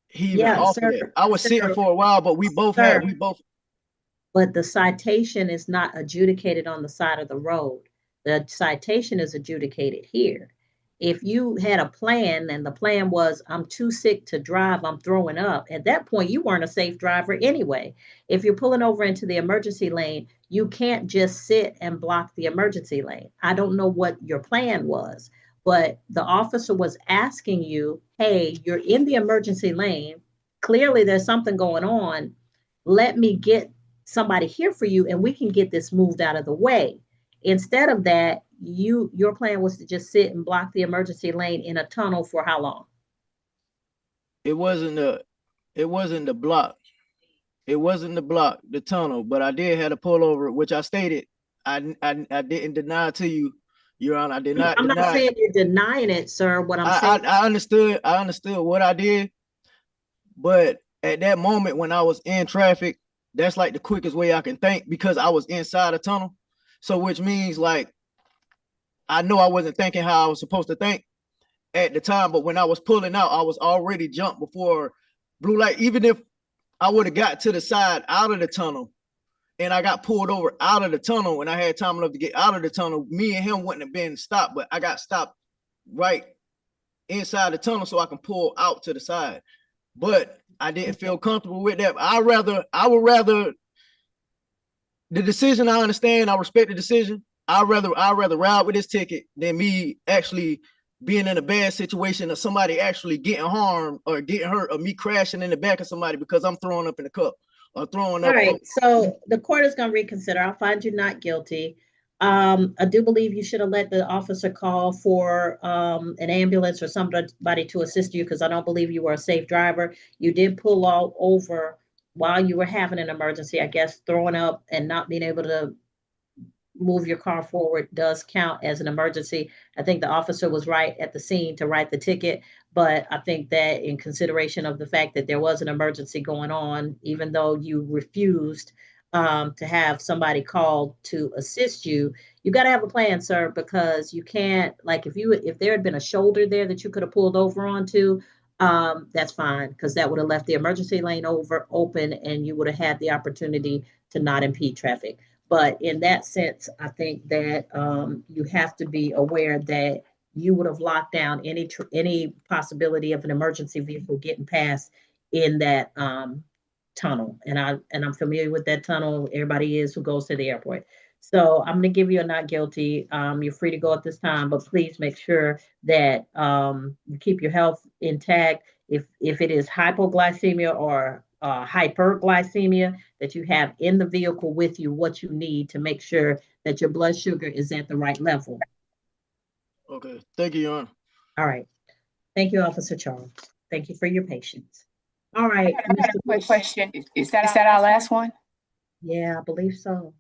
he even offered it. I was sitting for a while, but we both. But the citation is not adjudicated on the side of the road. The citation is adjudicated here. If you had a plan and the plan was, I'm too sick to drive, I'm throwing up, at that point, you weren't a safe driver anyway. If you're pulling over into the emergency lane, you can't just sit and block the emergency lane. I don't know what your plan was, but the officer was asking you, hey, you're in the emergency lane. Clearly, there's something going on. Let me get somebody here for you and we can get this moved out of the way. Instead of that, your plan was to just sit and block the emergency lane in a tunnel for how long? It wasn't the block. It wasn't the block, the tunnel, but I did have to pull over, which I stated. I didn't deny to you, Your Honor. I did not. I'm not saying you're denying it, sir. What I'm saying, I understood what I did, but at that moment when I was in traffic, that's like the quickest way I can think, because I was inside a tunnel. So which means, like, I know I wasn't thinking how I was supposed to think at the time, but when I was pulling out, I was already jumped before blue light. Even if I would have got to the side out of the tunnel and I got pulled over out of the tunnel and I had time enough to get out of the tunnel, me and him wouldn't have been stopped, but I got stopped right inside the tunnel so I can pull out to the side. But I didn't feel comfortable with that. I would rather the decision. I understand. I respect the decision. I'd rather ride with this ticket than me actually being in a bad situation or somebody actually getting harmed or getting hurt, or me crashing in the back of somebody because I'm throwing up in the cup or throwing up. All right. So the court is going to reconsider. I'll find you not guilty. I do believe you should have let the officer call for an ambulance or somebody to assist you because I don't believe you were a safe driver. You did pull all over while you were having an emergency. I guess throwing up and not being able to move your car forward does count as an emergency. I think the officer was right at the scene to write the ticket, but I think that in consideration of the fact that there was an emergency going on, even though you refused to have somebody called to assist you, you got to have a plan, sir, because you can't, like, if there had been a shoulder there that you could have pulled over onto, that's fine, because that would have left the emergency lane open and you would have had the opportunity to not impede traffic. But in that sense, I think that you have to be aware that you would have locked down any possibility of an emergency vehicle getting past in that tunnel. And I'm familiar with that tunnel. Everybody is who goes to the airport. So I'm going to give you a not guilty. You're free to go at this time, but please make sure that you keep your health intact. If it is hypoglycemia or hyperglycemia, that you have in the vehicle with you what you need to make sure that your blood sugar is at the right level. Okay, thank you, Your Honor. All right. Thank you, Officer Charles. Thank you for your patience. All right. I got a quick question. Is that our last one? Yeah, I believe so.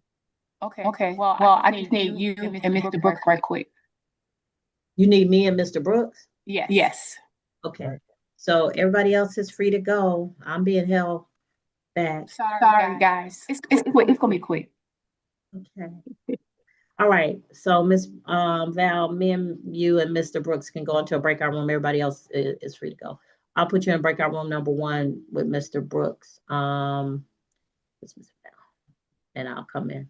Okay. Well, I just need you and Mr. Brooks right quick. You need me and Mr. Brooks? Yes. Yes. Okay. So everybody else is free to go. I'm being held back. Sorry, guys. It's quick. It's gonna be quick. Okay. All right. So Miss Val, me and you and Mr. Brooks can go into a breakout room. Everybody else is free to go. I'll put you in breakout room number 1 with Mr. Brooks. It's Miss Val, and I'll come in.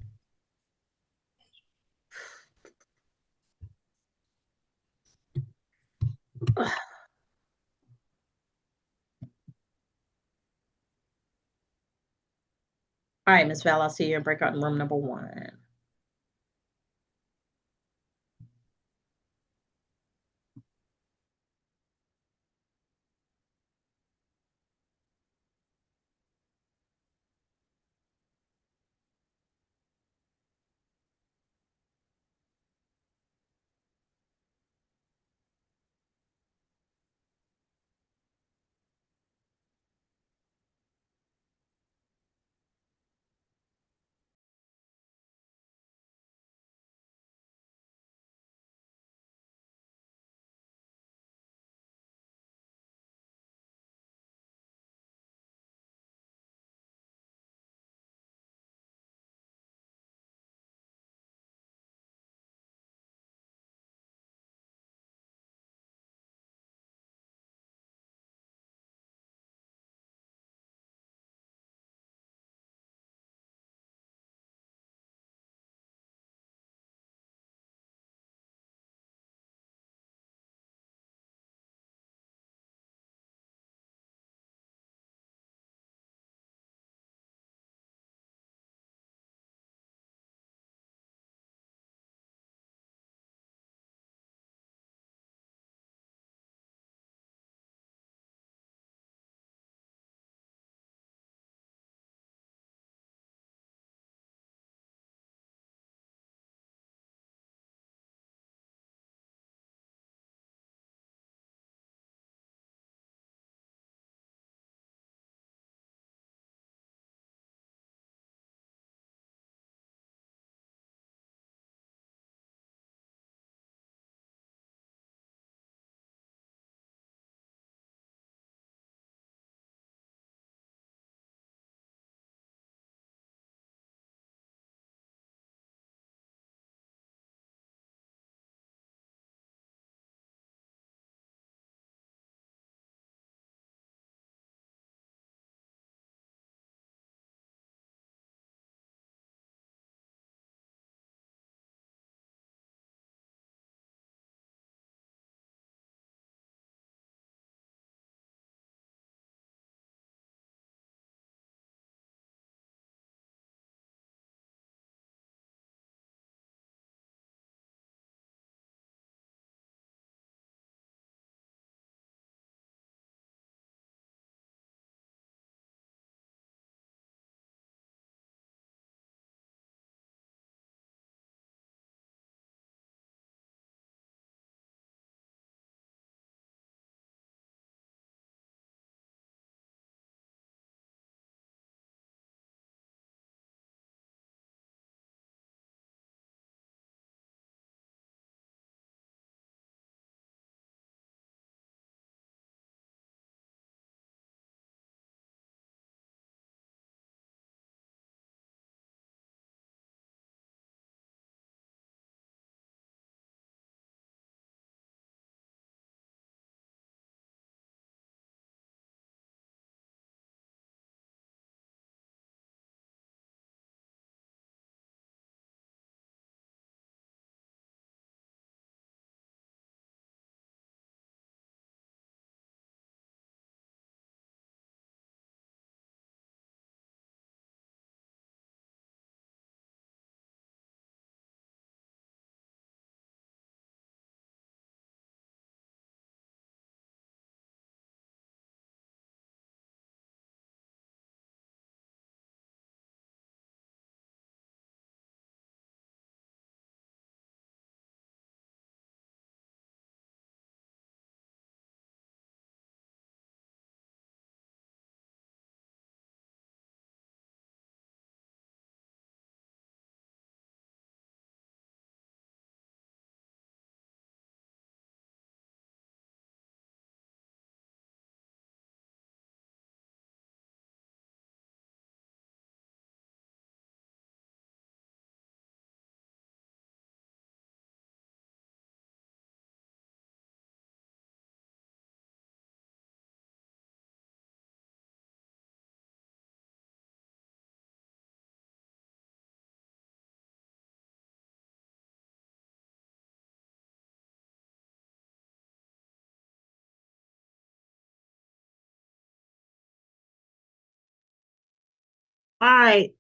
All right, Miss Val, I'll see you in breakout room number 1. All right,